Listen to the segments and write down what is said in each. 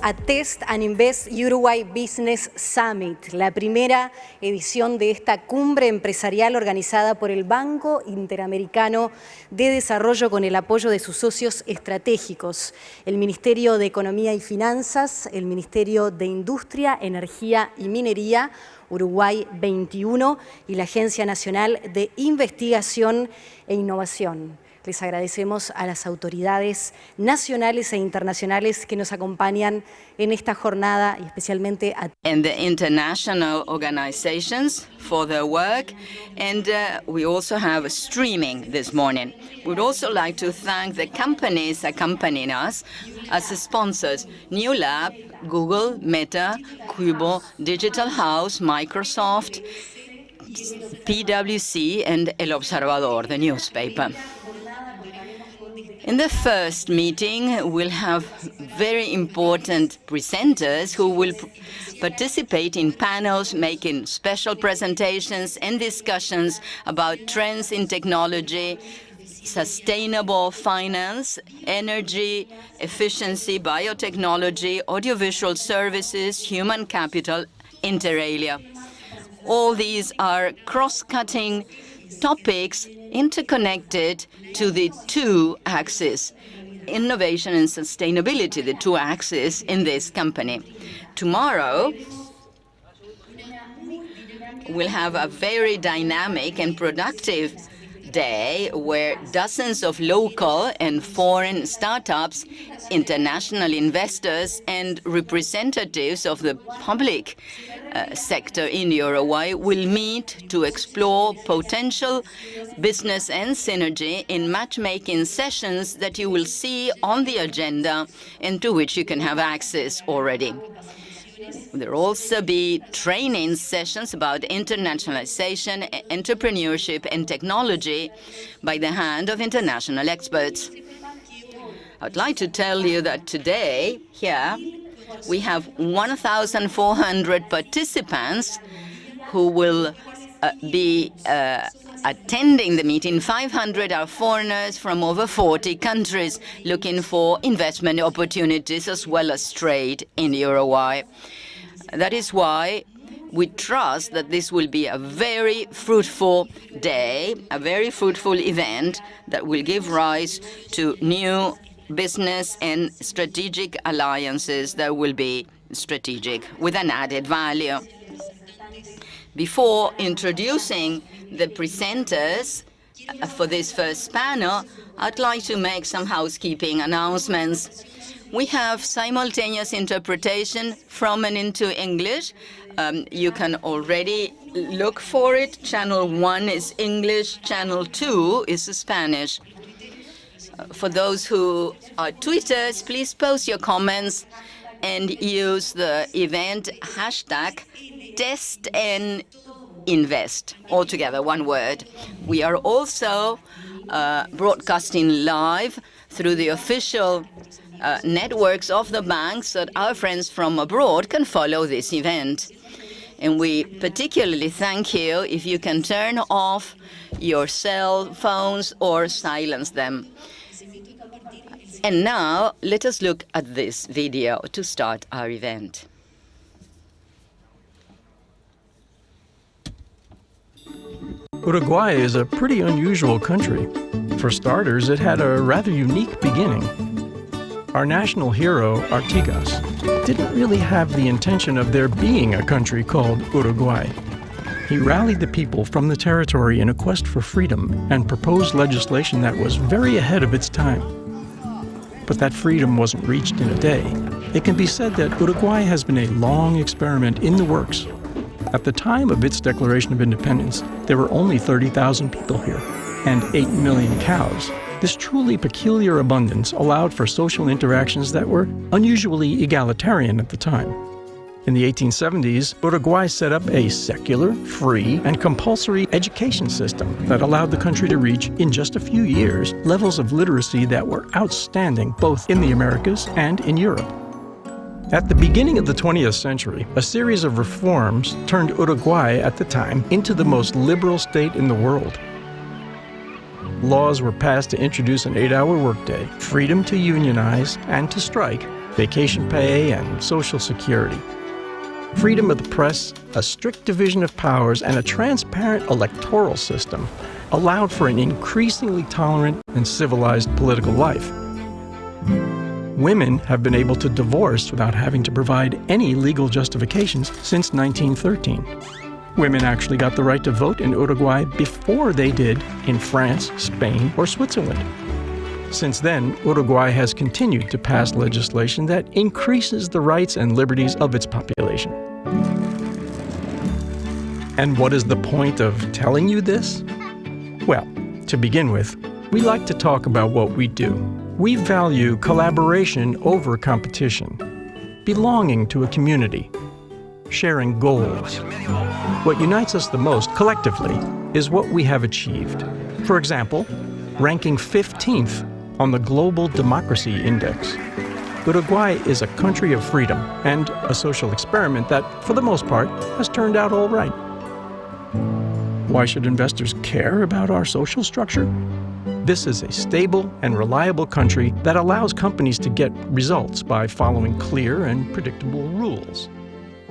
A Test and Invest Uruguay Business Summit, la primera edición de esta cumbre empresarial organizada por el Banco Interamericano de Desarrollo con el apoyo de sus socios estratégicos, el Ministerio de Economía y Finanzas, el Ministerio de Industria, Energía y Minería, Uruguay 21 y la Agencia Nacional de Investigación e Innovación. Les agradecemos a las autoridades nacionales e internacionales que nos acompañan en esta jornada y especialmente a and the international organizations for their work, and we also have streaming this morning. We'd also like to thank the companies accompanying us as sponsors: New Lab, Google, Meta, Cubo, Digital House, Microsoft, PwC, and El Observador, the newspaper. In the first meeting, we'll have very important presenters who will participate in panels, making special presentations and discussions about trends in technology, sustainable finance, energy, efficiency, biotechnology, audiovisual services, human capital, inter alia. All these are cross-cutting topics interconnected to the two axes, innovation and sustainability, the two axes in this company. Tomorrow, we'll have a very dynamic and productive day where dozens of local and foreign startups, international investors, and representatives of the public sector in Uruguay will meet to explore potential business and synergy in matchmaking sessions that you will see on the agenda and to which you can have access already. There will also be training sessions about internationalization, entrepreneurship, and technology by the hand of international experts. I'd like to tell you that today, here, we have 1,400 participants who will be attending the meeting. 500 are foreigners from over 40 countries looking for investment opportunities as well as trade in Uruguay. That is why we trust that this will be a very fruitful day, a very fruitful event that will give rise to new business and strategic alliances that will be strategic with an added value. Before introducing the presenters for this first panel, I'd like to make some housekeeping announcements. We have simultaneous interpretation from and into English. You can already look for it. Channel 1 is English, Channel 2 is Spanish. For those who are tweeters, please post your comments and use the event hashtag #TestAndInvest, altogether one word. We are also broadcasting live through the official networks of the bank so that our friends from abroad can follow this event. And we particularly thank you if you can turn off your cell phones or silence them. And now, let us look at this video to start our event. Uruguay is a pretty unusual country. For starters, it had a rather unique beginning. Our national hero, Artigas, didn't really have the intention of there being a country called Uruguay. He rallied the people from the territory in a quest for freedom and proposed legislation that was very ahead of its time. But that freedom wasn't reached in a day. It can be said that Uruguay has been a long experiment in the works. At the time of its declaration of independence, there were only 30,000 people here and 8 million cows. This truly peculiar abundance allowed for social interactions that were unusually egalitarian at the time. In the 1870s, Uruguay set up a secular, free, and compulsory education system that allowed the country to reach, in just a few years, levels of literacy that were outstanding both in the Americas and in Europe. At the beginning of the 20th century, a series of reforms turned Uruguay at the time into the most liberal state in the world. Laws were passed to introduce an 8-hour workday, freedom to unionize and to strike, vacation pay, and Social Security. Freedom of the press, a strict division of powers, and a transparent electoral system allowed for an increasingly tolerant and civilized political life. Women have been able to divorce without having to provide any legal justifications since 1913. Women actually got the right to vote in Uruguay before they did in France, Spain, or Switzerland. Since then, Uruguay has continued to pass legislation that increases the rights and liberties of its population. And what is the point of telling you this? Well, to begin with, we like to talk about what we do. We value collaboration over competition, belonging to a community, sharing goals. What unites us the most collectively is what we have achieved. For example, ranking 15th on the Global Democracy Index. Uruguay is a country of freedom and a social experiment that, for the most part, has turned out all right. Why should investors care about our social structure? This is a stable and reliable country that allows companies to get results by following clear and predictable rules.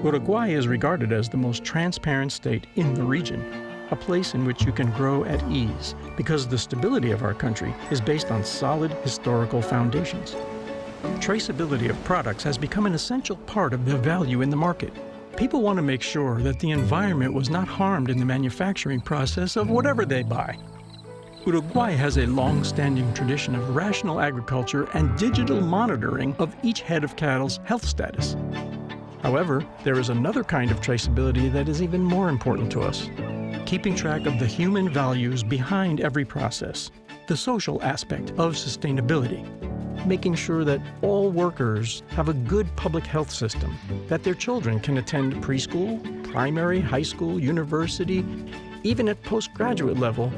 Uruguay is regarded as the most transparent state in the region, a place in which you can grow at ease because the stability of our country is based on solid historical foundations. Traceability of products has become an essential part of the value in the market. People want to make sure that the environment was not harmed in the manufacturing process of whatever they buy. Uruguay has a long-standing tradition of rational agriculture and digital monitoring of each head of cattle's health status. However, there is another kind of traceability that is even more important to us: keeping track of the human values behind every process, the social aspect of sustainability, making sure that all workers have a good public health system, that their children can attend preschool, primary, high school, university, even at postgraduate level,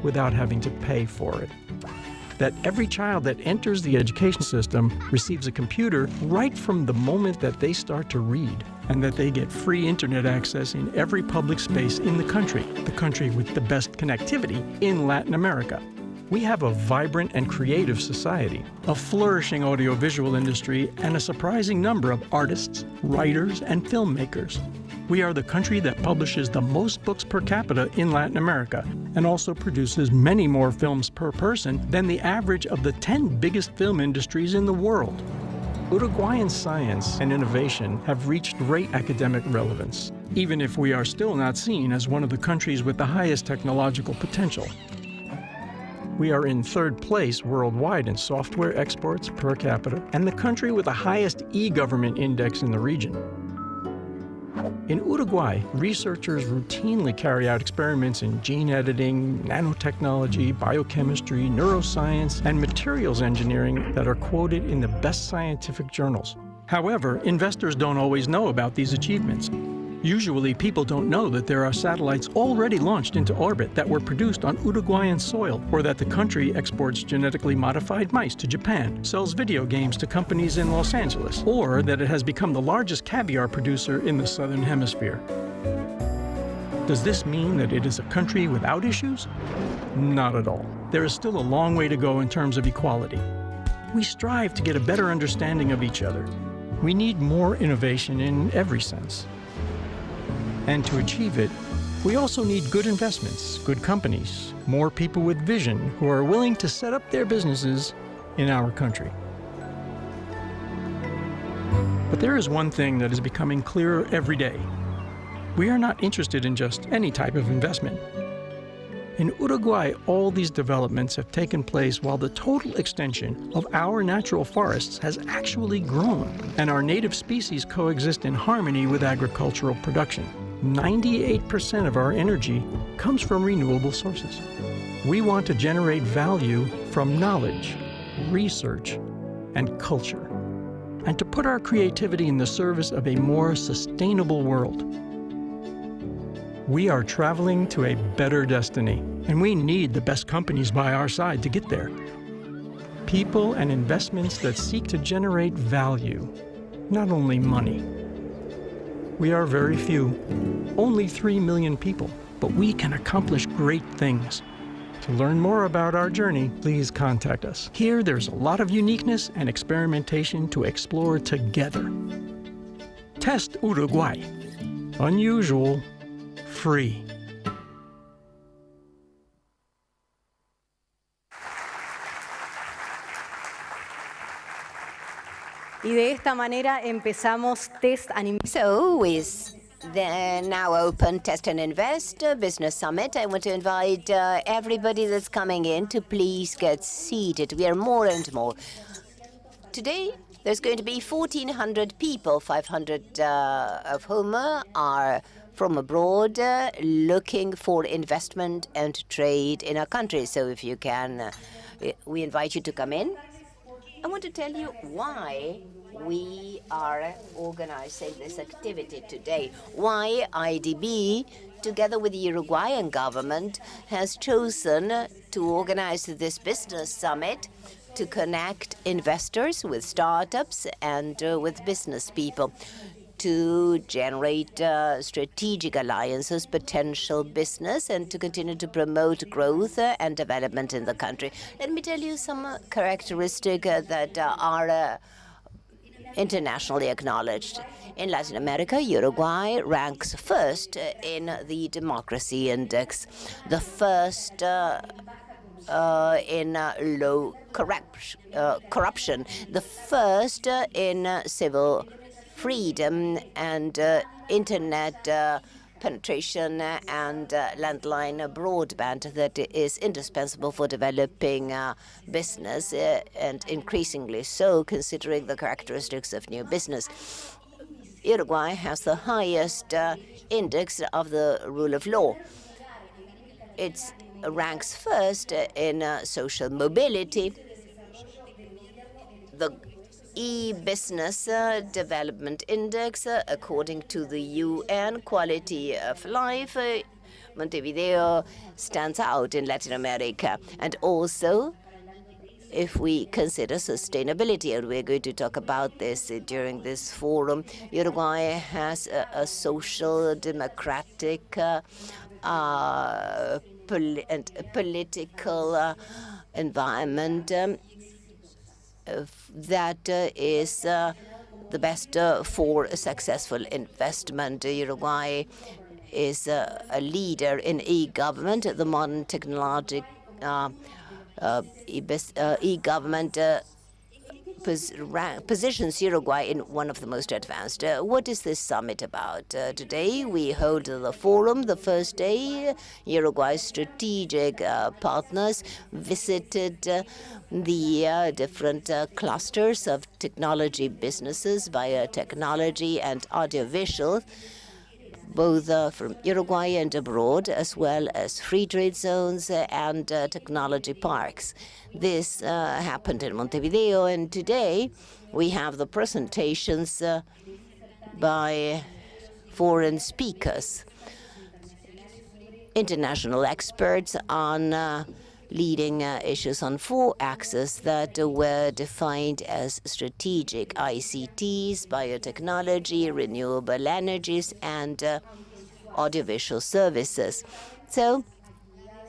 without having to pay for it. That every child that enters the education system receives a computer right from the moment that they start to read, and that they get free internet access in every public space in the country with the best connectivity in Latin America. We have a vibrant and creative society, a flourishing audiovisual industry, and a surprising number of artists, writers, and filmmakers. We are the country that publishes the most books per capita in Latin America and also produces many more films per person than the average of the 10 biggest film industries in the world. Uruguayan science and innovation have reached great academic relevance, even if we are still not seen as one of the countries with the highest technological potential. We are in third place worldwide in software exports per capita and the country with the highest e-government index in the region. In Uruguay, researchers routinely carry out experiments in gene editing, nanotechnology, biochemistry, neuroscience, and materials engineering that are quoted in the best scientific journals. However, investors don't always know about these achievements. Usually, people don't know that there are satellites already launched into orbit that were produced on Uruguayan soil, or that the country exports genetically modified mice to Japan, sells video games to companies in Los Angeles, or that it has become the largest caviar producer in the Southern Hemisphere. Does this mean that it is a country without issues? Not at all. There is still a long way to go in terms of equality. We strive to get a better understanding of each other. We need more innovation in every sense. And to achieve it, we also need good investments, good companies, more people with vision who are willing to set up their businesses in our country. But there is one thing that is becoming clearer every day. We are not interested in just any type of investment. In Uruguay, all these developments have taken place while the total extension of our natural forests has actually grown, and our native species coexist in harmony with agricultural production. 98% of our energy comes from renewable sources. We want to generate value from knowledge, research, and culture, and to put our creativity in the service of a more sustainable world. We are traveling to a better destiny, and we need the best companies by our side to get there. People and investments that seek to generate value, not only money. We are very few, only 3 million people, but we can accomplish great things. To learn more about our journey, please contact us. Here, there's a lot of uniqueness and experimentation to explore together. Test Uruguay. Unusual, free. Y de esta manera empezamos Test and So with the now open Test and Invest Business Summit, I want to invite everybody that's coming in to please get seated. We are more and more. Today, there's going to be 1,400 people, 500 of whom are from abroad looking for investment and trade in our country. So if you can, we invite you to come in. I want to tell you why we are organizing this activity today, why IDB, together with the Uruguayan government, has chosen to organize this business summit to connect investors with startups and with business people to generate strategic alliances, potential business, and to continue to promote growth and development in the country. Let me tell you some characteristics that are internationally acknowledged. In Latin America, Uruguay ranks first in the democracy index, the first in low corruption, the first in civil freedom and internet penetration and landline broadband that is indispensable for developing business and increasingly so considering the characteristics of new business. Uruguay has the highest index of the rule of law. It ranks first in social mobility. The E-Business Development Index, according to the UN Quality of Life, Montevideo stands out in Latin America. And also, if we consider sustainability, and we're going to talk about this during this forum, Uruguay has a social, democratic, and political environment that is the best for a successful investment. Uruguay is a leader in e-government. The modern technologic e-government positions Uruguay in one of the most advanced. What is this summit about? Today we hold the forum. The first day, Uruguay's strategic partners visited the different clusters of technology businesses, biotechnology and audiovisual, both from Uruguay and abroad, as well as free trade zones and technology parks. This happened in Montevideo, and today we have the presentations by foreign speakers, international experts on leading issues on 4 axes that were defined as strategic: ICTs, biotechnology, renewable energies, and audiovisual services. So,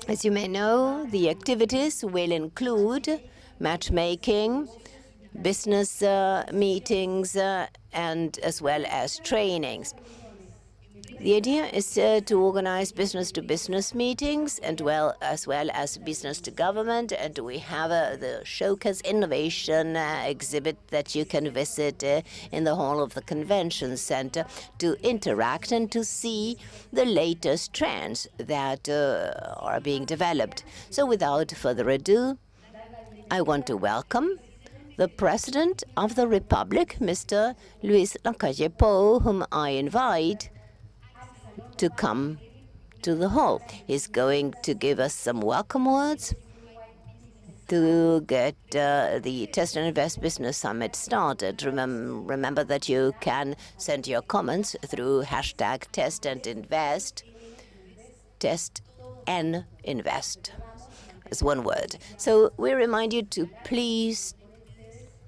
as you may know, the activities will include matchmaking, business meetings, and as well as trainings. The idea is to organize business-to-business meetings and as well as business-to-government, and we have the Showcase Innovation exhibit that you can visit in the hall of the Convention Center to interact and to see the latest trends that are being developed. So without further ado, I want to welcome the President of the Republic, Mr. Luis Lacalle Pou, whom I invite to come to the hall. He's going to give us some welcome words to get the Test and Invest Business Summit started. Remember that you can send your comments through hashtag Test and Invest, Test and Invest as one word. So we remind you to please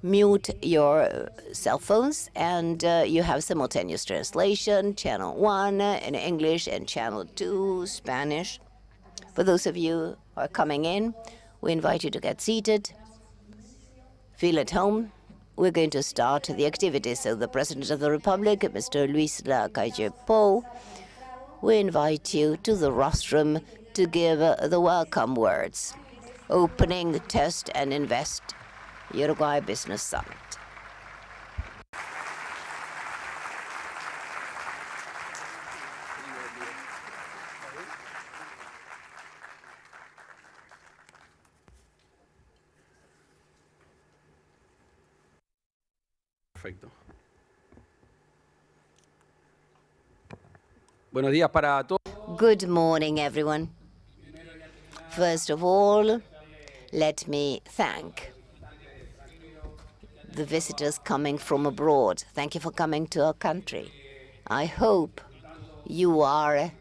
mute your cell phones, and you have simultaneous translation, channel 1 in English and channel 2 Spanish. For those of you are coming in. We invite you to get seated, feel at home. We're going to start the activities. So the President of the Republic, Mr. Luis Lacalle Pou, we invite you to the rostrum to give the welcome words. Opening, Test and Invest, Uruguay Business Summit. Perfecto. Buenos días para todos. Good morning, everyone. First of all, let me thank the visitors coming from abroad. Thank you for coming to our country. I hope you are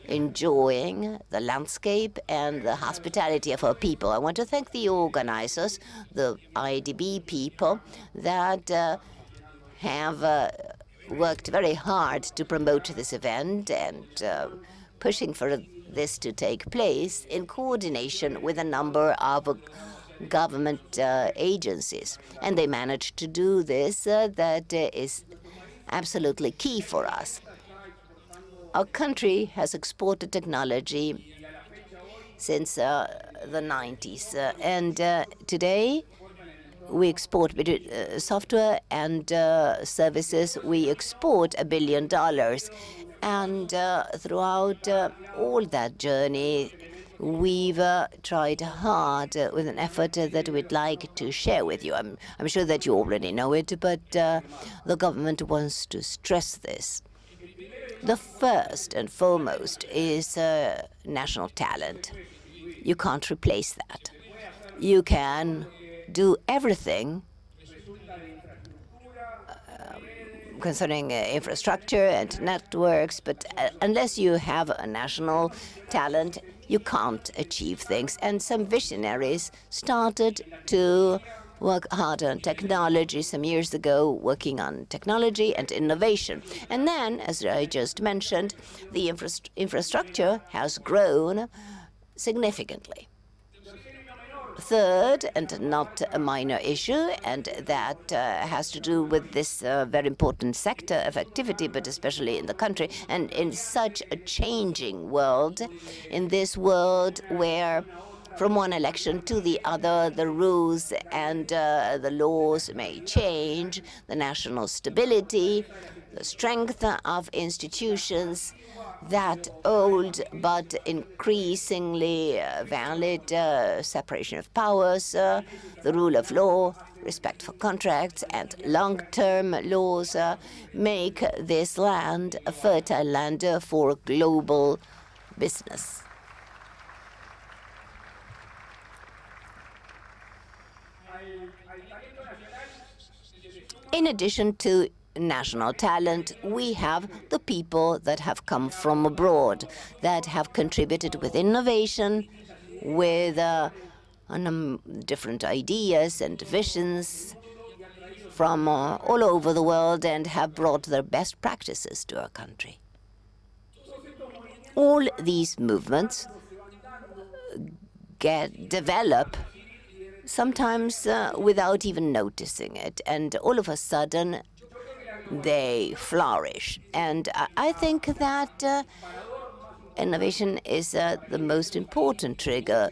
enjoying the landscape and the hospitality of our people. I want to thank the organizers, the IDB people, that have worked very hard to promote this event and pushing for this to take place in coordination with a number of government agencies. And they managed to do this. That is absolutely key for us. Our country has exported technology since the 90s. And today, we export software and services. We export $1 billion. And throughout all that journey, we've tried hard with an effort that we'd like to share with you. I'm sure that you already know it, but the government wants to stress this. The first and foremost is national talent. You can't replace that. You can do everything concerning infrastructure and networks, but unless you have a national talent, you can't achieve things. And some visionaries started to work hard on technology some years ago, working on technology and innovation. And then, as I just mentioned, the infrastructure has grown significantly. Third, and not a minor issue, and that has to do with this very important sector of activity, but especially in the country, and in such a changing world, in this world where from one election to the other, the rules and the laws may change, the national stability, the strength of institutions, that old but increasingly valid separation of powers, the rule of law, respect for contracts, and long-term laws make this land a fertile land for global business. In addition to national talent, we have the people that have come from abroad, that have contributed with innovation, with different ideas and visions from all over the world, and have brought their best practices to our country. All these movements develop sometimes without even noticing it, and all of a sudden they flourish. And I think that innovation is the most important trigger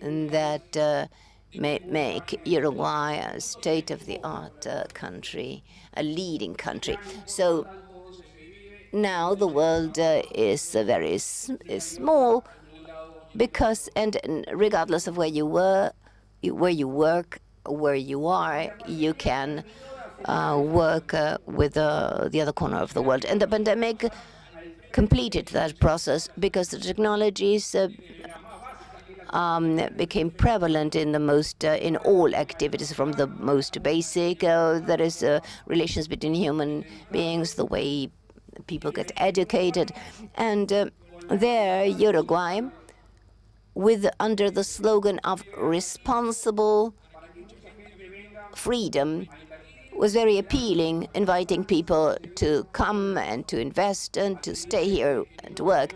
that may make Uruguay a state-of-the-art country, a leading country. So now the world is very small, because, and regardless of where you work, where you are, you can work with the other corner of the world. And the pandemic completed that process, because the technologies became prevalent in in all activities, from the most basic. There is relations between human beings, the way people get educated, and there Uruguay, under the slogan of responsible freedom, was very appealing, inviting people to come and to invest and to stay here and to work.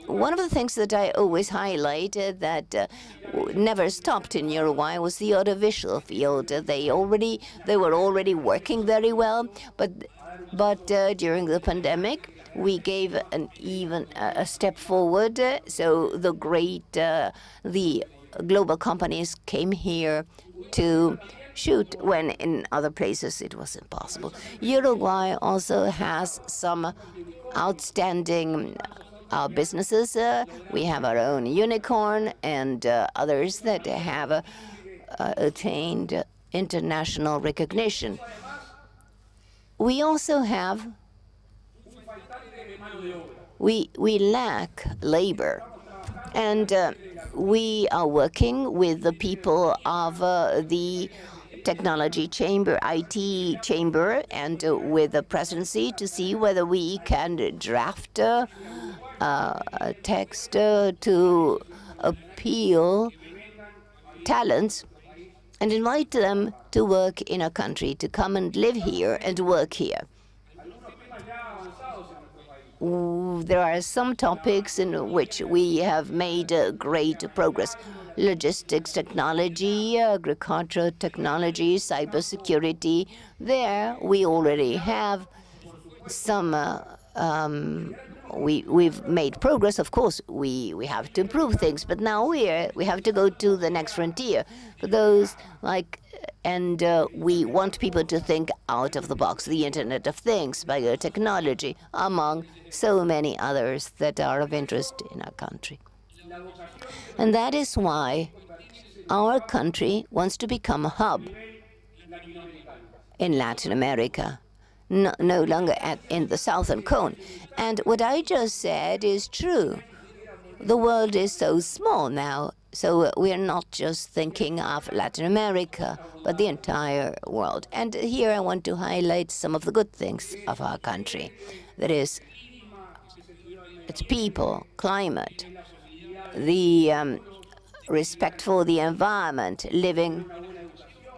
One of the things that I always highlighted that never stopped in Uruguay was the audiovisual field. They were already working very well, but during the pandemic, we gave a step forward. So the global companies came here to shoot when in other places it was impossible. Uruguay also has some outstanding businesses. We have our own unicorn and others that have attained international recognition. We also have, we lack labor. And we are working with the people of the technology chamber, IT chamber, and with the presidency to see whether we can draft a text to appeal talents and invite them to work in our country, to come and live here and work here. There are some topics in which we have made great progress. Logistics technology, agricultural technology, cybersecurity. There we already have some, we've made progress. Of course, we have to improve things, but now we have to go to the next frontier. For those and we want people to think out of the box. The Internet of Things, biotechnology, among so many others that are of interest in our country. And that is why our country wants to become a hub in Latin America, no longer in the southern cone. And what I just said is true. The world is so small now, so we're not just thinking of Latin America, but the entire world. And here I want to highlight some of the good things of our country. That is, its people, climate, the respect for the environment, living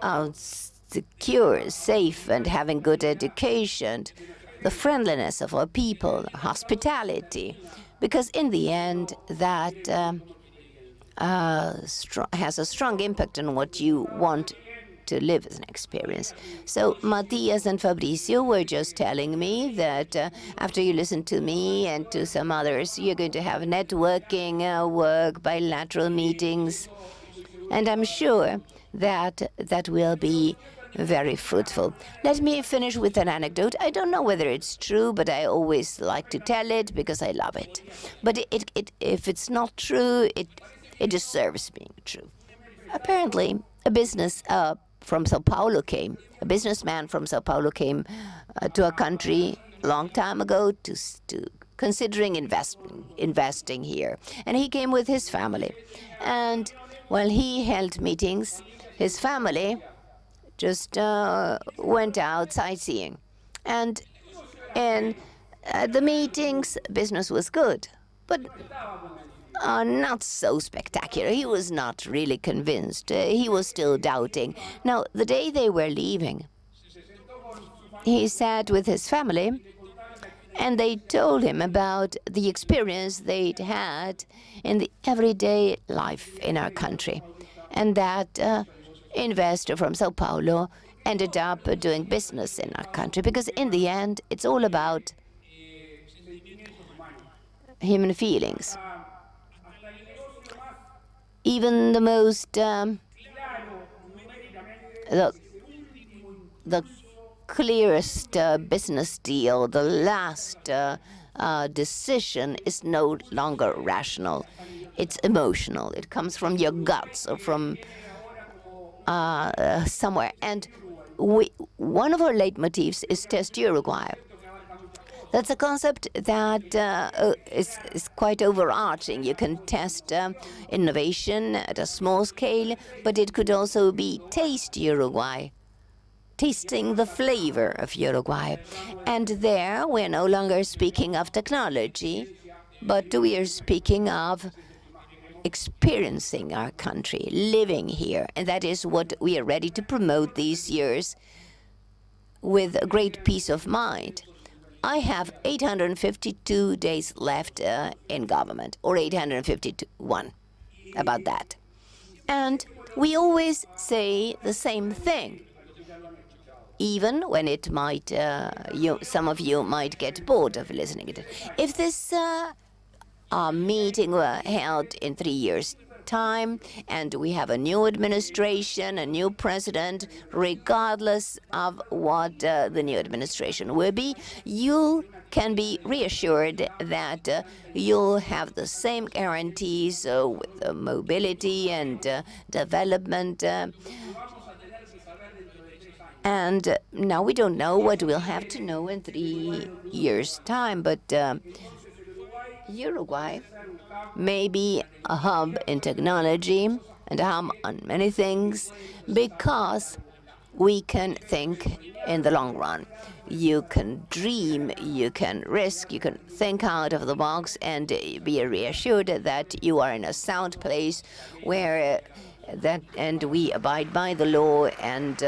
out secure, safe, and having good education, the friendliness of our people, hospitality, because in the end, that has a strong impact on what you want to live as an experience. So Matias and Fabricio were just telling me that after you listen to me and to some others, you're going to have networking, work, bilateral meetings, and I'm sure that that will be very fruitful. Let me finish with an anecdote. I don't know whether it's true, but I always like to tell it because I love it. But if it's not true, it deserves being true. Apparently, a businessman from Sao Paulo came to our country a long time ago to considering investing here. And he came with his family. And while he held meetings, his family just went out sightseeing. And in the meetings, business was good, but not so spectacular. He was not really convinced. He was still doubting. Now, the day they were leaving, he sat with his family, and they told him about the experience they'd had in the everyday life in our country. And that investor from Sao Paulo ended up doing business in our country, because in the end, it's all about human feelings. Even the most, the clearest business deal, the last decision is no longer rational. It's emotional. It comes from your guts or from somewhere. And one of our leitmotifs is Test Uruguay. That's a concept that is quite overarching. You can test innovation at a small scale, but it could also be Taste Uruguay, tasting the flavor of Uruguay. And there, we're no longer speaking of technology, but we are speaking of experiencing our country, living here. And that is what we are ready to promote these years with a great peace of mind. I have 852 days left in government, or 851, about that. And we always say the same thing, even when it might, some of you might get bored of listening to it. If this meeting were held in 3 years' time, and we have a new administration, a new president, regardless of what the new administration will be, you can be reassured that you'll have the same guarantees with mobility and development. And now we don't know what we'll have to know in 3 years' time, but Uruguay may be a hub in technology and a hub on many things because we can think in the long run. You can dream, you can risk, you can think out of the box and be reassured that you are in a sound place where and we abide by the law and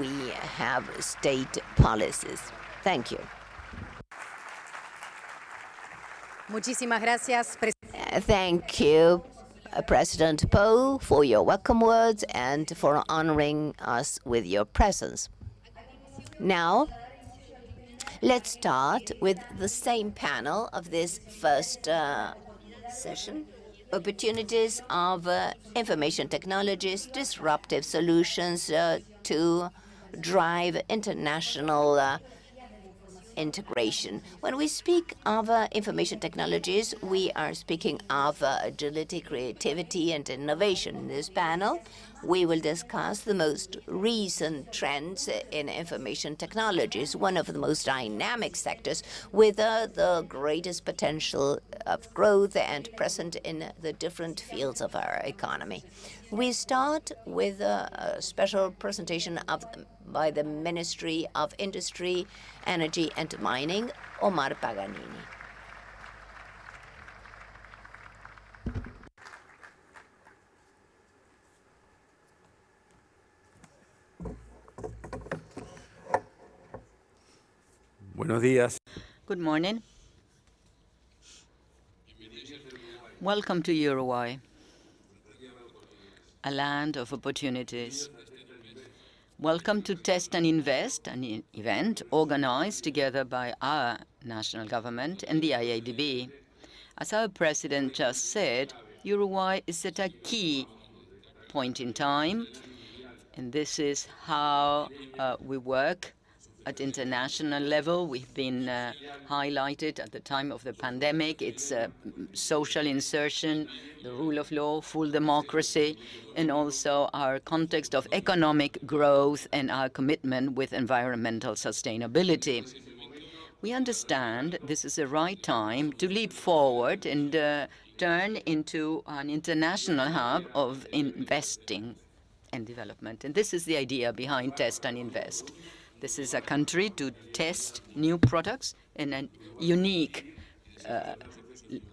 we have state policies. Thank you. Muchísimas gracias. Thank you, President Poe, for your welcome words and for honoring us with your presence. Now, let's start with the same panel of this first session. Opportunities of information technologies, disruptive solutions to drive international integration. When we speak of information technologies, we are speaking of agility, creativity, and innovation. In this panel, we will discuss the most recent trends in information technologies, one of the most dynamic sectors with the greatest potential of growth and present in the different fields of our economy. We start with a special presentation by the Ministry of Industry, Energy and Mining, Omar Paganini. Buenos días. Good morning. Welcome to Uruguay, a land of opportunities. Welcome to Test and Invest, an event organized together by our national government and the IADB. As our president just said, Uruguay is at a key point in time, and this is how we work at international level. We've been highlighted at the time of the pandemic. It's social insertion, the rule of law, full democracy, and also our context of economic growth and our commitment with environmental sustainability. We understand this is the right time to leap forward and turn into an international hub of investing and development. And this is the idea behind Test and Invest. This is a country to test new products in unique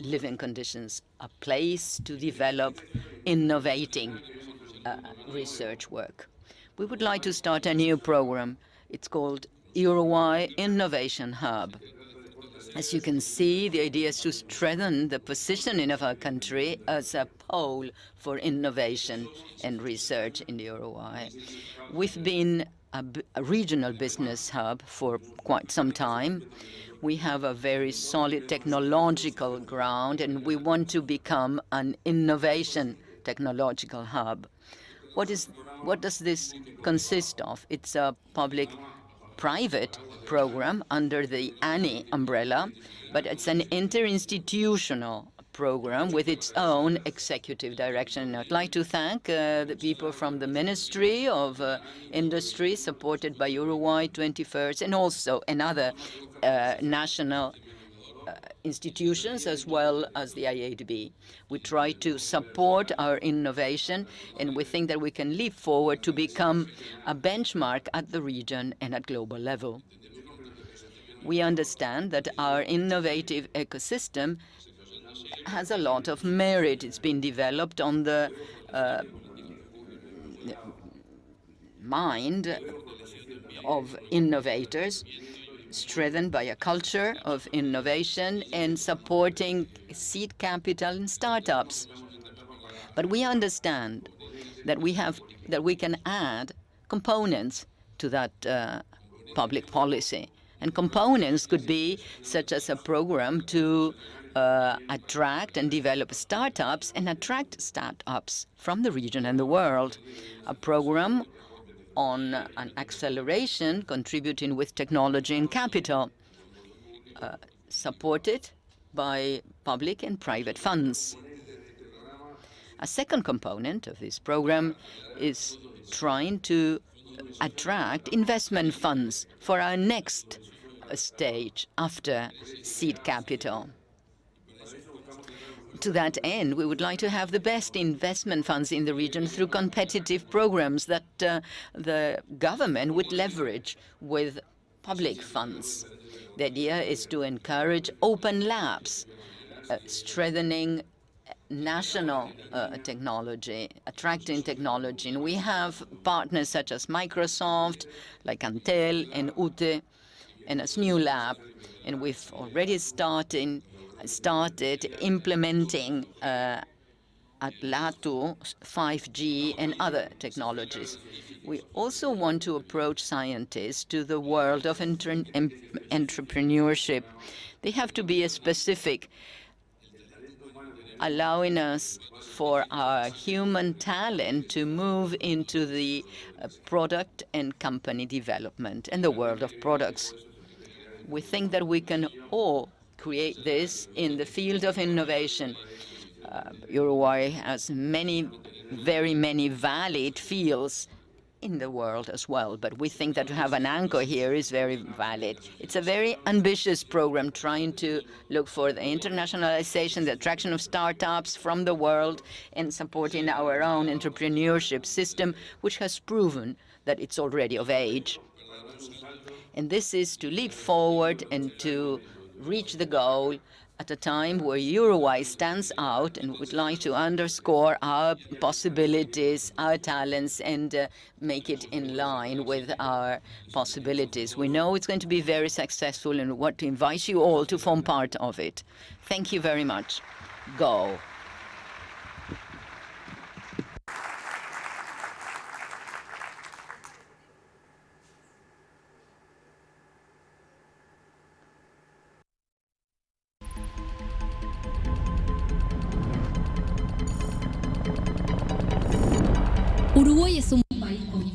living conditions, a place to develop innovating research work. We would like to start a new program. It's called Uruguay Innovation Hub. As you can see, the idea is to strengthen the positioning of our country as a pole for innovation and research in Uruguay. We've been a regional business hub for quite some time. We have a very solid technological ground, and we want to become an innovation technological hub. What does this consist of? It's a public-private program under the ANI umbrella, but it's an interinstitutional program with its own executive direction. I'd like to thank the people from the Ministry of Industry, supported by Uruguay 21st, and also another national institutions, as well as the IADB. We try to support our innovation, and we think that we can leap forward to become a benchmark at the region and at global level. We understand that our innovative ecosystem has a lot of merit. It's been developed on the mind of innovators, strengthened by a culture of innovation and supporting seed capital and startups. But we understand that we can add components to that public policy. And components could be such as a program to attract and develop startups and attract startups from the region and the world. A program on an acceleration contributing with technology and capital, supported by public and private funds. A second component of this program is trying to attract investment funds for our next stage after seed capital. To that end, we would like to have the best investment funds in the region through competitive programs that the government would leverage with public funds. The idea is to encourage open labs, strengthening national technology, attracting technology. And we have partners such as Microsoft, like Antel and UTE, and as New Lab. And we've already started implementing at LATU 5G and other technologies. We also want to approach scientists to the world of entrepreneurship. They have to be specific, allowing us for our human talent to move into the product and company development and the world of products. We think that we can all create this in the field of innovation. Uruguay has very many valid fields in the world as well, but we think that to have an anchor here is very valid. It's a very ambitious program trying to look for the internationalization, the attraction of startups from the world, and supporting our own entrepreneurship system, which has proven that it's already of age. And this is to leap forward and to reach the goal at a time where Uruguay stands out and would like to underscore our possibilities, our talents, and make it in line with our possibilities. We know it's going to be very successful and want to invite you all to form part of it. Thank you very much. Go.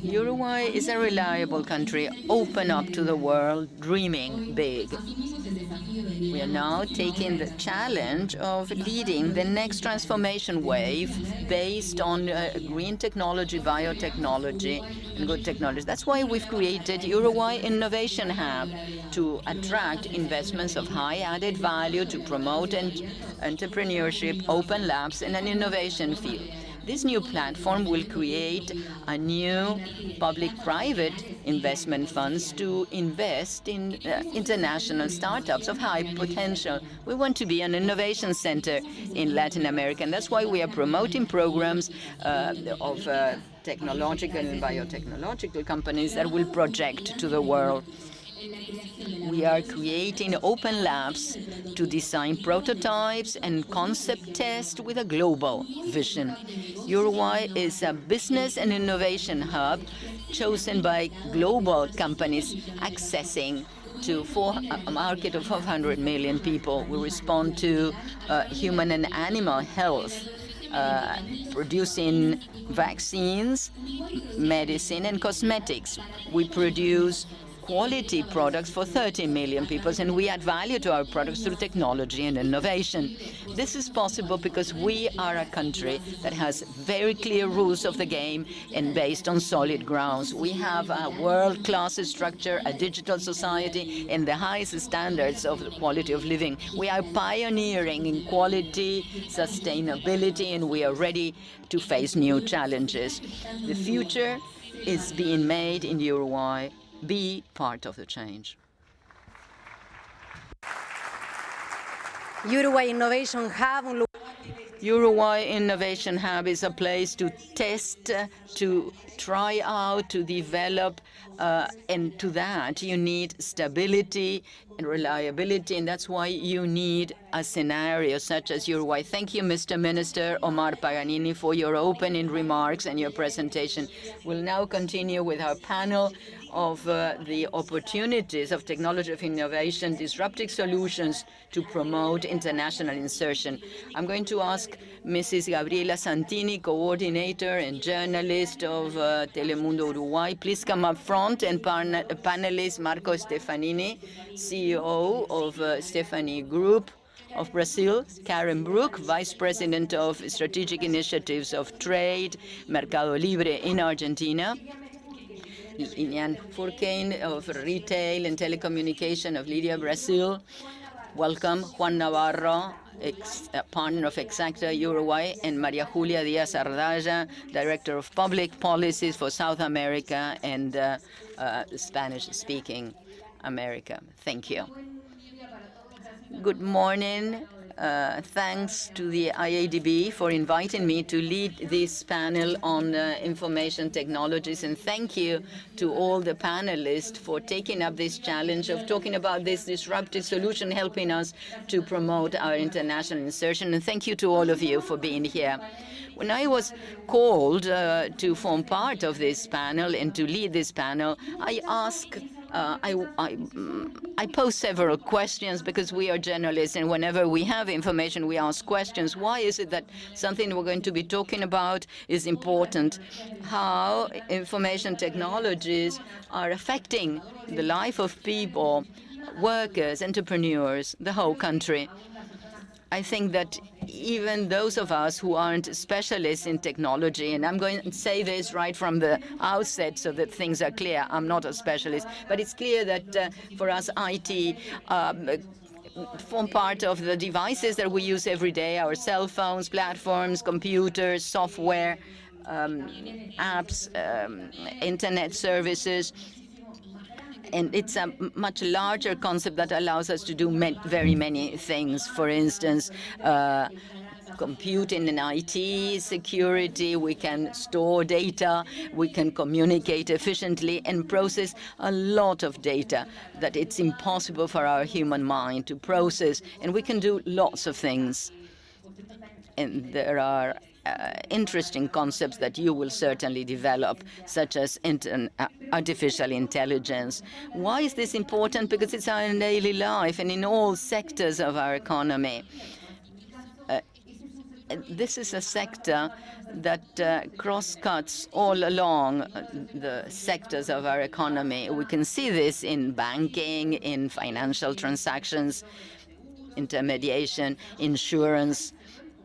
Uruguay is a reliable country, open up to the world, dreaming big. We are now taking the challenge of leading the next transformation wave based on green technology, biotechnology, and good technology. That's why we've created Uruguay Innovation Hub to attract investments of high added value, to promote entrepreneurship, open labs, and an innovation field. This new platform will create a new public-private investment funds to invest in international startups of high potential. We want to be an innovation center in Latin America, and that's why we are promoting programs of technological and biotechnological companies that will project to the world. We are creating open labs to design prototypes and concept test with a global vision. Uruguay is a business and innovation hub chosen by global companies accessing to a market of 400 million people. We respond to human and animal health, producing vaccines, medicine, and cosmetics. We produce quality products for 30 million people, and we add value to our products through technology and innovation. This is possible because we are a country that has very clear rules of the game and based on solid grounds. We have a world-class structure, a digital society, and the highest standards of quality of living. We are pioneering in quality, sustainability, and we are ready to face new challenges. The future is being made in Uruguay. Be part of the change. Uruguay Innovation Hub. Uruguay Innovation Hub is a place to test, to try out, to develop, and to that you need stability and reliability, and that's why you need a scenario such as Uruguay. Thank you, Mr. Minister Omar Paganini, for your opening remarks and your presentation. We'll now continue with our panel of the opportunities of technology of innovation, disruptive solutions to promote international insertion. I'm going to ask Mrs. Gabriela Santini, coordinator and journalist of Telemundo Uruguay. Please come up front, and panelist Marco Stefanini, CEO of Stefani Group of Brazil, Karen Brook, Vice President of Strategic Initiatives of Trade, Mercado Libre in Argentina, Lilian Furcane of Retail and Telecommunication of Lydia, Brazil. Welcome, Juan Navarro, partner of Exacta Uruguay, and Maria Julia Diaz Ardaya, Director of Public Policies for South America and Spanish-speaking America. Thank you. Good morning. Thanks to the IADB for inviting me to lead this panel on information technologies, and thank you to all the panelists for taking up this challenge of talking about this disruptive solution, helping us to promote our international insertion, and thank you to all of you for being here. When I was called to form part of this panel and to lead this panel, I asked I pose several questions because we are journalists, and whenever we have information, we ask questions. Why is it that something we're going to be talking about is important? How information technologies are affecting the life of people, workers, entrepreneurs, the whole country. I think that even those of us who aren't specialists in technology, and I'm going to say this right from the outset so that things are clear, I'm not a specialist, but it's clear that for us IT form part of the devices that we use every day, our cell phones, platforms, computers, software, apps, internet services. And it's a much larger concept that allows us to do very many things. For instance, computing and IT, security, we can store data, we can communicate efficiently and process a lot of data that it's impossible for our human mind to process. And we can do lots of things. And there are interesting concepts that you will certainly develop, such as artificial intelligence. Why is this important? Because it's our daily life and in all sectors of our economy. This is a sector that cross-cuts all along the sectors of our economy. We can see this in banking, in financial transactions, intermediation, insurance.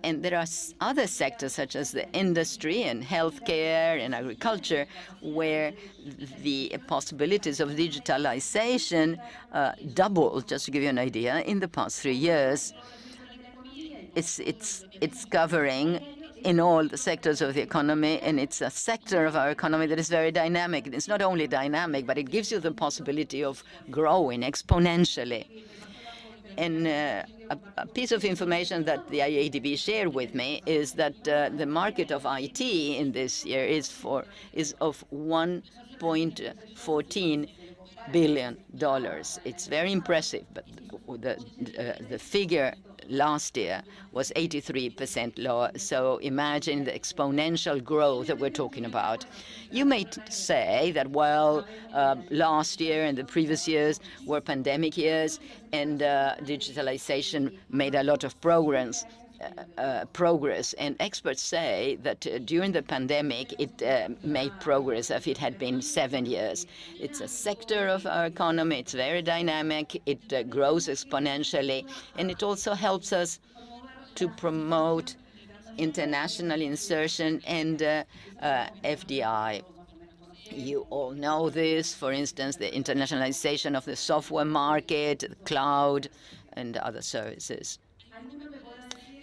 And there are other sectors, such as the industry and healthcare and agriculture, where the possibilities of digitalization doubled, just to give you an idea, in the past 3 years. It's covering in all the sectors of the economy, and it's a sector of our economy that is very dynamic. It's not only dynamic, but it gives you the possibility of growing exponentially. And a piece of information that the IADB shared with me is that the market of IT in this year is of $1.14 billion. It's very impressive, but the figure last year was 83% lower. So imagine the exponential growth that we're talking about. You may say that, well, last year and the previous years were pandemic years, and digitalization made a lot of progress. And experts say that during the pandemic, it made progress if it had been 7 years. It's a sector of our economy. It's very dynamic. It grows exponentially. And it also helps us to promote international insertion and FDI. You all know this, for instance, the internationalization of the software market, the cloud, and other services.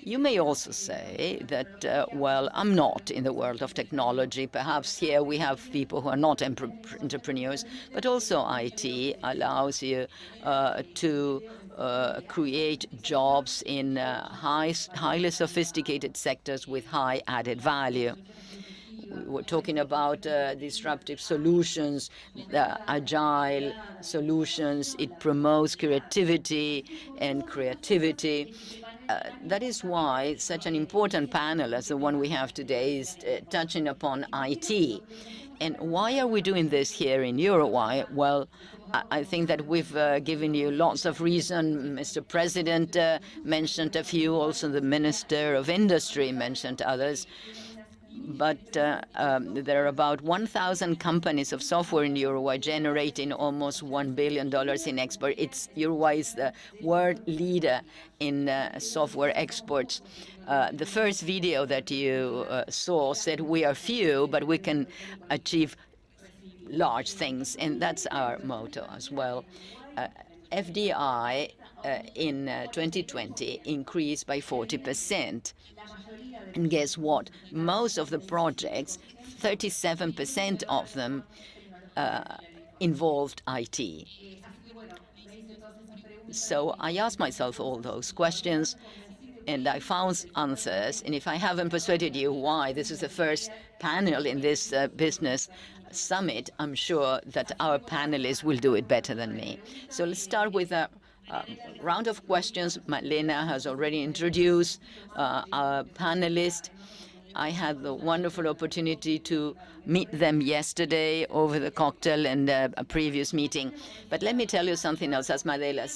You may also say that, well, I'm not in the world of technology. Perhaps here we have people who are not entrepreneurs, but also IT allows you to create jobs in highly sophisticated sectors with high added value. We're talking about disruptive solutions, agile solutions. It promotes creativity and creativity. That is why such an important panel as the one we have today is touching upon IT. And why are we doing this here in Uruguay? Well, I think that we've given you lots of reason. Mr. President mentioned a few, also the Minister of Industry mentioned others. But there are about 1,000 companies of software in Uruguay generating almost $1 billion in export. Uruguay is the world leader in software exports. The first video that you saw said we are few, but we can achieve large things, and that's our motto as well. FDI in 2020 increased by 40%. And guess what? Most of the projects, 37% of them, involved IT. So I asked myself all those questions, and I found answers. And if I haven't persuaded you why this is the first panel in this business summit, I'm sure that our panelists will do it better than me. So let's start with a round of questions. Malena has already introduced our panelists. I had the wonderful opportunity to meet them yesterday over the cocktail and a previous meeting. But let me tell you something else. As Madela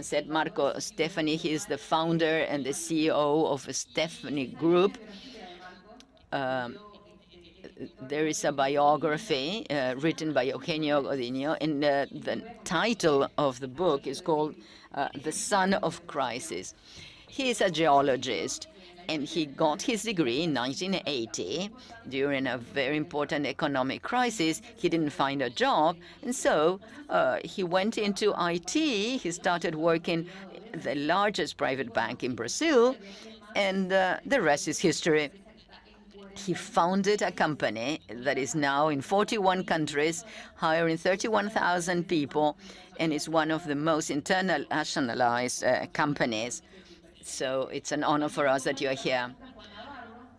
said, Marco Stefani, he is the founder and the CEO of the Stefani Group. There is a biography written by Eugenio Godinho, and the title of the book is called The Son of Crisis. He is a geologist, and he got his degree in 1980 during a very important economic crisis. He didn't find a job, and so he went into IT. He started working at the largest private bank in Brazil, and the rest is history. He founded a company that is now in 41 countries, hiring 31,000 people, and is one of the most internationalized companies. So it's an honor for us that you are here.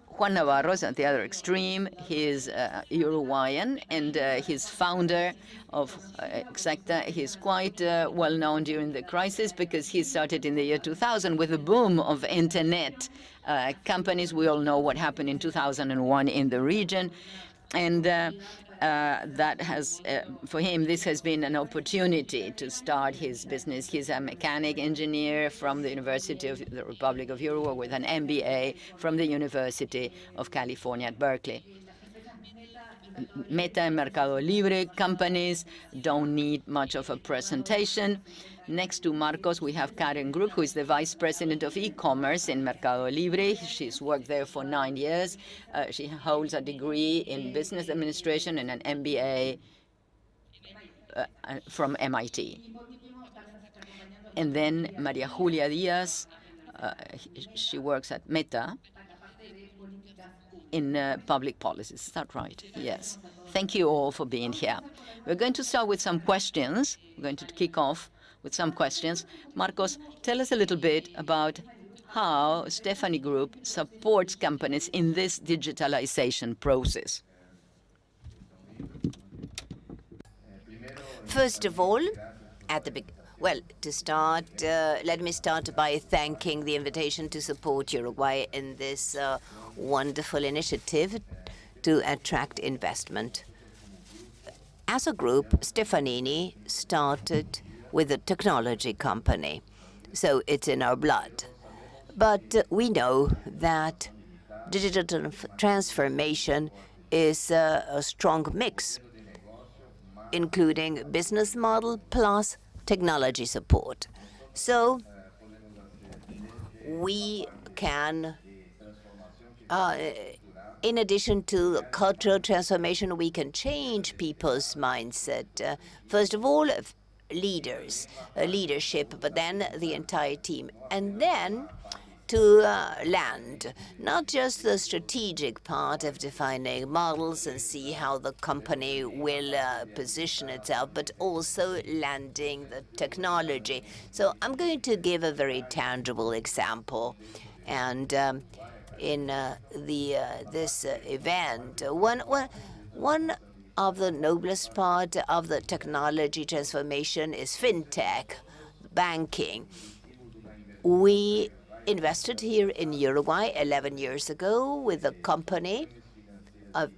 Juan Navarro is at the other extreme. He is Uruguayan, and he's founder of Exacta. He's quite well known during the crisis because he started in the year 2000 with the boom of internet companies. We all know what happened in 2001 in the region. And that has, for him, this has been an opportunity to start his business. He's a mechanic engineer from the University of the Republic of Uruguay with an MBA from the University of California at Berkeley. Meta and Mercado Libre companies don't need much of a presentation. Next to Marcos, we have Karen Group, who is the Vice President of E-commerce in Mercado Libre. She's worked there for 9 years. She holds a degree in business administration and an MBA from MIT. And then Maria Julia Diaz, she works at Meta in public policies. Is that right? Yes. Thank you all for being here. We're going to start with some questions. We're going to kick off with some questions. Marcos, tell us a little bit about how Stefani Group supports companies in this digitalization process. First of all, to start, let me start by thanking the invitation to support Uruguay in this wonderful initiative to attract investment. As a group, Stefanini started with a technology company, so it's in our blood. But we know that digital transformation is a strong mix, including business model plus technology support. So we can, in addition to cultural transformation, we can change people's mindset. First of all, leadership, but then the entire team. And then to land, not just the strategic part of defining models and see how the company will position itself, but also landing the technology. So I'm going to give a very tangible example. And in this event, one of the noblest part of the technology transformation is fintech, banking. We invested here in Uruguay 11 years ago with a company of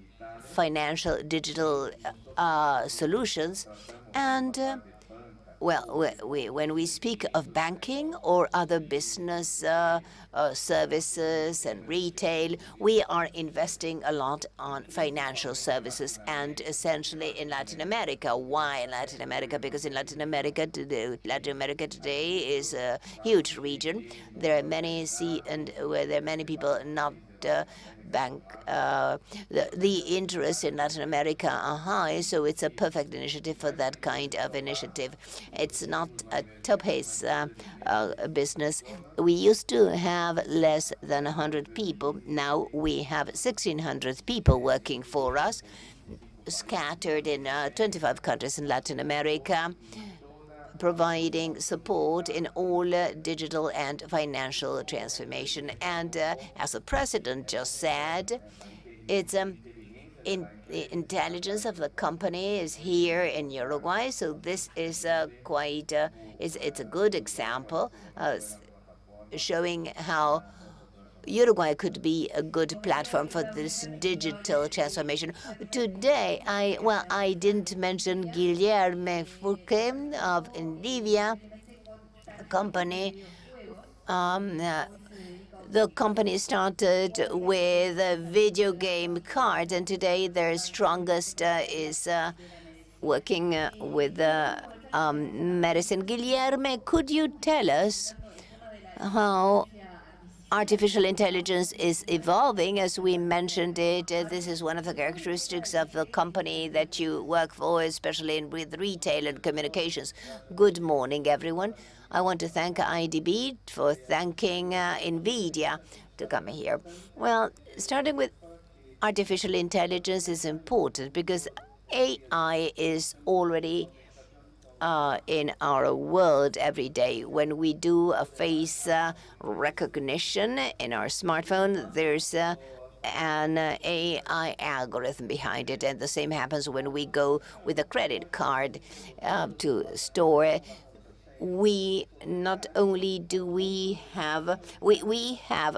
financial digital solutions. And when we speak of banking or other business services and retail, we are investing a lot on financial services and essentially in Latin America. Why in Latin America? Because in Latin America today is a huge region. There are many where there are many people not bank. The interests in Latin America are high, so it's a perfect initiative for that kind of initiative. It's not a top-pace business. We used to have less than 100 people. Now we have 1,600 people working for us, scattered in 25 countries in Latin America, providing support in all digital and financial transformation. And as the president just said, it's the intelligence of the company is here in Uruguay. So this is it's a good example showing how Uruguay could be a good platform for this digital transformation. Today, I didn't mention Guilherme Furque of Endivia company. The company started with a video game card, and today their strongest is working with medicine. Guilherme, could you tell us how artificial intelligence is evolving? As we mentioned it, this is one of the characteristics of the company that you work for, especially with retail and communications. Good morning, everyone. I want to thank IDB for thanking NVIDIA to come here. Well, starting with artificial intelligence is important because AI is already in our world every day. When we do a face recognition in our smartphone, there's an AI algorithm behind it. And the same happens when we go with a credit card to a store. We not only do we have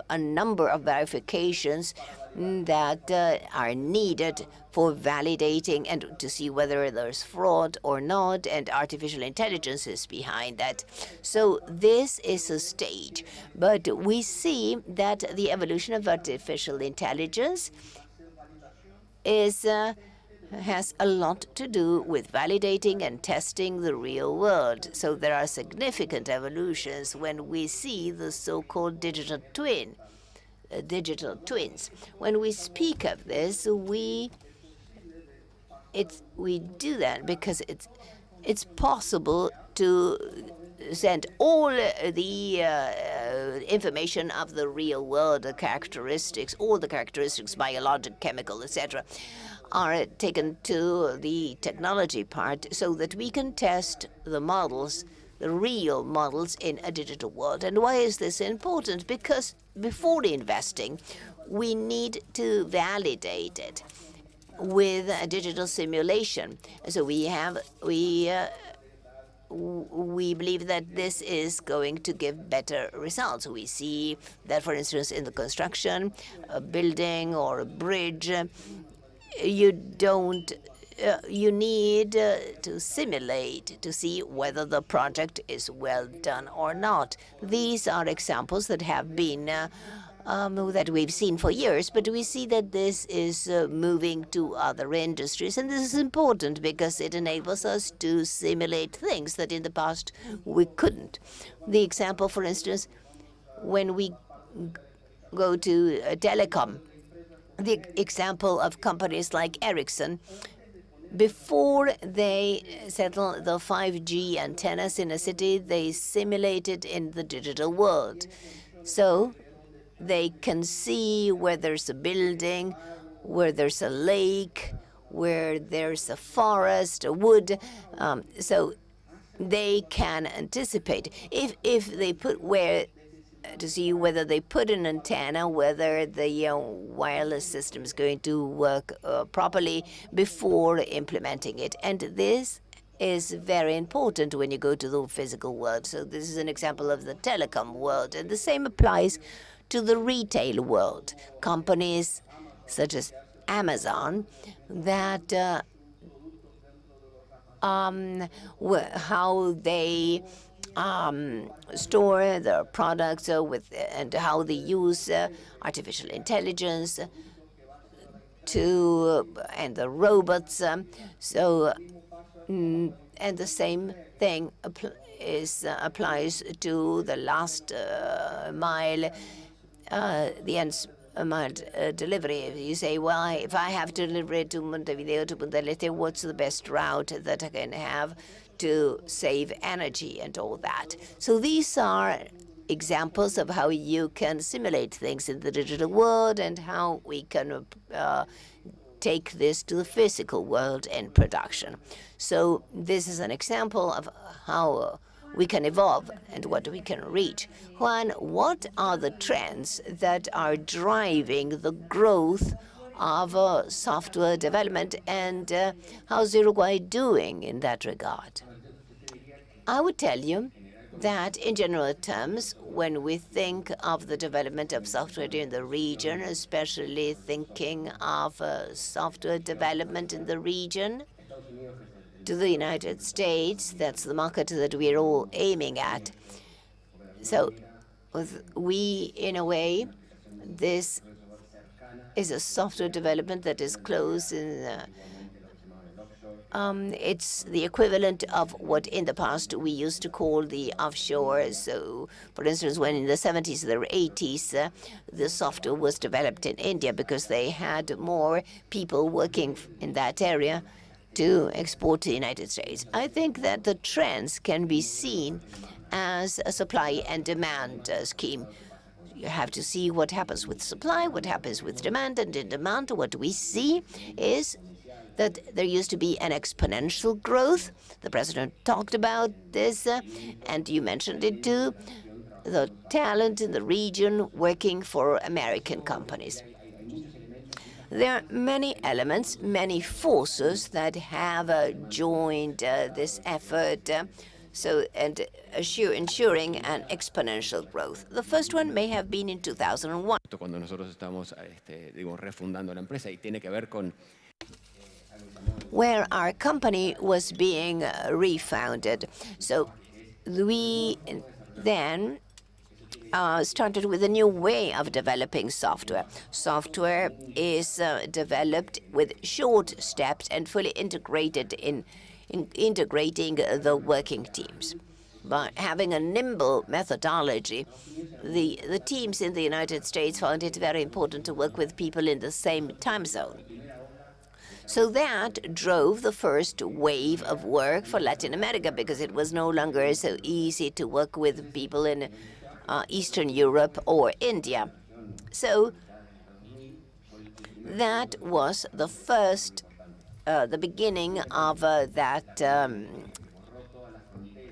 a number of verifications that are needed for validating and to see whether there's fraud or not, and artificial intelligence is behind that. So this is a stage, but we see that the evolution of artificial intelligence has a lot to do with validating and testing the real world. So there are significant evolutions when we see the so-called digital twins. When we speak of this, we do that because it's possible to send all the information of the real world, the characteristics, all the characteristics, biological, chemical, etc., are taken to the technology part so that we can test the models, the real models in a digital world. And why is this important? Because before investing, we need to validate it with a digital simulation. So we believe that this is going to give better results. We see that, for instance, in the construction, a building or a bridge, you need to simulate to see whether the project is well done or not. These are examples that have been that we've seen for years, but we see that this is moving to other industries, and this is important because it enables us to simulate things that in the past we couldn't. The example, for instance, when we go to telecom, the example of companies like Ericsson, before they settle the 5G antennas in a city, they simulated in the digital world. So they can see where there's a building, where there's a lake, where there's a forest, a wood. So they can anticipate if they put where to see whether they put an antenna, whether the wireless system is going to work properly before implementing it. And this is very important when you go to the physical world. So this is an example of the telecom world. And the same applies to the retail world. Companies such as Amazon that how they store their products and how they use artificial intelligence and the robots. And the same thing applies to the last mile, the end mile delivery. If you say, well, if I have to deliver it to Montevideo, to Punta del Este, what's the best route that I can have to save energy and all that? So these are examples of how you can simulate things in the digital world and how we can take this to the physical world in production. So this is an example of how we can evolve and what we can reach. Juan, what are the trends that are driving the growth of software development, and how's Uruguay doing in that regard? I would tell you that in general terms, when we think of the development of software in the region, especially thinking of software development in the region, to the United States, that's the market that we're all aiming at. So in a way, this is a software development that is close in it's the equivalent of what in the past we used to call the offshore. So, for instance, when in the 70s or 80s, the software was developed in India because they had more people working in that area to export to the United States. I think that the trends can be seen as a supply and demand scheme. You have to see what happens with supply, what happens with demand, and in demand, what we see is that there used to be an exponential growth. The president talked about this, and you mentioned it too, the talent in the region working for American companies. There are many elements, many forces that have joined this effort, ensuring an exponential growth. The first one may have been in 2001. Cuando nosotros estamos refundando la empresa y tiene que ver con where our company was being refounded. So we then started with a new way of developing software. Software is developed with short steps and fully integrated in integrating the working teams. By having a nimble methodology, the teams in the United States found it very important to work with people in the same time zone. So that drove the first wave of work for Latin America because it was no longer so easy to work with people in Eastern Europe or India. So that was the first, the beginning of that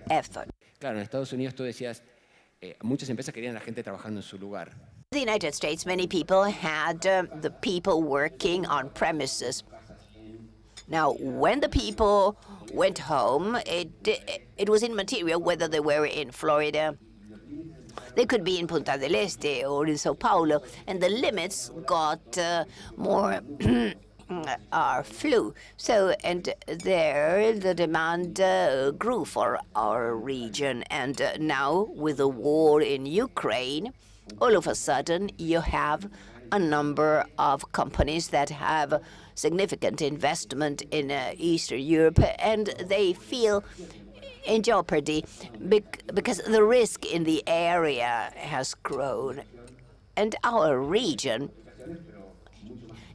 effort. Claro, en Estados Unidos tú decías, muchas empresas querían a la gente trabajando en su lugar. In the United States, many people had the people working on premises. Now, when the people went home, it was immaterial whether they were in Florida. They could be in Punta del Este or in Sao Paulo, and the limits got more flew. So, and there the demand grew for our region. And now, with the war in Ukraine, all of a sudden you have a number of companies that have significant investment in Eastern Europe, and they feel in jeopardy because the risk in the area has grown. And our region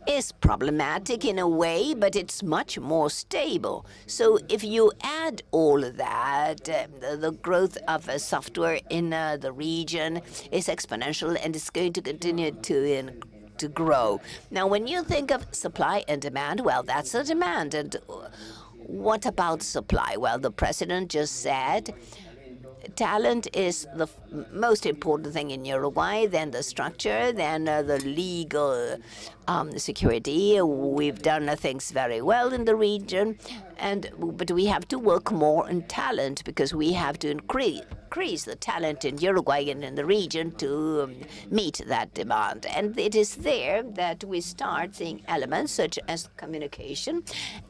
is problematic in a way, but it's much more stable. So if you add all of that, the growth of software in the region is exponential and it's going to continue to grow. Now, when you think of supply and demand, well, that's a demand. And what about supply? Well, the president just said talent is the most important thing in Uruguay, then the structure, then the legal security. We've done things very well in the region, but we have to work more on talent because we have to increase the talent in Uruguay and in the region to meet that demand. And it is there that we start seeing elements such as communication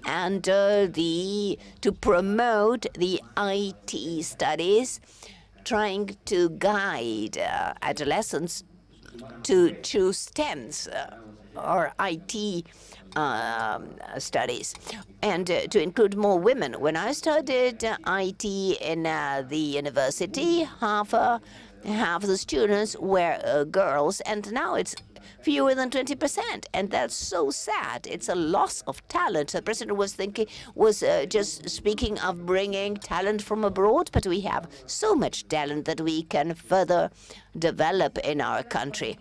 and to promote the IT studies, trying to guide adolescents to choose STEMs or IT studies, and to include more women. When I studied IT in the university, half the students were girls, and now it's fewer than 20%, and that's so sad. It's a loss of talent. The president was just speaking of bringing talent from abroad, but we have so much talent that we can further develop in our country.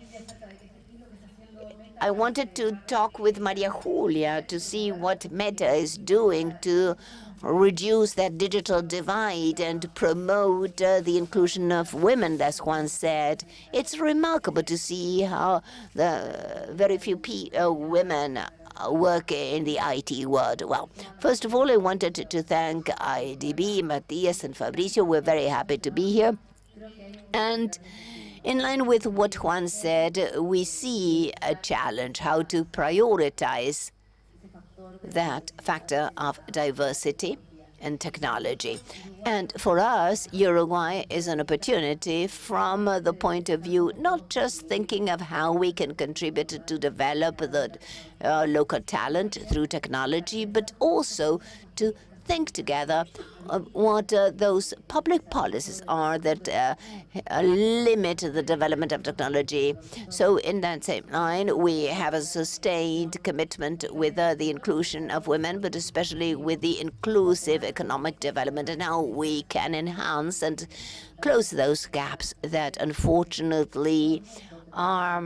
I wanted to talk with Maria Julia to see what Meta is doing to reduce that digital divide and promote the inclusion of women, as Juan said. It's remarkable to see how the very few women work in the IT world. Well, first of all, I wanted to thank IDB, Matias and Fabricio. We're very happy to be here. And in line with what Juan said, we see a challenge, how to prioritize that factor of diversity and technology. And for us, Uruguay is an opportunity from the point of view, not just thinking of how we can contribute to develop the local talent through technology, but also to think together what those public policies are that limit the development of technology. So in that same line, we have a sustained commitment with the inclusion of women, but especially with the inclusive economic development and how we can enhance and close those gaps that unfortunately are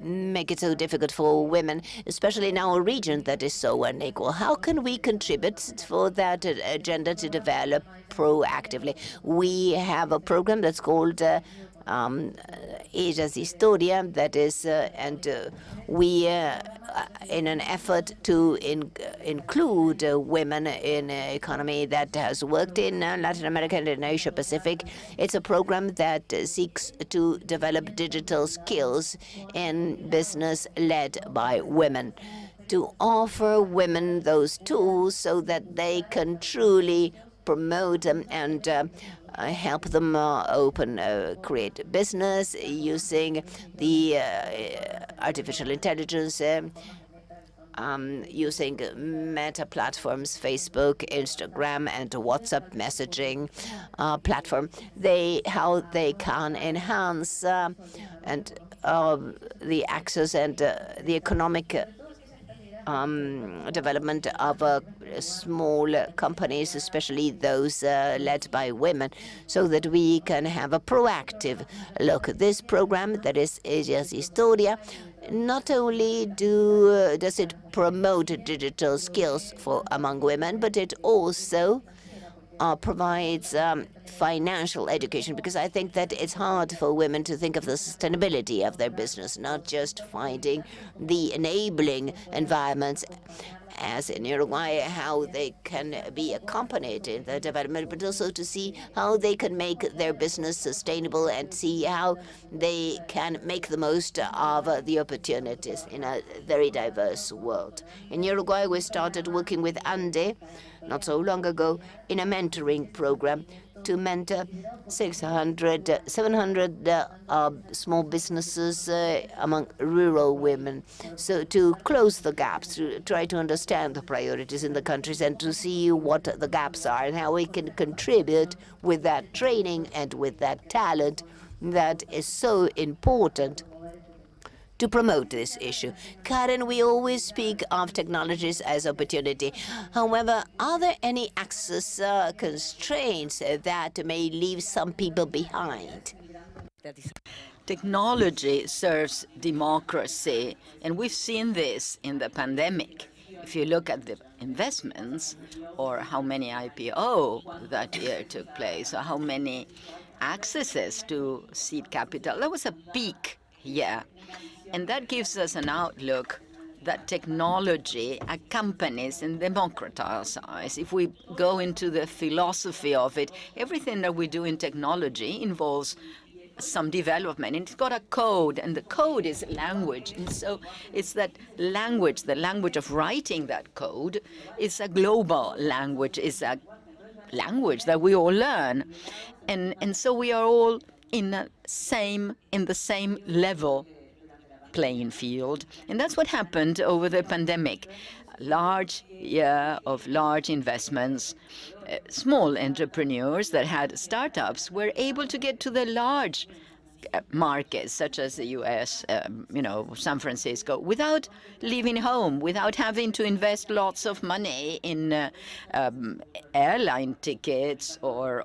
make it so difficult for women, especially in our region that is so unequal. How can we contribute for that agenda to develop proactively? We have a program that's called Ellas Historia, that is, and we, in an effort to include women in an economy that has worked in Latin America and in Asia Pacific, it's a program that seeks to develop digital skills in business led by women, to offer women those tools so that they can truly promote them and help them create business using the artificial intelligence, using meta platforms, Facebook, Instagram, and WhatsApp messaging platform. How they can enhance and the access and the economic development of small companies, especially those led by women, so that we can have a proactive look. This program, that is Ellas Historia, not only does it promote digital skills among women, but it also provides financial education, because I think that it's hard for women to think of the sustainability of their business, not just finding the enabling environments as in Uruguay, how they can be accompanied in the development, but also to see how they can make their business sustainable and see how they can make the most of the opportunities in a very diverse world. In Uruguay, we started working with ANDE not so long ago in a mentoring program to mentor 700 small businesses among rural women. So to close the gaps, to try to understand the priorities in the countries and to see what the gaps are and how we can contribute with that training and with that talent that is so important to promote this issue. Karen, we always speak of technologies as opportunity. However, are there any access constraints that may leave some people behind? Technology serves democracy, and we've seen this in the pandemic. If you look at the investments or how many IPO that year took place or how many accesses to seed capital, that was a peak year. And that gives us an outlook that technology accompanies and democratizes. If we go into the philosophy of it, everything that we do in technology involves some development, and it's got a code, and the code is language. And so it's that language, the language of writing that code, is a global language, is a language that we all learn. And so we are all in the same level playing field. And that's what happened over the pandemic. A large year of large investments. Small entrepreneurs that had startups were able to get to the large markets, such as the U.S., San Francisco, without leaving home, without having to invest lots of money in airline tickets or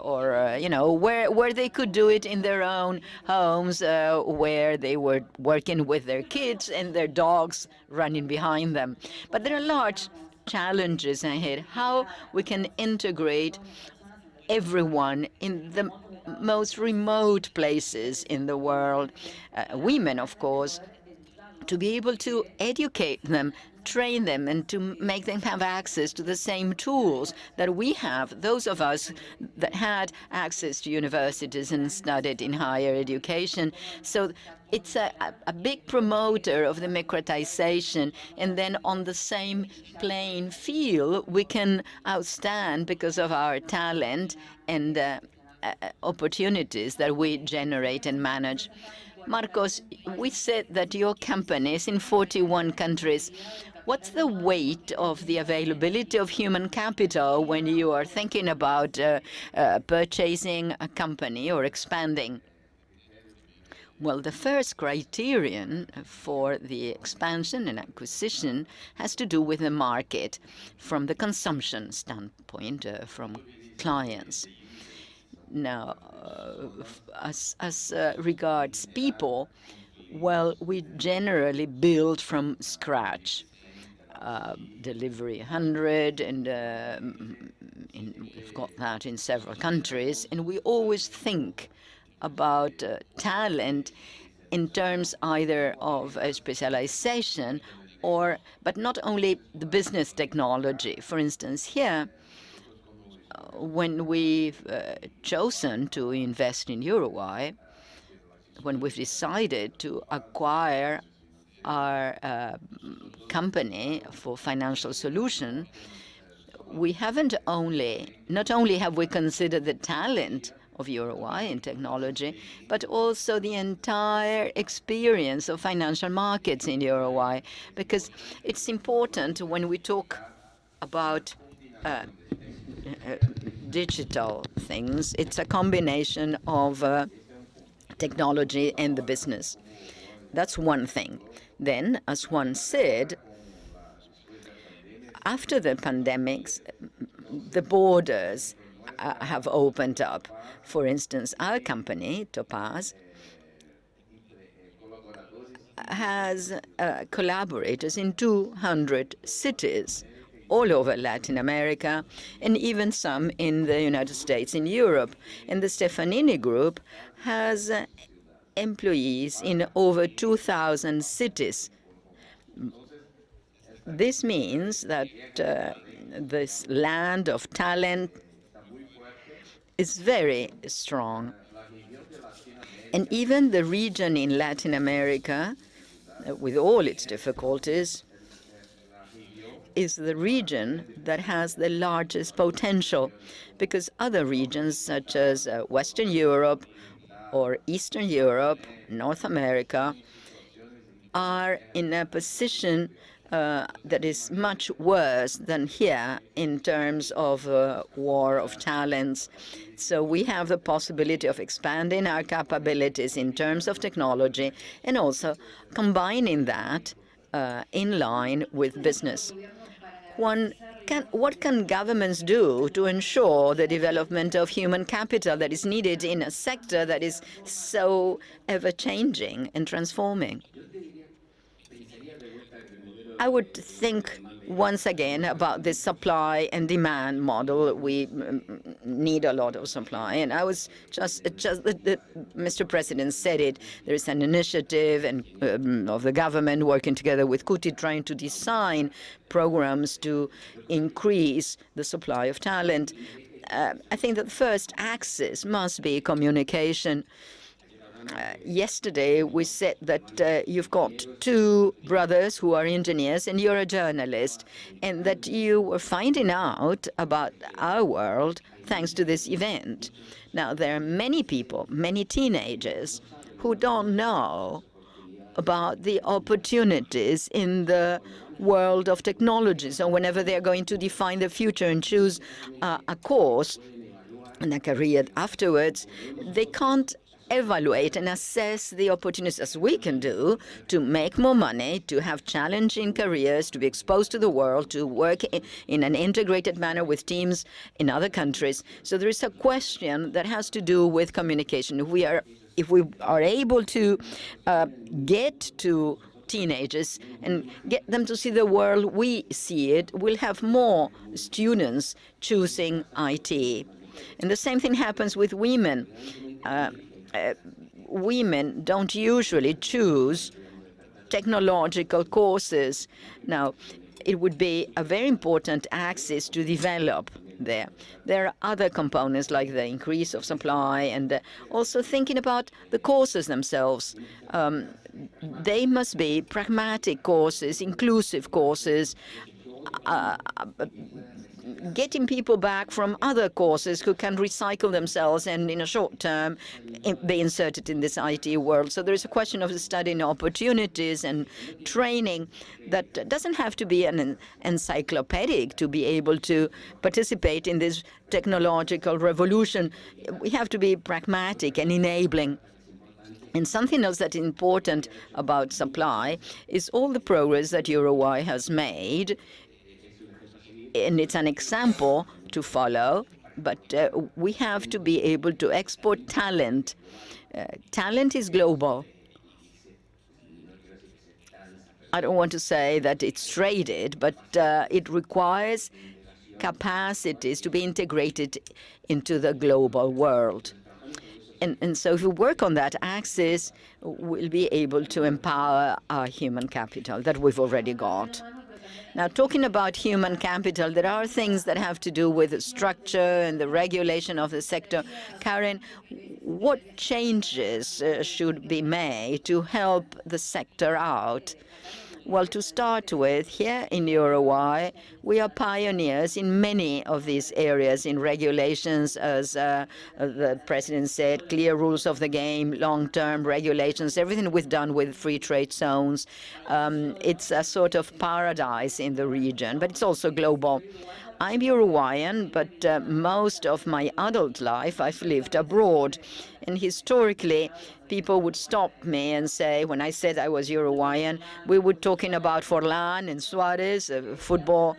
where they could do it in their own homes, where they were working with their kids and their dogs running behind them. But there are large challenges ahead, how we can integrate everyone in the most remote places in the world, women, of course, to be able to educate them, train them, and to make them have access to the same tools that we have, those of us that had access to universities and studied in higher education. So it's a big promoter of democratization, and then on the same playing field, we can outstand because of our talent and opportunities that we generate and manage. Marcos, we said that your company is in 41 countries. What's the weight of the availability of human capital when you are thinking about purchasing a company or expanding? Well, the first criterion for the expansion and acquisition has to do with the market from the consumption standpoint, from clients. Now, as regards people, well, we generally build from scratch. Delivery 100, and we've got that in several countries. And we always think about talent in terms either of a specialization but not only the business technology. For instance, here, when we've chosen to invest in Uruguay, when we've decided to acquire our company for financial solution, we not only have we considered the talent of Uruguay in technology, but also the entire experience of financial markets in Uruguay, because it's important when we talk about digital things. It's a combination of technology and the business. That's one thing. Then, as one said, after the pandemics, the borders have opened up. For instance, our company, Topaz, has collaborators in 200 cities all over Latin America, and even some in the United States, in Europe. And the Stefanini Group has employees in over 2,000 cities. This means that this land of talent is very strong. And even the region in Latin America, with all its difficulties, is the region that has the largest potential, because other regions such as Western Europe or Eastern Europe, North America, are in a position that is much worse than here in terms of war of talents. So we have the possibility of expanding our capabilities in terms of technology and also combining that in line with business. What can governments do to ensure the development of human capital that is needed in a sector that is so ever-changing and transforming? I would think once again about this supply and demand model. We need a lot of supply, and I was Mr. President said it. There is an initiative of the government working together with Kuti, trying to design programs to increase the supply of talent. I think that the first axis must be communication. Yesterday, we said that you've got two brothers who are engineers and you're a journalist, and that you were finding out about our world thanks to this event. Now, there are many people, many teenagers, who don't know about the opportunities in the world of technology. So whenever they're going to define the future and choose a course and a career afterwards, they can't evaluate and assess the opportunities as we can do to make more money, to have challenging careers, to be exposed to the world, to work in an integrated manner with teams in other countries. So there is a question that has to do with communication. If we are able to get to teenagers and get them to see the world we see it, we'll have more students choosing IT. And the same thing happens with women. Women don't usually choose technological courses. Now, it would be a very important axis to develop there. There are other components like the increase of supply and also thinking about the courses themselves. They must be pragmatic courses, inclusive courses, getting people back from other courses who can recycle themselves and in a short term be inserted in this IT world. So there is a question of studying opportunities and training that doesn't have to be an encyclopedic to be able to participate in this technological revolution. We have to be pragmatic and enabling. And something else that's important about supply is all the progress that Uruguay has made. And it's an example to follow, but we have to be able to export talent. Talent is global. I don't want to say that it's traded, but it requires capacities to be integrated into the global world. And so if we work on that axis, we'll be able to empower our human capital that we've already got. Now, talking about human capital, there are things that have to do with the structure and the regulation of the sector. Karen, what changes should be made to help the sector out? Well, to start with, here in Uruguay, we are pioneers in many of these areas in regulations, as the president said, clear rules of the game, long-term regulations, everything we've done with free trade zones. It's a sort of paradise in the region, but it's also global. I'm Uruguayan, but most of my adult life I've lived abroad. And historically, people would stop me and say, when I said I was Uruguayan, we were talking about Forlán and Suarez, football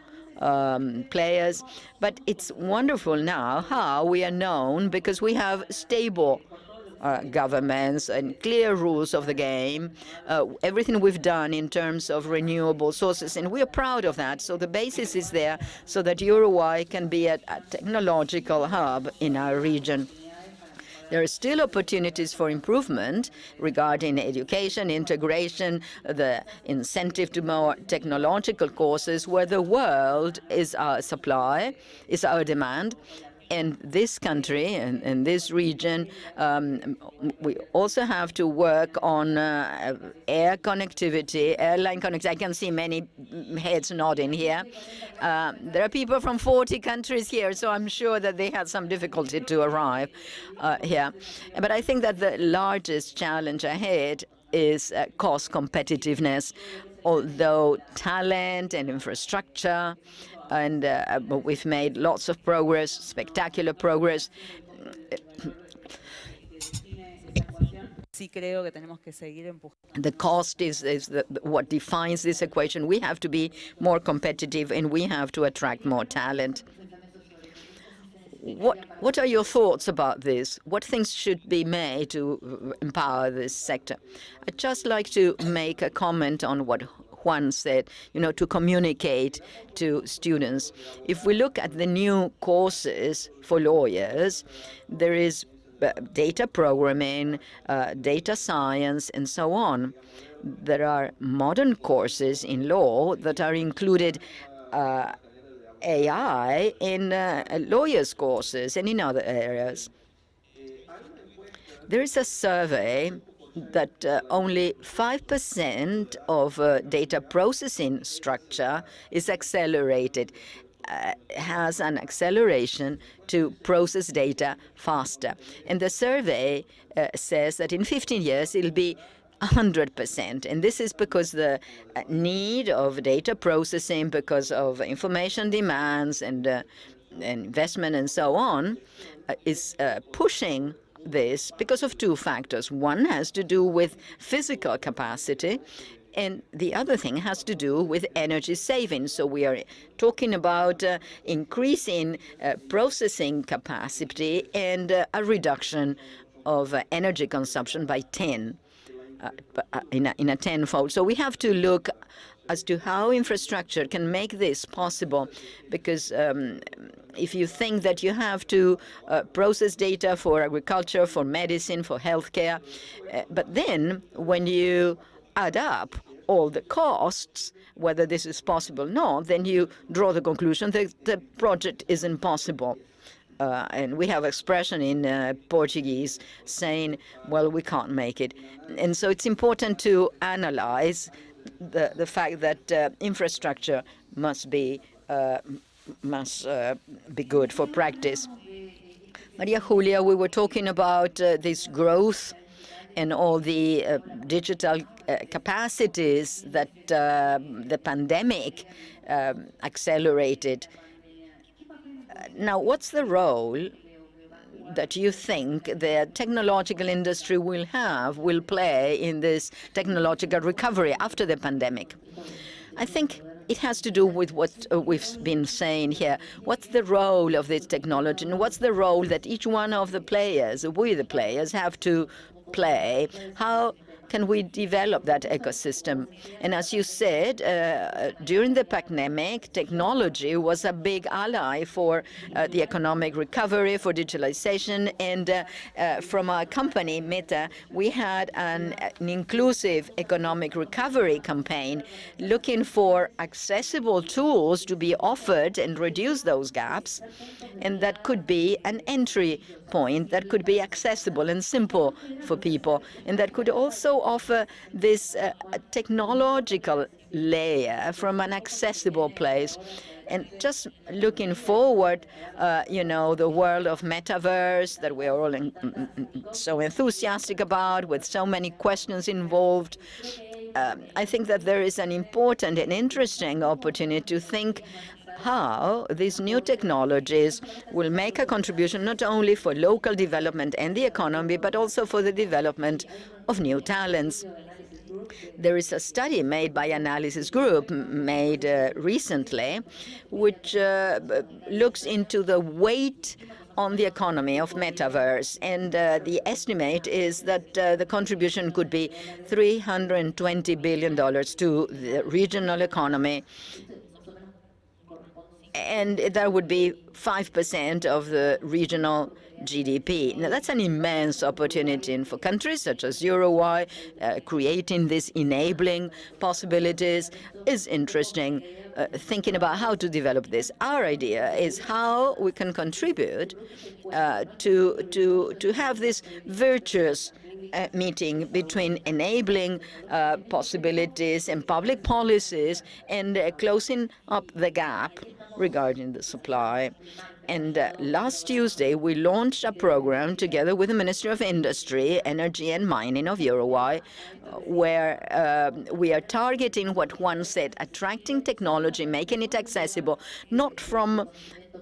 players. But it's wonderful now how we are known because we have stable governments and clear rules of the game, everything we've done in terms of renewable sources, and we are proud of that. So the basis is there so that Uruguay can be a technological hub in our region. There are still opportunities for improvement regarding education, integration, the incentive to more technological courses where the world is our supply, is our demand. In this country and in this region, we also have to work on air connectivity, airline connectivity. I can see many heads nodding here. There are people from 40 countries here, so I'm sure that they had some difficulty to arrive here. But I think that the largest challenge ahead is cost competitiveness. although talent and infrastructure, and we've made lots of progress, spectacular progress. The cost is what defines this equation. We have to be more competitive, and we have to attract more talent. What are your thoughts about this? What things should be made to empower this sector? I'd just like to make a comment on what Juan said, to communicate to students. If we look at the new courses for lawyers, there is data programming, data science, and so on. There are modern courses in law that are included AI in lawyers' courses and in other areas. There is a survey that only 5% of data processing structure is accelerated, has an acceleration to process data faster. And the survey says that in 15 years it'll be 100%. And this is because the need of data processing, because of information demands and investment and so on, is pushing this because of two factors. One has to do with physical capacity, and the other thing has to do with energy savings. So we are talking about increasing processing capacity and a reduction of energy consumption by 10. In a tenfold. So we have to look as to how infrastructure can make this possible, because if you think that you have to process data for agriculture, for medicine, for healthcare, but then when you add up all the costs, whether this is possible or not, then you draw the conclusion that the project is impossible. And we have expression in Portuguese saying, well, we can't make it. And so it's important to analyze the fact that infrastructure must be good for practice. Maria Julia, we were talking about this growth and all the digital capacities that the pandemic accelerated. Now, what's the role that you think the technological industry will play in this technological recovery after the pandemic? I think it has to do with what we've been saying here. What's the role of this technology, and what's the role that each one of the players, we the players, have to play? How can we develop that ecosystem? And as you said, during the pandemic, technology was a big ally for the economic recovery, for digitalization. And from our company, Meta, we had an inclusive economic recovery campaign looking for accessible tools to be offered and reduce those gaps. And that could be an entry point that could be accessible and simple for people, and that could also offer this technological layer from an accessible place. And just looking forward, the world of metaverse that we're all so enthusiastic about, with so many questions involved, I think that there is an important and interesting opportunity to think how these new technologies will make a contribution not only for local development and the economy, but also for the development of new talents. There is a study made by Analysis Group, made recently, which looks into the weight on the economy of metaverse. And the estimate is that the contribution could be $320 billion to the regional economy. And that would be 5% of the regional GDP. Now, that's an immense opportunity for countries such as Uruguay. Creating these enabling possibilities is interesting. Thinking about how to develop this. Our idea is how we can contribute to have this virtuous meeting between enabling possibilities and public policies and closing up the gap regarding the supply. And last Tuesday, we launched a program together with the Ministry of Industry, Energy and Mining of Uruguay, where we are targeting what one said, attracting technology, making it accessible, not from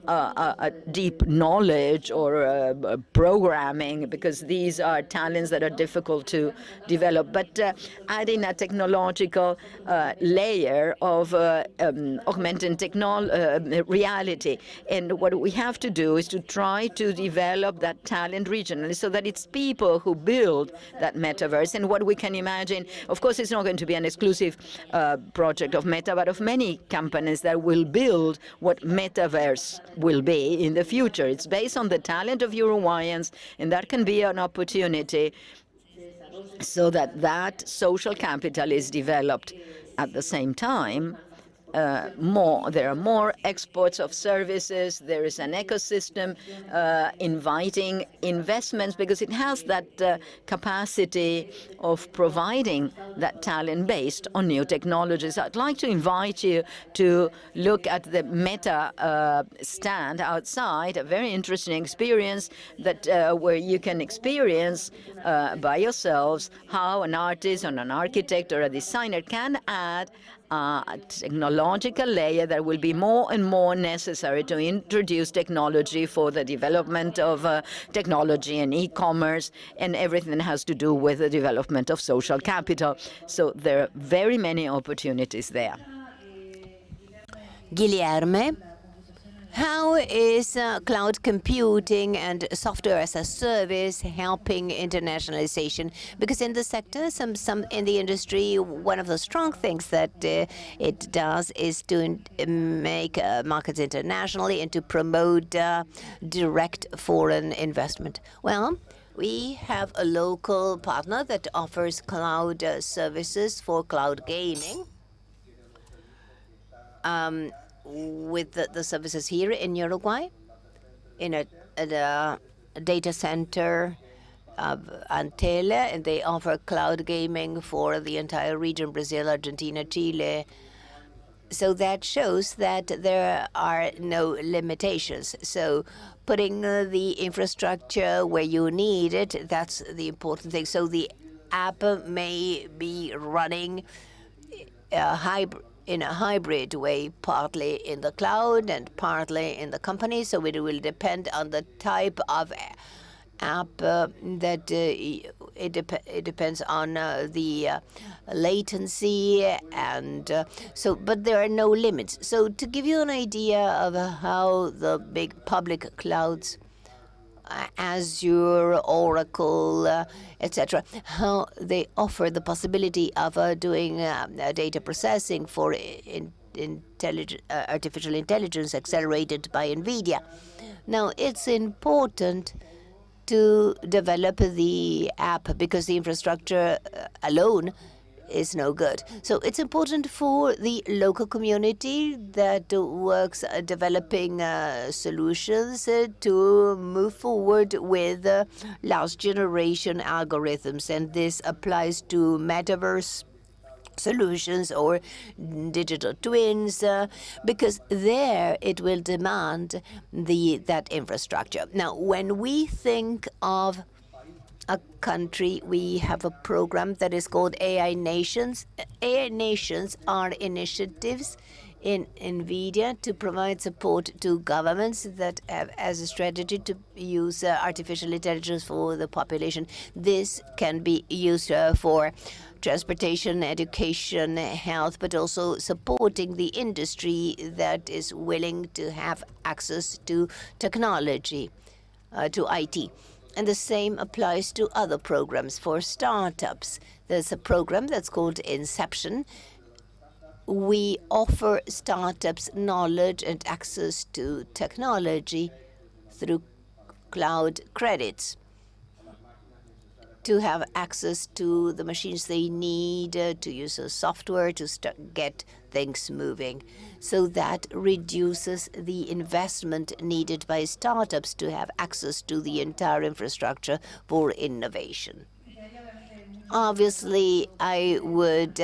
a deep knowledge or programming, because these are talents that are difficult to develop, but adding a technological layer of augmented reality. And what we have to do is to try to develop that talent regionally so that it's people who build that metaverse. And what we can imagine, of course, it's not going to be an exclusive project of Meta, but of many companies that will build what metaverse will be in the future. It's based on the talent of Uruguayans, and that can be an opportunity so that that social capital is developed. At the same time, there are more exports of services. There is an ecosystem inviting investments because it has that capacity of providing that talent based on new technologies. I'd like to invite you to look at the Meta stand outside, a very interesting experience that where you can experience by yourselves how an artist or an architect or a designer can add a technological layer that will be more and more necessary to introduce technology for the development of technology and e-commerce and everything that has to do with the development of social capital. So there are very many opportunities there. Guilherme, how is cloud computing and software as a service helping internationalization? Because in the sector, some in the industry, one of the strong things that it does is to make markets internationally and to promote direct foreign investment. Well, we have a local partner that offers cloud services for cloud gaming. With the services here in Uruguay, in a data center of Antele, and they offer cloud gaming for the entire region, Brazil, Argentina, Chile. So that shows that there are no limitations. So putting the infrastructure where you need it, that's the important thing. So the app may be running in a hybrid way, partly in the cloud and partly in the company. So it will depend on the type of app that it depends on the latency and so, but there are no limits. So to give you an idea of how the big public clouds, Azure, Oracle, etc., how they offer the possibility of doing data processing for artificial intelligence accelerated by NVIDIA. Now, it's important to develop the app because the infrastructure alone is no good. So it's important for the local community that works developing solutions to move forward with last generation algorithms. And this applies to metaverse solutions or digital twins, because there it will demand that infrastructure. Now, when we think of a country, we have a program that is called AI Nations. AI Nations are initiatives in NVIDIA to provide support to governments that have as a strategy to use artificial intelligence for the population. This can be used for transportation, education, health, but also supporting the industry that is willing to have access to technology, to IT. And the same applies to other programs for startups. There's a program that's called Inception. We offer startups knowledge and access to technology through cloud credits to have access to the machines they need, to use a software to get things moving. So that reduces the investment needed by startups to have access to the entire infrastructure for innovation. Obviously, I would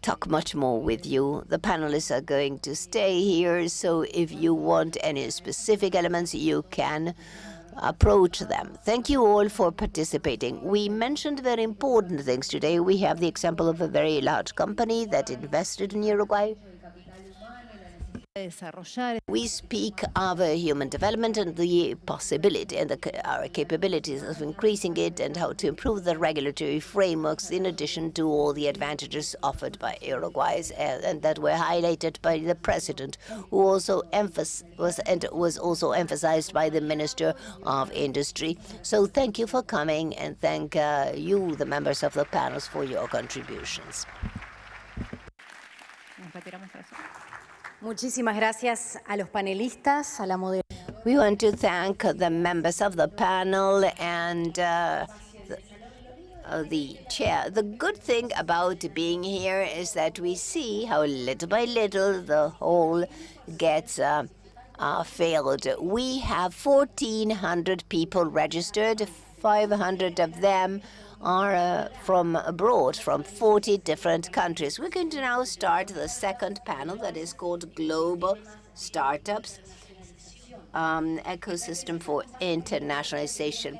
talk much more with you. The panelists are going to stay here, so if you want any specific elements, you can approach them. Thank you all for participating. We mentioned very important things today. We have the example of a very large company that invested in Uruguay. We speak of human development and the possibility and our capabilities of increasing it and how to improve the regulatory frameworks in addition to all the advantages offered by Uruguay and that were highlighted by the president, who also was also emphasized by the Minister of Industry. So thank you for coming, and thank you, the members of the panels, for your contributions. Muchísimas gracias a los panelistas, a la moderación. We want to thank the members of the panel and the chair. The good thing about being here is that we see how little by little the whole gets filled. We have 1,400 people registered. 500 of them are from abroad, from 40 different countries. We're going to now start the second panel that is called Global Startups, Ecosystem for Internationalization.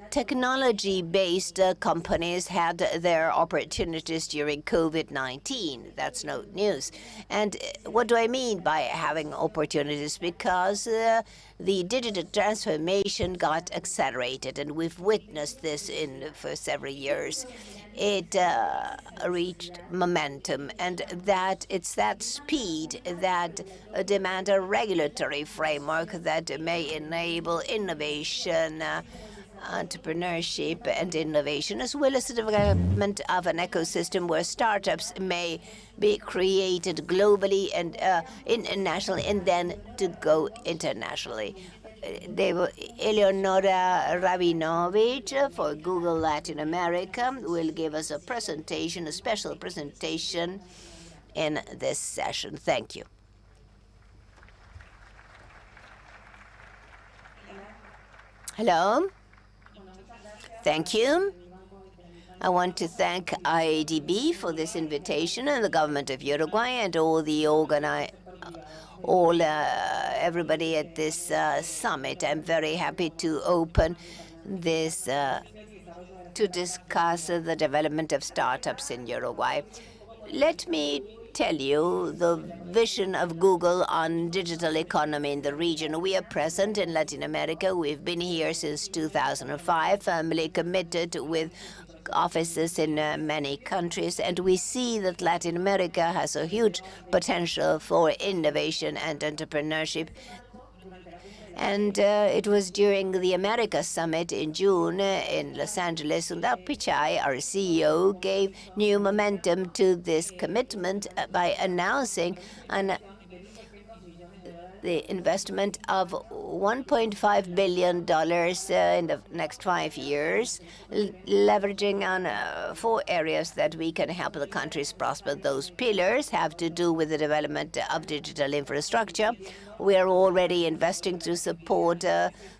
Technology-based companies had their opportunities during COVID-19. That's no news. And what do I mean by having opportunities? Because the digital transformation got accelerated, and we've witnessed this for several years. It reached momentum, and it's that speed that demand a regulatory framework that may enable innovation, entrepreneurship and innovation, as well as the development of an ecosystem where startups may be created globally and internationally, and then to go internationally. Eleonora Rabinovich for Google Latin America will give us a presentation, a special presentation in this session. Thank you. Hello. Thank you. I want to thank IADB for this invitation and the government of Uruguay and all the everybody at this summit. I'm very happy to open this to discuss the development of startups in Uruguay. Let me tell you the vision of Google on digital economy in the region. We are present in Latin America. We've been here since 2005, firmly committed with offices in many countries, and we see that Latin America has a huge potential for innovation and entrepreneurship. And it was during the America Summit in June in Los Angeles, Sundar Pichai, our CEO, gave new momentum to this commitment by announcing the investment of $1.5 billion in the next 5 years, leveraging on 4 areas that we can help the countries prosper. Those pillars have to do with the development of digital infrastructure. We are already investing to support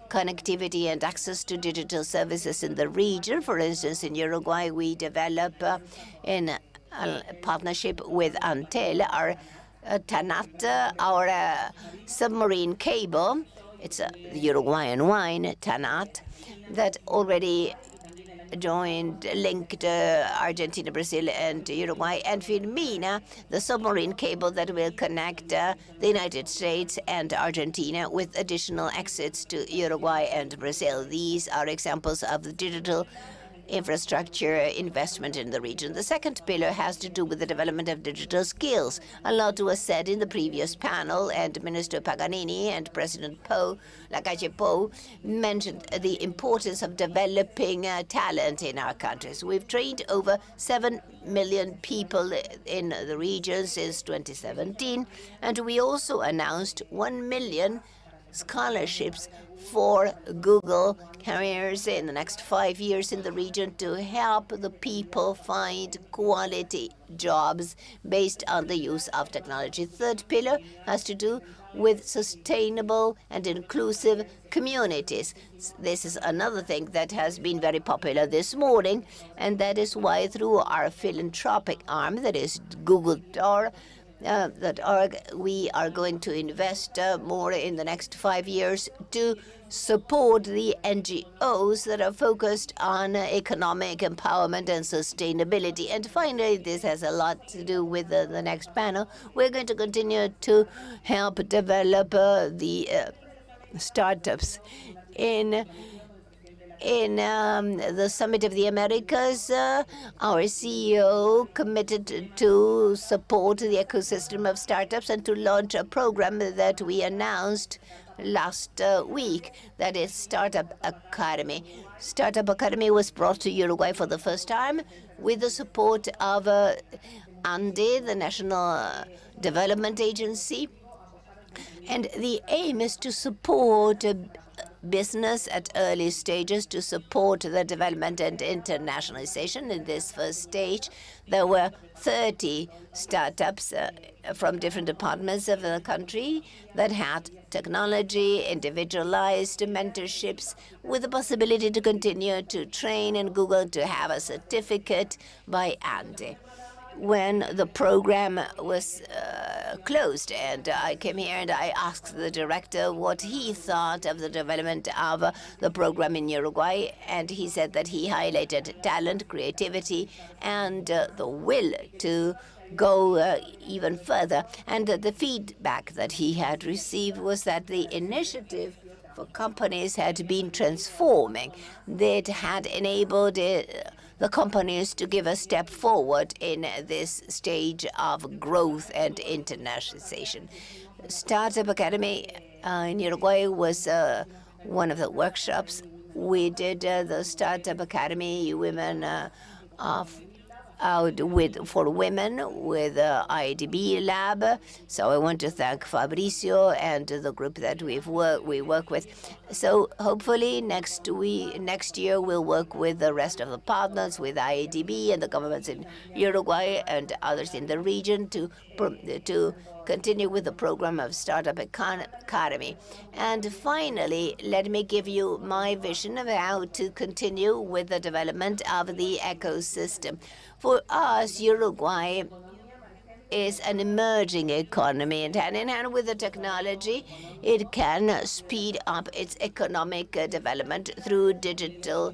connectivity and access to digital services in the region. For instance, in Uruguay, we develop in a partnership with Antel, our TANAT, our submarine cable. It's the Uruguayan wine, TANAT, that already linked Argentina, Brazil, and Uruguay, and Firmina, the submarine cable that will connect the United States and Argentina with additional exits to Uruguay and Brazil. These are examples of the digital infrastructure investment in the region. The second pillar has to do with the development of digital skills. A lot was said in the previous panel, and Minister Paganini and President Lacalle Pou mentioned the importance of developing talent in our countries. We've trained over 7 million people in the region since 2017, and we also announced 1 million scholarships for Google careers in the next 5 years in the region to help the people find quality jobs based on the use of technology. Third pillar has to do with sustainable and inclusive communities. This is another thing that has been very popular this morning, and that is why through our philanthropic arm, that is Google.org, we are going to invest more in the next 5 years to support the NGOs that are focused on economic empowerment and sustainability. And finally, this has a lot to do with the next panel. We're going to continue to help develop the startups in the Summit of the Americas. Our CEO committed to support the ecosystem of startups and to launch a program that we announced last week, that is Startup Academy. Startup Academy was brought to Uruguay for the first time with the support of ANDE, the National Development Agency. And the aim is to support business at early stages, to support the development and internationalization. In this first stage, there were 30 startups from different departments of the country that had technology, individualized mentorships, with the possibility to continue to train in Google to have a certificate by ANDE. When the program was closed, and I came here and I asked the director what he thought of the development of the program in Uruguay, and he said that he highlighted talent, creativity, and the will to go even further. And the feedback that he had received was that the initiative for companies had been transforming. That had enabled the companies to give a step forward in this stage of growth and internationalization. Startup Academy in Uruguay was one of the workshops. We did the Startup Academy Women for women with IDB lab. So I want to thank Fabricio and the group that we work with. So hopefully next year we'll work with the rest of the partners, with IDB and the governments in Uruguay and others in the region to continue with the program of Startup Academy. And finally, let me give you my vision of how to continue with the development of the ecosystem. For us, Uruguay is an emerging economy, and hand in hand with the technology, it can speed up its economic development through digital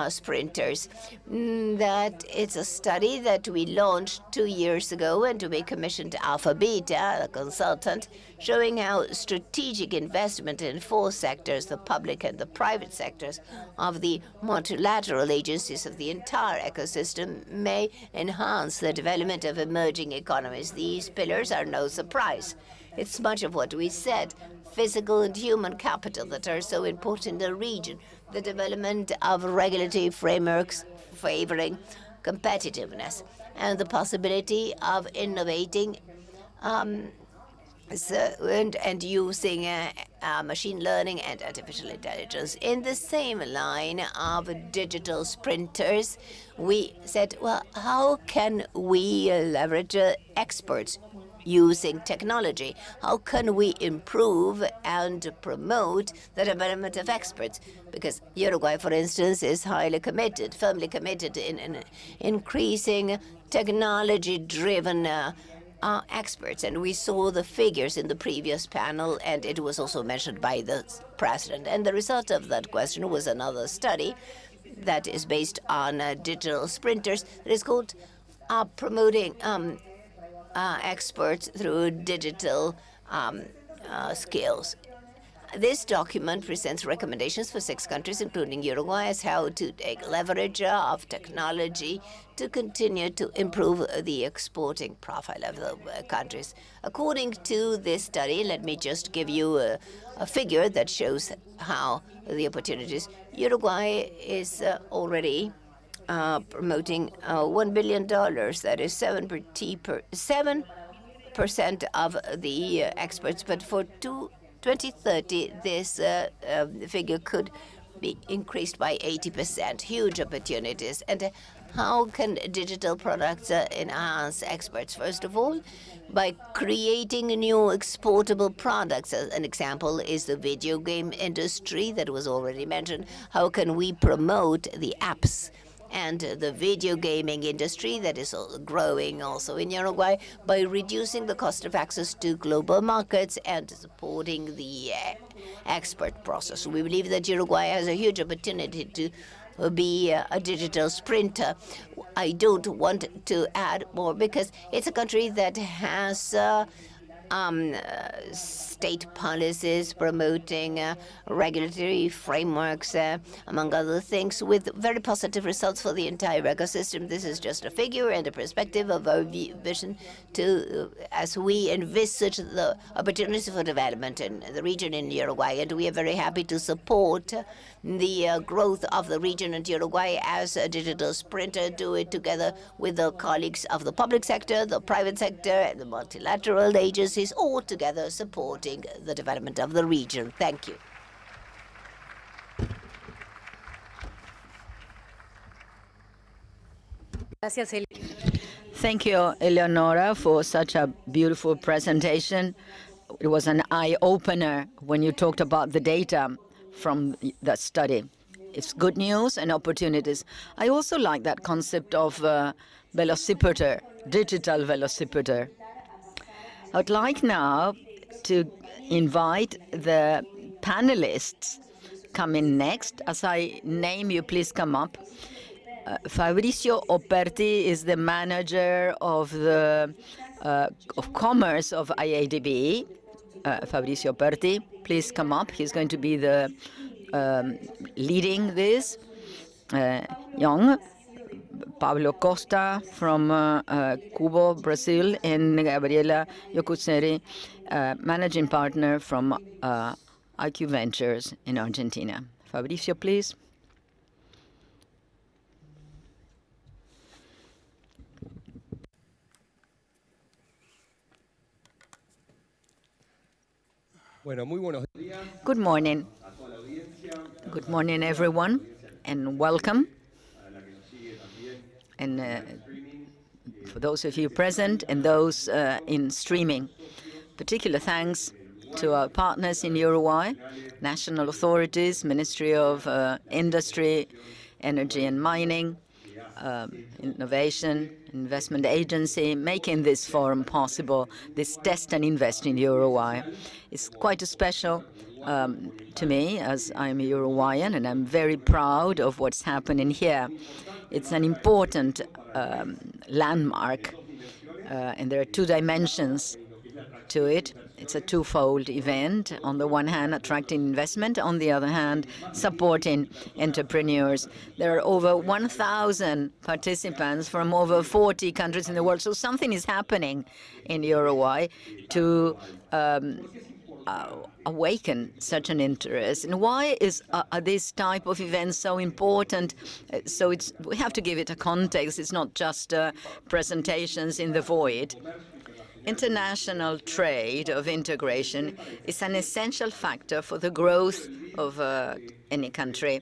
sprinters. That it's a study that we launched 2 years ago, and we commissioned Alpha Beta, a consultant, showing how strategic investment in 4 sectors, the public and the private sectors of the multilateral agencies of the entire ecosystem, may enhance the development of emerging economies. These pillars are no surprise. It's much of what we said: physical and human capital that are so important in the region, the development of regulatory frameworks favoring competitiveness, and the possibility of innovating and using machine learning and artificial intelligence. In the same line of digital sprinters, we said, well, how can we leverage experts using technology? How can we improve and promote the development of experts? Because Uruguay, for instance, is highly committed, firmly committed in increasing technology-driven experts. And we saw the figures in the previous panel, and it was also mentioned by the president. And the result of that question was another study that is based on digital sprinters that is called Promoting Experts Through Digital Skills. This document presents recommendations for 6 countries, including Uruguay, as how to take leverage of technology to continue to improve the exporting profile of the countries. According to this study, let me just give you a figure that shows how the opportunities. Uruguay is already promoting $1 billion. That is 7% of the experts, but for 2030, this figure could be increased by 80%. Huge opportunities. And How can digital products enhance exports? First of all, by creating new exportable products. An example is the video game industry that was already mentioned. How can we promote the apps and the video gaming industry that is growing also in Uruguay by reducing the cost of access to global markets and supporting the export process? We believe that Uruguay has a huge opportunity to be a digital sprinter. I don't want to add more because it's a country that has state policies promoting regulatory frameworks, among other things, with very positive results for the entire ecosystem. This is just a figure and a perspective of our vision to, as we envisage the opportunities for development in the region in Uruguay. And we are very happy to support the growth of the region in Uruguay as a digital sprinter, do it together with the colleagues of the public sector, the private sector, and the multilateral agencies, all together supporting the development of the region. Thank you. Thank you, Eleonora, for such a beautiful presentation. It was an eye-opener when you talked about the data from the study. It's good news and opportunities. I also like that concept of velocipator, digital velocipator. I'd like now to invite the panelists coming next. As I name you, please come up. Fabrizio Operti is the manager of the of commerce of IADB. Fabrizio Operti, please come up. He's going to be the leading this. Young Pablo Costa from Cuba, Brazil, and Gabriela Yocuzzeri, managing partner from IQ Ventures in Argentina. Fabrizio, please. Good morning. Good morning, everyone, and welcome. And for those of you present and those in streaming, particular thanks to our partners in Uruguay, national authorities, Ministry of Industry, Energy and Mining, Innovation, Investment Agency, making this forum possible, this Test and Invest in Uruguay. It's quite a special to me, as I'm a Uruguayan, and I'm very proud of what's happening here. It's an important landmark, and there are two dimensions to it. It's a twofold event. On the one hand, attracting investment. On the other hand, supporting entrepreneurs. There are over 1,000 participants from over 40 countries in the world. So something is happening in Uruguay to awaken such an interest. And why is this type of event so important? So we have to give it a context. It's not just presentations in the void. International trade of integration is an essential factor for the growth of any country.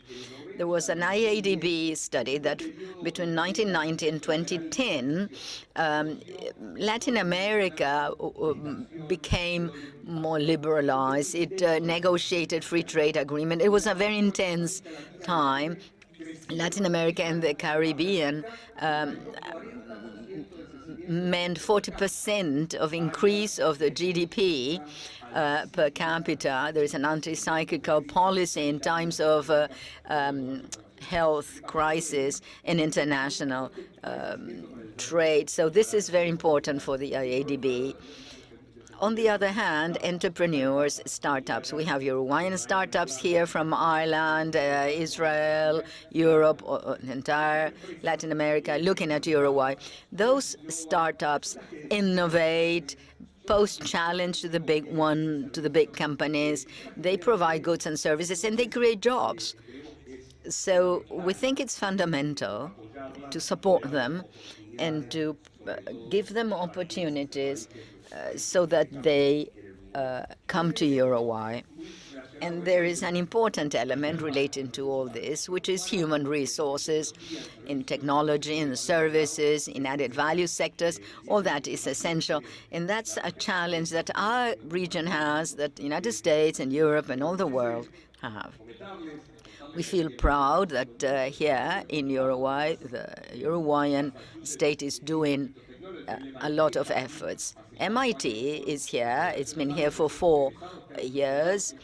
There was an IADB study that between 1990 and 2010, Latin America became more liberalized. It negotiated free trade agreement. It was a very intense time. Latin America and the Caribbean meant 40% of increase of the GDP per capita. There is an anti-cyclical policy in times of health crisis and international trade. So this is very important for the IADB. On the other hand, entrepreneurs, startups. We have Uruguayan startups here from Ireland, Israel, Europe, entire Latin America, looking at Uruguay. Those startups innovate, pose challenge to the big companies. They provide goods and services, and they create jobs. So we think it's fundamental to support them and to give them opportunities so that they come to Uruguay. And there is an important element related to all this, which is human resources in technology, in services, in added value sectors. All that is essential. And that's a challenge that our region has, that the United States and Europe and all the world have. We feel proud that here in Uruguay, the Uruguayan state is doing a lot of efforts. MIT is here. It's been here for 4 years.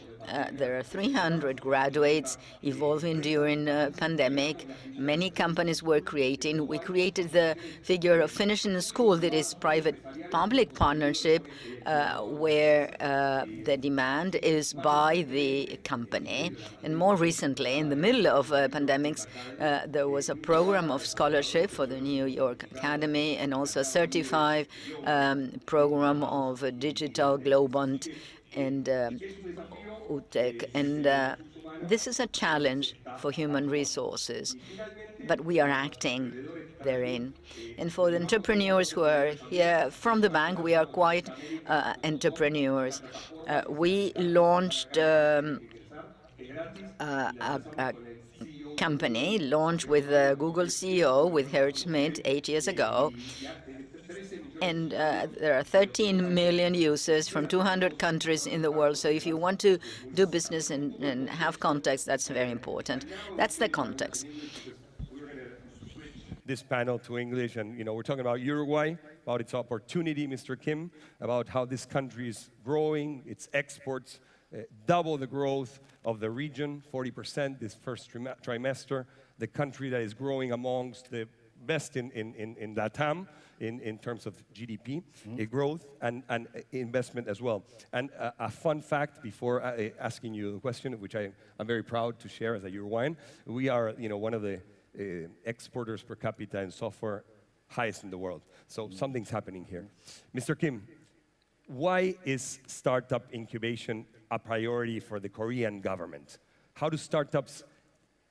There are 300 graduates evolving during the pandemic. Many companies were creating. We created the figure of finishing school, that is private-public partnership, where the demand is by the company. And more recently, in the middle of pandemics, there was a program of scholarship for the New York Academy, and also a certified program of digital Globant and UTEC. And this is a challenge for human resources, but we are acting therein. And for the entrepreneurs who are here from the bank, we are quite entrepreneurs. We launched a company, launched with the Google CEO, with Harry Schmidt, 8 years ago. And there are 13 million users from 200 countries in the world. So if you want to do business and have context, that's very important. That's the context. This panel to English, and we're talking about Uruguay, about its opportunity, Mr. Kim, about how this country is growing, its exports, double the growth of the region, 40% this first trimester, the country that is growing amongst the best in LATAM in terms of GDP, growth and investment as well. And a fun fact before asking you the question, which I'm very proud to share as a Uruguayan, we are one of the exporters per capita in software highest in the world. So something's happening here. Mr. Kim, why is startup incubation a priority for the Korean government? How do startups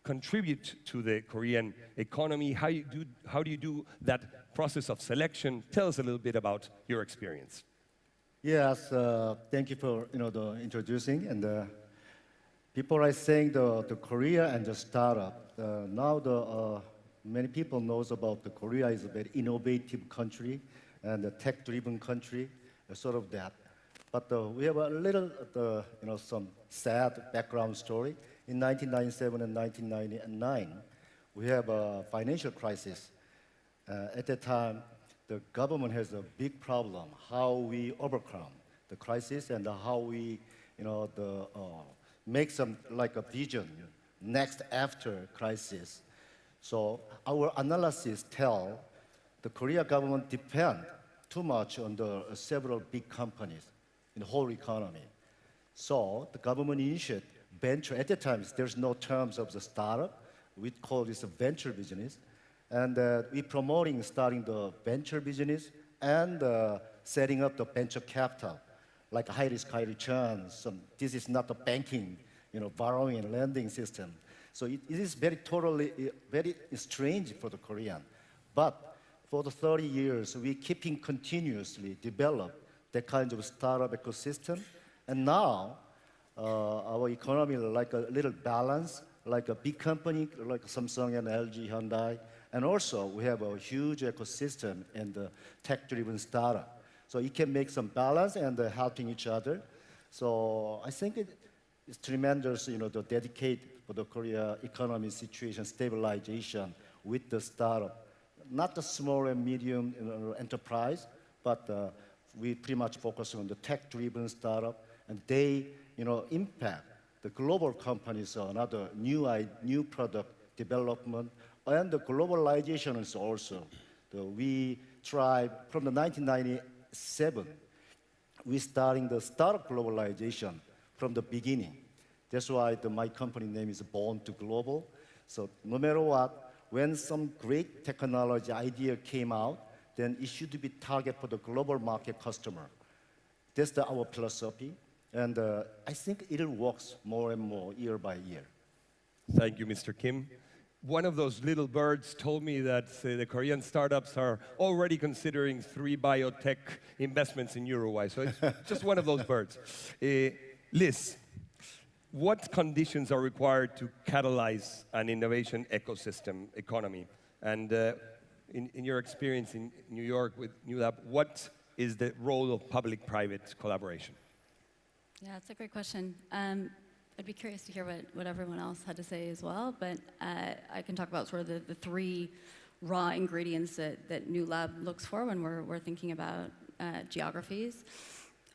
contribute to the Korean economy? How do you do that process of selection? Tell us a little bit about your experience. Yes, thank you for the introducing. And people are saying the Korea and the startup. Now many people knows about the Korea is a very innovative country and a tech-driven country, sort of that. But we have a little, some sad background story. In 1997 and 1999, we have a financial crisis. At that time, the government has a big problem, how we overcome the crisis and how we, make some like a vision next after crisis. So our analysis tell the Korea government depend too much on the several big companies in the whole economy. So the government initiated venture. At the time, there's no terms of the startup. We call this a venture business. And we're promoting starting the venture business and setting up the venture capital, like high risk, high return. This is not a banking, borrowing and lending system. So it is very strange for the Korean. But for the 30 years, we're keeping continuously develop that kind of startup ecosystem. And now, our economy is like a little balance, like a big company, like Samsung and LG, Hyundai. And also, we have a huge ecosystem in the tech-driven startup. So it can make some balance and helping each other. So I think it's tremendous, to dedicate for the Korea economy situation stabilization with the startup. Not the small and medium enterprise, but we pretty much focus on the tech-driven startup, and they, impact the global companies on other new product development, and the globalization is also. We tried from the 1997, we starting the startup globalization from the beginning. That's why my company name is Born to Global. So no matter what, when some great technology idea came out, then it should be target for the global market customer. That's our philosophy. And I think it works more and more year by year. Thank you, Mr. Kim. One of those little birds told me that the Korean startups are already considering 3 biotech investments in Uruguay. So it's just one of those birds. Liz, what conditions are required to catalyze an innovation ecosystem economy? And in your experience in New York with New Lab, what is the role of public-private collaboration? Yeah, that's a great question. I'd be curious to hear what everyone else had to say as well, but I can talk about sort of the three raw ingredients that New Lab looks for when we're thinking about geographies.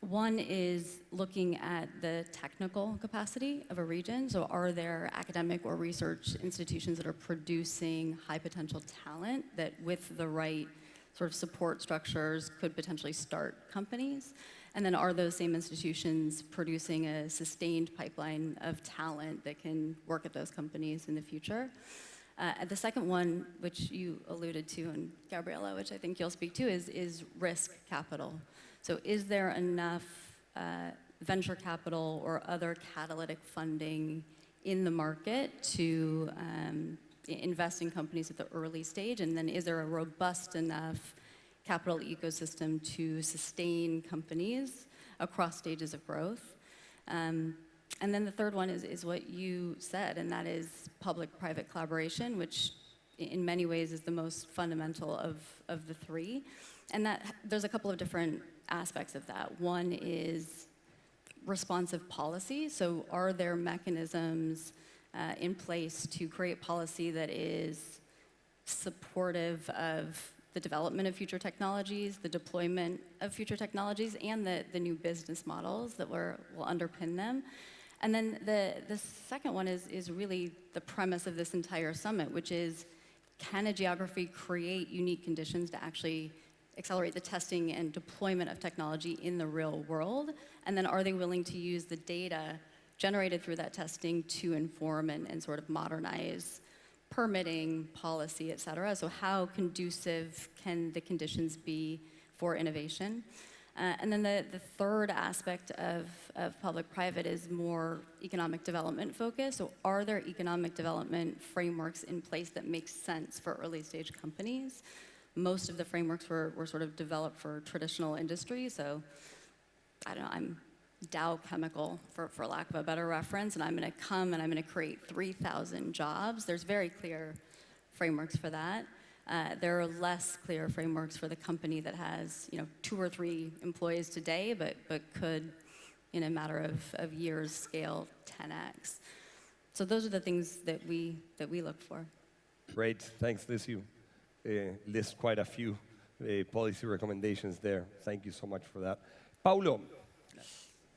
One is looking at the technical capacity of a region. So are there academic or research institutions that are producing high potential talent that with the right sort of support structures could potentially start companies? And then are those same institutions producing a sustained pipeline of talent that can work at those companies in the future? The second one, which you alluded to, and Gabriela, which I think you'll speak to, is risk capital. So is there enough venture capital or other catalytic funding in the market to invest in companies at the early stage? And then is there a robust enough capital ecosystem to sustain companies across stages of growth? And then the third one is what you said, and that is public-private collaboration, which in many ways is the most fundamental of the three. And that there's a couple of different aspects of that. One is responsive policy. So are there mechanisms in place to create policy that is supportive of the development of future technologies, the deployment of future technologies, and the new business models that will underpin them? And then the second one is really the premise of this entire summit, which is, can a geography create unique conditions to actually accelerate the testing and deployment of technology in the real world? And then are they willing to use the data generated through that testing to inform and sort of modernize permitting, policy, et cetera? So how conducive can the conditions be for innovation? And then the third aspect of public-private is more economic development focus. So are there economic development frameworks in place that make sense for early stage companies? Most of the frameworks were sort of developed for traditional industry. So I don't know, I'm Dow Chemical, for lack of a better reference, and I'm going to come and I'm going to create 3,000 jobs. There's very clear frameworks for that. There are less clear frameworks for the company that has 2 or 3 employees today, but could, in a matter of years, scale 10x. So those are the things that we look for. Great, thanks, Liz. You list quite a few policy recommendations there. Thank you so much for that. Paulo,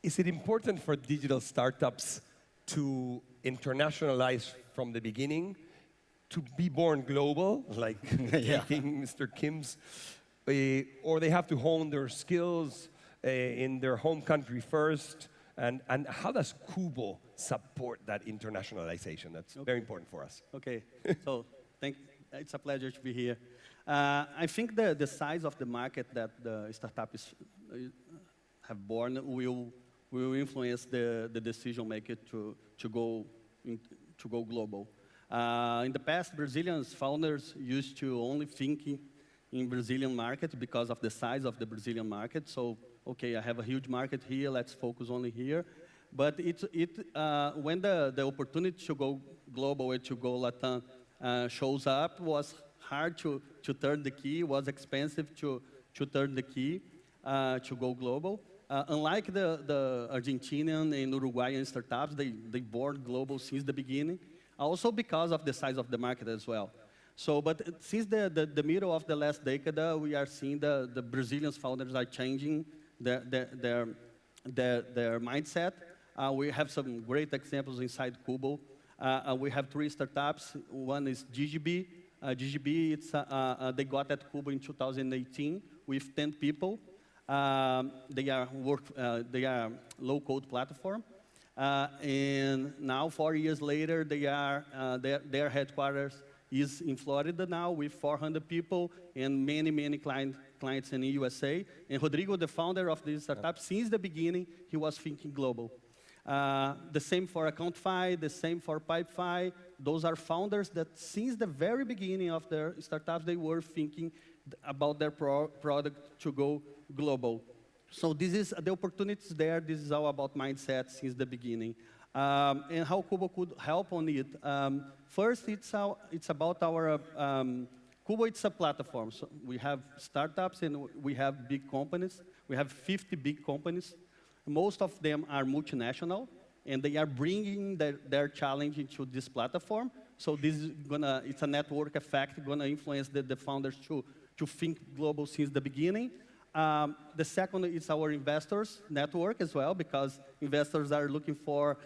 is it important for digital startups to internationalize from the beginning, to be born global, like taking Mr. Kim's, or they have to hone their skills in their home country first? And how does Kubo support that internationalization? That's very important for us. Okay, so it's a pleasure to be here. I think the size of the market that the startups have born will influence the decision maker to go global. In the past, Brazilian founders used to only think in Brazilian market because of the size of the Brazilian market. So, okay, I have a huge market here, let's focus only here. But when the opportunity to go global and to go Latam shows up, was hard to turn the key, was expensive to turn the key to go global. Unlike the Argentinian and Uruguayan startups, they born global since the beginning. Also because of the size of the market as well. So, but since the middle of the last decade, we are seeing the Brazilian founders are changing their mindset. We have some great examples inside Kubo. We have 3 startups. One is GGB. GGB, they got at Kubo in 2018 with 10 people. They are low-code platform. And now, 4 years later, their headquarters is in Florida now with 400 people and many clients in the USA. And Rodrigo, the founder of this startup, since the beginning, he was thinking global. The same for AccountFi, the same for PipeFi. Those are founders that since the very beginning of their startups, they were thinking about their product to go global. So this is the opportunities there. This is all about mindset since the beginning. And how Cubo could help on it. First, it's about our, Cubo, it's a platform. So we have startups and we have big companies. We have 50 big companies. Most of them are multinational, and they are bringing their challenge into this platform. So this is it's a network effect, gonna influence the founders to think global since the beginning. The second is our investors network as well, because investors are looking for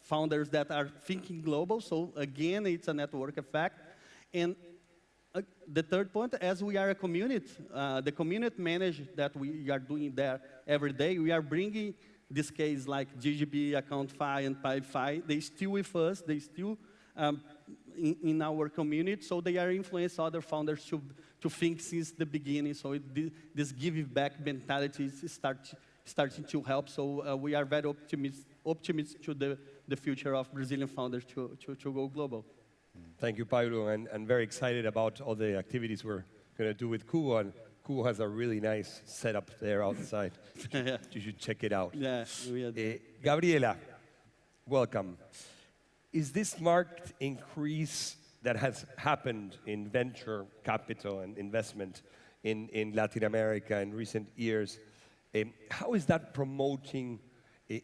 founders that are thinking global. So again, it's a network effect. And the third point, as we are a community, the community manage that we are doing there every day, we are bringing this case like GGB, AccountFi, and PiFi. They still with us, they still in our community, so they are influencing other founders to think since the beginning. So this give back mentality is starting to help. So we are very optimistic to the future of Brazilian founders to go global. Thank you, Paulo, and very excited about all the activities we're going to do with Cubo. And Cubo has a really nice setup there outside. You should check it out. Yeah, we are. Gabriela, welcome. Is this marked increase that has happened in venture capital and investment in Latin America in recent years, how is that promoting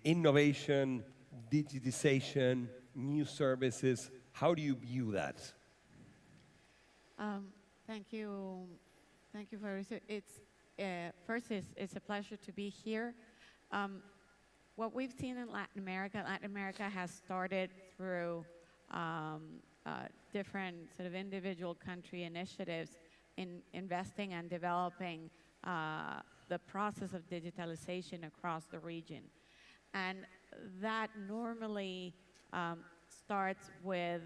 innovation, digitization, new services? How do you view that? Thank you. Thank you for it. First, it's a pleasure to be here. What we've seen in Latin America has started through different sort of individual country initiatives in investing and developing the process of digitalization across the region. And that normally starts with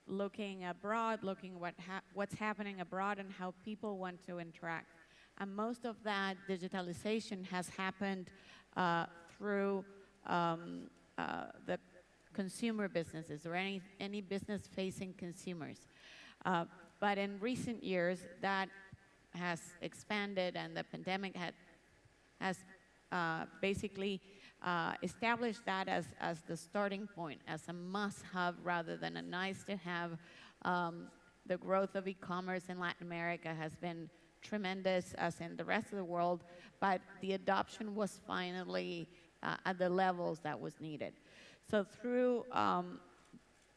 looking abroad, looking what's happening abroad and how people want to interact. And most of that digitalization has happened through the consumer businesses or any business facing consumers. But in recent years, that has expanded, and the pandemic has basically established that as the starting point, as a must-have rather than a nice-to-have. The growth of e-commerce in Latin America has been tremendous, as in the rest of the world, but the adoption was finally at the levels that was needed. So through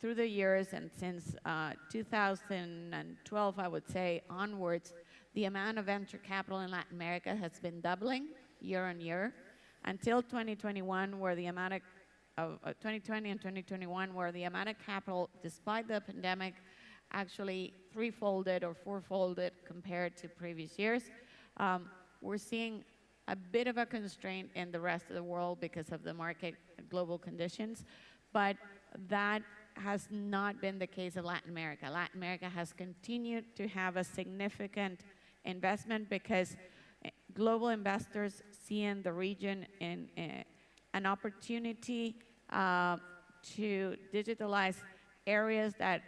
the years, and since 2012, I would say, onwards, the amount of venture capital in Latin America has been doubling year on year, until 2021, where the amount of 2020 and 2021, where the amount of capital, despite the pandemic, actually threefolded or fourfolded compared to previous years. We're seeing a bit of a constraint in the rest of the world because of the market global conditions, but that has not been the case of Latin America. Latin America has continued to have a significant investment because global investors see in the region an opportunity to digitalize areas that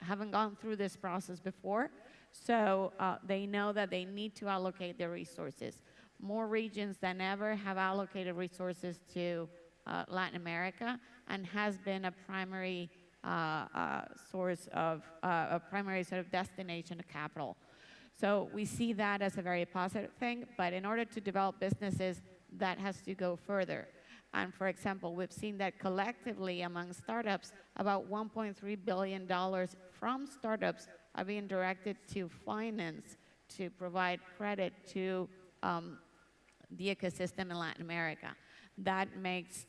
haven't gone through this process before. So they know that they need to allocate their resources. More regions than ever have allocated resources to Latin America, and has been a primary source of a primary sort of destination of capital. So we see that as a very positive thing, but in order to develop businesses, that has to go further. And for example, we've seen that collectively among startups, about $1.3 billion from startups are being directed to finance, to provide credit to the ecosystem in Latin America. That makes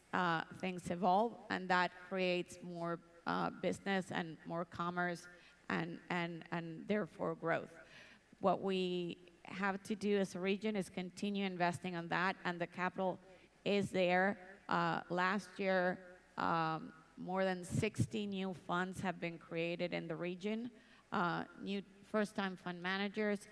things evolve, and that creates more business and more commerce and therefore growth. What we have to do as a region is continue investing on that, and the capital is there. Last year, more than 60 new funds have been created in the region, new first-time fund managers.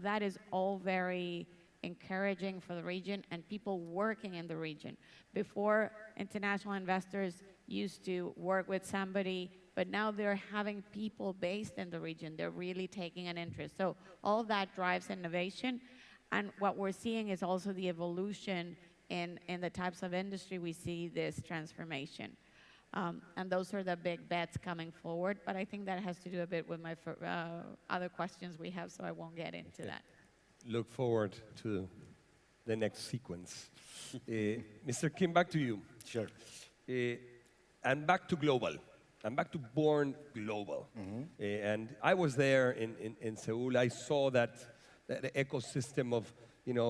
That is all very encouraging for the region and people working in the region. Before, international investors used to work with somebody, but now they're having people based in the region. They're really taking an interest. So all of that drives innovation. And what we're seeing is also the evolution in the types of industry we see this transformation. And those are the big bets coming forward. But I think that has to do a bit with my other questions we have, so I won't get into that. Look forward to the next sequence. Mr. Kim, back to you. Sure. And back to global. And back to Born Global. And I was there in Seoul. I saw that ecosystem of,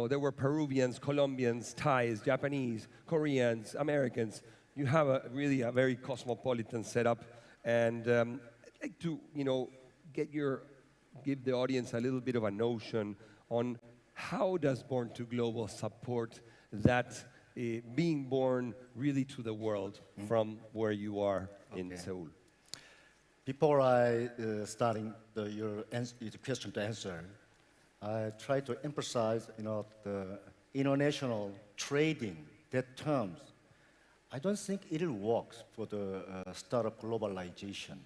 there were Peruvians, Colombians, Thais, Japanese, Koreans, Americans. You have really a very cosmopolitan setup. And I'd like to, give the audience a little bit of a notion on how does Born to Global support that being born really to the world from where you are in Seoul? Before I starting your question to answer, I try to emphasize, the international trading, that terms. I don't think it works for the startup globalization.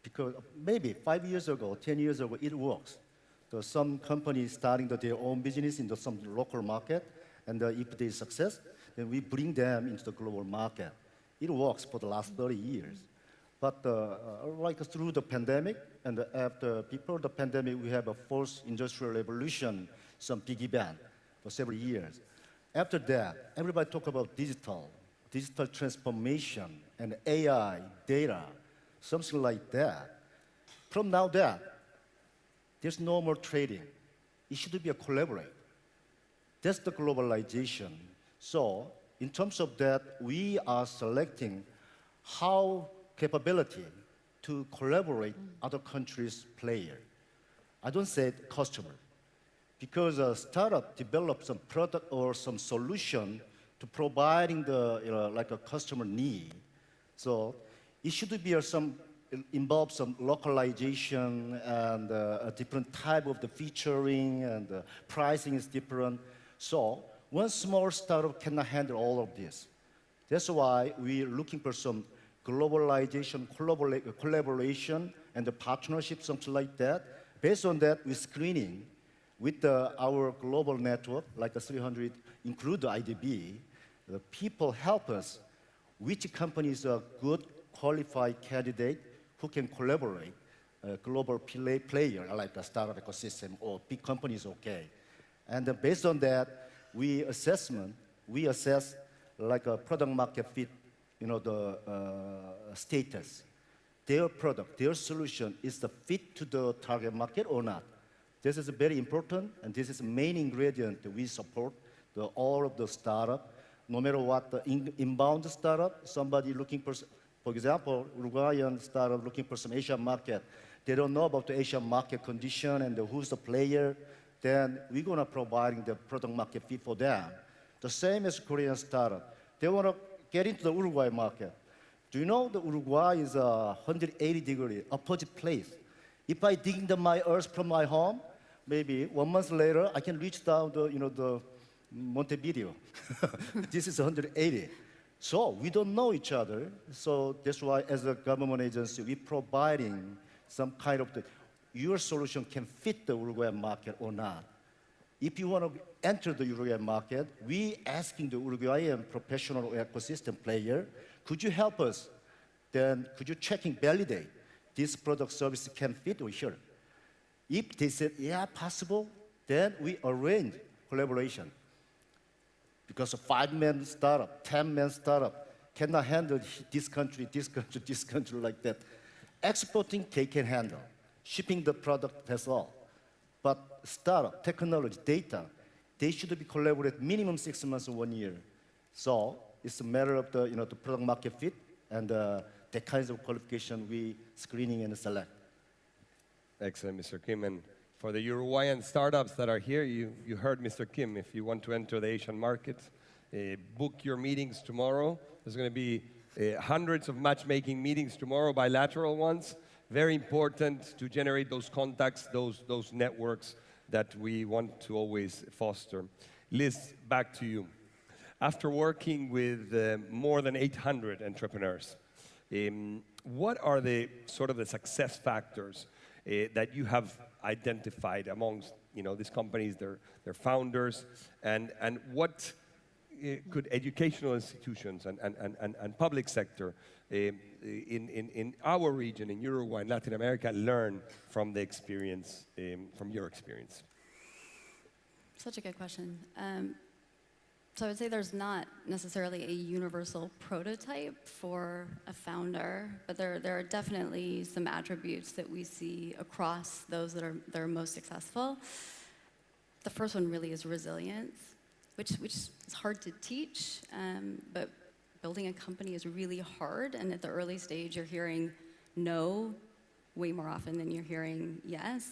Because maybe 5 years ago, 10 years ago, it works. Some companies starting their own business in some local market, and if they success, then we bring them into the global market. It works for the last 30 years. But like through the pandemic, and before the pandemic, we have a fourth industrial revolution, some big event for several years. After that, everybody talk about digital transformation, and AI, data, something like that. From now that, there's no more trading. It should be a collaborate. That's the globalization. So in terms of that, we are selecting how capability to collaborate other countries' player. I don't say customer, because a startup develops some product or some solution to providing the like a customer need. So it should be involve some localization and a different type of the featuring, and the pricing is different. So one small startup cannot handle all of this. That's why we're looking for some globalization, collaboration, and the partnership, something like that. Based on that, we're screening with our global network, like the 300, include the IDB. The people help us which companies are good, qualified candidate who can collaborate, a global player like a startup ecosystem or big companies, okay. And based on that, we assess like a product market fit, the status. Their product, their solution is the fit to the target market or not. This is very important, and this is the main ingredient that we support all of the startup. No matter what, the inbound startup, somebody looking for example, Uruguayan startup looking for some Asian market. They don't know about the Asian market condition and who's the player. Then we're going to provide the product market fit for them. The same as Korean startup. They want to get into the Uruguay market. Do you know the Uruguay is a 180-degree opposite place? If I dig my earth from my home, maybe 1 month later, I can reach down the Montevideo. This is 180. So we don't know each other. So that's why, as a government agency, we're providing some kind of your solution can fit the Uruguayan market or not. If you want to enter the Uruguayan market, we asking the Uruguayan professional ecosystem player, could you help us? Then could you check and validate this product service can fit over here? If they said, yeah, possible, then we arrange collaboration. Because a 5-man startup, 10-man startup cannot handle this country, this country, this country like that. Exporting, they can handle. Shipping the product, that's all. But startup, technology, data, they should be collaborated minimum 6 months or 1 year. So it's a matter of the product market fit and the kinds of qualification we screening and select. Excellent, Mr. Kim. And for the Uruguayan startups that are here, you heard Mr. Kim. If you want to enter the Asian market, book your meetings tomorrow. There's going to be hundreds of matchmaking meetings tomorrow, bilateral ones. Very important to generate those contacts, those networks that we want to always foster. Liz, back to you. After working with more than 800 entrepreneurs, what are the sort of the success factors that you have identified amongst these companies, their founders, and what could educational institutions and public sector in our region, in Uruguay and Latin America, learn from the experience, from your experience? Such a good question. So I would say there's not necessarily a universal prototype for a founder, but there are definitely some attributes that we see across those that are most successful. The first one really is resilience, which is hard to teach, but building a company is really hard, and at the early stage you're hearing no way more often than you're hearing yes.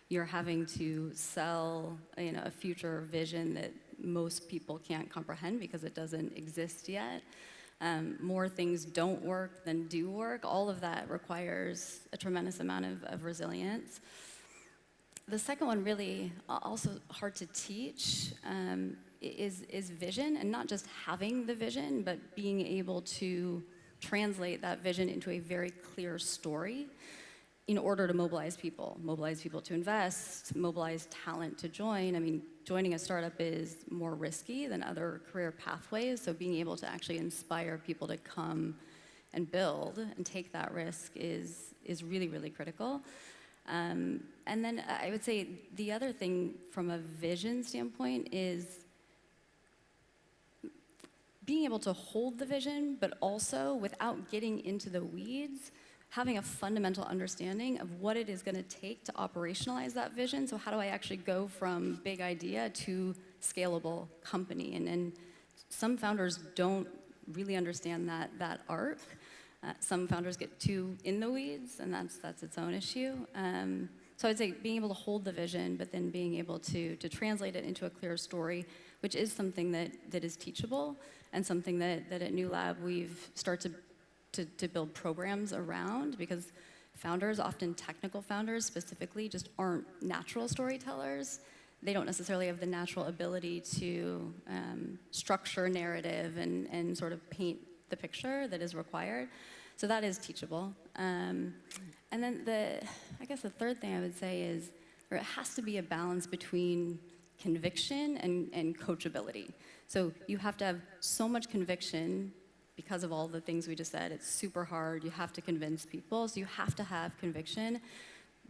You're having to sell a future vision that most people can't comprehend because it doesn't exist yet. More things don't work than do work. All of that requires a tremendous amount of resilience. The second one, really also hard to teach, is vision, and not just having the vision, but being able to translate that vision into a very clear story in order to mobilize people to invest, mobilize talent to join. I mean, joining a startup is more risky than other career pathways, so being able to actually inspire people to come and build and take that risk is really, really critical. And then I would say the other thing from a vision standpoint is being able to hold the vision, but also, without getting into the weeds, having a fundamental understanding of what it is going to take to operationalize that vision. So how do I actually go from big idea to scalable company? And some founders don't really understand that arc. Some founders get too in the weeds, and that's its own issue. So I'd say being able to hold the vision, but then being able to translate it into a clear story, which is something that is teachable, and something that at New Lab we've started to build programs around, because founders, often technical founders specifically, just aren't natural storytellers. They don't necessarily have the natural ability to structure narrative and sort of paint the picture that is required. So that is teachable. And then I guess the third thing I would say is there has to be a balance between conviction and coachability. So you have to have so much conviction because of all the things we just said. It's super hard. You have to convince people. So you have to have conviction,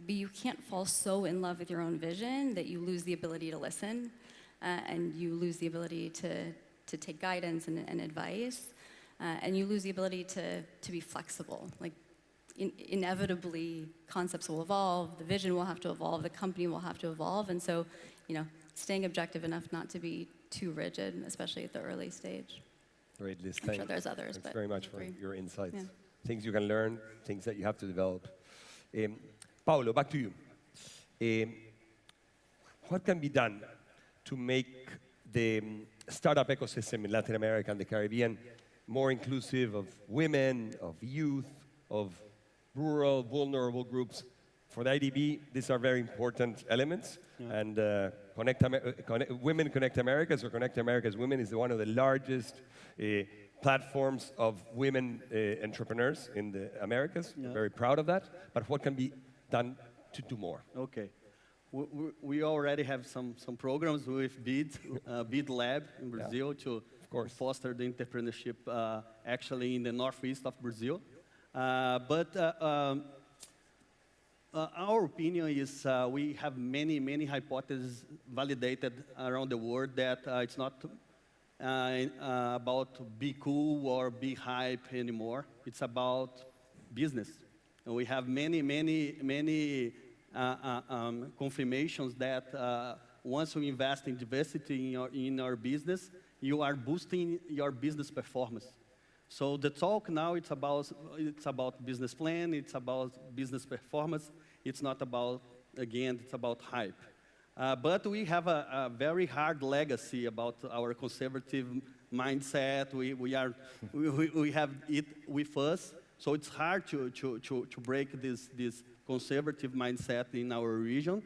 but you can't fall so in love with your own vision that you lose the ability to listen, and you lose the ability to take guidance and advice, and you lose the ability to be flexible. Like, inevitably, concepts will evolve, the vision will have to evolve, the company will have to evolve, and so, staying objective enough not to be too rigid, especially at the early stage. Great, Liz. I'm sure there's others. Thanks very much for your insights. Yeah. Things you can learn, things that you have to develop. Paulo, back to you. What can be done to make the startup ecosystem in Latin America and the Caribbean more inclusive of women, of youth, of rural, vulnerable groups? For the IDB, these are very important elements. Yeah. And Women Connect Americas, or Connect Americas Women, is one of the largest platforms of women entrepreneurs in the Americas. Yeah. We're very proud of that. But what can be done to do more? Okay. We already have some programs with BID Lab in Brazil, yeah, to foster the entrepreneurship actually in the northeast of Brazil. Our opinion is we have many hypotheses validated around the world that it's not about be cool or be hype anymore. It's about business. And we have many confirmations that once we invest in diversity in our business, you are boosting your business performance. So the talk now, it's about business plan, it's about business performance. It's not about, again, it's about hype. But we have a very hard legacy about our conservative mindset. We have it with us. So it's hard to break this conservative mindset in our region.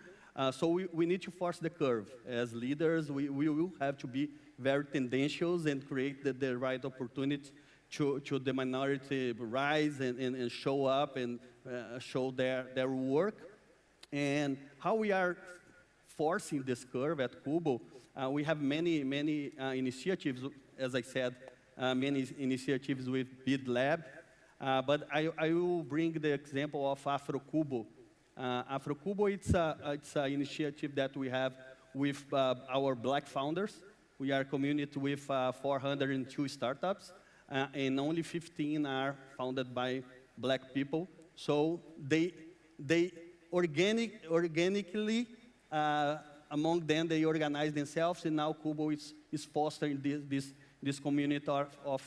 So we need to force the curve. As leaders, we will have to be very tendentious and create the right opportunity to the minority rise and show up and show their work. And how we are forcing this curve at Cubo. We have many initiatives, as I said, many initiatives with BID Lab. But I will bring the example of AfroCubo. AfroCubo, it's an initiative that we have with our Black founders. We are a community with 402 startups, and only 15 are founded by Black people. So they organically, among them, they organize themselves, and now Cubo is fostering this community of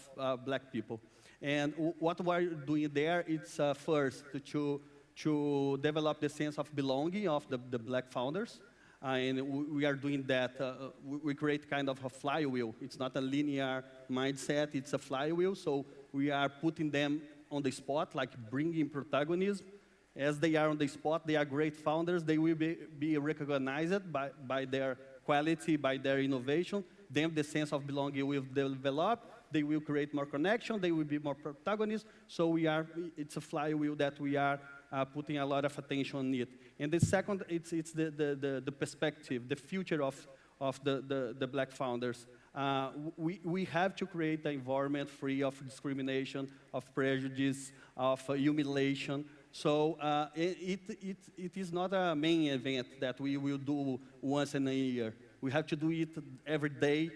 Black people. And what we're doing there, it's first to develop the sense of belonging of the Black founders. And we are doing that. We create kind of a flywheel. It's not a linear mindset, it's a flywheel. So we are putting them on the spot, like bringing protagonism. As they are on the spot, they are great founders. They will be recognized by their quality, by their innovation. Then the sense of belonging will develop. They will create more connection. They will be more protagonists. So it's a flywheel that we are putting a lot of attention on it. And the second, it's the perspective, the future of the Black founders. We have to create an environment free of discrimination, of prejudice, of humiliation. So it is not a main event that we will do once in a year. We have to do it every day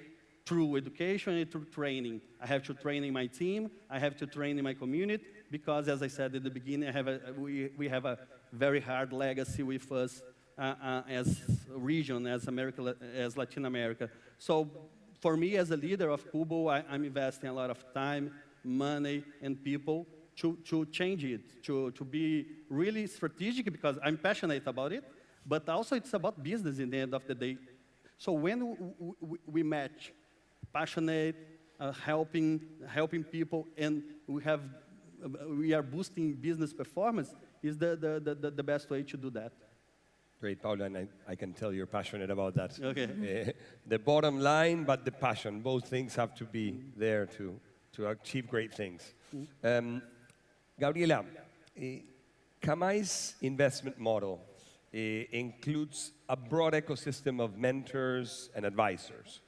through education and through training. I have to train in my team. I have to train in my community because, as I said at the beginning, we have a very hard legacy with us as a region, as Latin America. So for me, as a leader of Cubo, I'm investing a lot of time, money, and people to change it, to be really strategic because I'm passionate about it, but also it's about business in the end of the day. So when we match passionate, helping people, and we are boosting business performance, is the best way to do that. Great, Paulo, and I can tell you're passionate about that. Okay. The bottom line, but the passion, both things have to be there to achieve great things. Gabriela, Kamai's investment model includes a broad ecosystem of mentors and advisors.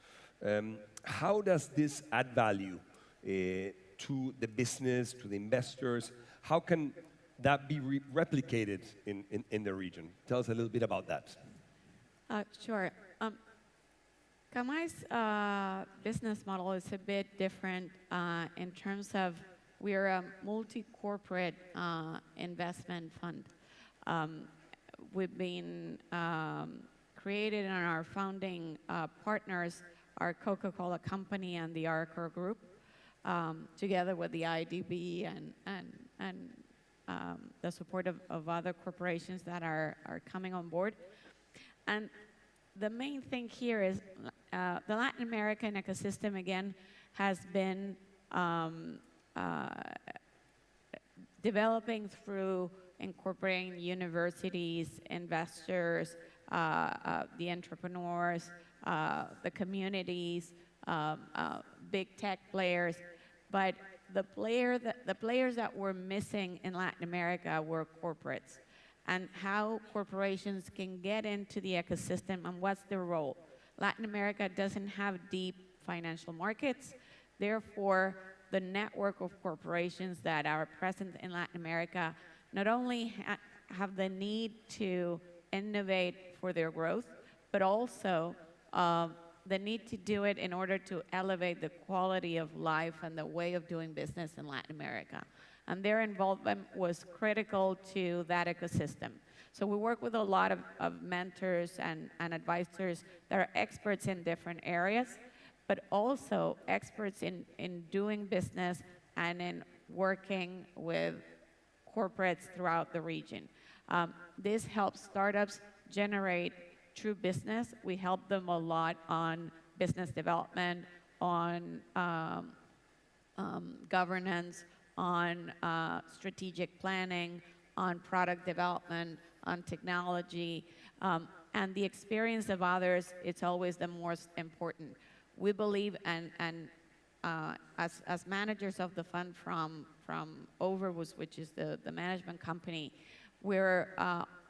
How does this add value to the business, to the investors? How can that be replicated in the region? Tell us a little bit about that. Sure. Kamai's business model is a bit different in terms of we're a multi-corporate investment fund. We've been created, and our founding partners are Coca-Cola Company and the Arcor Group, together with the IDB and the support of other corporations that are coming on board. And the main thing here is the Latin American ecosystem, again, has been developing through incorporating universities, investors, the entrepreneurs, the communities, big tech players. But the players that were missing in Latin America were corporates, and how corporations can get into the ecosystem and what's their role. Latin America doesn't have deep financial markets, therefore the network of corporations that are present in Latin America not only have the need to innovate for their growth, but also the need to do it in order to elevate the quality of life and the way of doing business in Latin America. And their involvement was critical to that ecosystem. So we work with a lot of mentors and advisors that are experts in different areas, but also experts in doing business and in working with corporates throughout the region. This helps startups generate true business. We help them a lot on business development, on governance, on strategic planning, on product development, on technology, and the experience of others, it's always the most important. We believe, and as managers of the fund from Overwood, which is the management company, we're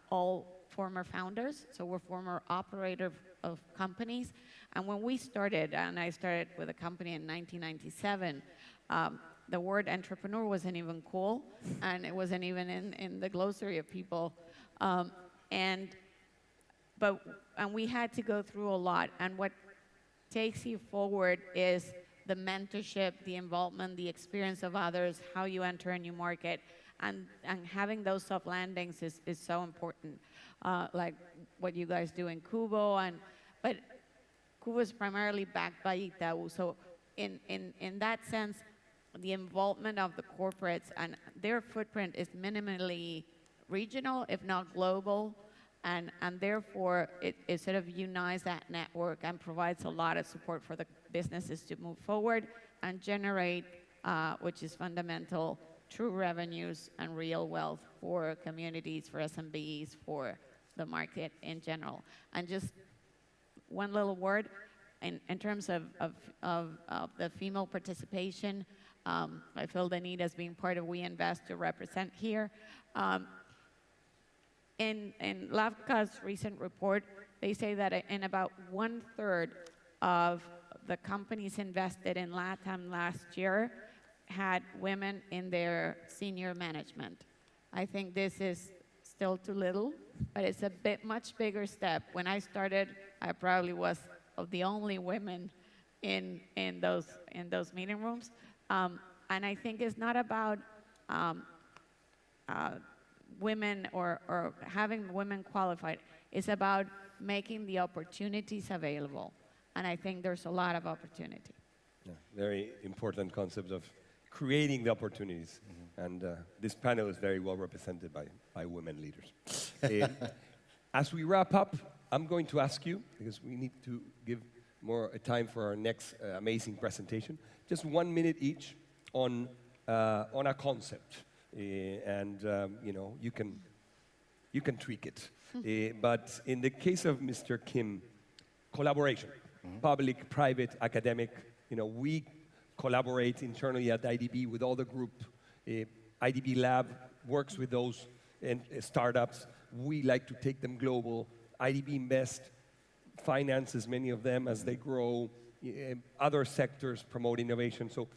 all former founders, so we're former operator of companies. And when we started, and I started with a company in 1997, the word entrepreneur wasn't even cool, and it wasn't even in the glossary of people. And we had to go through a lot. And what takes you forward is the mentorship, the involvement, the experience of others, how you enter a new market. And having those soft landings is so important, like what you guys do in Cubo. But Cubo is primarily backed by Itaú. So in that sense, the involvement of the corporates and their footprint is minimally regional, if not global. And therefore, it sort of unites that network and provides a lot of support for the businesses to move forward and generate, which is fundamental, true revenues and real wealth for communities, for SMBs, for the market in general. And just one little word, in terms of the female participation, I feel the need as being part of We Invest to represent here. In LAVCA's recent report, they say that in about 1/3 of the companies invested in LATAM last year had women in their senior management. I think this is still too little, but it's a much bigger step. When I started, I probably was of the only women in those meeting rooms. And I think it's not about women or having women qualified. It's about making the opportunities available. And I think there's a lot of opportunity. Yeah, very important concept of creating the opportunities. And this panel is very well represented by women leaders. As we wrap up, I'm going to ask you, because we need to give more time for our next amazing presentation, just 1 minute each on a concept. You know, you can tweak it. But in the case of Mr. Kim, collaboration, public, private, academic, you know, we collaborate internally at IDB with all the group. IDB Lab works with those startups. We like to take them global. IDB Invest finances many of them as they grow. Other sectors promote innovation. So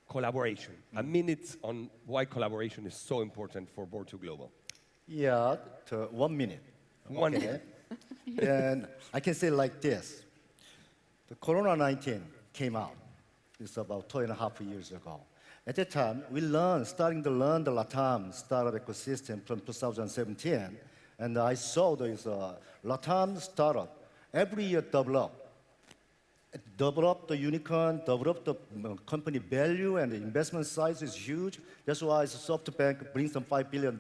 collaboration. A minute on why collaboration is so important for Board2 Global. Yeah, 1 minute. 1 minute. And I can say like this. The Corona-19 came out. It's about 2.5 years ago. At that time, we starting to learn the LATAM startup ecosystem from 2017. And I saw this LATAM startup every year develop the unicorn, develop the company value, and the investment size is huge. That's why SoftBank brings some $5 billion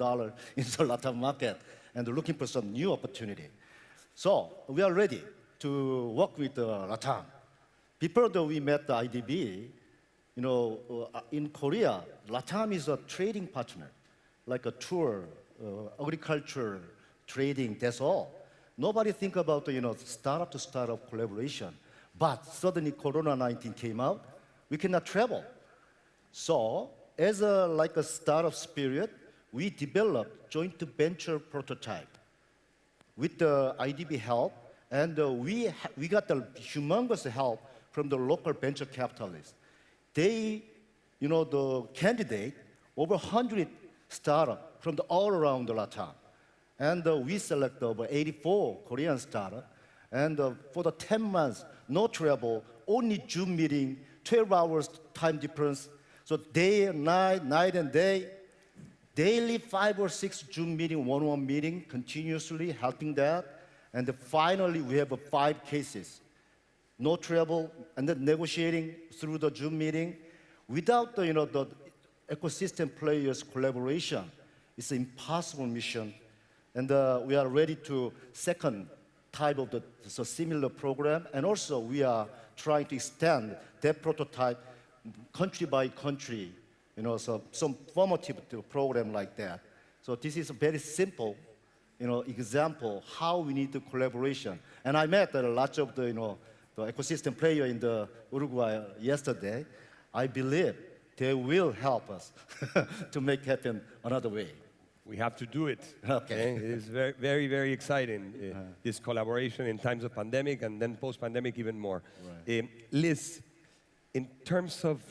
into the LATAM market and looking for some new opportunity. So we are ready to work with LATAM. Before that we met the IDB, you know, in Korea, LATAM is a trading partner, like a tour, agriculture, trading, that's all. Nobody think about, you know, startup to startup collaboration. But suddenly Corona-19 came out, we cannot travel. So as like a startup spirit, we developed joint venture prototype with the IDB help, and we got the humongous help from the local venture capitalists. They, you know, the candidate, over 100 startups from all around the LATAM. And we select over 84 Korean startups. And for the 10 months, no travel, only Zoom meeting, 12 hours time difference. So day and night and day, daily 5 or 6 Zoom meeting, one-on-one meeting, continuously helping that. And finally, we have 5 cases. No travel, and then negotiating through the Zoom meeting. Without the, you know, the ecosystem players' collaboration, it's an impossible mission. And we are ready to second type of the similar program. And also, we are trying to extend that prototype country by country, you know, so some formative program like that. So this is a very simple, you know, example how we need the collaboration. And I met lots of the, you know, the ecosystem player in the Uruguay yesterday. I believe they will help us to make happen another way. We have to do it. Okay. It is very, very, very exciting, this collaboration in times of pandemic and then post-pandemic even more. Right. Liz, in terms of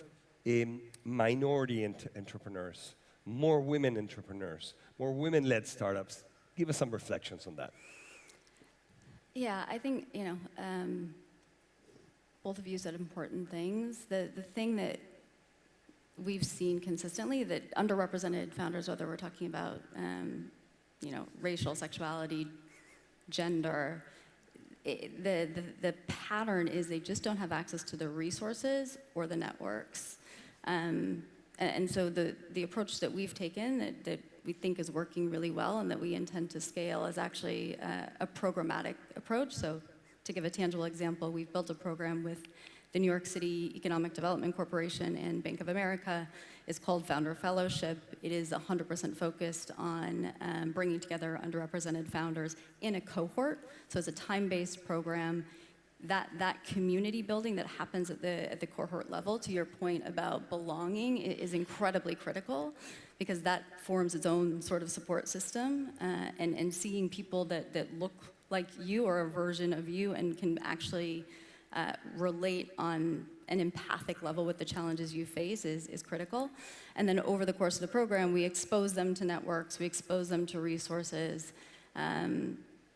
minority entrepreneurs, more women entrepreneurs, more women-led startups, give us some reflections on that. Yeah, I think, both of you said important things. The thing that we've seen consistently, that underrepresented founders, whether we're talking about, racial, sexuality, gender, the pattern is they just don't have access to the resources or the networks. And so the approach that we've taken that we think is working really well and that we intend to scale is actually a programmatic approach. So to give a tangible example, we've built a program with the New York City Economic Development Corporation and Bank of America. It's called Founder Fellowship. It is 100% focused on bringing together underrepresented founders in a cohort. So it's a time-based program. That community building that happens at the cohort level, to your point about belonging, is incredibly critical because that forms its own sort of support system. And seeing people that look like you or a version of you and can actually relate on an empathic level with the challenges you face is critical. And then over the course of the program, we expose them to networks, we expose them to resources.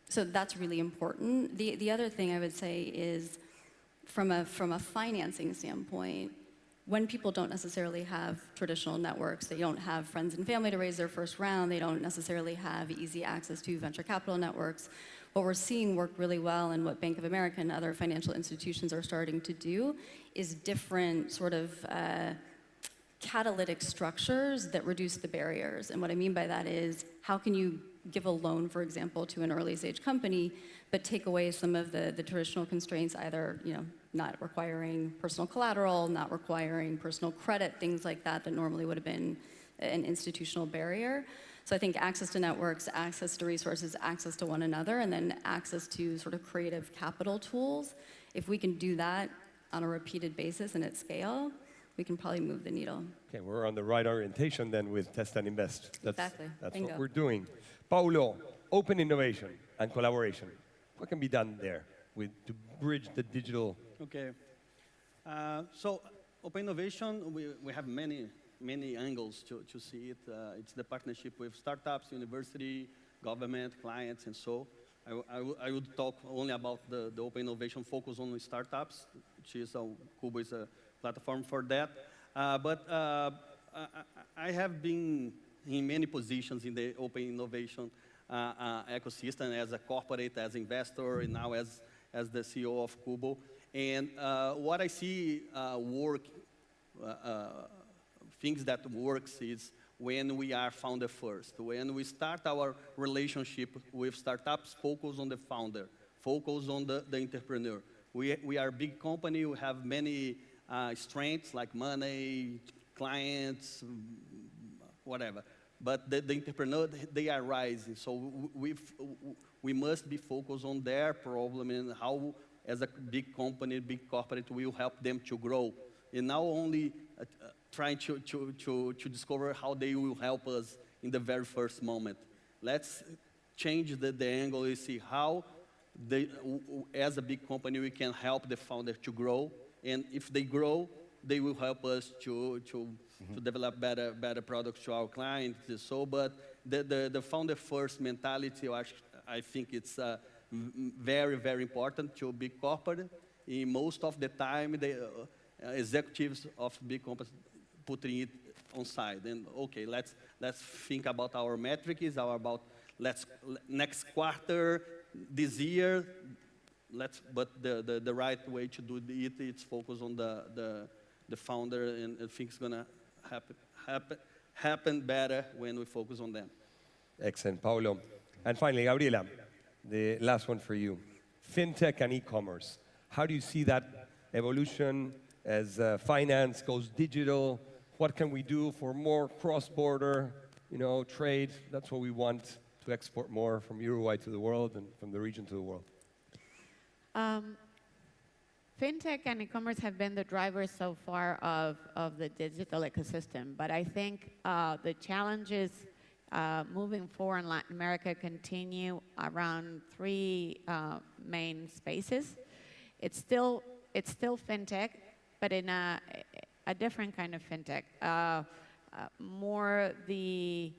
So that's really important. The other thing I would say is from a financing standpoint, when people don't necessarily have traditional networks, they don't have friends and family to raise their first round, they don't necessarily have easy access to venture capital networks, what we're seeing work really well and what Bank of America and other financial institutions are starting to do is different sort of catalytic structures that reduce the barriers. And what I mean by that is, how can you give a loan, for example, to an early stage company, but take away some of the traditional constraints, either not requiring personal collateral, not requiring personal credit, things like that normally would have been an institutional barrier. So I think access to networks, access to resources, access to one another, and then access to sort of creative capital tools. If we can do that on a repeated basis and at scale, we can probably move the needle. Okay, we're on the right orientation then with Test and Invest. Exactly. That's Bingo. what we're doing. Paulo, open innovation and collaboration. What can be done there to bridge the digital? Okay. So open innovation, we have many angles to see it. It's the partnership with startups, university, government, clients, and so. I would talk only about the open innovation focus on startups, which is Cubo is a platform for that. But I have been in many positions in the open innovation ecosystem as a corporate, as investor, and now as the CEO of Cubo. And what I see things that works is when we are founder first. When we start our relationship with startups, focus on the founder, focus on the entrepreneur. We are a big company, we have many strengths like money, clients, whatever. But the entrepreneur, they are rising. So we must be focused on their problem and how, as a big company, big corporate, will help them to grow. And not only trying to discover how they will help us in the very first moment. Let's change the angle and see how, as a big company, we can help the founder to grow. And if they grow, they will help us to develop better products to our clients. So, but the founder first mentality, I think it's very, very important to big corporate. In most of the time, the executives of big companies putting it on side. And okay, let's think about our metrics, next quarter, this year. But the right way to do it, it's focus on the founder, and things gonna happen better when we focus on them. Excellent, Paulo. And finally, Gabriela, the last one for you. FinTech and e-commerce. How do you see that evolution as finance goes digital? What can we do for more cross-border, trade? That's what we want, to export more from Uruguay to the world and from the region to the world. FinTech and e-commerce have been the drivers so far of the digital ecosystem, but I think the challenges moving forward in Latin America continue around three main spaces. It's still fintech, but in a different kind of fintech. More the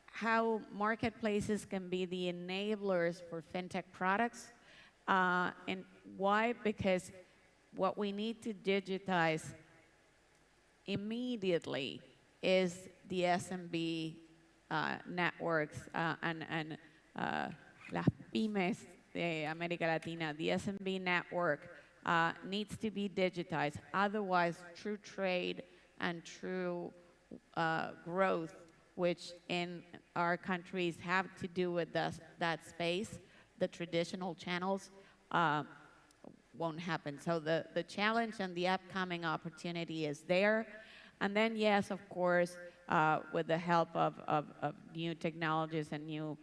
how marketplaces can be the enablers for fintech products. And why? Because what we need to digitize immediately is the SMB networks and las pymes de América Latina. The SMB network needs to be digitized. Otherwise, true trade and true growth, which in our countries have to do with that space, the traditional channels, won't happen. So the challenge and the upcoming opportunity is there. And then, yes, of course, with the help of new technologies and new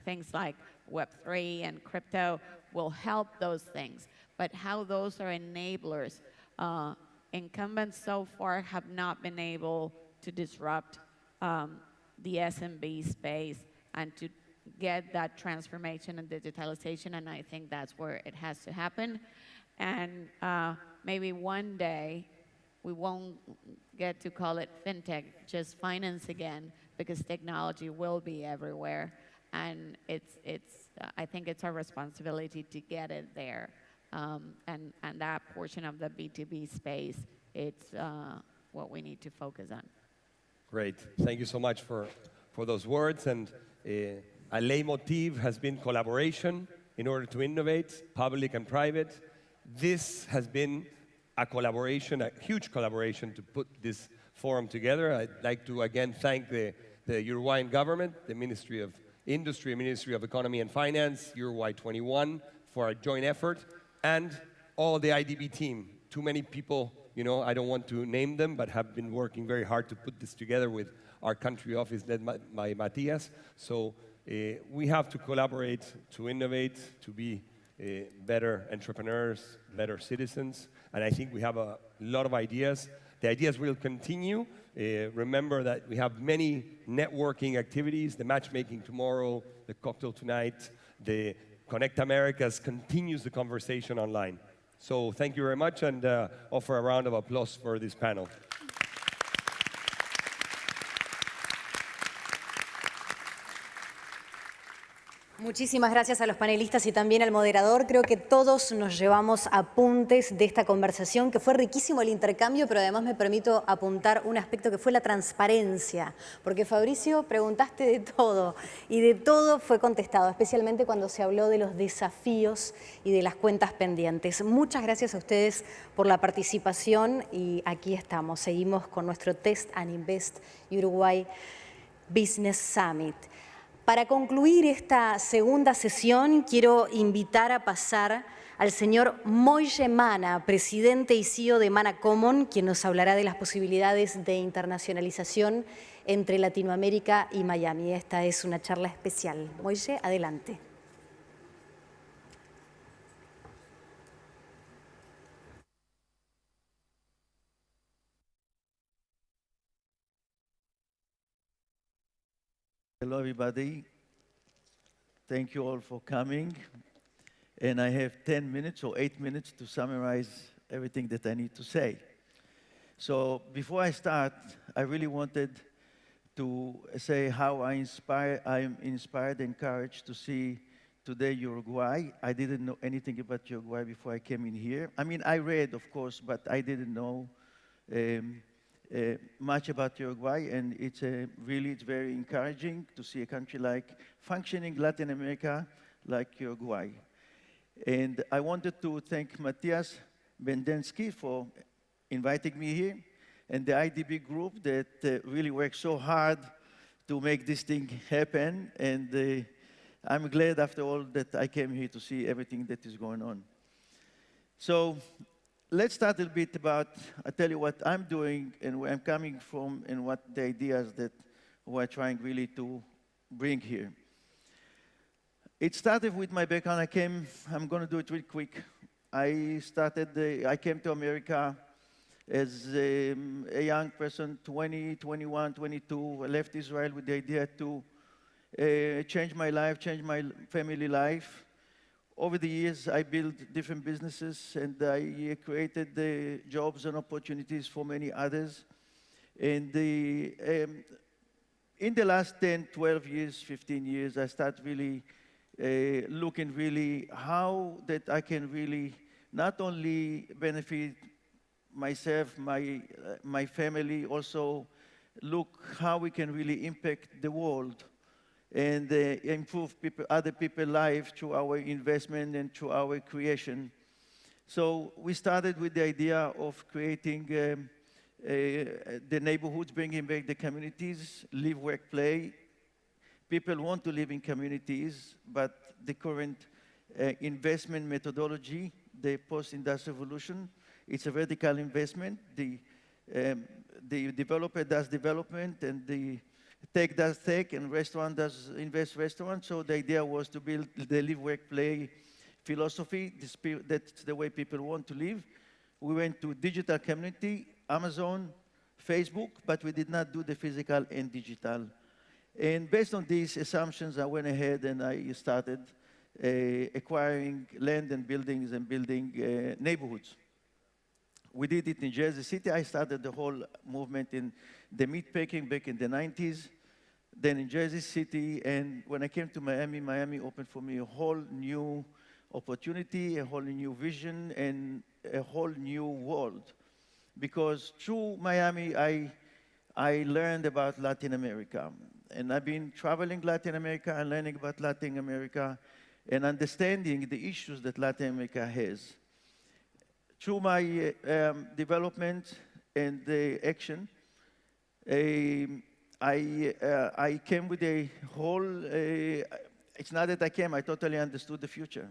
things like Web3 and crypto will help those things. But how those are enablers, incumbents so far have not been able to disrupt the SMB space and to get that transformation and digitalization, and I think that's where it has to happen. And maybe one day we won't get to call it fintech, just finance again, because technology will be everywhere, and I think it's our responsibility to get it there. And that portion of the B2B space, it's what we need to focus on. Great. Thank you so much for those words. And a leitmotif has been collaboration in order to innovate, public and private. This has been a collaboration, a huge collaboration to put this forum together. I'd like to again thank the Uruguayan government, the Ministry of Industry, Ministry of Economy and Finance, Uruguay 21 for our joint effort, and all the IDB team. Too many people, you know, I don't want to name them, but have been working very hard to put this together with our country office led by Matias. So we have to collaborate to innovate, to be better entrepreneurs, better citizens. And I think we have a lot of ideas. The ideas will continue. Remember that we have many networking activities, the matchmaking tomorrow, the cocktail tonight, the Connect Americas continues the conversation online. So thank you very much, and offer a round of applause for this panel. Muchísimas gracias a los panelistas y también al moderador. Creo que todos nos llevamos apuntes de esta conversación, que fue riquísimo el intercambio, pero además me permito apuntar un aspecto que fue la transparencia. Porque, Fabricio, preguntaste de todo y de todo fue contestado, especialmente cuando se habló de los desafíos y de las cuentas pendientes. Muchas gracias a ustedes por la participación y aquí estamos. Seguimos con nuestro Test and Invest Uruguay Business Summit. Para concluir esta segunda sesión, quiero invitar a pasar al señor Moille Mana, presidente y CEO de Mana Common, quien nos hablará de las posibilidades de internacionalización entre Latinoamérica y Miami. Esta es una charla especial. Moille, adelante. Hello, everybody. Thank you all for coming. And I have 10 minutes or 8 minutes to summarize everything that I need to say. So before I start, I really wanted to say how I'm inspired and encouraged to see today Uruguay. I didn't know anything about Uruguay before I came in here. I mean, I read, of course, but I didn't know much about Uruguay, and it's very encouraging to see a country like functioning Latin America like Uruguay. And I wanted to thank Matias Bendensky for inviting me here, and the IDB group that really worked so hard to make this thing happen. And I'm glad after all that I came here to see everything that is going on. So let's start a bit about, I'll tell you what I'm doing and where I'm coming from and what the ideas that we're trying really to bring here. It started with my background. I'm going to do it real quick. I came to America As a young person, 20, 21, 22, I left Israel with the idea to change my life, change my family life. Over the years, I built different businesses, and I created jobs and opportunities for many others. And in the last 10, 12 years, 15 years, I start really looking really how that I can really not only benefit myself, my family, also look how we can really impact the world and improve other people's lives through our investment and through our creation. So we started with the idea of creating the neighborhoods, bringing back the communities, live, work, play. People want to live in communities, but the current investment methodology, the post-industrial revolution, it's a vertical investment. The developer does development, and the tech does tech, and restaurant does invest restaurant. So the idea was to build the live, work, play philosophy. That's the way people want to live. We went to digital community, Amazon, Facebook, but we did not do the physical and digital. And based on these assumptions, I went ahead and I started acquiring land and buildings and building neighborhoods. We did it in Jersey City. I started the whole movement in the meat packing back in the 90s, then in Jersey City. And when I came to Miami, Miami opened for me a whole new opportunity, a whole new vision, and a whole new world. Because through Miami, I learned about Latin America. And I've been traveling Latin America and learning about Latin America and understanding the issues that Latin America has. Through my development and action, I came with a whole, it's not that I came, I totally understood the future.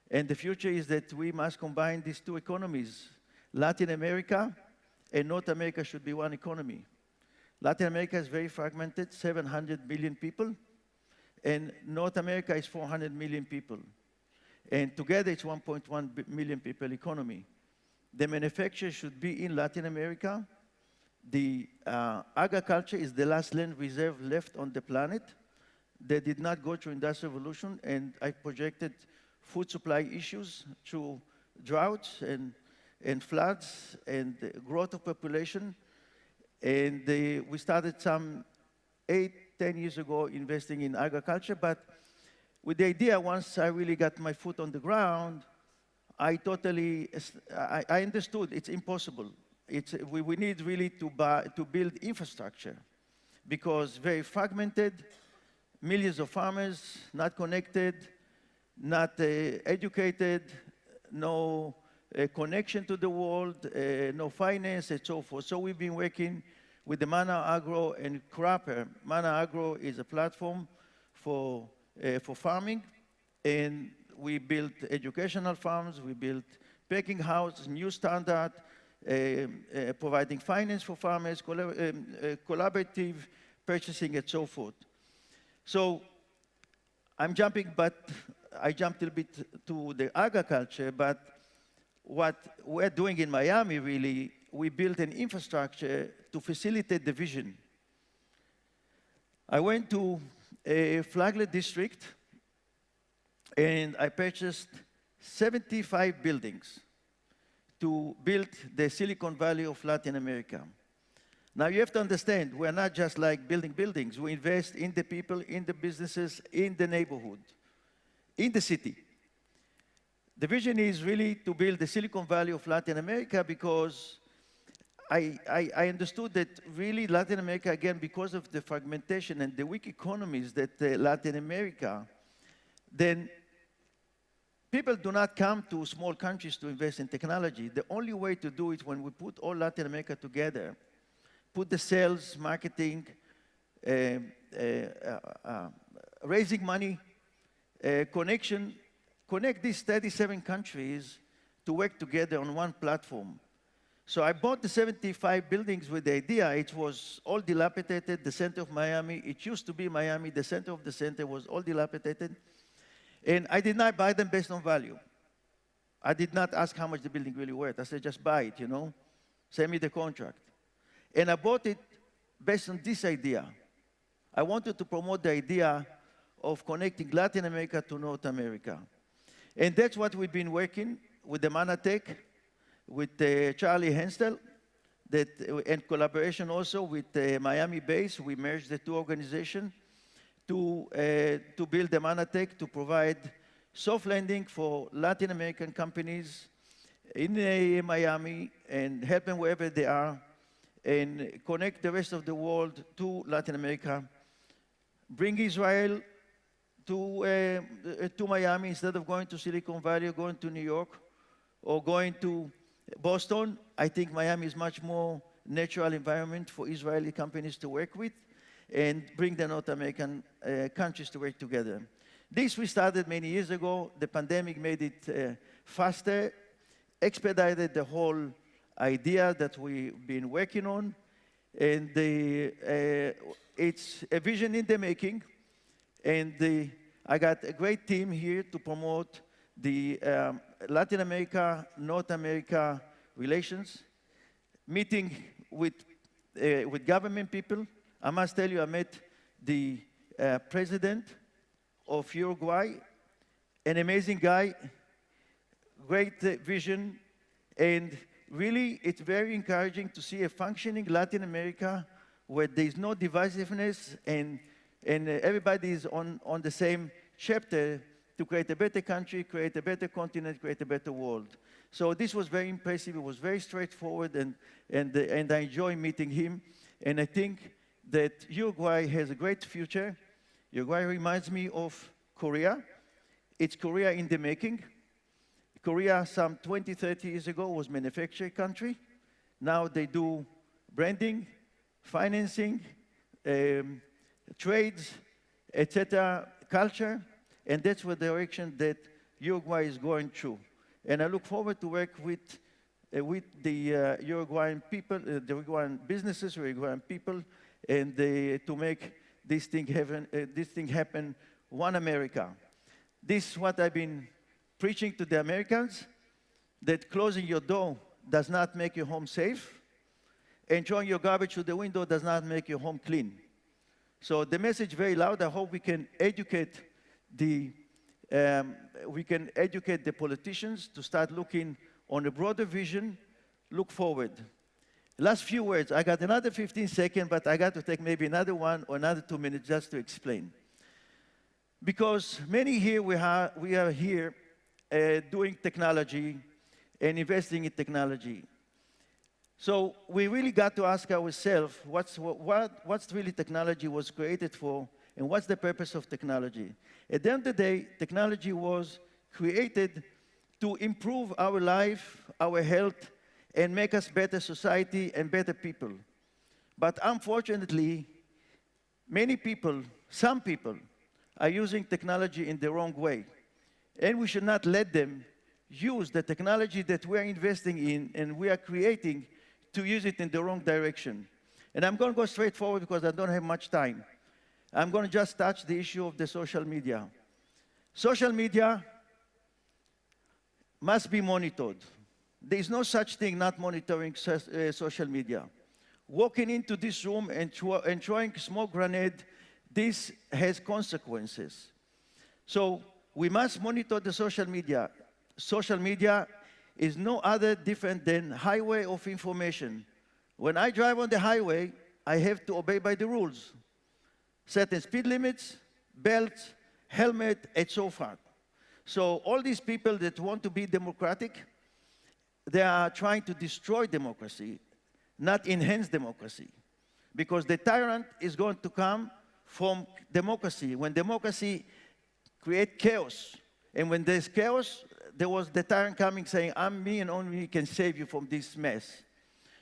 And the future is that we must combine these two economies. Latin America and North America should be one economy. Latin America is very fragmented, 700 million people, and North America is 400 million people. And together it's 1.1 million people economy. The manufacture should be in Latin America. The agriculture is the last land reserve left on the planet. They did not go through industrial revolution, and I projected food supply issues through droughts and floods and growth of population. And we started some 8, 10 years ago investing in agriculture, but with the idea, once I really got my foot on the ground, I understood it's impossible. We need really to build infrastructure, because very fragmented, millions of farmers, not connected, not educated, no connection to the world, no finance, and so forth. So we've been working with the Mana Agro and Crapper. Mana Agro is a platform for farming, and we built educational farms, we built packing houses, new standard, providing finance for farmers, collaborative purchasing, and so forth. So I'm jumping, but I jumped a little bit to the agriculture, but what we're doing in Miami, really, we built an infrastructure to facilitate the vision. I went to a Flagler district, and I purchased 75 buildings to build the Silicon Valley of Latin America. Now you have to understand, we're not just like building buildings. We invest in the people, in the businesses, in the neighborhood, in the city. The vision is really to build the Silicon Valley of Latin America, because I understood that really Latin America, again, because of the fragmentation and the weak economies that Latin America, then people do not come to small countries to invest in technology. The only way to do it when we put all Latin America together, put the sales, marketing, raising money, connect these 37 countries to work together on one platform. So I bought the 75 buildings with the idea it was all dilapidated, the center of Miami. It used to be Miami, the center of the center was all dilapidated. And I did not buy them based on value. I did not ask how much the building really worth. I said, just buy it, you know. send me the contract. And I bought it based on this idea. I wanted to promote the idea of connecting Latin America to North America. And that's what we've been working with the Manatech, with Charlie Henstel, that in collaboration also with Miami base, we merged the two organizations to build the Manatech to provide soft landing for Latin American companies in Miami and help them wherever they are and connect the rest of the world to Latin America. Bring Israel to Miami instead of going to Silicon Valley or going to New York or going to Boston. I think Miami is much more natural environment for Israeli companies to work with and bring the North American countries to work together. This we started many years ago. The pandemic made it faster, expedited the whole idea that we've been working on. And it's a vision in the making. And I got a great team here to promote the Latin America, North America relations, meeting with government people. I must tell you, I met the president of Uruguay, an amazing guy, great vision, and really it's very encouraging to see a functioning Latin America where there's no divisiveness and everybody is on the same chapter to create a better country, create a better continent, create a better world. So this was very impressive. It was very straightforward, and I enjoy meeting him. And I think that Uruguay has a great future. Uruguay reminds me of Korea. It's Korea in the making. Korea, some 20, 30 years ago, was a manufacturing country. Now they do branding, financing, trades, etc., culture, and that's the direction that Uruguay is going through. And I look forward to work with the Uruguayan people, the Uruguayan businesses, Uruguayan people, and to make this thing happen, one America. This is what I've been preaching to the Americans, that closing your door does not make your home safe, and throwing your garbage through the window does not make your home clean. So the message very loud. I hope we can educate the politicians to start looking on a broader vision, look forward. Last few words. I got another 15 seconds, but I got to take maybe another 1 or another 2 minutes just to explain. Because many here, we are here doing technology and investing in technology. So we really got to ask ourselves, what's really technology was created for, and what's the purpose of technology? At the end of the day, technology was created to improve our life, our health, and make us better society and better people. But unfortunately, many people, some people, are using technology in the wrong way. And we should not let them use the technology that we're investing in and we are creating to use it in the wrong direction. And I'm going to go straight forward because I don't have much time. I'm going to just touch the issue of the social media. Social media must be monitored. There is no such thing not monitoring social media. Walking into this room and throwing smoke grenade, this has consequences. So we must monitor the social media. Social media is no other different than highway of information. When I drive on the highway, I have to obey by the rules. Certain speed limits, belts, helmet, and so forth. So all these people that want to be democratic, they are trying to destroy democracy, not enhance democracy. Because the tyrant is going to come from democracy. When democracy creates chaos, and when there's chaos, there was the tyrant coming saying, I'm me and only me can save you from this mess.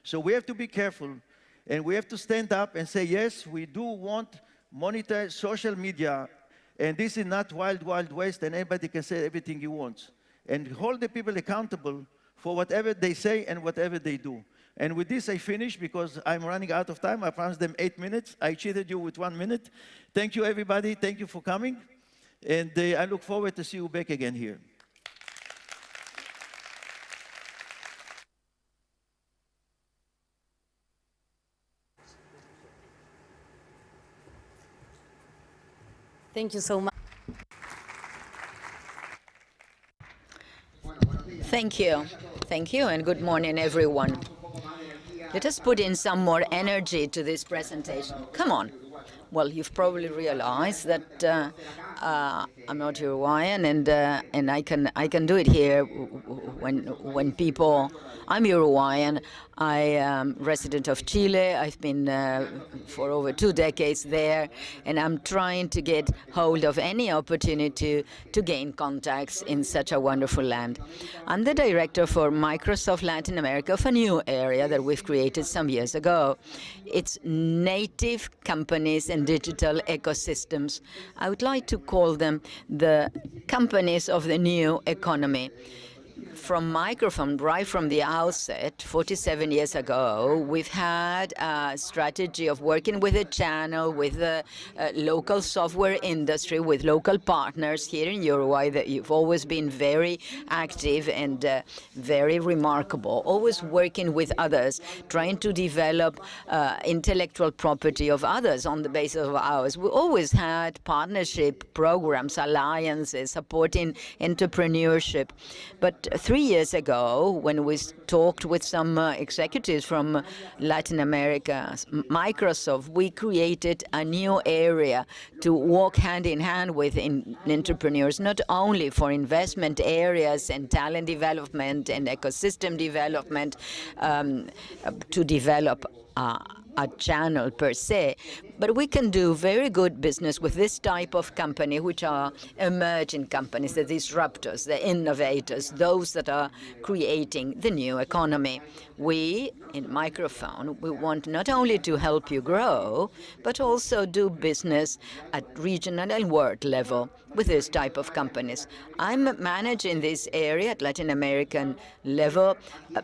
So we have to be careful, and we have to stand up and say, yes, we do want to monitor social media, and this is not wild, wild west, and everybody can say everything he wants. And hold the people accountable for whatever they say and whatever they do. And with this, I finish because I'm running out of time. I promised them 8 minutes. I cheated you with 1 minute. Thank you, everybody. Thank you for coming. And I look forward to see you back again here. Thank you so much. Thank you. Thank you, and good morning, everyone. Let us put in some more energy to this presentation. Come on. Well, you've probably realized that I'm not Uruguayan, and I can do it here when people. I'm Uruguayan. I am resident of Chile. I've been for over 2 decades there, and I'm trying to get hold of any opportunity to gain contacts in such a wonderful land. I'm the director for Microsoft Latin America of a new area that we've created some years ago. It's native companies and digital ecosystems. I would like to call them the companies of the new economy. From Microphone, right from the outset, 47 years ago, we've had a strategy of working with a channel, with the local software industry, with local partners here in Uruguay that you've always been very active and very remarkable, always working with others, trying to develop intellectual property of others on the basis of ours. We always had partnership programs, alliances, supporting entrepreneurship. But 3 years ago, when we talked with some executives from Latin America, Microsoft, we created a new area to walk hand in hand with entrepreneurs, not only for investment areas and talent development and ecosystem development, to develop a channel per se, but we can do very good business with this type of company, which are emerging companies, the disruptors, the innovators, those that are creating the new economy. We, in Microphone, we want not only to help you grow, but also do business at regional and world level with this type of companies. I'm managing this area at Latin American level,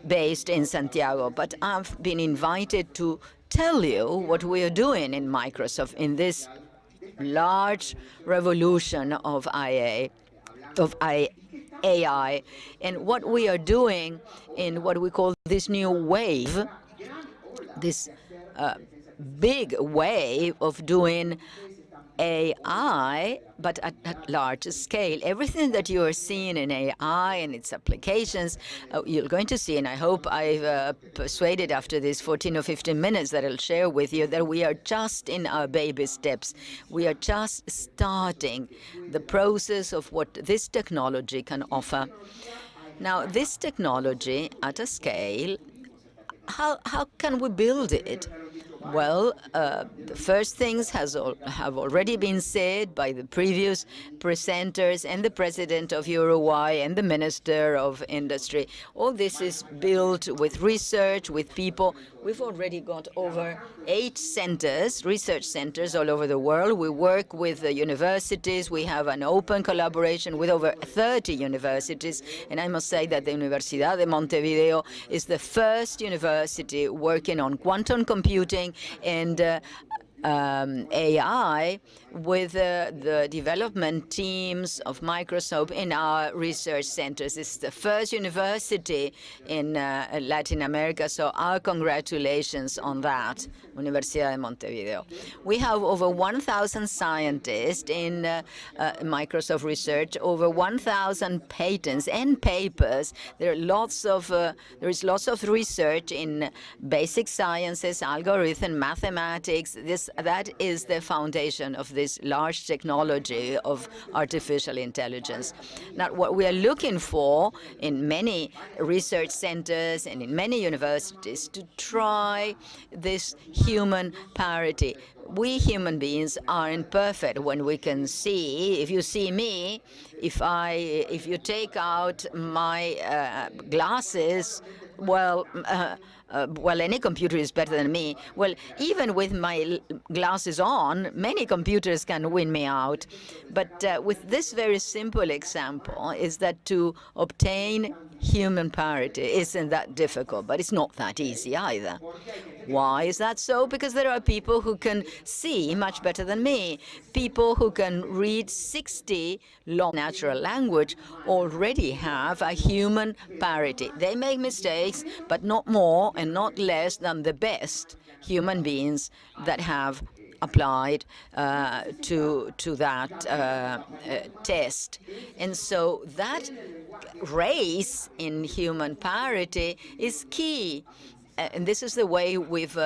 based in Santiago, but I've been invited to tell you what we are doing in Microsoft in this large revolution of AI, and what we are doing in what we call this new wave, this big wave of doing AI, but at large scale. Everything that you are seeing in AI and its applications, you're going to see, and I hope I've persuaded after these 14 or 15 minutes that I'll share with you, that we are just in our baby steps. We are just starting the process of what this technology can offer. Now, this technology at a scale, how can we build it? Well, the first things have already been said by the previous presenters and the president of Uruguay and the minister of industry. All this is built with research, with people. We've already got over 8 centers, research centers all over the world. We work with the universities. We have an open collaboration with over 30 universities. And I must say that the Universidad de Montevideo is the first university working on quantum computing and AI with the development teams of Microsoft in our research centers. It's the first university in Latin America, so our congratulations on that, Universidad de Montevideo. We have over 1,000 scientists in Microsoft Research, over 1,000 patents and papers. There is lots of research in basic sciences, algorithm, mathematics. That is the foundation of this large technology of artificial intelligence. Now, what we are looking for in many research centers and in many universities to try this human parity. We human beings aren't perfect. When we can see, if you see me, if you take out my glasses, well, any computer is better than me. Well, even with my glasses on, many computers can win me out. But with this very simple example, is that to obtain human parity isn't that difficult, but it's not that easy either. Why is that so? Because there are people who can see much better than me. People who can read 60 long natural language already have a human parity. They make mistakes, but not more and not less than the best human beings that have applied to that test. And so that race in human parity is key. And this is the way we've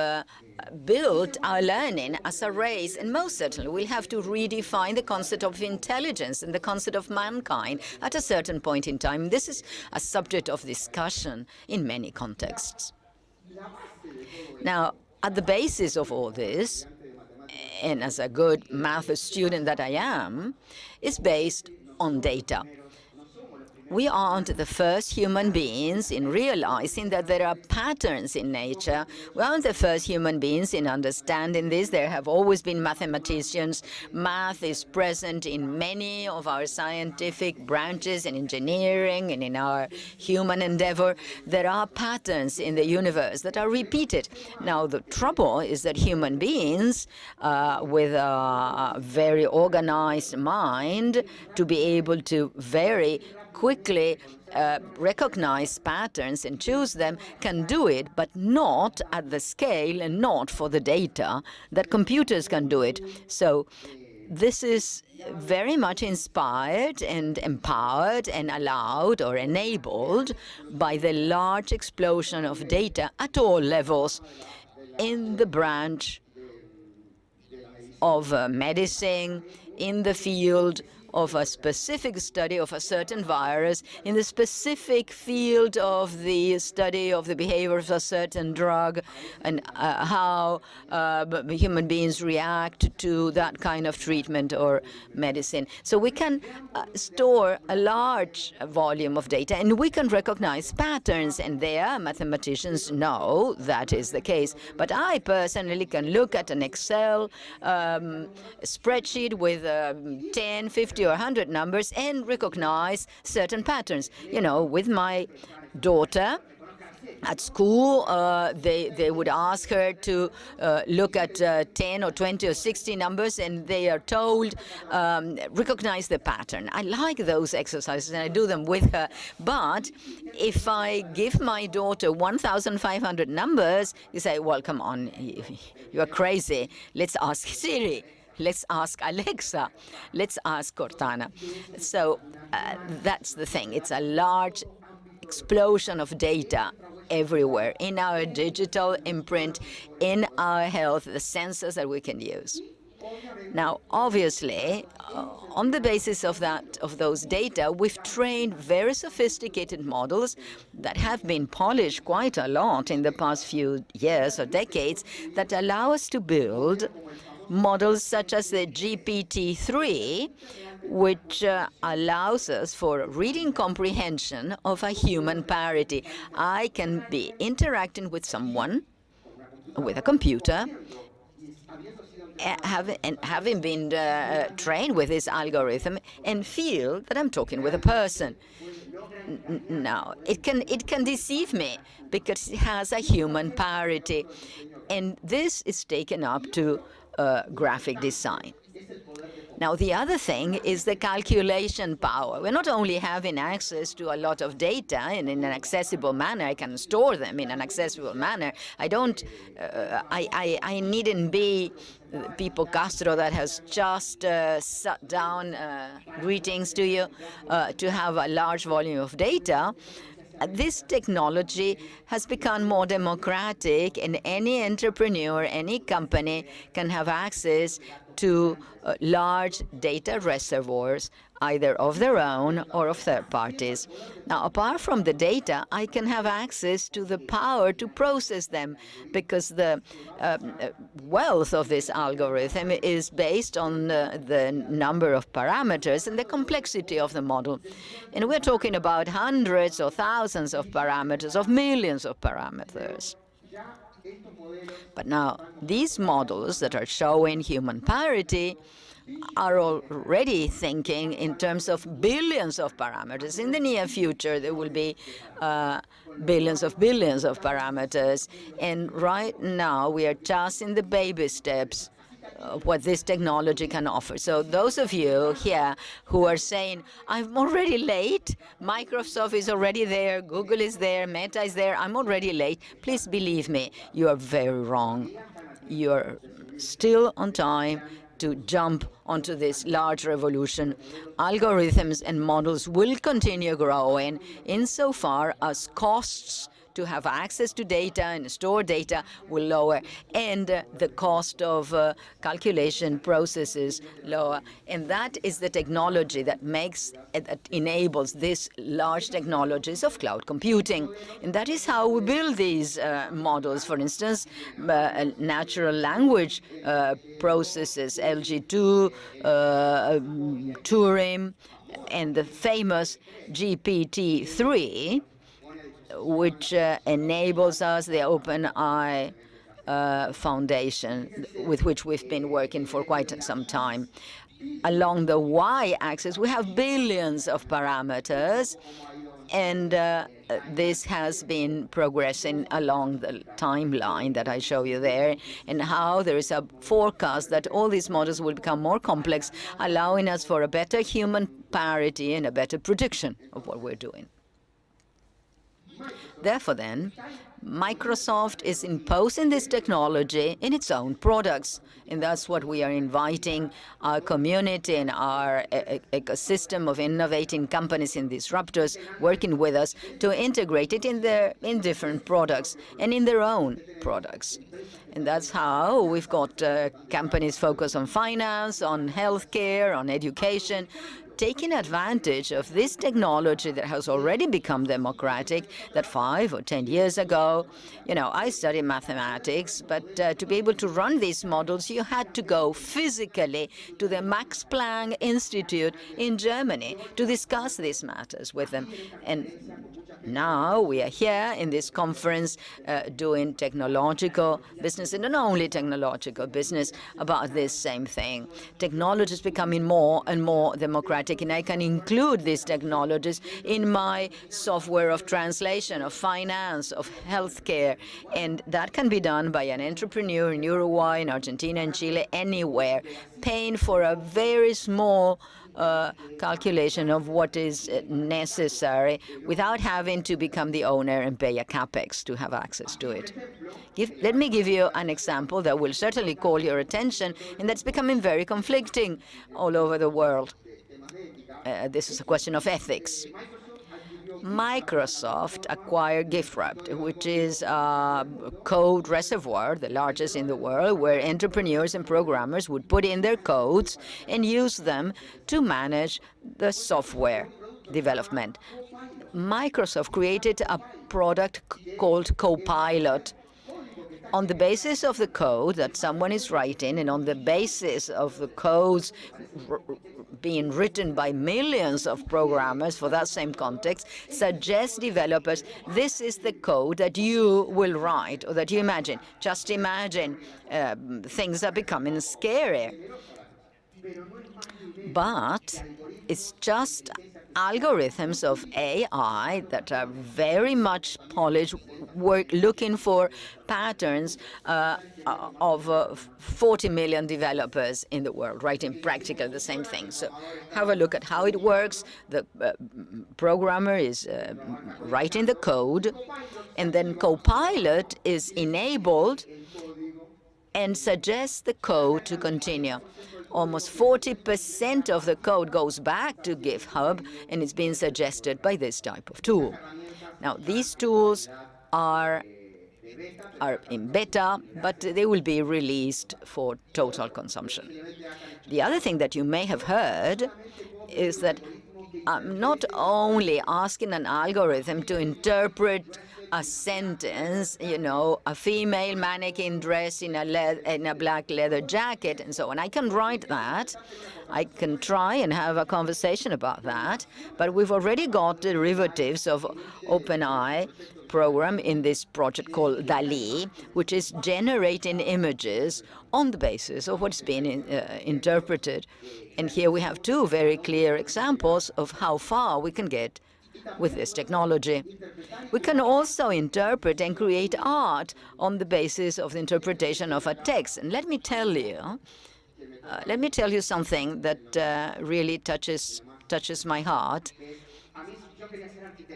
built our learning as a race. And most certainly, we'll have to redefine the concept of intelligence and the concept of mankind at a certain point in time. This is a subject of discussion in many contexts. Now, at the basis of all this, and as a good math student that I am, is based on data. We aren't the first human beings in realizing that there are patterns in nature. We aren't the first human beings in understanding this. There have always been mathematicians. Math is present in many of our scientific branches, in engineering and in our human endeavor. There are patterns in the universe that are repeated. Now, the trouble is that human beings with a very organized mind to be able to very quickly recognize patterns and choose them can do it, but not at the scale and not for the data that computers can do it. So this is very much inspired and empowered and allowed or enabled by the large explosion of data at all levels in the branch of medicine, in the field of a specific study of a certain virus, in the specific field of the study of the behavior of a certain drug, and how human beings react to that kind of treatment or medicine. So we can store a large volume of data, and we can recognize patterns, and there mathematicians know that is the case. But I personally can look at an Excel spreadsheet with 10, 50, or 100 numbers and recognize certain patterns. You know, with my daughter at school, they would ask her to look at 10 or 20 or 60 numbers, and they are told, recognize the pattern. I like those exercises, and I do them with her. But if I give my daughter 1,500 numbers, you say, well, come on, you are crazy. Let's ask Siri. Let's ask Alexa. Let's ask Cortana. So that's the thing. It's a large explosion of data everywhere in our digital imprint, in our health, the sensors that we can use. Now, obviously, on the basis of those data, we've trained very sophisticated models that have been polished quite a lot in the past few years or decades that allow us to build models such as the GPT-3, which allows us for reading comprehension of a human parity. I can be interacting with someone, with a computer, having been trained with this algorithm, and feel that I'm talking with a person. Now, it can deceive me because it has a human parity, and this is taken up to graphic design. Now, the other thing is the calculation power. We're not only having access to a lot of data and in an accessible manner. I can store them in an accessible manner. I needn't be Pipo Castro that has just sat down, greetings to you, to have a large volume of data. This technology has become more democratic, and any entrepreneur, any company can have access to large data reservoirs, either of their own or of third parties. Now, apart from the data, I can have access to the power to process them, because the wealth of this algorithm is based on the number of parameters and the complexity of the model. And we're talking about hundreds or thousands of parameters, of millions of parameters. But now, these models that are showing human parity are already thinking in terms of billions of parameters. In the near future, there will be billions of parameters. And right now, we are just in the baby steps of what this technology can offer. So those of you here who are saying, I'm already late, Microsoft is already there, Google is there, Meta is there, I'm already late, please believe me, you are very wrong. You're still on time to jump onto this large revolution. Algorithms and models will continue growing insofar as costs to have access to data and store data will lower, and the cost of calculation processes lower. And that is the technology that enables these large technologies of cloud computing. And that is how we build these models. For instance, natural language processes, LG2, Turing, and the famous GPT-3, which enables us, the OpenAI Foundation, with which we've been working for quite some time. Along the y-axis, we have billions of parameters, and this has been progressing along the timeline that I show you there, and how there is a forecast that all these models will become more complex, allowing us for a better human parity and a better prediction of what we're doing. Therefore, then, Microsoft is imposing this technology in its own products. And that's what we are inviting our community and our ecosystem of innovating companies and disruptors working with us to integrate it in different products and in their own products. And that's how we've got companies focused on finance, on healthcare, on education, taking advantage of this technology that has already become democratic, that 5 or 10 years ago, I studied mathematics, but to be able to run these models, you had to go physically to the Max Planck Institute in Germany to discuss these matters with them. And now we are here in this conference doing technological business, and not only technological business, about this same thing. Technology is becoming more and more democratic, and I can include these technologies in my software of translation, of finance, of healthcare, and that can be done by an entrepreneur in Uruguay, in Argentina, in Chile, anywhere, paying for a very small calculation of what is necessary without having to become the owner and pay a capex to have access to it. Let me give you an example that will certainly call your attention, and that's becoming very conflicting all over the world. This is a question of ethics. Microsoft acquired GiftWrapped, which is a code reservoir, the largest in the world, where entrepreneurs and programmers would put in their codes and use them to manage the software development. Microsoft created a product called Copilot. On the basis of the code that someone is writing, and on the basis of the codes being written by millions of programmers for that same context, suggests developers, this is the code that you will write, or that you imagine. Just imagine, things are becoming scary. But it's just algorithms of AI that are very much polished, looking for patterns of 40 million developers in the world, writing practically the same thing. So have a look at how it works. The programmer is writing the code, and then Copilot is enabled and suggests the code to continue. Almost 40% of the code goes back to GitHub, and it's being suggested by this type of tool. Now, these tools are in beta, but they will be released for total consumption. The other thing that you may have heard is that I'm not only asking an algorithm to interpret a sentence, a female mannequin dressed in a black leather jacket and so on. I can write that. I can try and have a conversation about that. But we've already got derivatives of OpenAI program in this project called DALI, which is generating images on the basis of what's being interpreted. And here we have two very clear examples of how far we can get with this technology. We can also interpret and create art on the basis of the interpretation of a text. And let me tell you something that really touches my heart.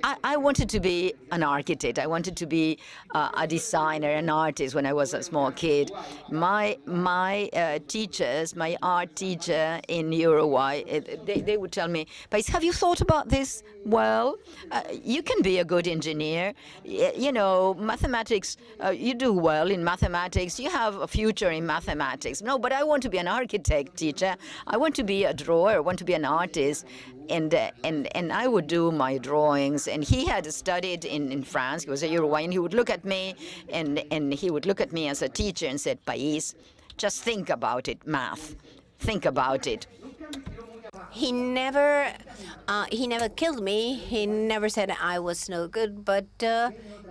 I wanted to be an architect. I wanted to be a designer, an artist when I was a small kid. My teachers, my art teacher in Uruguay, they would tell me, "Pais, have you thought about this? Well, you can be a good engineer. You know, mathematics, you do well in mathematics. You have a future in mathematics." No, but I want to be an architect, teacher. I want to be a drawer. I want to be an artist. And I would do my drawings. And he had studied in France. He was a Uruguayan. He would look at me, and he would look at me as a teacher and said, "Pais, just think about it, math. Think about it." He never killed me. He never said I was no good, but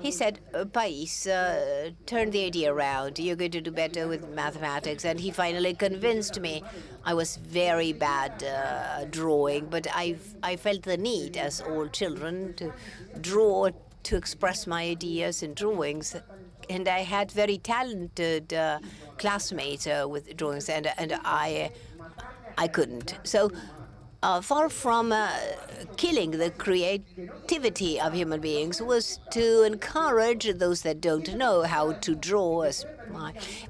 he said, "Pais, turn the idea around. You're going to do better with mathematics." And he finally convinced me. I was very bad drawing, but I felt the need, as all children, to draw, to express my ideas in drawings. And I had very talented classmates with drawings, and I couldn't. So far from killing the creativity of human beings was to encourage those that don't know how to draw.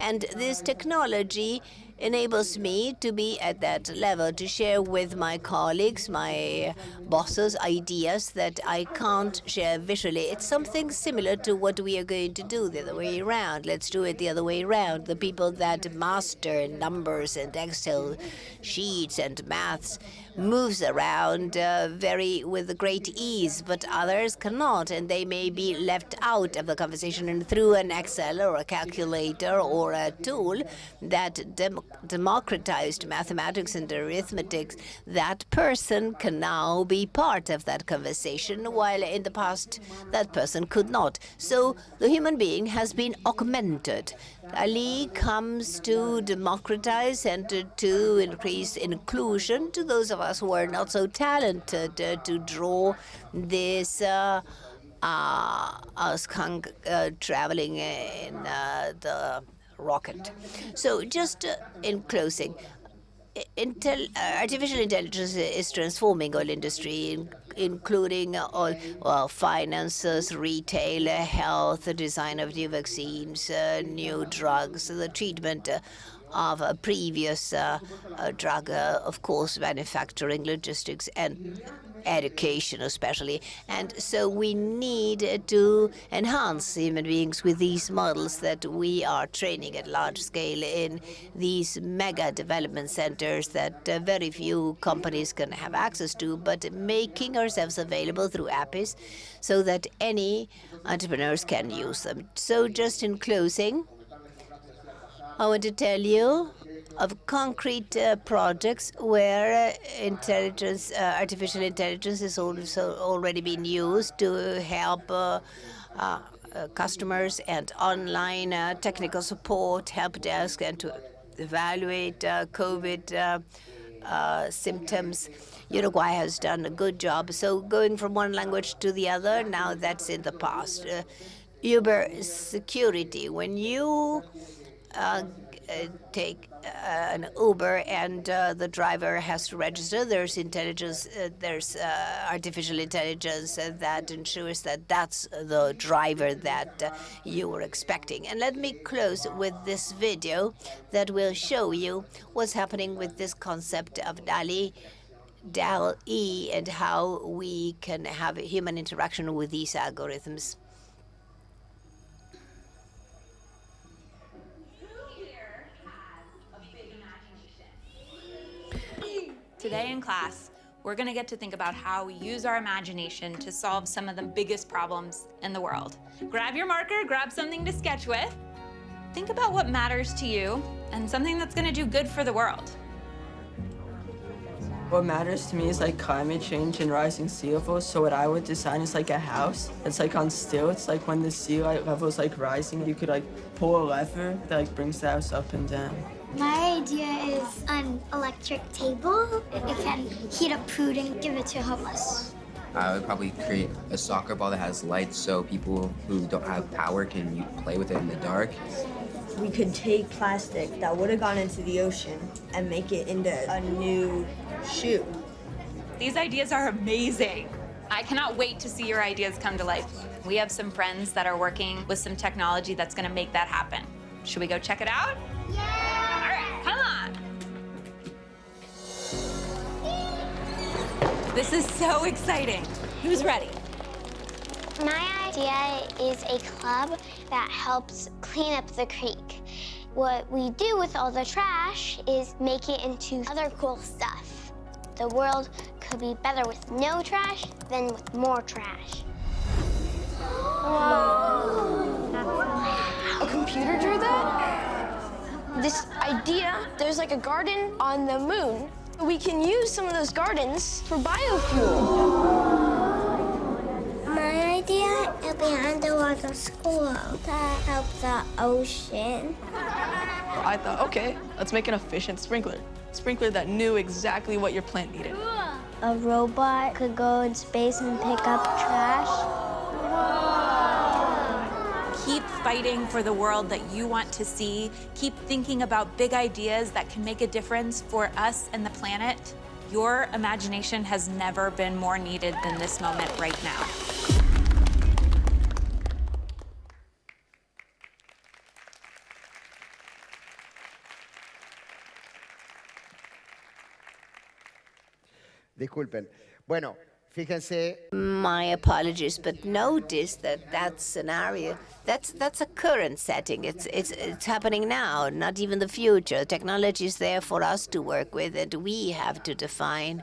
And this technology enables me to be at that level, to share with my colleagues, my bosses, ideas that I can't share visually. It's something similar to what we are going to do the other way around. Let's do it the other way around. The people that master numbers and Excel sheets and maths moves around with great ease, but others cannot, and they may be left out of the conversation. And through an Excel or a calculator or a tool that democratized mathematics and arithmetic, that person can now be part of that conversation, while in the past that person could not. So the human being has been augmented. Ali comes to democratize and to increase inclusion to those of us who are not so talented to draw this skunk traveling in the rocket. So just in closing, artificial intelligence is transforming all industry, including all finances, retail, health, the design of new vaccines, new drugs, the treatment of a previous drug, of course, manufacturing, logistics, and education especially. And so we need to enhance human beings with these models that we are training at large scale in these mega development centers that very few companies can have access to, but making ourselves available through APIs so that any entrepreneurs can use them. So just in closing, I want to tell you of concrete projects where artificial intelligence is also already being used to help customers, and online technical support, help desk, and to evaluate COVID symptoms. Uruguay has done a good job. So going from one language to the other, now that's in the past. Uber security. When you take an Uber and the driver has to register, there's intelligence, there's artificial intelligence that ensures that that's the driver that you were expecting. And let me close with this video that will show you what's happening with this concept of DAL-E and how we can have human interaction with these algorithms. Today in class, we're going to get to think about how we use our imagination to solve some of the biggest problems in the world. Grab your marker, grab something to sketch with. Think about what matters to you and something that's going to do good for the world. What matters to me is like climate change and rising sea levels. So what I would design is like a house that's like on stilts. Like when the sea level is like rising, you could like pull a lever that like brings the house up and down. My idea is an electric table. It can heat up food and give it to homeless. I would probably create a soccer ball that has lights so people who don't have power can play with it in the dark. We could take plastic that would have gone into the ocean and make it into a new shoe. These ideas are amazing. I cannot wait to see your ideas come to life. We have some friends that are working with some technology that's going to make that happen. Should we go check it out? Yeah! All right, come on. This is so exciting. Who's ready? My idea is a club that helps clean up the creek. What we do with all the trash is make it into other cool stuff. The world could be better with no trash than with more trash. A computer drew that? This idea, there's like a garden on the moon. We can use some of those gardens for biofuel. My idea is be underwater school to help the ocean. I thought, okay, let's make an efficient sprinkler. Sprinkler that knew exactly what your plant needed. A robot could go in space and pick up trash. Keep fighting for the world that you want to see. Keep thinking about big ideas that can make a difference for us and the planet. Your imagination has never been more needed than this moment right now. Disculpen. Bueno, fíjense. My apologies, but notice that that scenario, that's a current setting. It's happening now, not even the future. Technology is there for us to work with, and we have to define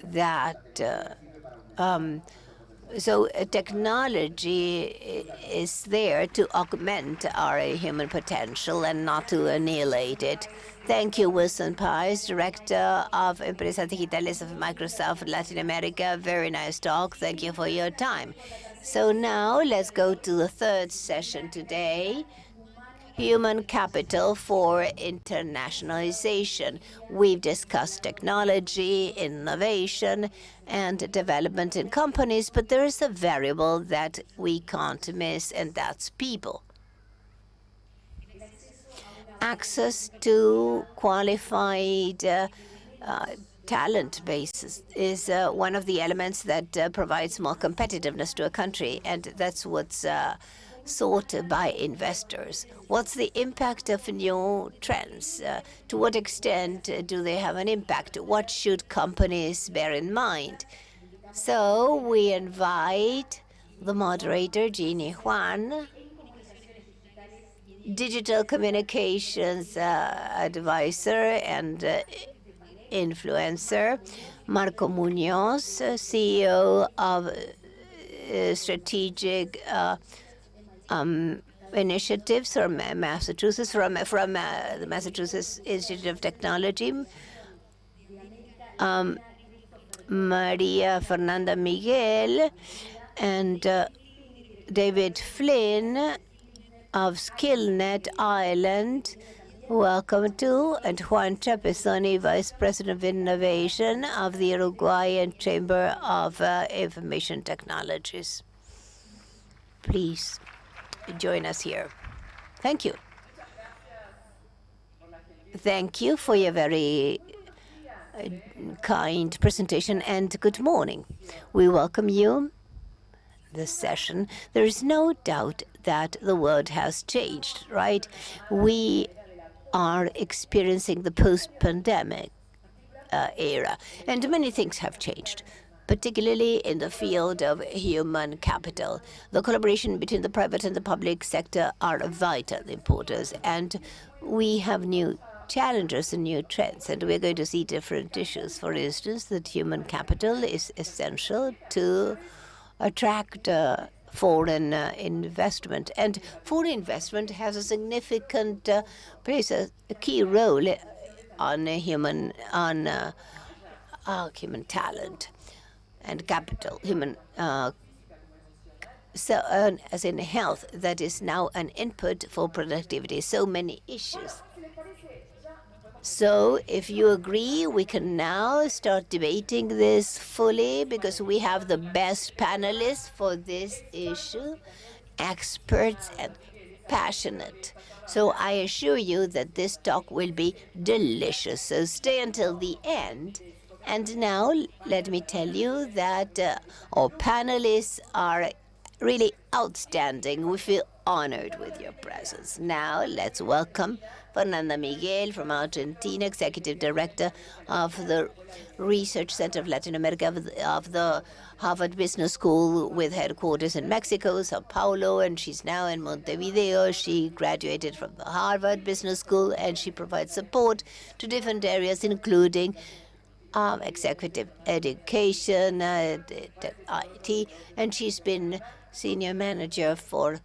that. Technology is there to augment our human potential and not to annihilate it. Thank you, Wilson Pies, Director of Empresas Digitales of Microsoft Latin America. Very nice talk. Thank you for your time. So now let's go to the third session today. Human capital for internationalization. We've discussed technology, innovation, and development in companies, but there is a variable that we can't miss, and that's people. Access to qualified talent bases is one of the elements that provides more competitiveness to a country, and that's what's sought by investors. What's the impact of new trends? To what extent do they have an impact? What should companies bear in mind? So we invite the moderator, Jeannie Juan, digital communications advisor and influencer, Marco Munoz, CEO of strategic initiatives from Massachusetts, from the Massachusetts Institute of Technology, Maria Fernanda Miguel, and David Flynn of SkillNet Ireland. Welcome to, and Juan Trapezoni, Vice President of Innovation of the Uruguayan Chamber of Information Technologies. Please join us here. Thank you. Thank you for your very kind presentation, and good morning. We welcome you this session. There is no doubt that the world has changed, right? We are experiencing the post-pandemic era, and many things have changed, particularly in the field of human capital. The collaboration between the private and the public sector are of vital importance, and we have new challenges and new trends, and we're going to see different issues. For instance, that human capital is essential to attract foreign investment, and foreign investment has a significant plays a key role on human talent and capital, human as in health, that is now an input for productivity. So many issues. So if you agree, we can now start debating this fully, because we have the best panelists for this issue, experts and passionate. So I assure you that this talk will be delicious. So stay until the end And now, let me tell you that our panelists are really outstanding. We feel honored with your presence. Now, let's welcome Fernanda Miguel from Argentina, Executive Director of the Research Center of Latin America of the Harvard Business School with headquarters in Mexico, Sao Paulo, and she's now in Montevideo. She graduated from the Harvard Business School, and she provides support to different areas, including executive education, IT, and she's been senior manager for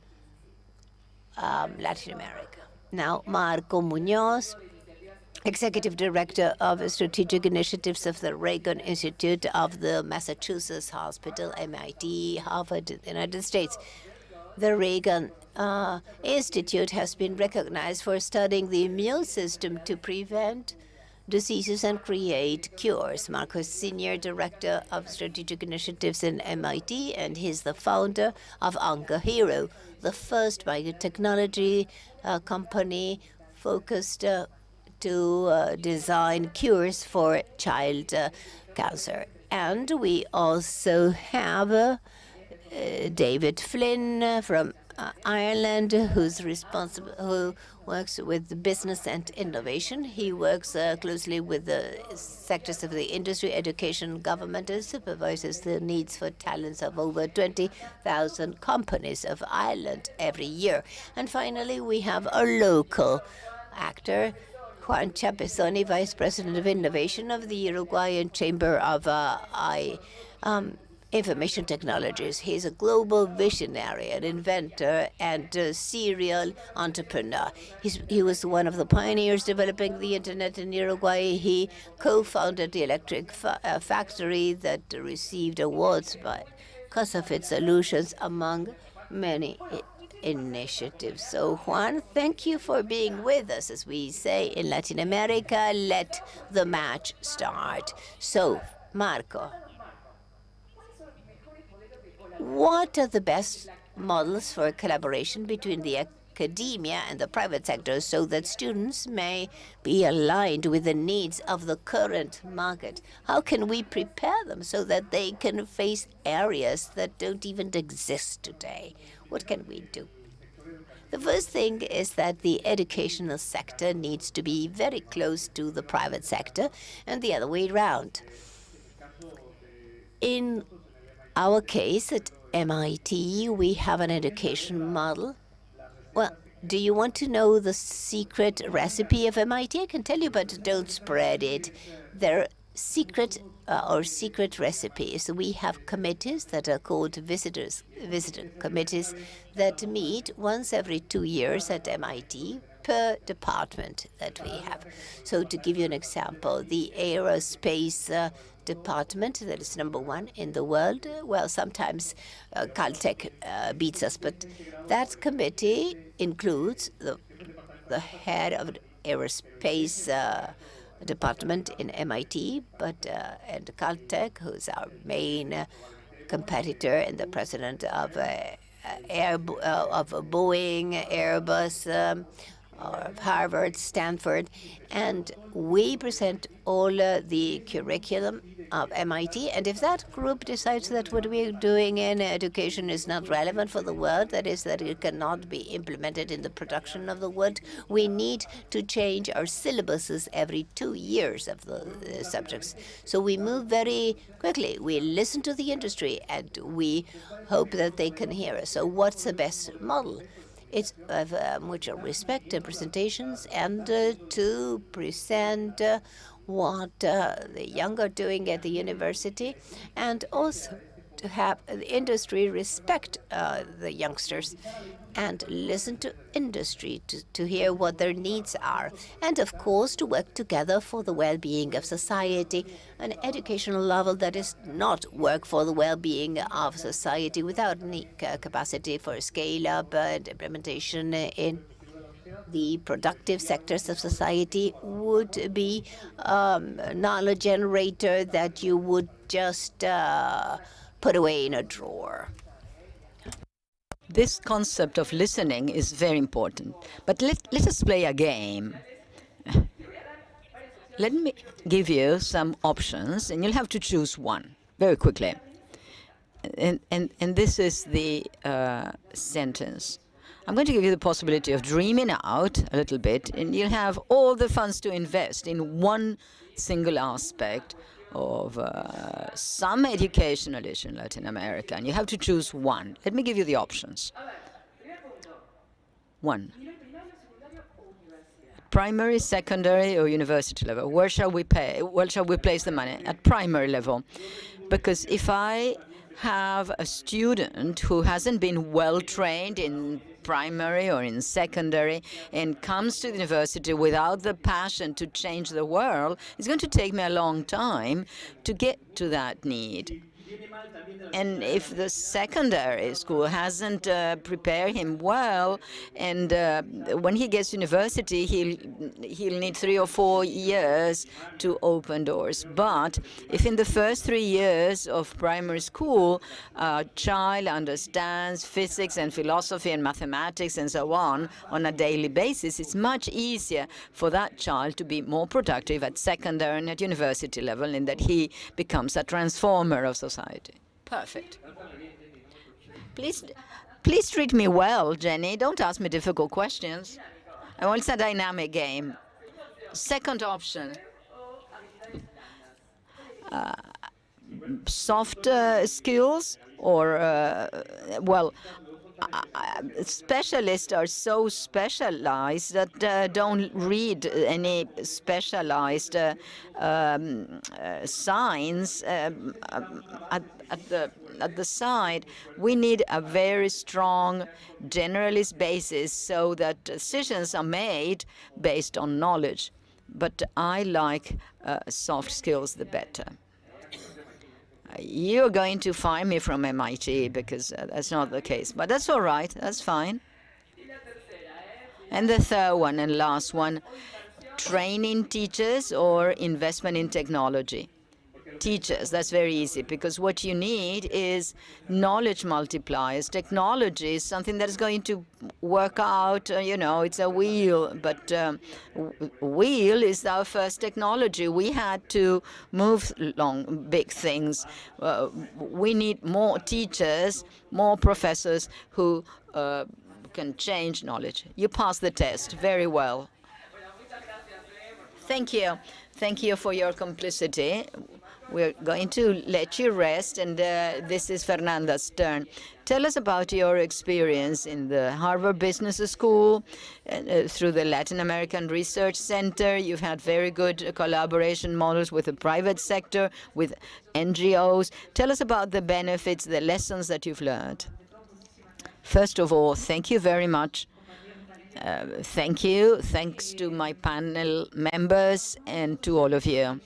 Latin America. Now, Marco Muñoz, Executive Director of Strategic Initiatives of the Reagan Institute of the Massachusetts Hospital, MIT, Harvard, United States. The Reagan Institute has been recognized for studying the immune system to prevent diseases and create cures. Marco is Senior Director of Strategic Initiatives in MIT, and he's the founder of OncoHero, the first biotechnology company focused to design cures for child cancer. And we also have David Flynn from Ireland, who works with business and innovation. He works closely with the sectors of the industry, education, government, and supervises the needs for talents of over 20,000 companies of Ireland every year. And finally, we have a local actor, Juan Chapezoni, Vice President of Innovation of the Uruguayan Chamber of Information Technologies. He's a global visionary, an inventor, and a serial entrepreneur. He was one of the pioneers developing the internet in Uruguay. He co-founded the electric factory that received awards because of its solutions, among many initiatives. So, Juan, thank you for being with us. As we say in Latin America, let the match start. So, Marco, what are the best models for collaboration between the academia and the private sector so that students may be aligned with the needs of the current market? How can we prepare them so that they can face areas that don't even exist today? What can we do? The first thing is that the educational sector needs to be very close to the private sector and the other way around. In our case at MIT, we have an education model. Well, do you want to know the secret recipe of MIT? I can tell you, but don't spread it. Their secret recipes. We have committees that are called visitor committees that meet once every 2 years at MIT per department that we have. So to give you an example, the aerospace department that is #1 in the world. Well, sometimes Caltech beats us, but that committee includes the head of the aerospace department in MIT, and Caltech, who's our main competitor, and the president of Boeing, Airbus, of Harvard, Stanford, and we present all the curriculum of MIT. And if that group decides that what we're doing in education is not relevant for the world, that is, that it cannot be implemented in the production of the world, we need to change our syllabuses every 2 years of the subjects. So we move very quickly. We listen to the industry, and we hope that they can hear us. So what's the best model? It's of mutual respect and presentations, and to present what the young are doing at the university, and also to have the industry respect the youngsters and listen to industry to hear what their needs are, and of course to work together for the well-being of society, an educational level that is not work for the well-being of society without any capacity for scale-up and implementation in the productive sectors of society would be knowledge generator that you would just put away in a drawer. This concept of listening is very important. But let us play a game. Let me give you some options, and you'll have to choose one very quickly. And this is the sentence. I'm going to give you the possibility of dreaming out a little bit, and you'll have all the funds to invest in one single aspect of some educational issue in Latin America, and you have to choose one. Let me give you the options. One. Primary, secondary, or university level. Where shall we pay? Where shall we place the money? At primary level. Because if I have a student who hasn't been well trained in primary or in secondary and comes to the university without the passion to change the world, it's going to take me a long time to get to that need. And if the secondary school hasn't prepared him well, and when he gets to university, he'll need 3 or 4 years to open doors. But if in the first 3 years of primary school, a child understands physics and philosophy and mathematics and so on a daily basis, it's much easier for that child to be more productive at secondary and at university level, and that he becomes a transformer of society. Perfect. Please treat me well, Jenny. Don't ask me difficult questions. Well, it's a dynamic game. Second option. Soft skills or, well, specialists are so specialized that don't read any specialized science at the side. We need a very strong generalist basis so that decisions are made based on knowledge. But I like soft skills the better. You're going to fire me from MIT because that's not the case. But that's all right. That's fine. And the third one and last one, training teachers or investment in technology. Teachers, that's very easy, because what you need is knowledge multipliers. Technology is something that is going to work out, it's a wheel, but wheel is our first technology. We had to move along big things. We need more teachers, more professors who can change knowledge. You passed the test very well. Thank you. Thank you for your complicity. We're going to let you rest, and this is Fernanda's turn. Tell us about your experience in the Harvard Business School, through the Latin American Research Center. You've had very good collaboration models with the private sector, with NGOs. Tell us about the benefits, the lessons that you've learned. First of all, thank you very much. Thank you. Thanks to my panel members and to all of you.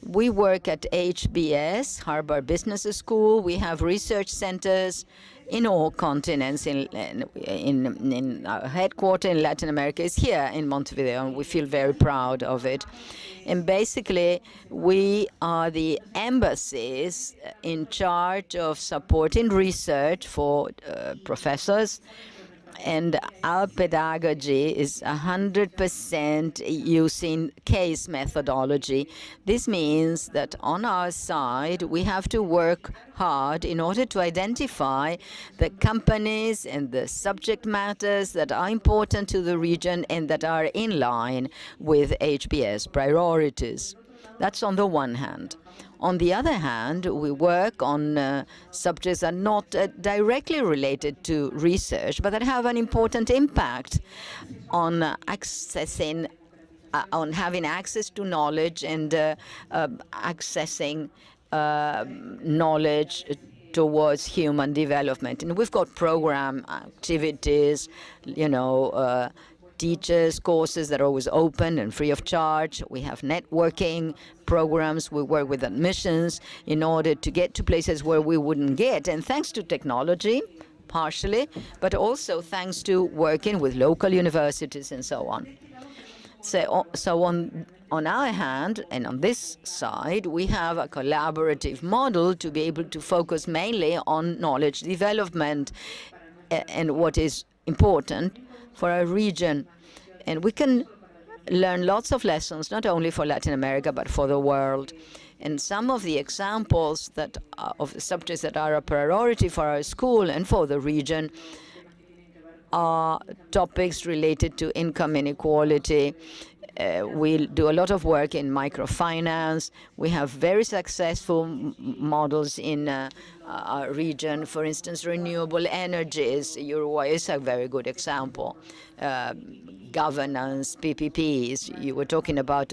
We work at HBS, Harvard Business School. We have research centers in all continents. Our headquarters in Latin America is here in Montevideo, and we feel very proud of it. And basically, we are the embassies in charge of supporting research for professors. And our pedagogy is 100% using case methodology. This means that on our side, we have to work hard in order to identify the companies and the subject matters that are important to the region and that are in line with HBS priorities. That's on the one hand. On the other hand, we work on subjects that are not directly related to research, but that have an important impact on accessing, on having access to knowledge and accessing knowledge towards human development. And we've got program activities, teachers, courses that are always open and free of charge. We have networking programs. We work with admissions in order to get to places where we wouldn't get. And thanks to technology, partially, but also thanks to working with local universities and so on. So on our hand and on this side, we have a collaborative model to be able to focus mainly on knowledge development and what is important for our region. And we can learn lots of lessons, not only for Latin America, but for the world. And some of the examples that of the subjects that are a priority for our school and for the region are topics related to income inequality. We do a lot of work in microfinance. We have very successful models in our region. For instance, renewable energies. Uruguay is a very good example. Governance, PPPs. You were talking about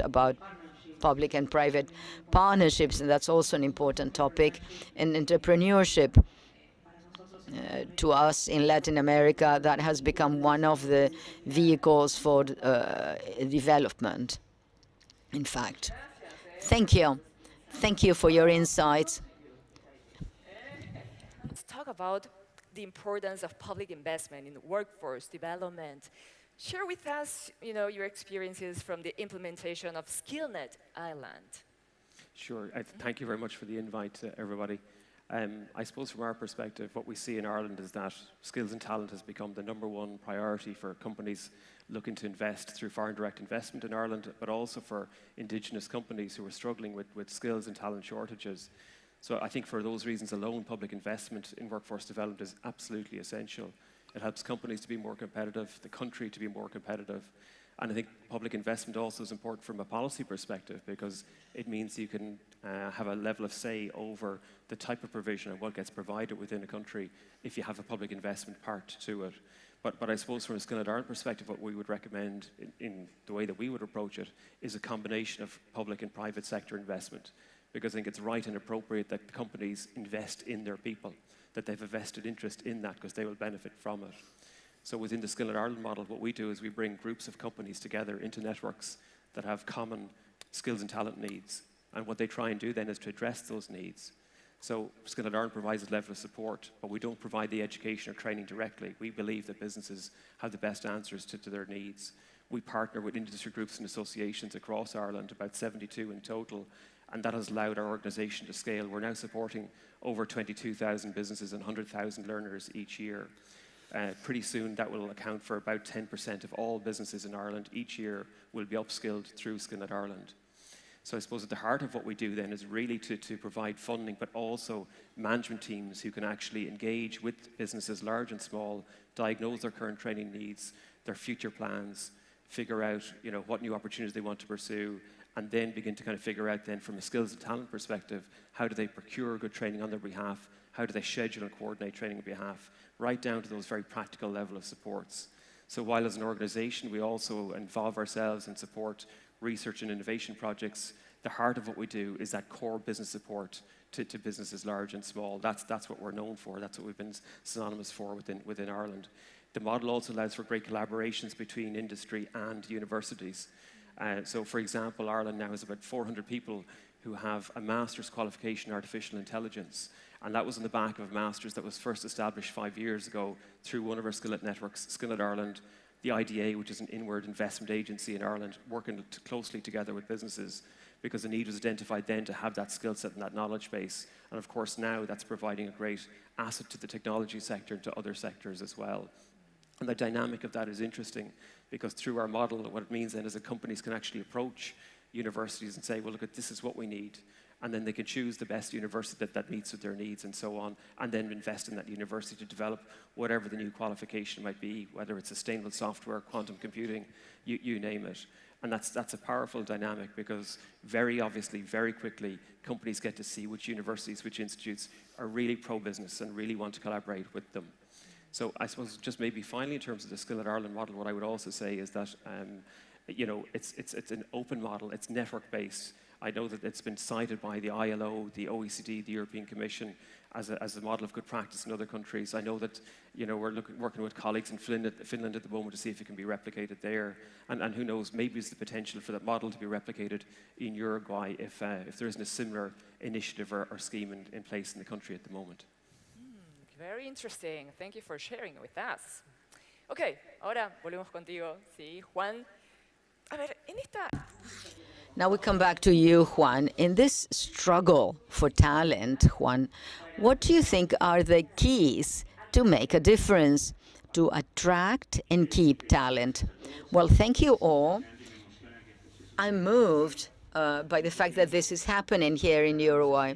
public and private partnerships, and that's also an important topic. And entrepreneurship. To us in Latin America, that has become one of the vehicles for development, in fact. Thank you. Thank you for your insights. Let's talk about the importance of public investment in workforce development. Share with us, your experiences from the implementation of SkillNet Island. Sure. Thank you very much for the invite, everybody. I suppose from our perspective, what we see in Ireland is that skills and talent has become the #1 priority for companies looking to invest through foreign direct investment in Ireland, but also for indigenous companies who are struggling with skills and talent shortages. So I think for those reasons alone, public investment in workforce development is absolutely essential. It helps companies to be more competitive, the country to be more competitive. And I think public investment also is important from a policy perspective because it means you can have a level of say over the type of provision and what gets provided within a country if you have a public investment part to it. But I suppose from a Skill at Ireland perspective, what we would recommend in the way that we would approach it is a combination of public and private sector investment, because I think it's right and appropriate that companies invest in their people, that they have a vested interest in that because they will benefit from it. So within the Skill at Ireland model, what we do is we bring groups of companies together into networks that have common skills and talent needs. And what they try and do then is to address those needs. So Skill at Ireland provides a level of support, but we don't provide the education or training directly. We believe that businesses have the best answers to their needs. We partner with industry groups and associations across Ireland, about 72 in total, and that has allowed our organisation to scale. We're now supporting over 22,000 businesses and 100,000 learners each year. Pretty soon that will account for about 10% of all businesses in Ireland each year will be upskilled through Skill at Ireland. So I suppose at the heart of what we do then is really to provide funding, but also management teams who can actually engage with businesses large and small, diagnose their current training needs, their future plans, figure out what new opportunities they want to pursue, and then begin to kind of figure out then from a skills and talent perspective, how do they procure good training on their behalf, how do they schedule and coordinate training on behalf, right down to those very practical level of supports. So while as an organisation we also involve ourselves and support research and innovation projects, the heart of what we do is that core business support to businesses large and small. That's what we're known for. That's what we've been synonymous for within Ireland. The model also allows for great collaborations between industry and universities. So for example, Ireland now has about 400 people who have a master's qualification in artificial intelligence. And that was on the back of a master's that was first established 5 years ago through one of our Skillet networks, Skill at Ireland, the IDA, which is an inward investment agency in Ireland, working closely together with businesses, because the need was identified then to have that skill set and that knowledge base. And of course now that's providing a great asset to the technology sector and to other sectors as well. And the dynamic of that is interesting, because through our model, what it means then is that companies can actually approach universities and say, well, look, this is what we need. And then they can choose the best university that meets with their needs and so on, and then invest in that university to develop whatever the new qualification might be, whether it's sustainable software, quantum computing, you name it. And that's a powerful dynamic, because very obviously, very quickly, companies get to see which universities, which institutes are really pro-business and really want to collaborate with them. So I suppose just maybe finally in terms of the Skill at Ireland model, what I would also say is that it's an open model, it's network-based. I know that it's been cited by the ILO, the OECD, the European Commission as a model of good practice in other countries. I know that we're working with colleagues in Finland at the moment to see if it can be replicated there. And who knows, maybe there's the potential for that model to be replicated in Uruguay if there isn't a similar initiative or scheme in place in the country at the moment. Very interesting. Thank you for sharing with us. Okay, ahora volvemos contigo, sí, Juan. A ver, en esta... Now we come back to you, Juan. In this struggle for talent, Juan, what do you think are the keys to make a difference, to attract and keep talent? Well, thank you all. I'm moved by the fact that this is happening here in Uruguay.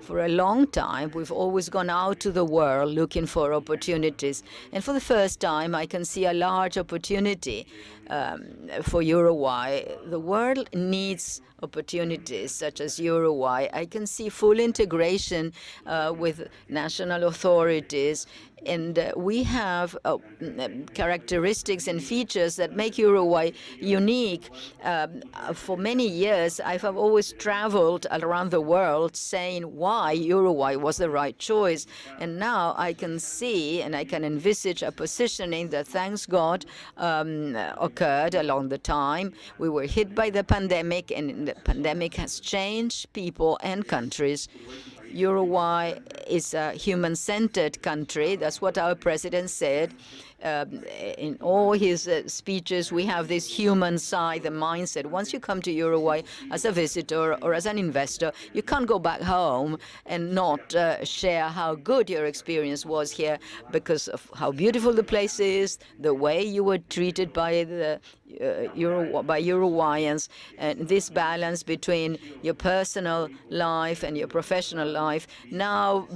For a long time, we've always gone out to the world looking for opportunities. And for the first time, I can see a large opportunity for Uruguay. The world needs opportunities such as Uruguay. I can see full integration with national authorities. And we have characteristics and features that make Uruguay unique. For many years, I've always traveled around the world saying why Uruguay was the right choice. And now I can see and I can envisage a positioning that, thanks God, occurred along the time. We were hit by the pandemic, and the pandemic has changed people and countries. Uruguay is a human-centered country. That's what our president said. In all his speeches, we have this human side, the mindset. Once you come to Uruguay as a visitor or as an investor, you can't go back home and not share how good your experience was here because of how beautiful the place is, the way you were treated by the by Uruguayans, and this balance between your personal life and your professional life. Now,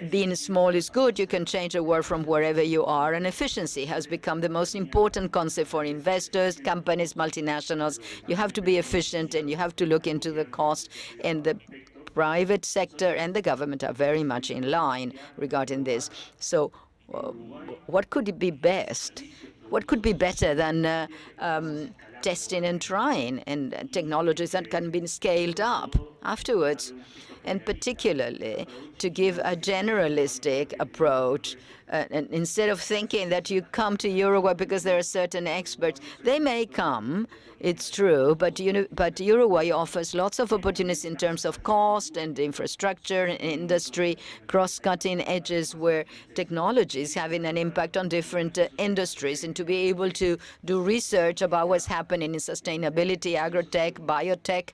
being small is good. You can change the world from wherever you are, and efficiency has become the most important concept for investors, companies, multinationals. You have to be efficient, and you have to look into the cost, and the private sector and the government are very much in line regarding this. So what could be best? What could be better than testing and trying and technologies that can be scaled up afterwards? And particularly to give a generalistic approach. And instead of thinking that you come to Uruguay because there are certain experts, they may come, it's true, but Uruguay offers lots of opportunities in terms of cost and infrastructure and industry, cross-cutting edges where technology is having an impact on different industries, and to be able to do research about what's happening in sustainability, agrotech, biotech.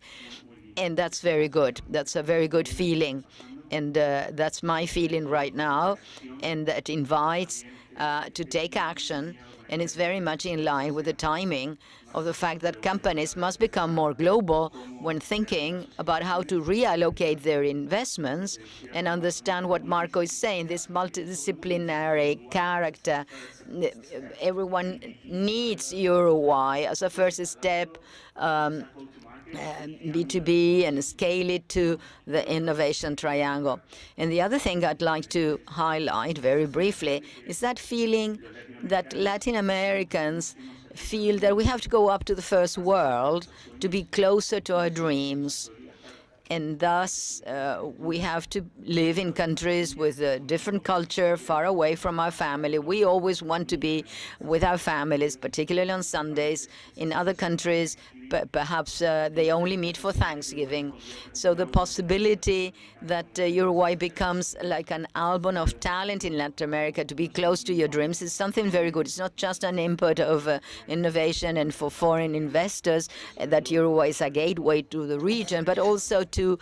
And that's very good. That's a very good feeling. And that's my feeling right now. And that invites to take action. And it's very much in line with the timing of the fact that companies must become more global when thinking about how to reallocate their investments and understand what Marco is saying, this multidisciplinary character. Everyone needs Uruguay as a first step. B2B and scale it to the innovation triangle. And the other thing I'd like to highlight very briefly is that feeling that Latin Americans feel that we have to go up to the first world to be closer to our dreams. And thus, we have to live in countries with a different culture, far away from our family. We always want to be with our families, particularly on Sundays. In other countries, perhaps they only meet for Thanksgiving. So the possibility that Uruguay becomes like an album of talent in Latin America to be close to your dreams is something very good. It's not just an input of innovation and for foreign investors that Uruguay is a gateway to the region, but also to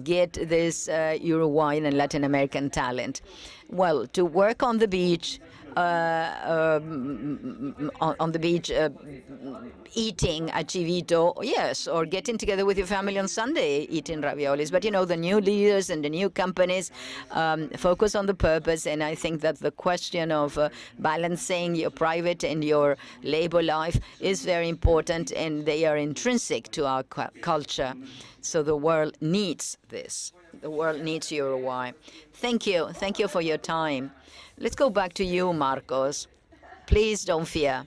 get this Uruguayan and Latin American talent. Well, to work on the beach, eating a chivito, yes, or getting together with your family on Sunday eating raviolis. But, you know, the new leaders and the new companies focus on the purpose, and I think that the question of balancing your private and your labor life is very important, and they are intrinsic to our culture. So the world needs this. The world needs Uruguay. Thank you. Thank you for your time. Let's go back to you, Marcos. Please don't fear.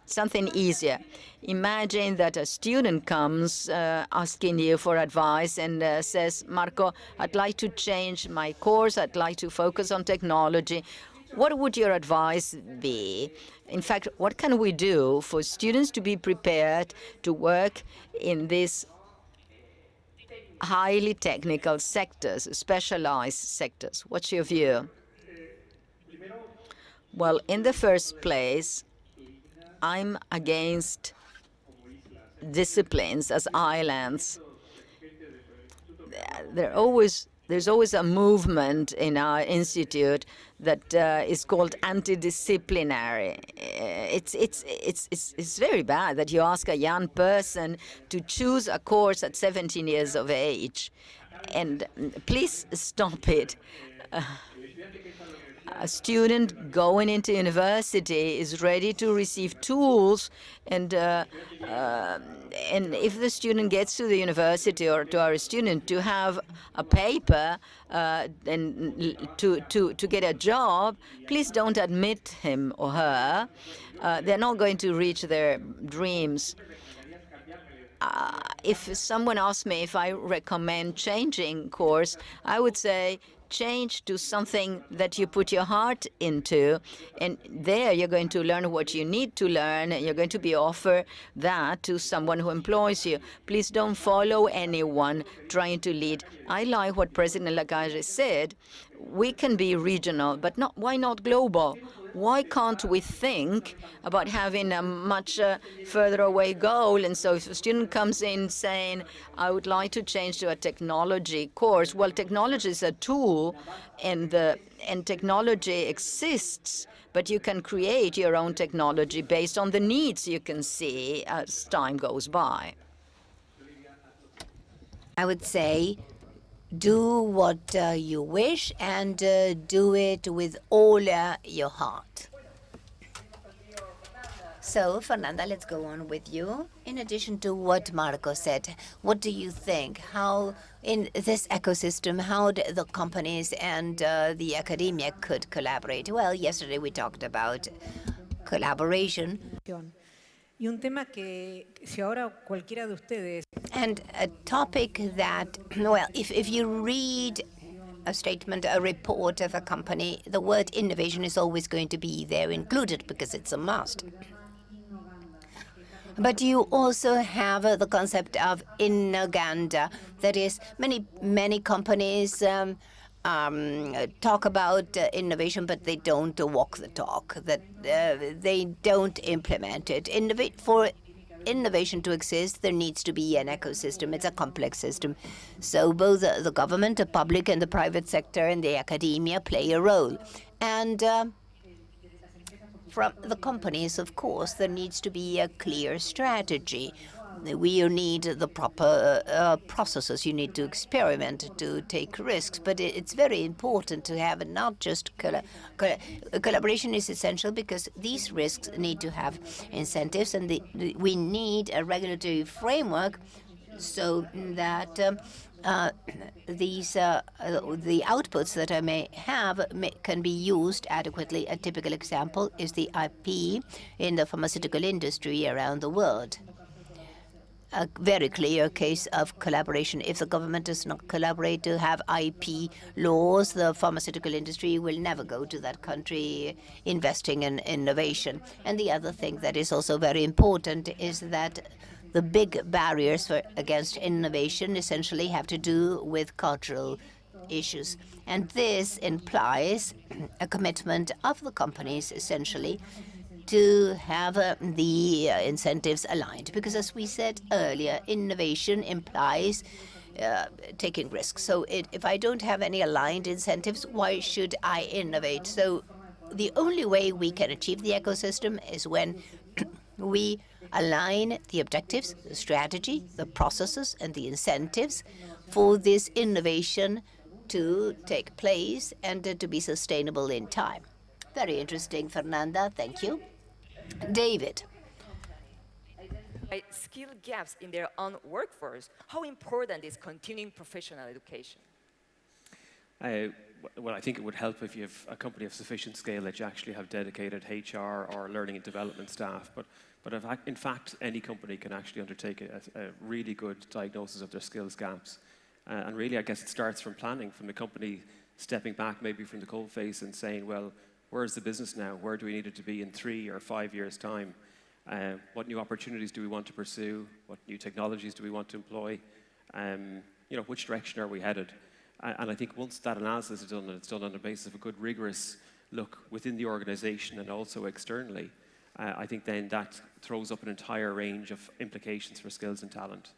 Something easier. Imagine that a student comes asking you for advice and says, Marco, I'd like to change my course. I'd like to focus on technology. What would your advice be? In fact, what can we do for students to be prepared to work in these highly technical sectors, specialized sectors? What's your view? Well, in the first place, I'm against disciplines as islands. They're always there's always a movement in our institute that is called anti-disciplinary. It's very bad that you ask a young person to choose a course at 17 years of age. And please stop it. A student going into university is ready to receive tools, and if the student gets to the university or to our student to have a paper and to get a job, please don't admit him or her. They're not going to reach their dreams. If someone asked me if I recommend changing course, I would say change to something that you put your heart into, and there you're going to learn what you need to learn, and you're going to be offered that to someone who employs you. Please don't follow anyone trying to lead. I like what President Lagarde said. We can be regional, but why not global? Why can't we think about having a much further away goal? And so if a student comes in saying, I would like to change to a technology course, well, technology is a tool, and technology exists, but you can create your own technology based on the needs you can see as time goes by. I would say do what you wish, and do it with all your heart. So, Fernanda, let's go on with you. In addition to what Marco said, what do you think? How, in this ecosystem, how the companies and the academia could collaborate? Well, yesterday we talked about collaboration. And a topic that, well, if you read a statement, a report of a company, the word innovation is always going to be there included because it's a must. But you also have the concept of innoganda. That is, many companies talk about innovation, but they don't walk the talk. That they don't implement it. For innovation to exist, there needs to be an ecosystem. It's a complex system. So both the government, the public, and the private sector and the academia play a role. And from the companies, of course, there needs to be a clear strategy. We need the proper processes. You need to experiment, to take risks. But it's very important to have not just collaboration is essential, because these risks need to have incentives, and we need a regulatory framework so that the outputs that I may have can be used adequately. A typical example is the IP in the pharmaceutical industry around the world. A very clear case of collaboration. If the government does not collaborate to have IP laws, the pharmaceutical industry will never go to that country investing in innovation. And the other thing that is also very important is that the big barriers against innovation essentially have to do with cultural issues. And this implies a commitment of the companies, essentially, to have the incentives aligned. Because as we said earlier, innovation implies taking risks. So if I don't have any aligned incentives, why should I innovate? So the only way we can achieve the ecosystem is when we align the objectives, the strategy, the processes, and the incentives for this innovation to take place and to be sustainable in time. Very interesting, Fernanda. Thank you. David. Skill gaps in their own workforce. How important is continuing professional education? Well, I think it would help if you have a company of sufficient scale that you actually have dedicated HR or learning and development staff. But in fact, any company can actually undertake a really good diagnosis of their skills gaps. And really, I guess it starts from planning, from the company stepping back maybe from the coalface and saying, well, where's the business now? Where do we need it to be in 3 or 5 years' time? What new opportunities do we want to pursue? What new technologies do we want to employ? Which direction are we headed? And I think once that analysis is done, and it's done on the basis of a good, rigorous look within the organization and also externally, I think then that throws up an entire range of implications for skills and talent.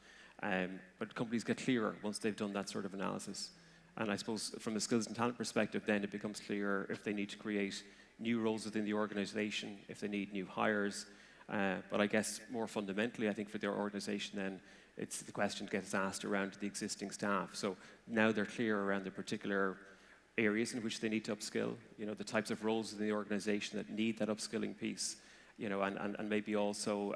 But companies get clearer once they've done that sort of analysis. And I suppose from a skills and talent perspective, then it becomes clear if they need to create new roles within the organization, if they need new hires. But I guess more fundamentally, I think for their organization then, it's the question gets asked around the existing staff. So now they're clear around the particular areas in which they need to upskill, the types of roles in the organization that need that upskilling piece, and maybe also,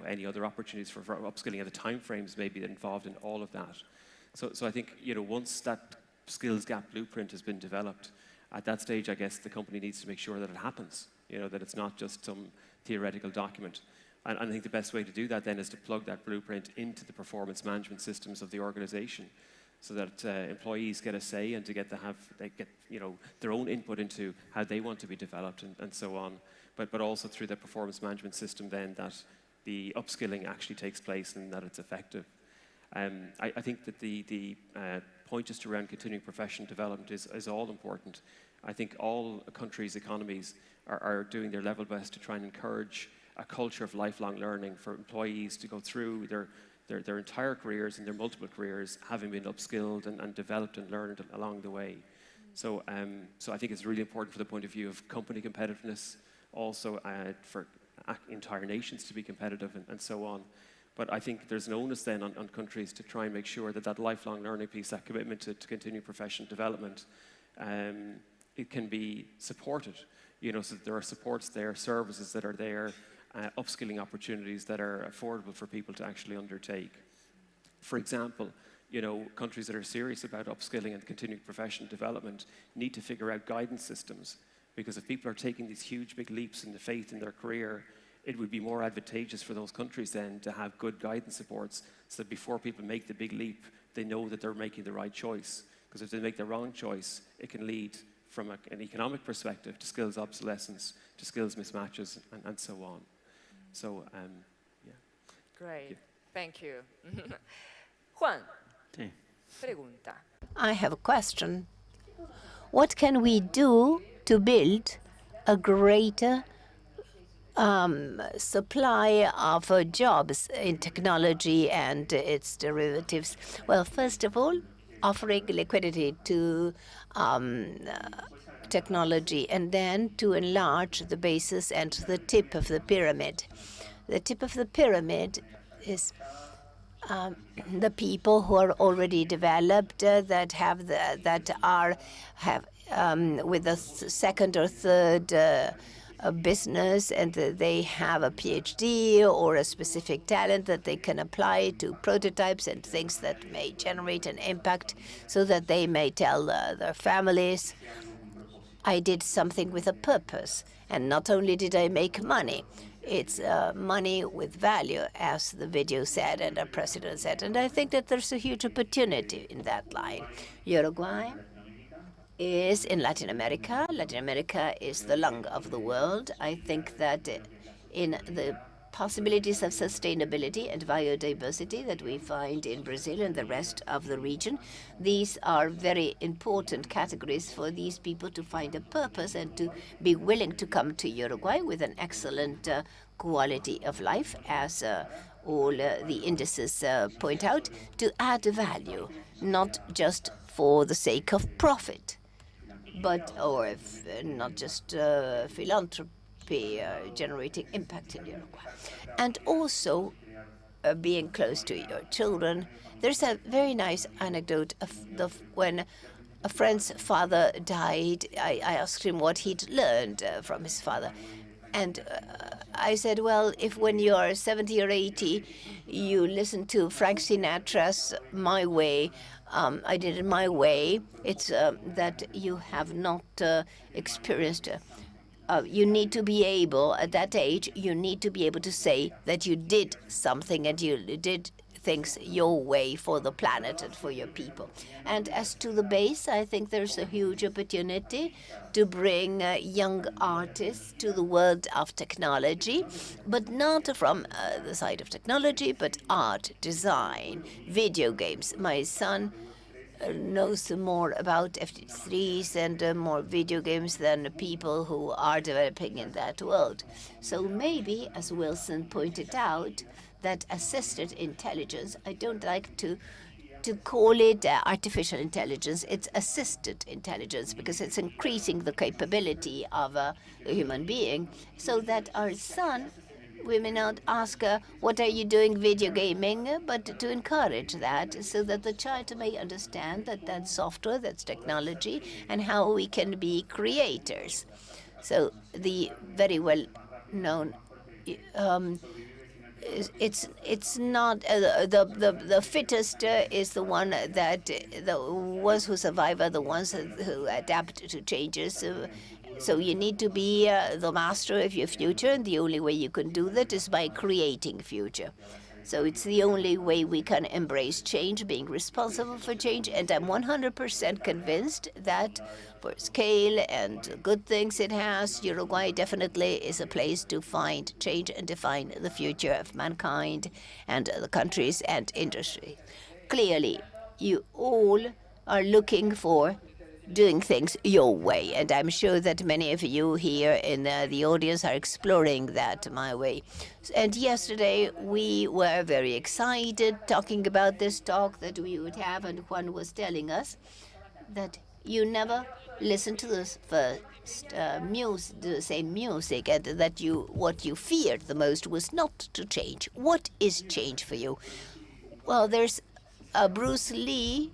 any other opportunities for upskilling and the timeframes maybe involved in all of that. So I think, once that skills gap blueprint has been developed, at that stage, I guess the company needs to make sure that it happens, that it's not just some theoretical document. And I think the best way to do that then is to plug that blueprint into the performance management systems of the organization so that employees get a say and they get their own input into how they want to be developed and so on. But also through the performance management system then that the upskilling actually takes place and that it's effective. I think that the point just around continuing professional development is all important. I think all countries' economies are doing their level best to try and encourage a culture of lifelong learning for employees to go through their entire careers and their multiple careers having been upskilled and developed and learned along the way. So I think it's really important for the point of view of company competitiveness, also for entire nations to be competitive and so on. But I think there's an onus then on countries to try and make sure that lifelong learning piece, that commitment to continue professional development, it can be supported. So that there are supports there, services that are there, upskilling opportunities that are affordable for people to actually undertake. For example, countries that are serious about upskilling and continuing professional development need to figure out guidance systems, because if people are taking these huge big leaps in the faith in their career, it would be more advantageous for those countries then to have good guidance supports so that before people make the big leap, they know that they're making the right choice. Because if they make the wrong choice, it can lead from an economic perspective to skills obsolescence, to skills mismatches, and so on. So, yeah. Great, thank you. Juan, pregunta. I have a question. What can we do to build a greater supply of jobs in technology and its derivatives? Well, first of all, offering liquidity to technology, and then to enlarge the basis and the tip of the pyramid. The tip of the pyramid is the people who are already developed, that have with a second or third business, and they have a PhD or a specific talent that they can apply to prototypes and things that may generate an impact, so that they may tell their families, I did something with a purpose. And not only did I make money, it's money with value, as the video said and our president said. And I think that there's a huge opportunity in that line. Uruguay is in Latin America. Latin America is the lung of the world. I think that in the possibilities of sustainability and biodiversity that we find in Brazil and the rest of the region, these are very important categories for these people to find a purpose and to be willing to come to Uruguay with an excellent quality of life, as all the indices point out, to add value, not just for the sake of profit, but not just philanthropy, generating impact in Uruguay. And also being close to your children. There's a very nice anecdote of when a friend's father died. I asked him what he'd learned from his father. And I said, well, if when you are 70 or 80, you listen to Frank Sinatra's My Way, I did it my way, it's that you have not experienced. You need to be able, at that age, you need to be able to say that you did something and you did things your way for the planet and for your people. And as to the base, I think there's a huge opportunity to bring young artists to the world of technology, but not from the side of technology, but art, design, video games. My son knows more about FT3s and more video games than people who are developing in that world. So maybe, as Wilson pointed out, that assisted intelligence, I don't like to to call it artificial intelligence. It's assisted intelligence because it's increasing the capability of a human being so that our son, we may not ask, what are you doing video gaming, but to encourage that so that the child may understand that that's software, that's technology, and how we can be creators. So the very well known it's not the fittest is the one that the ones who survive are the ones who adapt to changes. So you need to be the master of your future, and the only way you can do that is by creating future. So it's the only way we can embrace change, being responsible for change, and I'm 100% convinced that for scale and good things it has, Uruguay definitely is a place to find change and define the future of mankind and the countries and industry. Clearly, you all are looking for doing things your way, and I'm sure that many of you here in the audience are exploring that my way. And yesterday we were very excited talking about this talk that we would have, and Juan was telling us that you never listen to the first the same music, and that what you feared the most was not to change. What is change for you? Well, there's Bruce Lee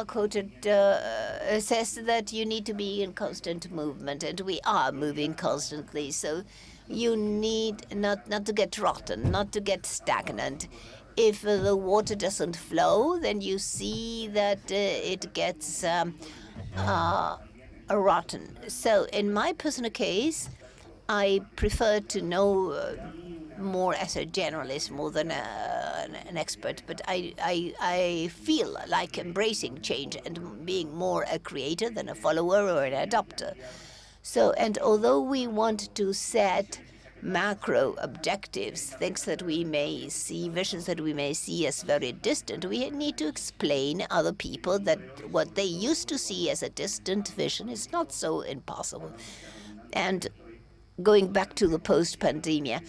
quoted says that you need to be in constant movement, and we are moving constantly. So you need not to get rotten, not to get stagnant. If the water doesn't flow, then you see that it gets rotten. So in my personal case, I prefer to know more as a generalist more than an expert, but I feel like embracing change and being more a creator than a follower or an adopter. So, and although we want to set macro objectives, things that we may see, visions that we may see as very distant, we need to explain other people that what they used to see as a distant vision is not so impossible. And going back to the post-pandemic,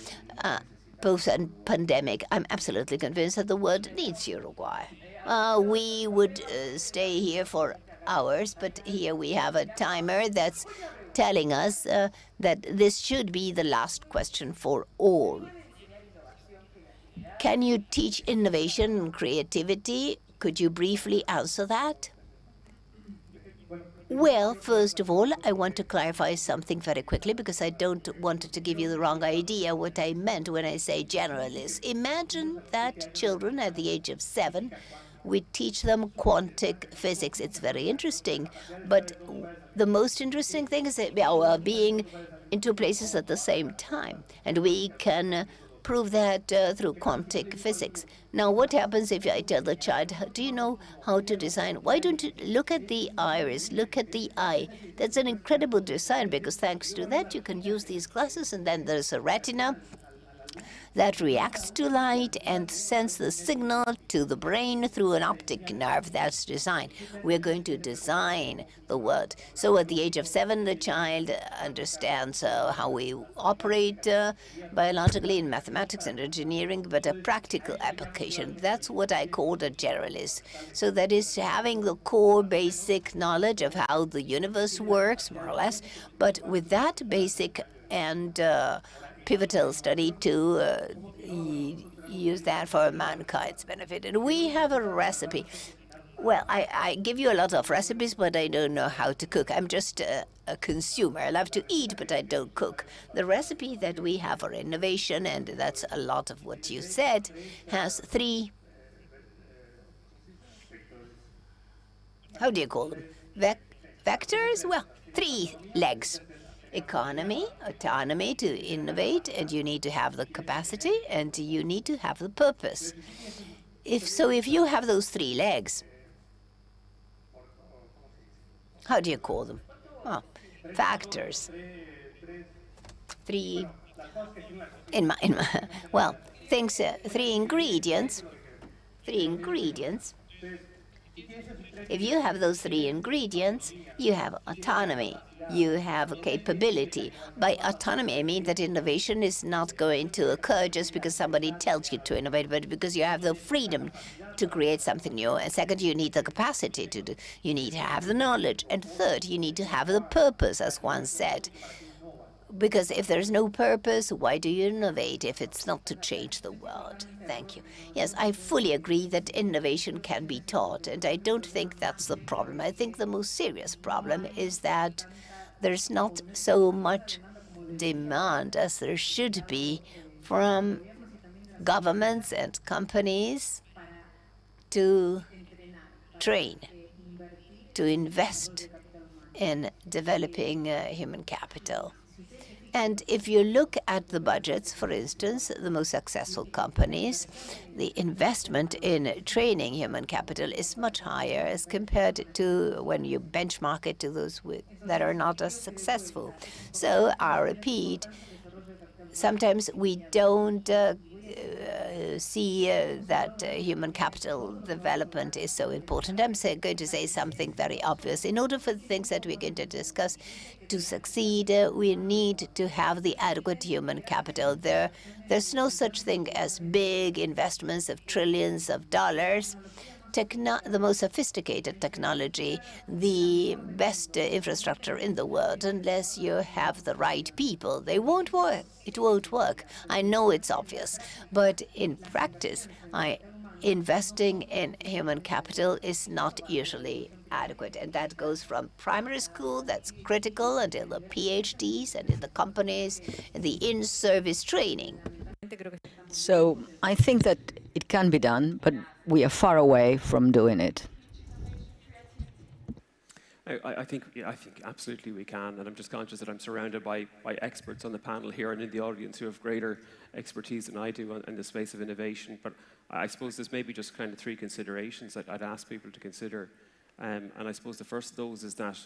I'm absolutely convinced that the world needs Uruguay. We would stay here for hours, but here we have a timer that's telling us that this should be the last question for all. Can you teach innovation and creativity? Could you briefly answer that? Well, first of all, I want to clarify something very quickly because I don't want to give you the wrong idea what I meant when I say generalist. Imagine that children at the age of 7, we teach them quantum physics. It's very interesting, but the most interesting thing is that being in two places at the same time, and we can prove that through quantum physics. Now, what happens if I tell the child, do you know how to design? Why don't you look at the iris, look at the eye? That's an incredible design because thanks to that you can use these glasses, and then there's a retina that reacts to light and sends the signal to the brain through an optic nerve. That's design. We're going to design the world. So at the age of 7, the child understands how we operate biologically in mathematics and engineering, but a practical application. That's what I call a generalist. So that is having the core basic knowledge of how the universe works, more or less, but with that basic and pivotal study to use that for mankind's benefit. And we have a recipe. Well, I give you a lot of recipes, but I don't know how to cook. I'm just a consumer. I love to eat, but I don't cook. The recipe that we have for innovation, and that's a lot of what you said, has 3, how do you call them? Vectors? Well, 3 legs. Economy, autonomy to innovate, and you need to have the capacity, and you need to have the purpose. If you have those 3 legs, how do you call them? Well, factors. 3 well, things 3 ingredients. 3 ingredients If you have those three ingredients, you have autonomy, you have capability. By autonomy, I mean that innovation is not going to occur just because somebody tells you to innovate, but because you have the freedom to create something new. And second, you need the capacity to do. You need to have the knowledge. And third, you need to have the purpose, as one said. Because if there's no purpose, why do you innovate if it's not to change the world? Thank you. Yes, I fully agree that innovation can be taught, and I don't think that's the problem. I think the most serious problem is that there's not so much demand as there should be from governments and companies to train, to invest in developing human capital. And if you look at the budgets, for instance, the most successful companies, the investment in training human capital is much higher as compared to when you benchmark it to those that are not as successful. So I repeat, sometimes we don't see that human capital development is so important. I'm going to say something very obvious. In order for the things that we're going to discuss to succeed, we need to have the adequate human capital. There's no such thing as big investments of trillions of dollars. The most sophisticated technology, the best infrastructure in the world, unless you have the right people, they won't work. It won't work. I know it's obvious, but in practice, investing in human capital is not usually adequate, and that goes from primary school, that's critical, until the PhDs, and in the companies, and the in-service training. So I think that it can be done, but we are far away from doing it. I think absolutely we can, and I'm just conscious that I'm surrounded by experts on the panel here and in the audience who have greater expertise than I do in the space of innovation. But I suppose there's maybe just kind of three considerations that I'd ask people to consider. And I suppose the first of those is that,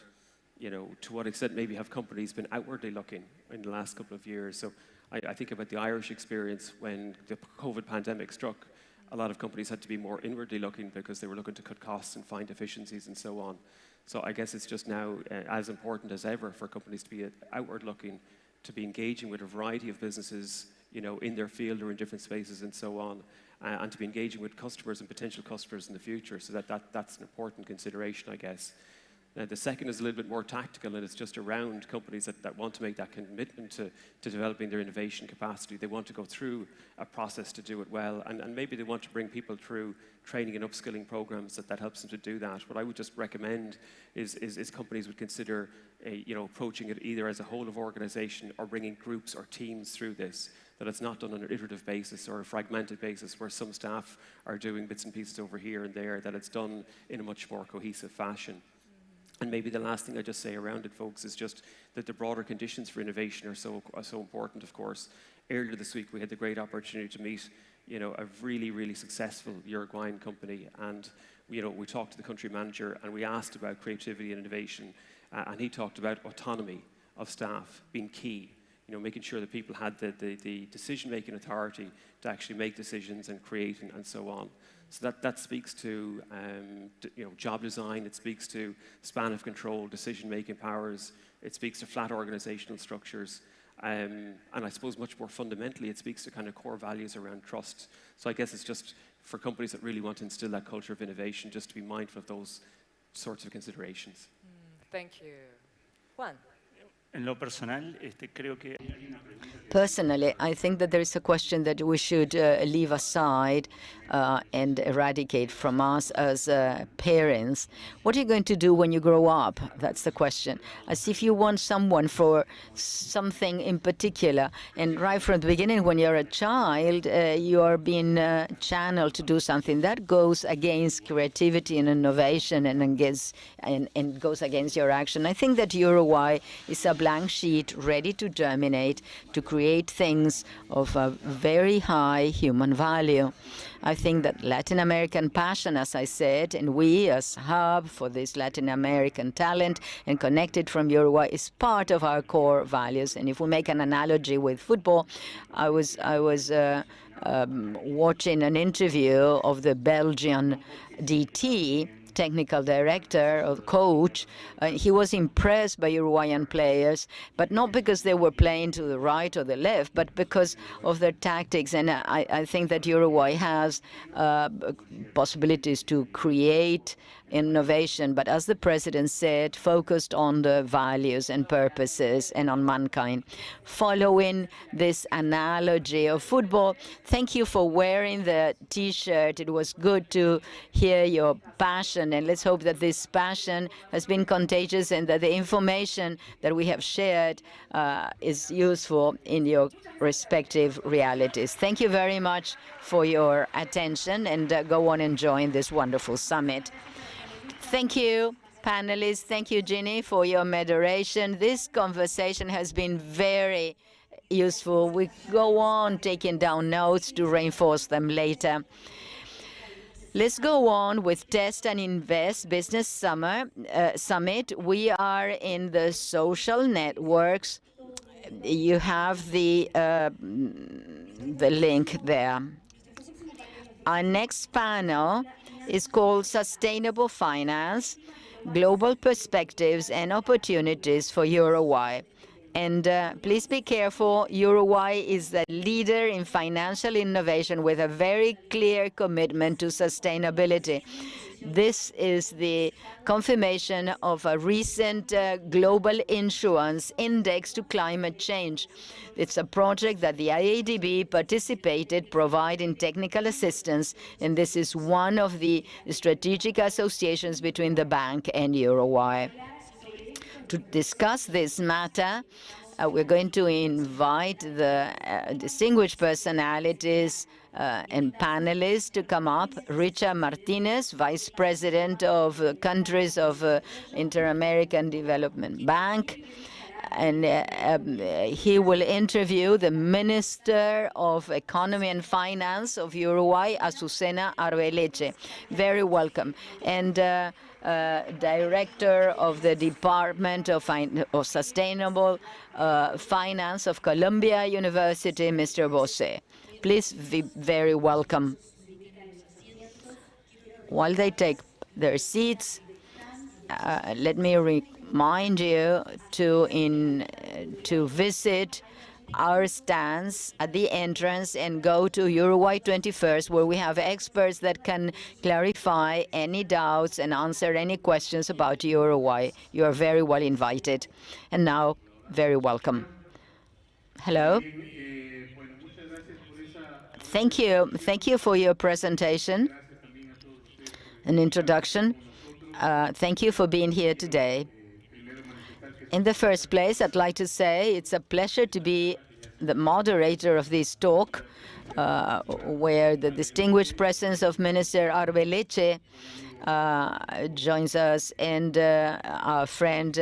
to what extent maybe have companies been outwardly looking in the last couple of years? So I think about the Irish experience when the COVID pandemic struck. A lot of companies had to be more inwardly looking because they were looking to cut costs and find efficiencies and so on. So I guess it's just now as important as ever for companies to be outward looking, to be engaging with a variety of businesses, in their field or in different spaces and so on, and to be engaging with customers and potential customers in the future. So that's an important consideration, I guess. The second is a little bit more tactical, and it's just around companies that want to make that commitment to developing their innovation capacity. They want to go through a process to do it well, and maybe they want to bring people through training and upskilling programs that helps them to do that. What I would just recommend is companies would consider approaching it either as a whole of organization or bringing groups or teams through this, that it's not done on an iterative basis or a fragmented basis where some staff are doing bits and pieces over here and there, that it's done in a much more cohesive fashion. And maybe the last thing I just say around it, folks, is just that the broader conditions for innovation are so important, of course. Earlier this week, we had the great opportunity to meet, a really, really successful Uruguayan company. And, we talked to the country manager and we asked about creativity and innovation. And he talked about autonomy of staff being key, making sure that people had the decision-making authority to actually make decisions and create and so on. So that speaks to job design, it speaks to span of control, decision-making powers, it speaks to flat organizational structures, and I suppose much more fundamentally, it speaks to kind of core values around trust. So I guess it's just for companies that really want to instill that culture of innovation, just to be mindful of those sorts of considerations. Thank you. Juan. En lo personal, creo que Personally, I think that there is a question that we should leave aside and eradicate from us as parents. What are you going to do when you grow up? That's the question. As if you want someone for something in particular. And right from the beginning, when you're a child, you are being channeled to do something that goes against creativity and innovation and goes against your action. I think that Uruguay is a blank sheet ready to germinate, to create things of a very high human value. I think that Latin American passion, as I said, and we as hub for this Latin American talent and connected from Uruguay is part of our core values. And if we make an analogy with football, I was watching an interview of the Belgian DT, technical director or coach. He was impressed by Uruguayan players, but not because they were playing to the right or the left, but because of their tactics. And I think that Uruguay has possibilities to create innovation, but as the president said, focused on the values and purposes and on mankind. Following this analogy of football, thank you for wearing the T-shirt. It was good to hear your passion, and let's hope that this passion has been contagious and that the information that we have shared is useful in your respective realities. Thank you very much for your attention, and go on enjoying this wonderful summit. Thank you, panelists. Thank you, Ginny, for your moderation. This conversation has been very useful. We go on taking down notes to reinforce them later. Let's go on with Test and Invest Business Summit. We are in the social networks. You have the link there. Our next panel is called Sustainable Finance, Global Perspectives and Opportunities for Uruguay. And please be careful, Uruguay is the leader in financial innovation with a very clear commitment to sustainability. This is the confirmation of a recent global issuance index to climate change. It's a project that the IADB participated, providing technical assistance, and this is one of the strategic associations between the bank and Uruguay. To discuss this matter, we're going to invite the distinguished personalities and panelists to come up. Richard Martinez, Vice President of Countries of Inter-American Development Bank. And he will interview the Minister of Economy and Finance of Uruguay, Azucena Arbeleche. Very welcome. And Director of the Department of Sustainable Finance of Columbia University, Mr. Bose. Please be very welcome. While they take their seats, let me remind you to visit our stands at the entrance and go to Uruguay 21st, where we have experts that can clarify any doubts and answer any questions about Uruguay. You are very well invited. And now, very welcome. Hello. Thank you. Thank you for your presentation and introduction. Thank you for being here today. In the first place, I'd like to say it's a pleasure to be the moderator of this talk, where the distinguished presence of Minister Arbeleche joins us, and our friend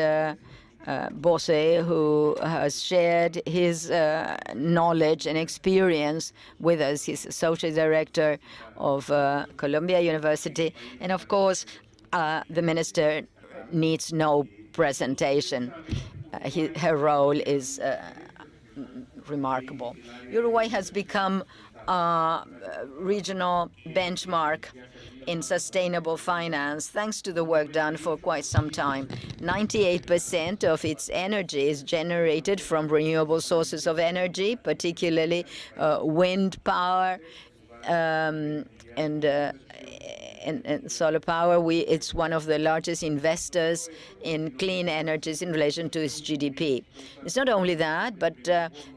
Bose, who has shared his knowledge and experience with us. He's Associate Director of Columbia University. And of course, the Minister needs no presentation. Her role is remarkable. Uruguay has become a regional benchmark in sustainable finance, thanks to the work done for quite some time. 98% of its energy is generated from renewable sources of energy, particularly wind power and solar power. It's one of the largest investors in clean energies in relation to its GDP. It's not only that, but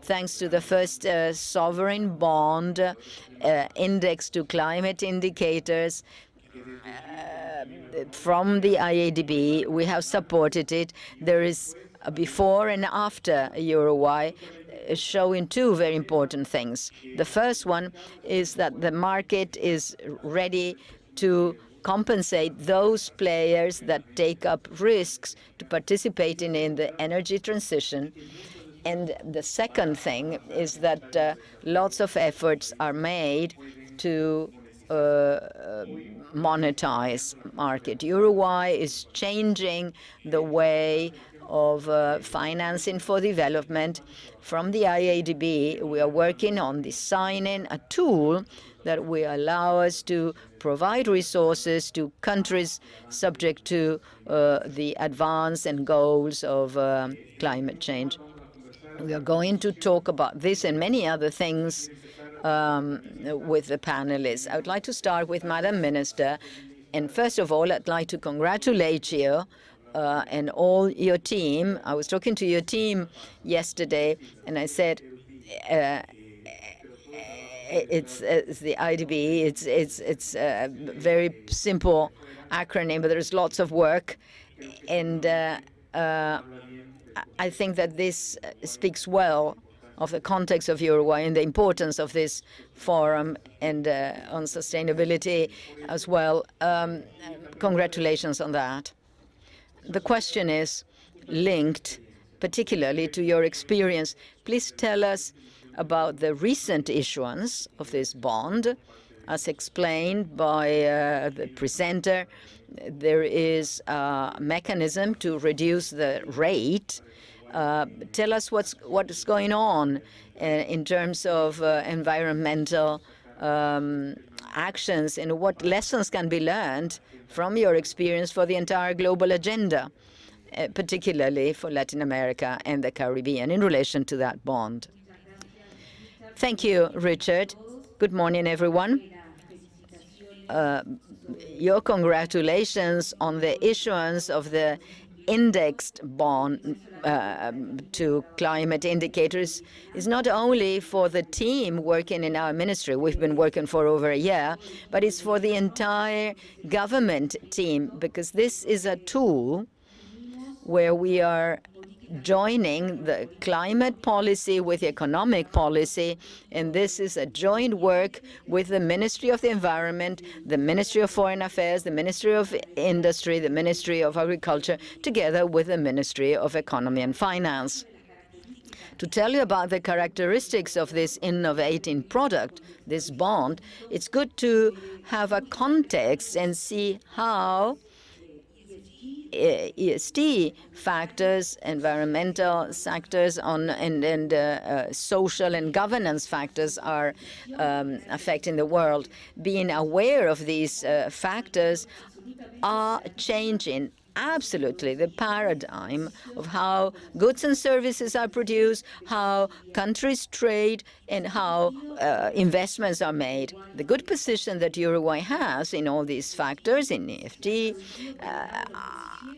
thanks to the first sovereign bond index to climate indicators from the IADB, we have supported it. There is a before and after Uruguay, showing two very important things. The first one is that the market is ready to compensate those players that take up risks to participate in the energy transition. And the second thing is that lots of efforts are made to monetize market. Uruguay is changing the way of financing for development. From the IADB, we are working on designing a tool that will allow us to provide resources to countries subject to the advance and goals of climate change. We are going to talk about this and many other things with the panelists. I would like to start with Madam Minister. And first of all, I'd like to congratulate you and all your team. I was talking to your team yesterday, and I said, it's the IDB. It's a very simple acronym, but there's lots of work. And I think that this speaks well of the context of Uruguay and the importance of this forum and on sustainability as well. Congratulations on that. The question is linked particularly to your experience. Please tell us about the recent issuance of this bond. As explained by the presenter, there is a mechanism to reduce the rate. Tell us what is going on in terms of environmental actions and what lessons can be learned from your experience for the entire global agenda, particularly for Latin America and the Caribbean in relation to that bond. Thank you, Richard. Good morning, everyone. Your congratulations on the issuance of the indexed bond to climate indicators is not only for the team working in our ministry, we've been working for over a year, but it's for the entire government team, because this is a tool where we are joining the climate policy with economic policy, and this is a joint work with the Ministry of the Environment, the Ministry of Foreign Affairs, the Ministry of Industry, the Ministry of Agriculture, together with the Ministry of Economy and Finance. To tell you about the characteristics of this innovating product, this bond, it's good to have a context and see how ESG factors, environmental factors, and social and governance factors are affecting the world. Being aware of these factors are changing absolutely the paradigm of how goods and services are produced, how countries trade, and how investments are made. The good position that Uruguay has in all these factors, in EFG,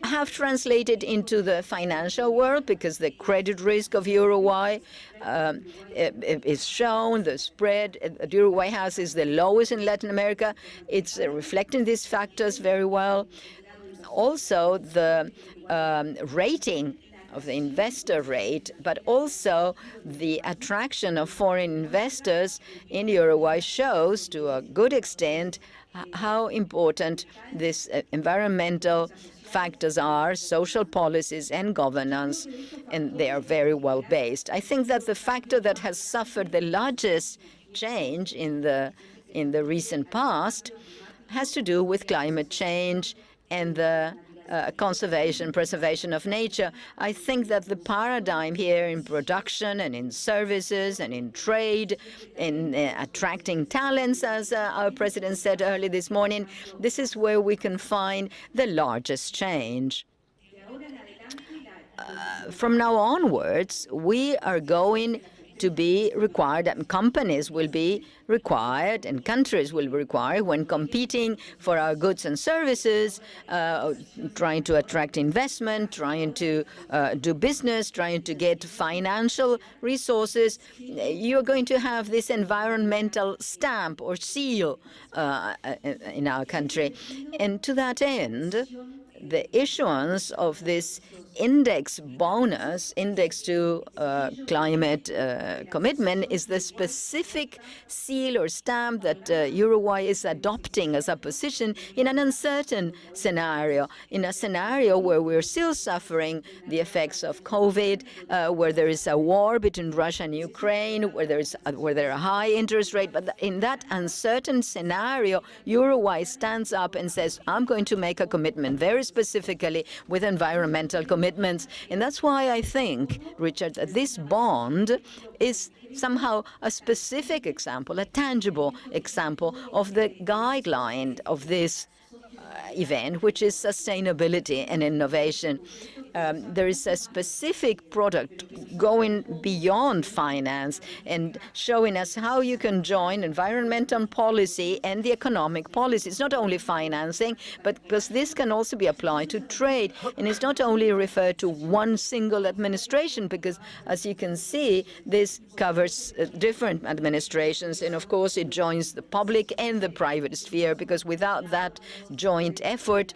have translated into the financial world, because the credit risk of Uruguay is shown. The spread that Uruguay has is the lowest in Latin America. It's reflecting these factors very well. Also, the rating of the investor rate, but also the attraction of foreign investors in Uruguay shows to a good extent how important these environmental factors are, social policies and governance, and they are very well based. I think that the factor that has suffered the largest change in the recent past has to do with climate change and the preservation of nature. I think that the paradigm here in production and in services and in trade, in attracting talents, as our president said early this morning, this is where we can find the largest change. From now onwards, we are going to be required, and companies will be required, and countries will be required, when competing for our goods and services, trying to attract investment, trying to do business, trying to get financial resources. You're going to have this environmental stamp or seal in our country. And to that end, the issuance of this index bonus, index to climate commitment, is the specific seal or stamp that Uruguay is adopting as a position in an uncertain scenario, in a scenario where we're still suffering the effects of COVID, where there is a war between Russia and Ukraine, where there are high interest rates. But in that uncertain scenario, Uruguay stands up and says, I'm going to make a commitment very specifically with environmental commitments. And that's why I think, Richard, that this bond is somehow a specific example, a tangible example of the guideline of this event, which is sustainability and innovation. There is a specific product going beyond finance and showing us how you can join environmental policy and the economic policy. It's not only financing, but because this can also be applied to trade. And it's not only referred to one single administration, because as you can see, this covers different administrations. And of course, it joins the public and the private sphere, because without that joint effort,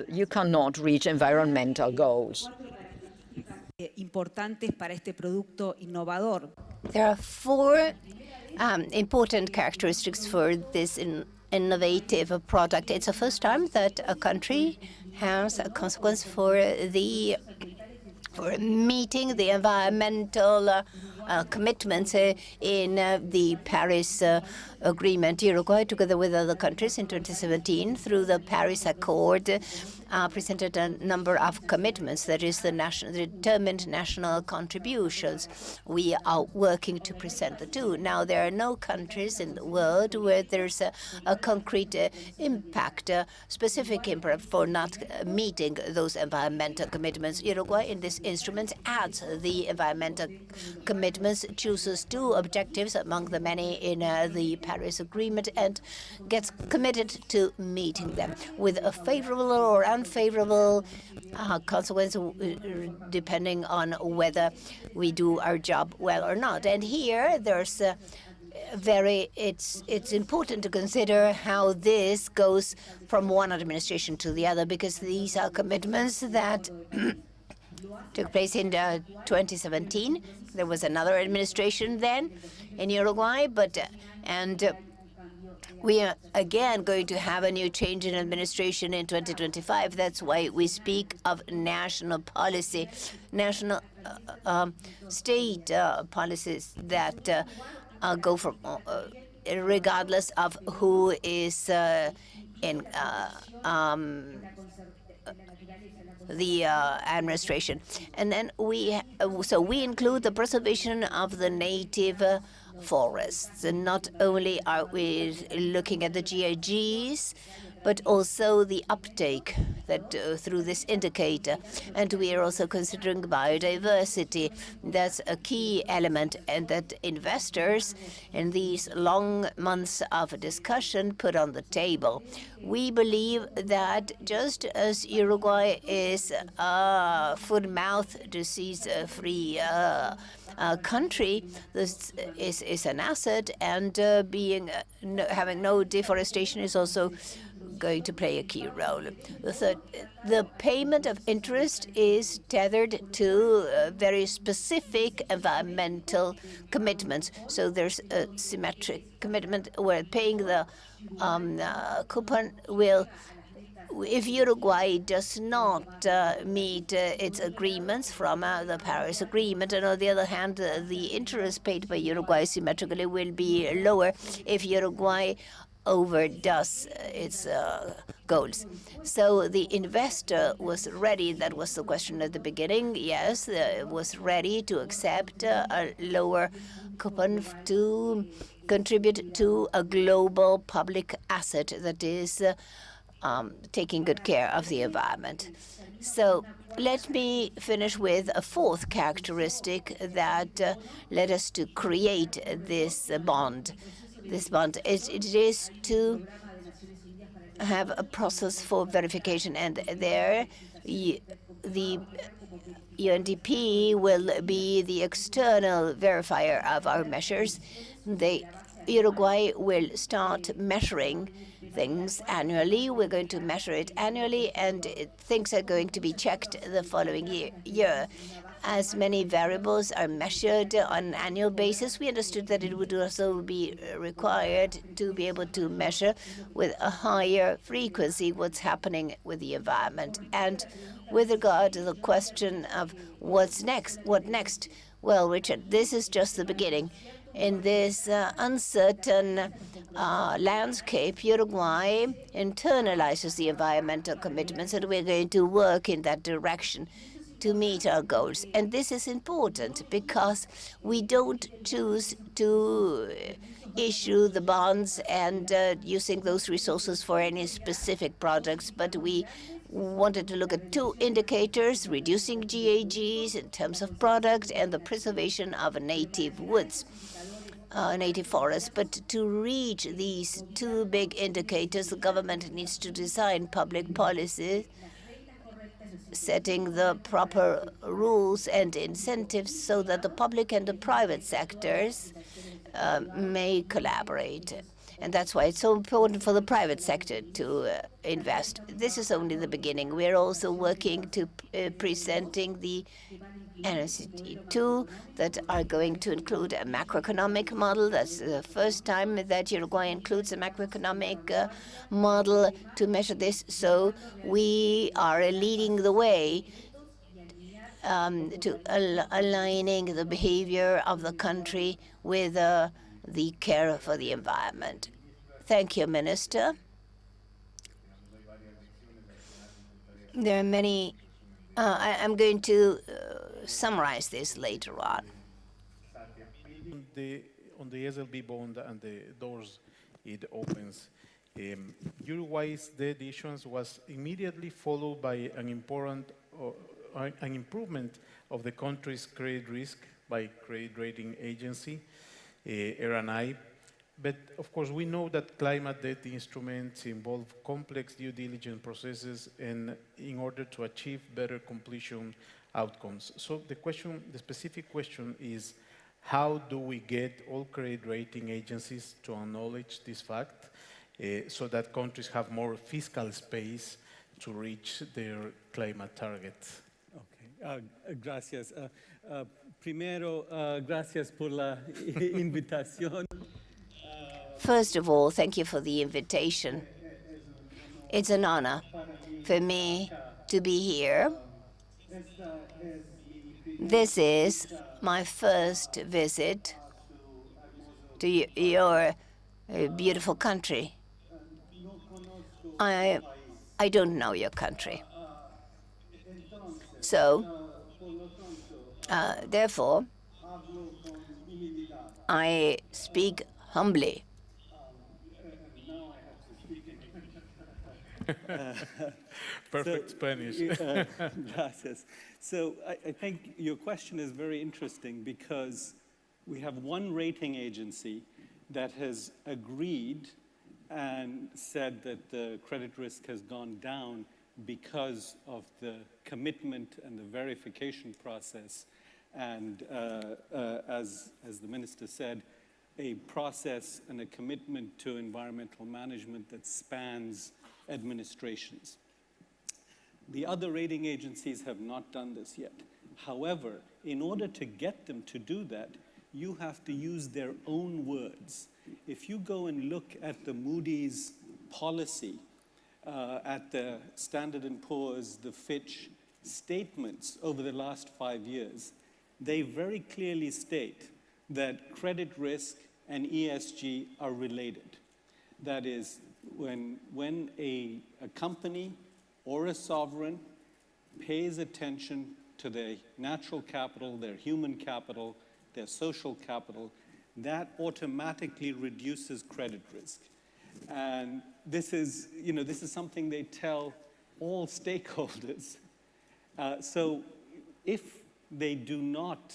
you cannot reach environmental goals. Importantes para este producto innovador. There are four important characteristics for this innovative product. It's the first time that a country has a consequence for meeting the environmental commitments in the Paris Agreement. Uruguay, together with other countries in 2017, through the Paris Accord, presented a number of commitments. That is the determined national contributions. We are working to present the two. Now, there are no countries in the world where there's a concrete impact, specific impact for not meeting those environmental commitments. Uruguay, in this instrument, adds the environmental commitments, chooses two objectives among the many in the Paris Agreement, and gets committed to meeting them with a favorable or unfavorable consequence, depending on whether we do our job well or not. And here, there's it's important to consider how this goes from one administration to the other, because these are commitments that took place in 2017. There was another administration then in Uruguay, and we are again going to have a new change in administration in 2025. That's why we speak of national policy, national state policies that go from regardless of who is in the administration. And then we include the preservation of the native forests. And not only are we looking at the GIGs, but also the uptake that through this indicator. And we are also considering biodiversity. That's a key element, and that investors in these long months of discussion put on the table. We believe that just as Uruguay is a foot-and-mouth disease-free country, this is an asset, and having no deforestation is also going to play a key role. The payment of interest is tethered to very specific environmental commitments. So there's a symmetric commitment where paying the coupon will, if Uruguay does not meet its agreements from the Paris Agreement, and on the other hand, the interest paid by Uruguay symmetrically will be lower if Uruguay overdoes its goals. So the investor was ready. That was the question at the beginning. Yes, was ready to accept a lower coupon to contribute to a global public asset that is taking good care of the environment. So let me finish with a fourth characteristic that led us to create this bond. This bond it is to have a process for verification, and there the UNDP will be the external verifier of our measures. Uruguay will start measuring things annually. We're going to measure it annually, and things are going to be checked the following year. As many variables are measured on an annual basis, we understood that it would also be required to be able to measure with a higher frequency what's happening with the environment. And with regard to the question of what next? Well, Richard, this is just the beginning. In this uncertain landscape, Uruguay internalizes the environmental commitments, and we're going to work in that direction to meet our goals. And this is important because we don't choose to issue the bonds and using those resources for any specific projects, but we wanted to look at two indicators: reducing GHGs in terms of product and the preservation of native woods, native forests. But to reach these two big indicators, the government needs to design public policies setting the proper rules and incentives so that the public and the private sectors may collaborate. And that's why it's so important for the private sector to invest. This is only the beginning. We're also working to presenting the NST2 that are going to include a macroeconomic model. That's the first time that Uruguay includes a macroeconomic model to measure this. So we are leading the way to aligning the behavior of the country with the care for the environment. Thank you, Minister. There are many. I'm going to summarize this later on. On the SLB bond and the doors it opens, Uruguay's debt issuance was immediately followed by an important an improvement of the country's credit risk by credit rating agency, R&I. But of course, we know that climate debt instruments involve complex due diligence processes and in order to achieve better completion outcomes. So the specific question is, how do we get all credit rating agencies to acknowledge this fact so that countries have more fiscal space to reach their climate targets? Okay, gracias. Primero, gracias por la invitación. First of all, thank you for the invitation. It's an honor for me to be here. This is my first visit to your beautiful country. I don't know your country. So, therefore, I speak humbly. Perfect Spanish. Gracias. So I think your question is very interesting because we have one rating agency that has agreed and said that the credit risk has gone down because of the commitment and the verification process. And as the minister said, a process and a commitment to environmental management that spans administrations. The other rating agencies have not done this yet. However, in order to get them to do that, you have to use their own words. If you go and look at the Moody's policy, at the Standard & Poor's, the Fitch statements over the last 5 years, they very clearly state that credit risk and ESG are related. That is, when a company or a sovereign pays attention to their natural capital, their human capital, their social capital, that automatically reduces credit risk. And this is something they tell all stakeholders. So if they do not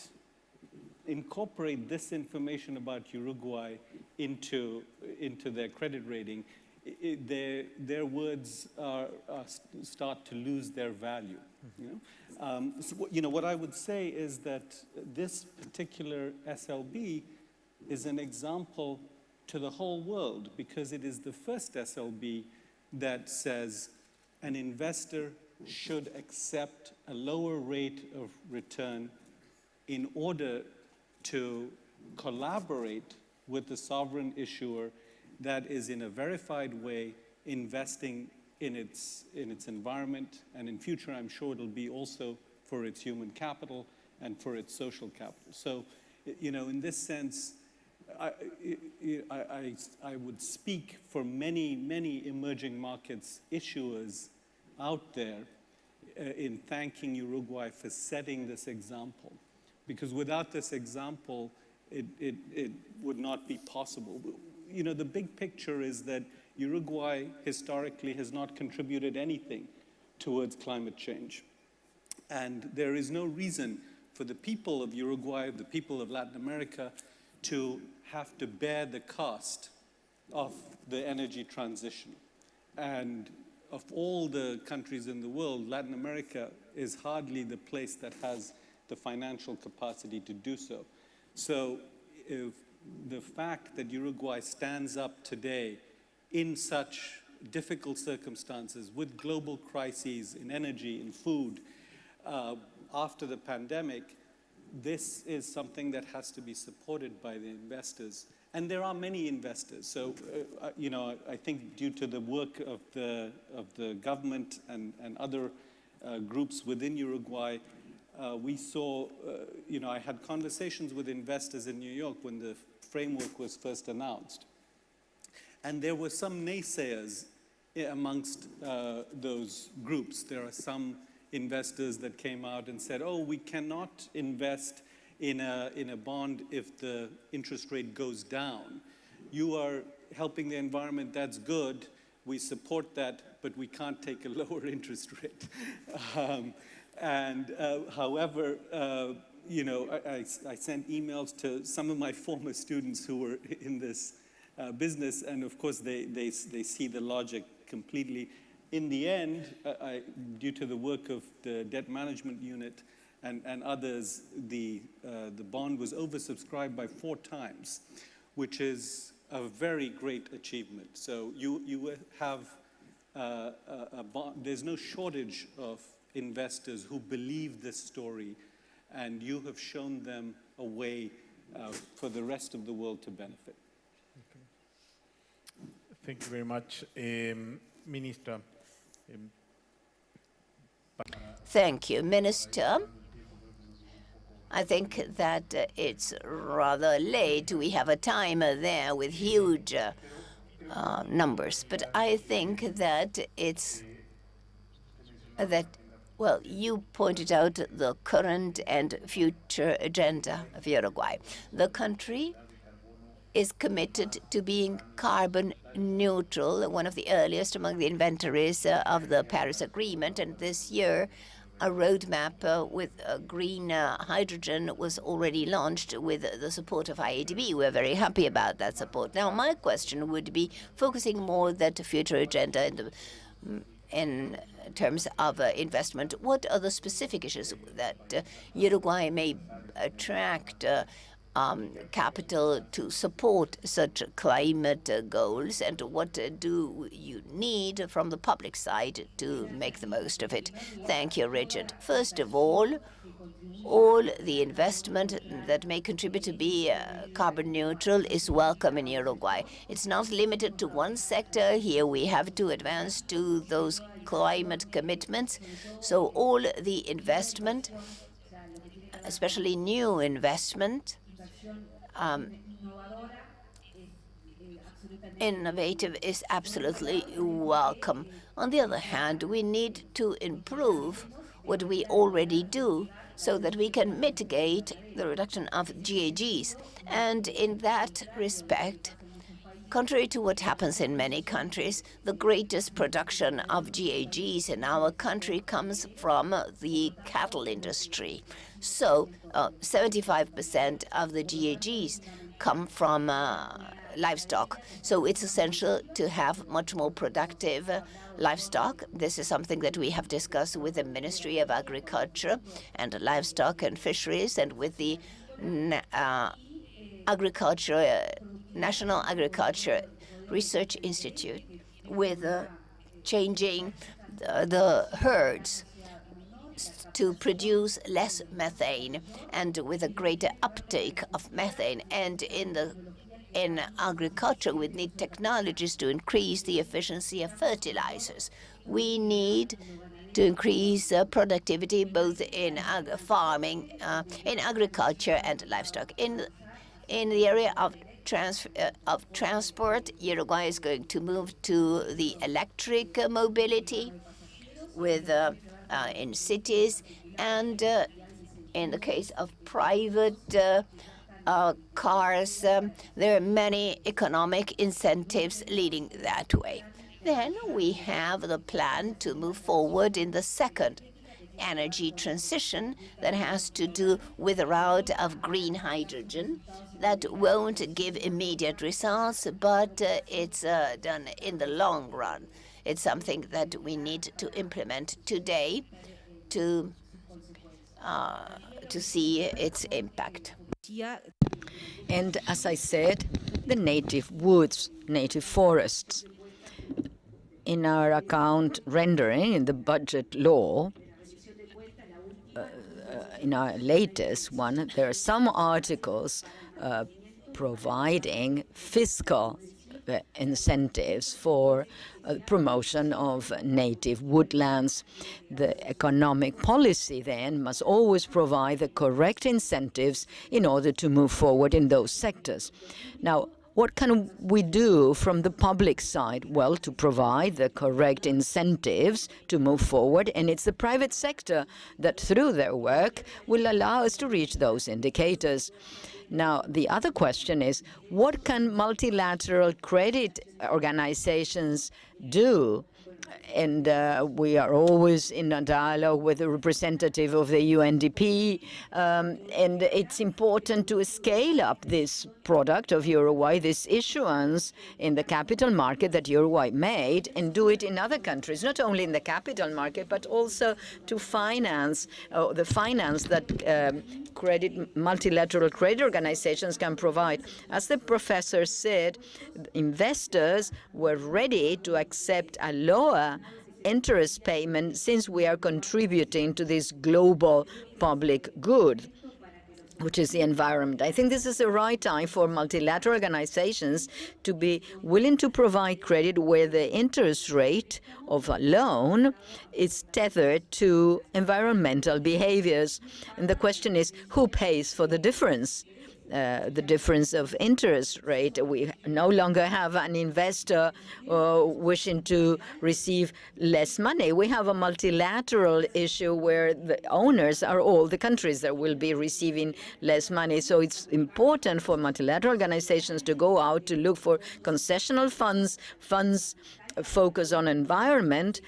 incorporate this information about Uruguay into their credit rating, their words start to lose their value. So, what I would say is that this particular SLB is an example to the whole world because it is the first SLB that says an investor should accept a lower rate of return in order to collaborate with the sovereign issuer that is in a verified way investing in its environment, and in future I'm sure it'll be also for its human capital and for its social capital. So, in this sense, I would speak for many, many emerging markets issuers out there in thanking Uruguay for setting this example. Because without this example, it would not be possible. You know, the big picture is that Uruguay historically has not contributed anything towards climate change. And there is no reason for the people of Uruguay, the people of Latin America, to have to bear the cost of the energy transition. And of all the countries in the world, Latin America is hardly the place that has the financial capacity to do so. So if the fact that Uruguay stands up today in such difficult circumstances with global crises in energy, in food, after the pandemic, this is something that has to be supported by the investors. And there are many investors. So, you know, I think due to the work of the government and other groups within Uruguay, we saw, you know, I had conversations with investors in New York when the framework was first announced. And there were some naysayers amongst those groups. There are some investors that came out and said, oh, we cannot invest in a bond if the interest rate goes down. You are helping the environment, that's good. We support that, but we can't take a lower interest rate. However, you know, I sent emails to some of my former students who were in this business, and of course they see the logic completely. In the end, due to the work of the debt management unit and others, the bond was oversubscribed by 4 times, which is a very great achievement. So you have a bond. There's no shortage of investors who believe this story, and you have shown them a way for the rest of the world to benefit. Okay. Thank you very much, Minister. Thank you, Minister. I think that it's rather late. We have a timer there with huge numbers, but I think that well, you pointed out the current and future agenda of Uruguay. The country is committed to being carbon neutral, one of the earliest among the inventors of the Paris Agreement. And this year, a roadmap with green hydrogen was already launched with the support of IADB. We're very happy about that support. Now, my question would be focusing more that future agenda in terms of investment. What are the specific issues that Uruguay may attract capital to support such climate goals, and what do you need from the public side to make the most of it? Thank you, Richard. First of all the investment that may contribute to be carbon neutral is welcome in Uruguay. It's not limited to one sector. Here we have to advance to those climate commitments. So all the investment, especially new investment, innovative, is absolutely welcome. On the other hand, we need to improve what we already do so that we can mitigate the reduction of GHGs. And in that respect, contrary to what happens in many countries, the greatest production of GHGs in our country comes from the cattle industry. So 75% of the GHGs come from livestock. So it's essential to have much more productive livestock. This is something that we have discussed with the Ministry of Agriculture and Livestock and Fisheries, and with the National Agriculture Research Institute, with changing the herds to produce less methane and with a greater uptake of methane. And in agriculture, we need technologies to increase the efficiency of fertilizers. We need to increase productivity both in farming, in agriculture and livestock. In the area of of transport. Uruguay is going to move to the electric mobility with in cities, and in the case of private cars, there are many economic incentives leading that way. Then we have the plan to move forward in the second energy transition that has to do with the route of green hydrogen. That won't give immediate results, but it's done in the long run. It's something that we need to implement today to see its impact. And as I said, the native woods, native forests. In our account rendering in the budget law, in our latest one, there are some articles providing fiscal incentives for promotion of native woodlands. The economic policy then must always provide the correct incentives in order to move forward in those sectors. Now, what can we do from the public side? Well, to provide the correct incentives to move forward, and it's the private sector that, through their work, will allow us to reach those indicators. Now, the other question is, what can multilateral credit organizations do? And we are always in a dialogue with a representative of the UNDP, and it's important to scale up this product of Uruguay, this issuance in the capital market that Uruguay made, and do it in other countries, not only in the capital market, but also to finance the finance that multilateral credit organizations can provide. As the professor said, investors were ready to accept a lower interest payment since we are contributing to this global public good, which is the environment. I think this is the right time for multilateral organizations to be willing to provide credit where the interest rate of a loan is tethered to environmental behaviors. And the question is, who pays for the difference? The difference of interest rate. We no longer have an investor wishing to receive less money. We have a multilateral issue where the owners are all the countries that will be receiving less money. So it's important for multilateral organizations to go out to look for concessional funds focus on environment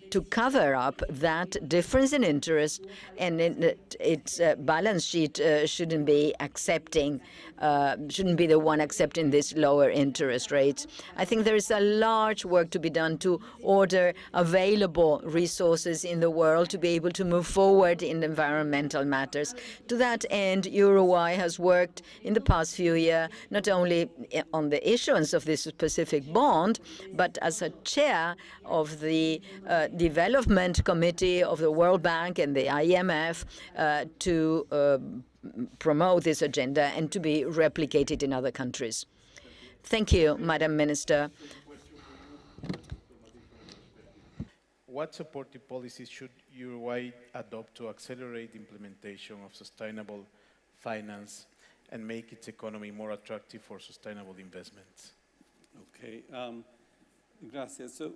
to cover up that difference in interest, and its balance sheet shouldn't be the one accepting these lower interest rates. I think there is a large work to be done to order available resources in the world to be able to move forward in environmental matters. To that end, Uruguay has worked in the past few years not only on the issuance of this specific bond, but as a chair of the Development Committee of the World Bank and the IMF to promote this agenda and to be replicated in other countries. Thank you, Madam Minister. What supportive policies should Uruguay adopt to accelerate implementation of sustainable finance and make its economy more attractive for sustainable investments? Okay, gracias. So,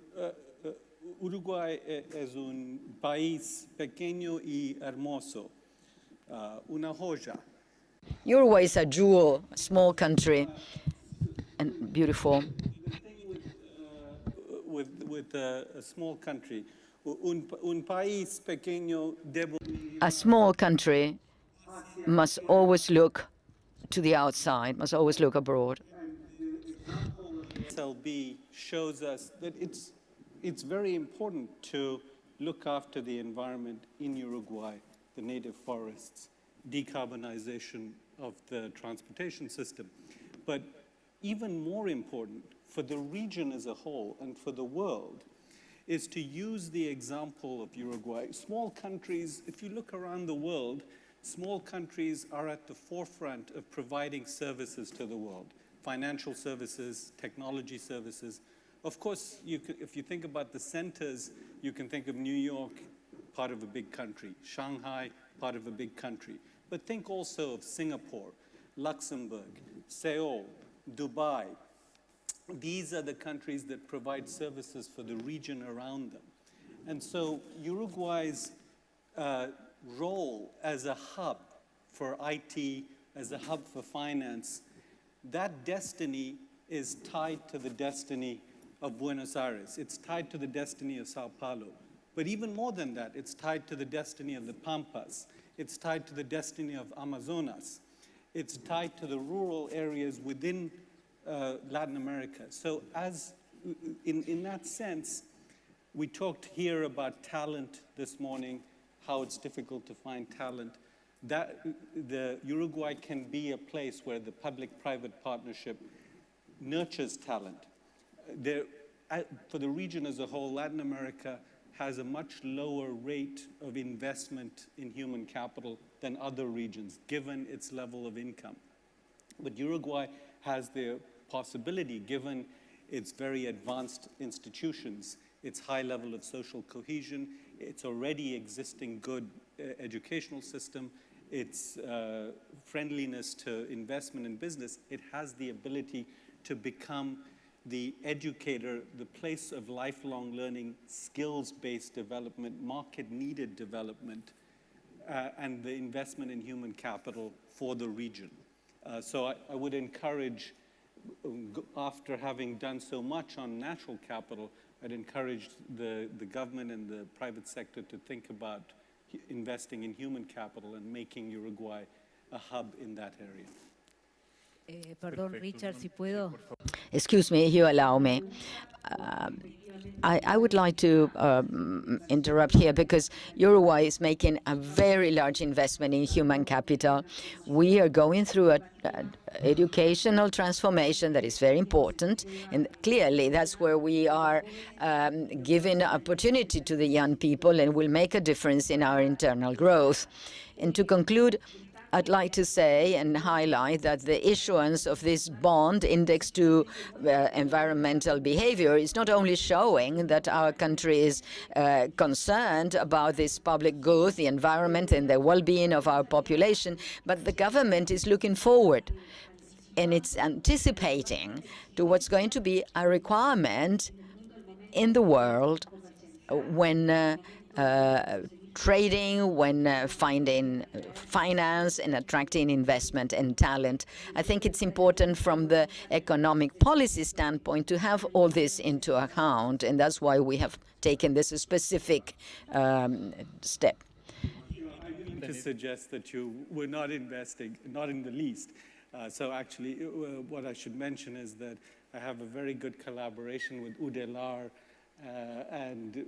Uruguay es un país pequeño y hermoso, una joya. Uruguay is a jewel, a small country, and beautiful. With a small country, un país pequeño a small country must always look to the outside, must always look abroad. SLB shows us that it's very important to look after the environment in Uruguay, the native forests, decarbonization of the transportation system. But even more important for the region as a whole and for the world is to use the example of Uruguay. Small countries, if you look around the world, small countries are at the forefront of providing services to the world. Financial services, technology services. Of course, if you think about the centers, you can think of New York, part of a big country, Shanghai, part of a big country. But think also of Singapore, Luxembourg, Seoul, Dubai. These are the countries that provide services for the region around them. And so Uruguay's role as a hub for IT, as a hub for finance, that destiny is tied to the destiny of Buenos Aires. It's tied to the destiny of Sao Paulo. But even more than that, it's tied to the destiny of the Pampas. It's tied to the destiny of Amazonas. It's tied to the rural areas within Latin America. So in that sense, we talked here about talent this morning, how it's difficult to find talent. That the Uruguay can be a place where the public-private partnership nurtures talent. For the region as a whole, Latin America has a much lower rate of investment in human capital than other regions, given its level of income. But Uruguay has the possibility, given its very advanced institutions, its high level of social cohesion, its already existing good educational system, its friendliness to investment in business, it has the ability to become the educator, the place of lifelong learning, skills-based development, market-needed development, and the investment in human capital for the region. So I would encourage, after having done so much on natural capital, I'd encourage the government and the private sector to think about investing in human capital and making Uruguay a hub in that area. Perdón, Richard, si puedo. Excuse me, if you allow me. I would like to interrupt here because Uruguay is making a very large investment in human capital. We are going through an educational transformation that is very important, and clearly that's where we are giving opportunity to the young people and will make a difference in our internal growth. And to conclude, I'd like to say and highlight that the issuance of this bond indexed to environmental behavior is not only showing that our country is concerned about this public good, the environment, and the well-being of our population, but the government is looking forward and it's anticipating to what's going to be a requirement in the world when trading, when finding finance and attracting investment and talent. I think it's important from the economic policy standpoint to have all this into account, and that's why we have taken this specific step. I to suggest that you were not investing, not in the least. So actually, what I should mention is that I have a very good collaboration with UDELAR, and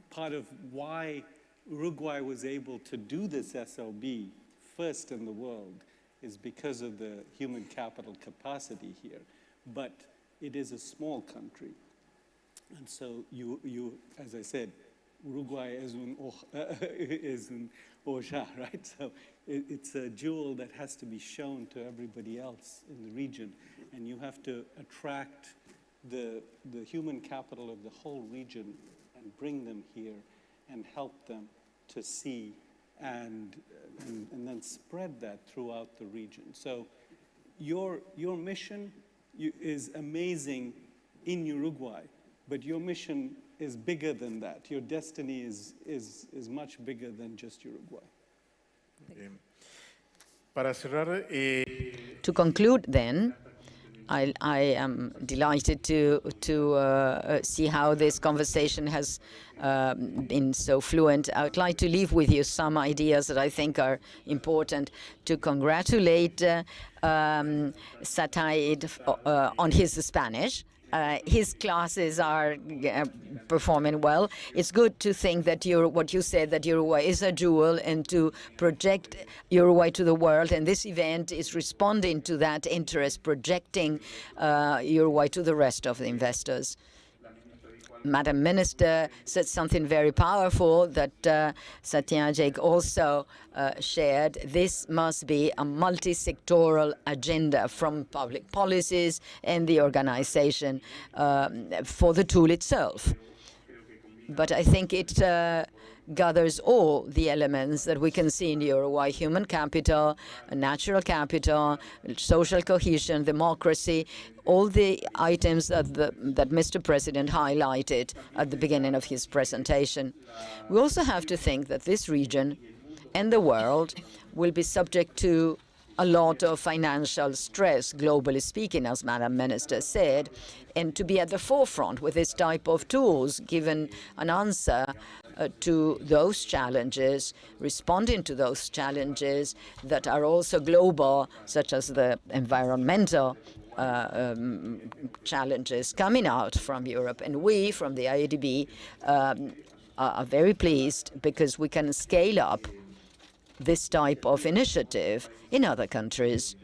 part of why Uruguay was able to do this SLB first in the world is because of the human capital capacity here. But it is a small country. And so you as I said, Uruguay is an Oja, right? So it's a jewel that has to be shown to everybody else in the region. And you have to attract the human capital of the whole region and bring them here and help them to see and then spread that throughout the region. So your mission is amazing in Uruguay, but your mission is bigger than that. Your destiny is much bigger than just Uruguay. To conclude then, I am delighted to see how this conversation has been so fluent. I would like to leave with you some ideas that I think are important. To congratulate Sataid on his Spanish. His classes are performing well. It's good to think that what you said, that Uruguay is a jewel, and to project Uruguay to the world. And this event is responding to that interest, projecting Uruguay to the rest of the investors. Madam Minister said something very powerful that Satyajit also shared. This must be a multi-sectoral agenda from public policies and the organization for the tool itself. but I think it gathers all the elements that we can see in Uruguay: human capital, natural capital, social cohesion, democracy, all the items that Mr. President highlighted at the beginning of his presentation. We also have to think that this region and the world will be subject to a lot of financial stress, globally speaking, as Madam Minister said, and to be at the forefront with this type of tools, given an answer to those challenges, responding to those challenges that are also global, such as the environmental challenges coming out from Europe. And we, from the IADB, are very pleased because we can scale up this type of initiative in other countries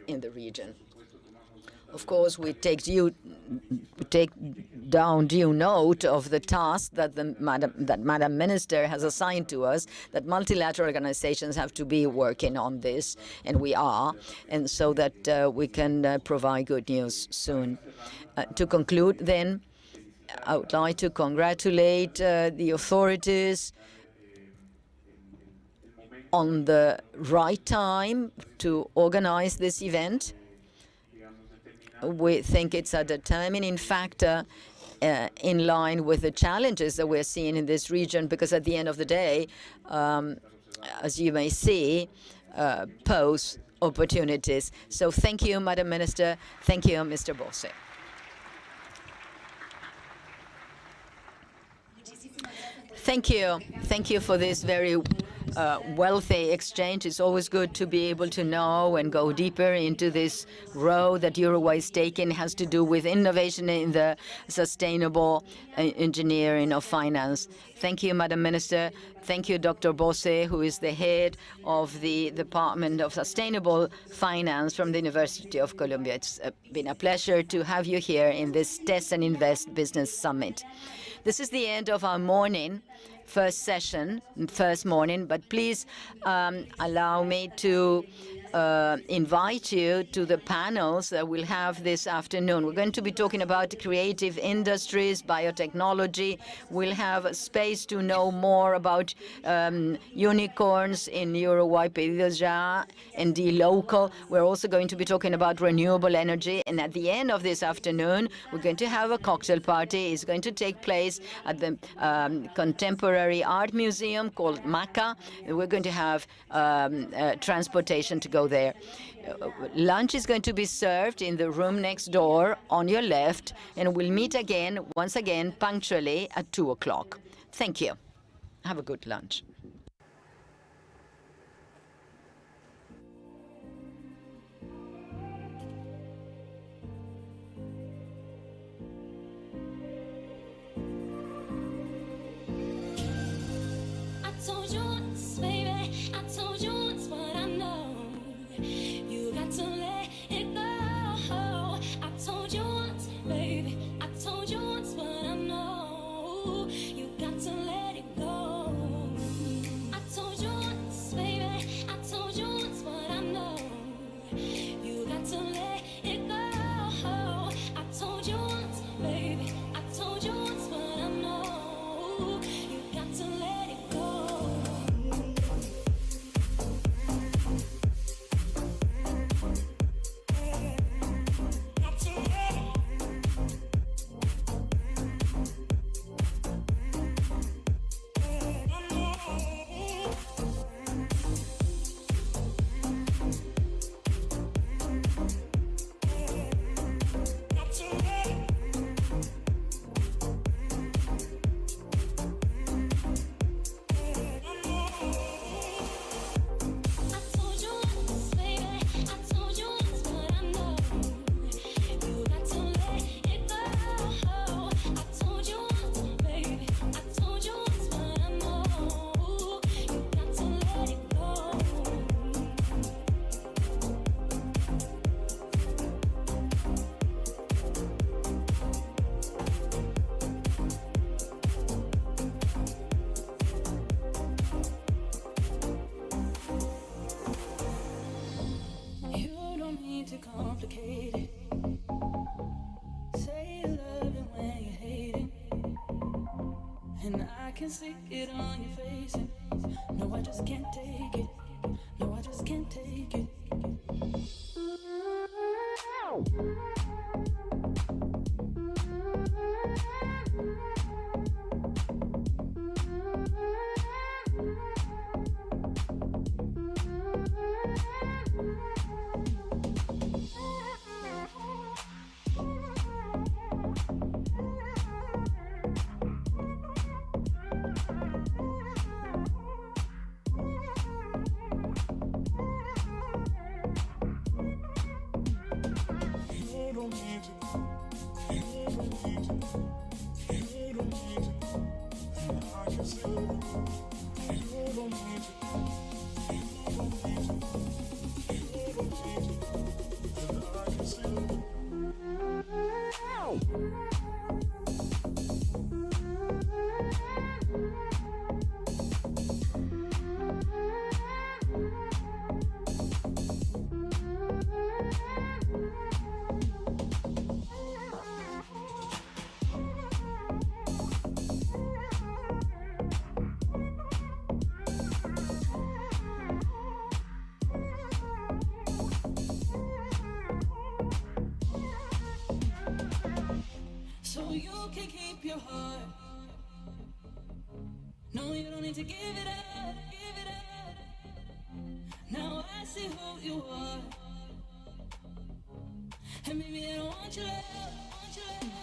in the region. Of course, we take down due note of the task that Madam Minister has assigned to us, that multilateral organizations have to be working on this, and we are, and so that we can provide good news soon. To conclude, then, I would like to congratulate the authorities on the right time to organize this event. We think it's a determining factor in line with the challenges that we're seeing in this region, because at the end of the day, as you may see, pose opportunities. So thank you, Madam Minister. Thank you, Mr. Bosse. Thank you. Thank you for this very wealthy exchange. It's always good to be able to know and go deeper into this road that Uruguay is taking. It has to do with innovation in the sustainable engineering of finance. Thank you, Madam Minister. Thank you, Dr. Bosse, who is the head of the Department of Sustainable Finance from the University of Columbia. It's been a pleasure to have you here in this Test and Invest Business Summit. This is the end of our first morning, but please allow me to invite you to the panels that we'll have this afternoon. We're going to be talking about creative industries, biotechnology. We'll have a space to know more about unicorns in Uruguay, Pedidos Ya, and local. We're also going to be talking about renewable energy. And at the end of this afternoon, we're going to have a cocktail party. It's going to take place at the Contemporary Art Museum called MACA. We're going to have transportation to go there. Lunch is going to be served in the room next door on your left, and we'll meet again, once again, punctually at 2 o'clock. Thank you. Have a good lunch. can see it on your face. No, I just can't take it. No, I just can't take it. So you can keep your heart. No, you don't need to give it up, give it up. Now I see who you are. And maybe I don't want your love, want your love.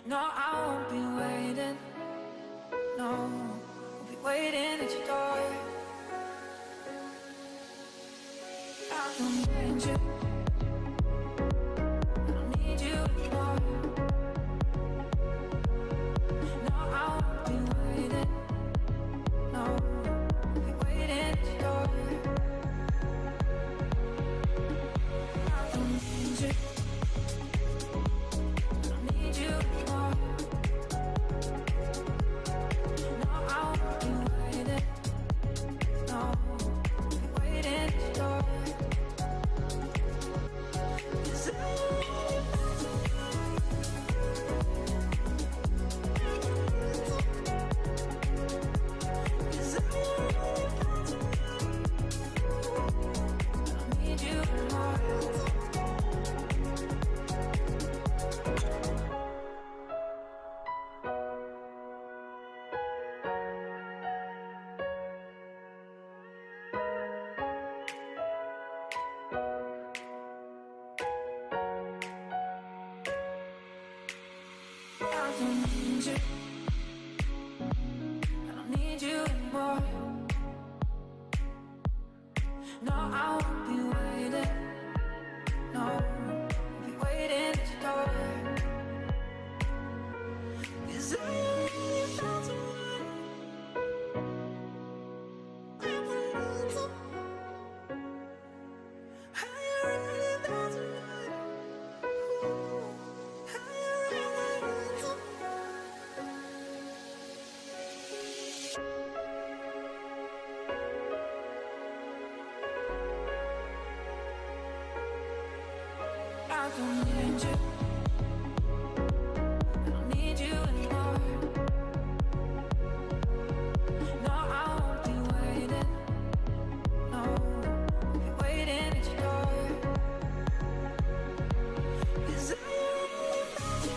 No, I won't be waiting. No, I'll be waiting at your door. I don't need you. I don't need you anymore. No, I won't be waiting. No, I'll be waiting at your door. I don't need you. I don't need you anymore. No, I won't be waiting. No, I'll be waiting at your door. 'Cause I don't need you. I don't need you anymore. No, I won't be waiting. No, I'll be waiting at your door. 'Cause I only found someone. I don't need you. I already found someone. I already need you. I don't need you. I don't need you anymore. No, I won't be waiting. No, I'll be waiting at your door. 'Cause I only found you.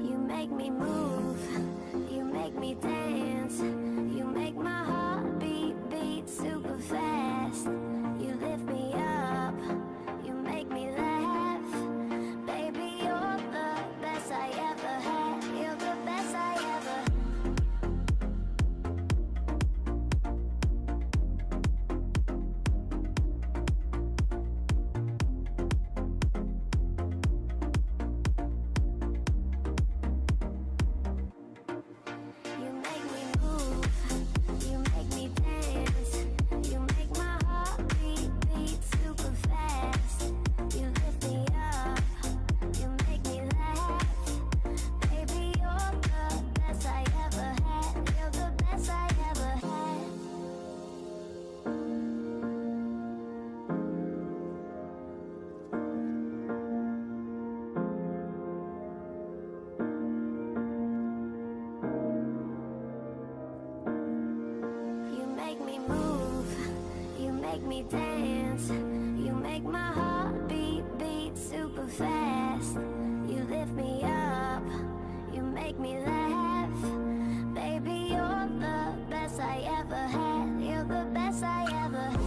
You make me move, you make me dance, you make my heart beat super fast. You lift me up, you make me laugh. Baby, you're the best I ever had. You're the best I ever. You make me move, you make me dance, you make my heart beat super fast. You lift me up, you make me laugh. Baby, you're the best I ever had. You're the best I ever had. You make me move, you make me dance, you make my heart beat super fast. You lift me up, you make me laugh. Baby, you're the best I ever had. You're the best I ever had.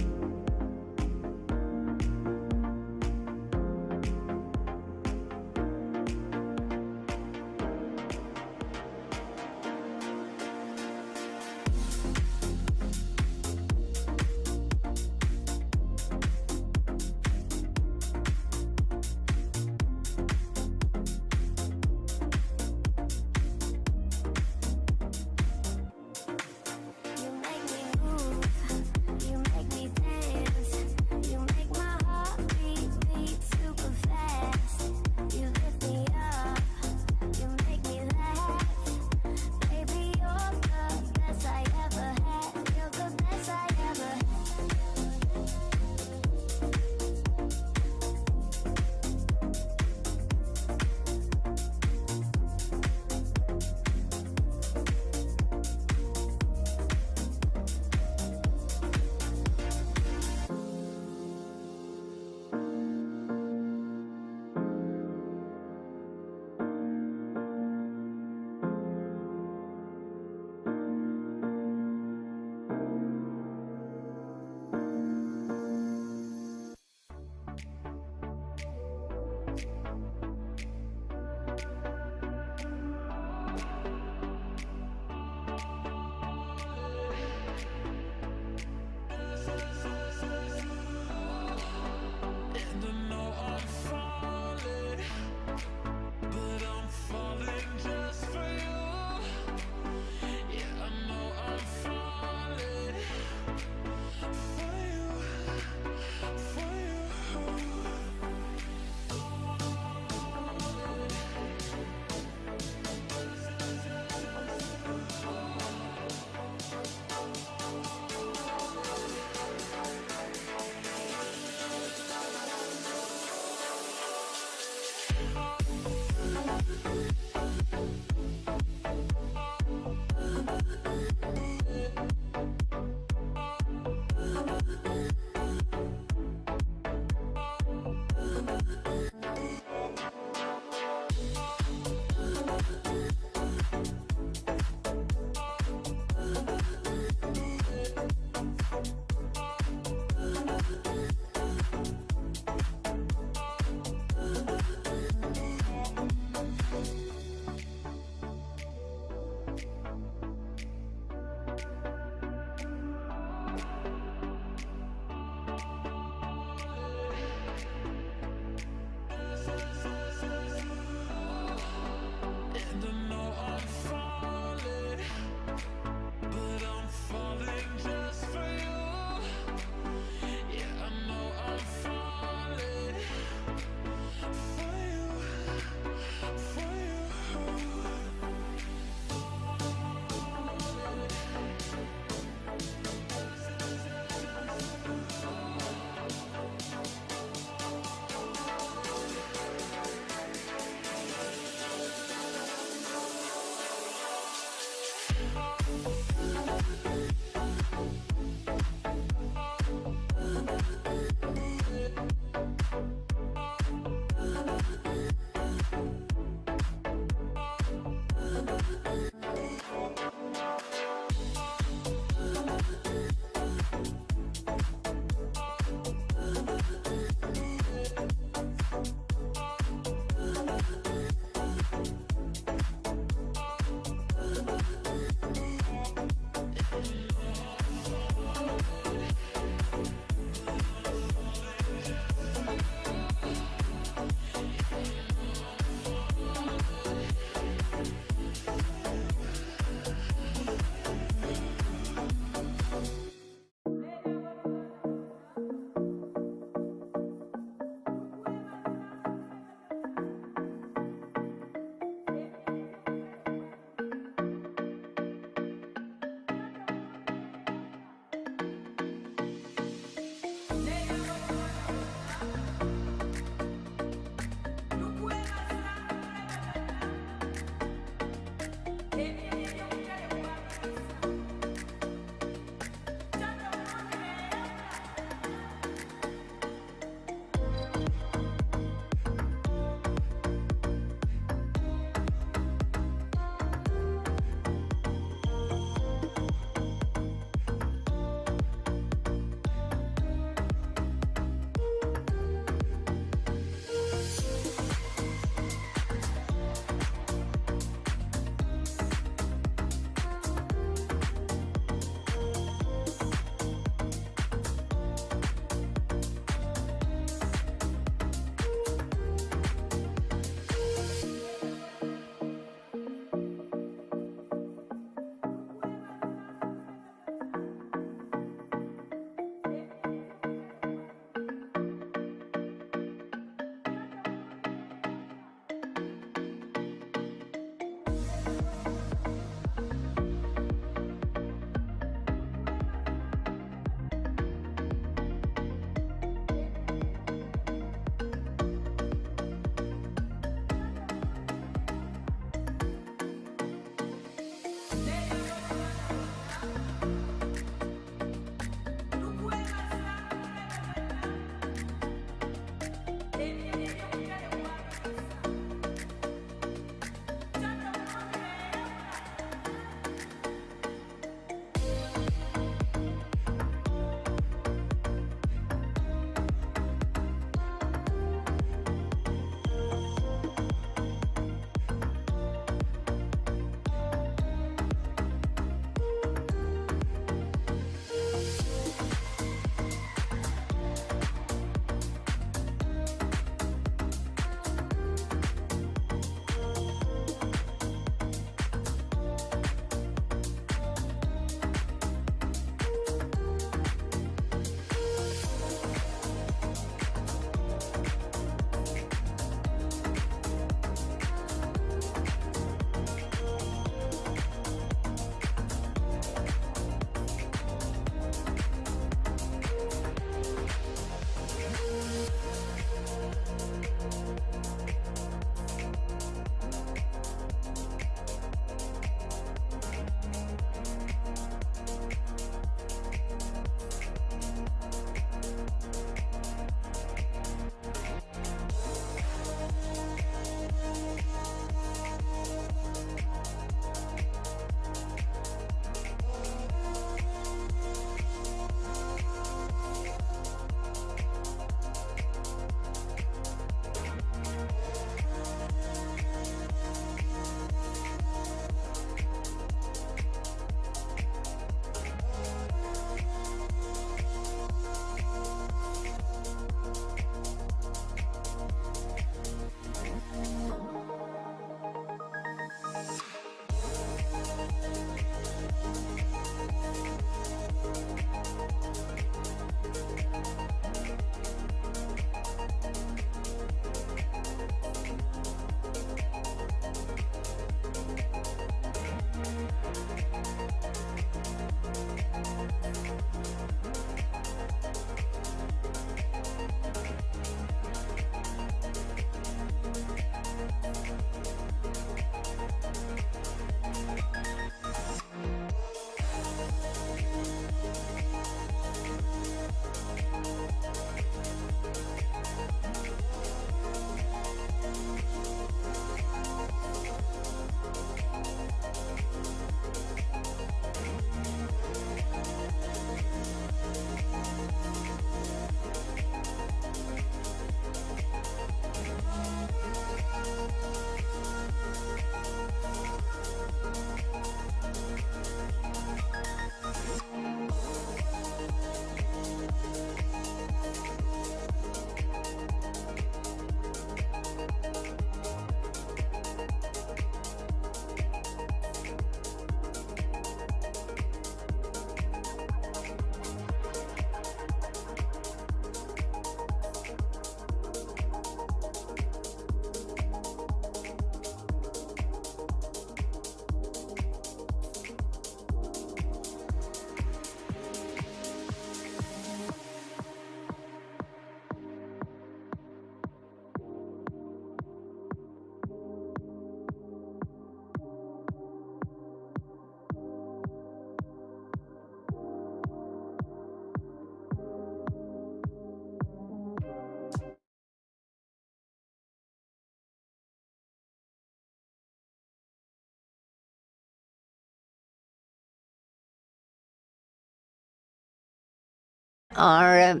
are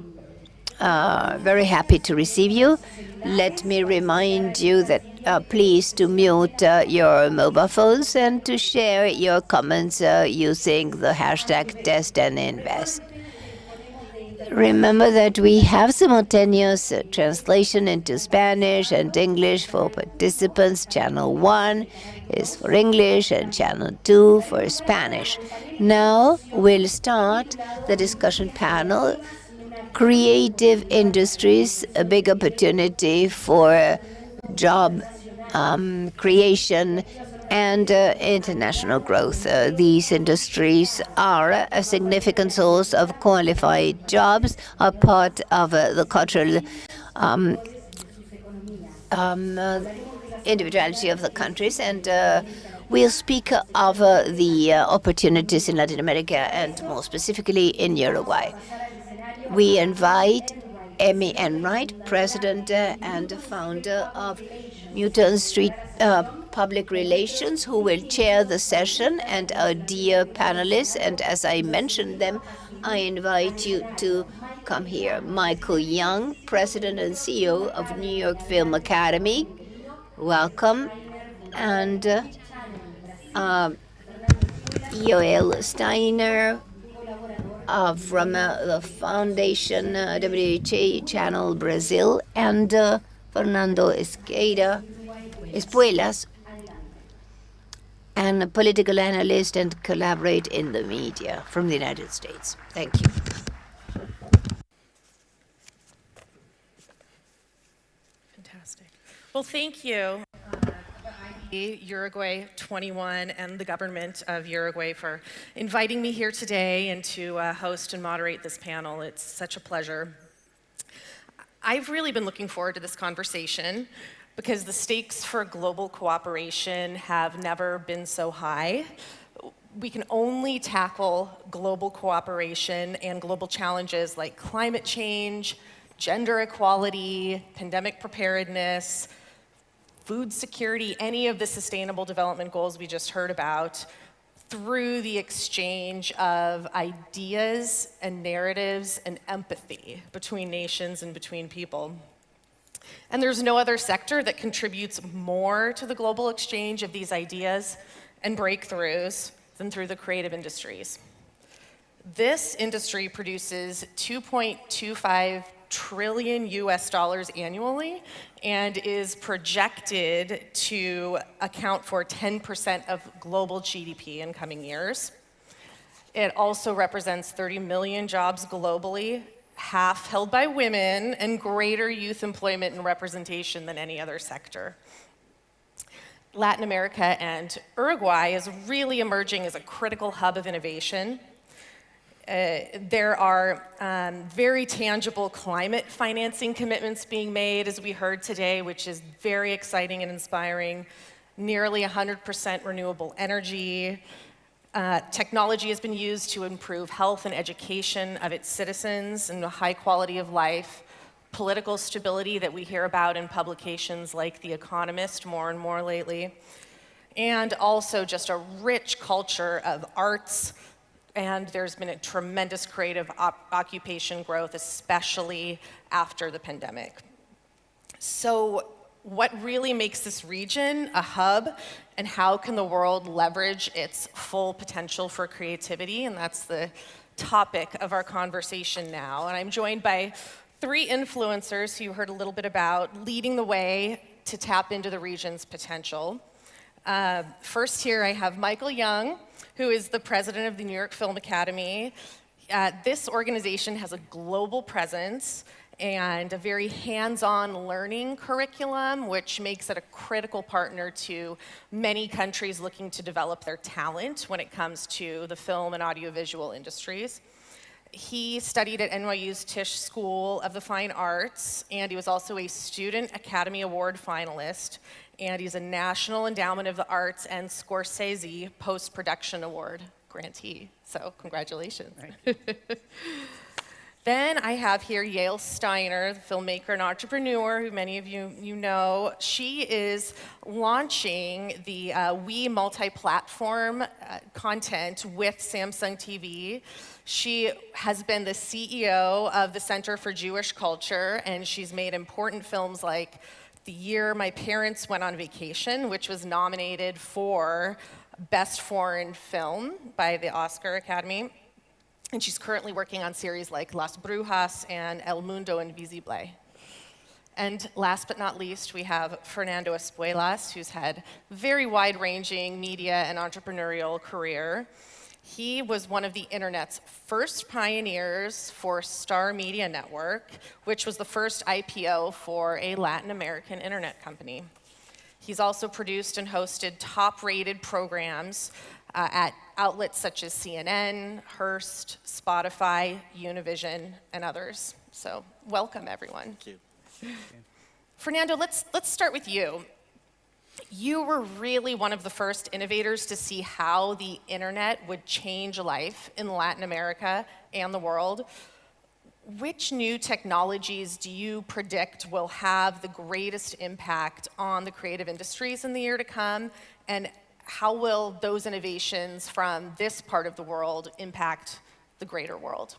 very happy to receive you. Let me remind you that please to mute your mobile phones and to share your comments using the hashtag #TestAndInvest. Remember that we have simultaneous translation into Spanish and English for participants. Channel 1 is for English and Channel 2 for Spanish. Now we'll start the discussion panel. Creative industries, a big opportunity for job creation and international growth. These industries are a significant source of qualified jobs, are part of the cultural individuality of the countries, and we'll speak of the opportunities in Latin America and more specifically in Uruguay. We invite Emmy Enright, President and founder of Newton Street Public Relations, who will chair the session, and our dear panelists. And as I mentioned them, I invite you to come here. Michael Young, President and CEO of New York Film Academy. Welcome. And Joel Steiner, from the Foundation WHA Channel Brazil, and Fernando Espuelas, and a political analyst and collaborate in the media from the United States. Thank you. Fantastic. Well, thank you. Uruguay 21 and the government of Uruguay for inviting me here today and to host and moderate this panel. It's such a pleasure. I've really been looking forward to this conversation because the stakes for global cooperation have never been so high. We can only tackle global cooperation and global challenges like climate change, gender equality, pandemic preparedness, food security, any of the sustainable development goals we just heard about, through the exchange of ideas and narratives and empathy between nations and between people. And there's no other sector that contributes more to the global exchange of these ideas and breakthroughs than through the creative industries. This industry produces $2.25 trillion annually and is projected to account for 10% of global GDP in coming years. It also represents 30 million jobs globally, half held by women, and greater youth employment and representation than any other sector. Latin America and Uruguay is really emerging as a critical hub of innovation. There are very tangible climate financing commitments being made, as we heard today, which is very exciting and inspiring. Nearly 100% renewable energy. Technology has been used to improve health and education of its citizens and the high quality of life. Political stability that we hear about in publications like The Economist more and more lately. And also just a rich culture of arts, and there's been a tremendous creative occupation growth, especially after the pandemic. So what really makes this region a hub, and how can the world leverage its full potential for creativity? And that's the topic of our conversation now. And I'm joined by three influencers who you heard a little bit about, leading the way to tap into the region's potential. First here I have Michael Young, who is the president of the New York Film Academy. This organization has a global presence and a very hands-on learning curriculum, which makes it a critical partner to many countries looking to develop their talent when it comes to the film and audiovisual industries. He studied at NYU's Tisch School of the Fine Arts, and he was also a Student Academy Award finalist, and he's a National Endowment of the Arts and Scorsese Post-Production Award grantee. So congratulations. Then I have here Yale Steiner, the filmmaker and entrepreneur, who many of you know. She is launching the We multi-platform content with Samsung TV. She has been the CEO of the Center for Jewish Culture, and she's made important films like The Year My Parents Went on Vacation, which was nominated for Best Foreign Film by the Oscar Academy. And she's currently working on series like Las Brujas and El Mundo Invisible. And last but not least, we have Fernando Espuelas, who's had very wide-ranging media and entrepreneurial career. He was one of the internet's first pioneers for Star Media Network, which was the first IPO for a Latin American internet company. He's also produced and hosted top-rated programs at outlets such as CNN, Hearst, Spotify, Univision, and others. So welcome, everyone. Thank you. Fernando, let's start with you. You were really one of the first innovators to see how the internet would change life in Latin America and the world. Which new technologies do you predict will have the greatest impact on the creative industries in the year to come? And how will those innovations from this part of the world impact the greater world?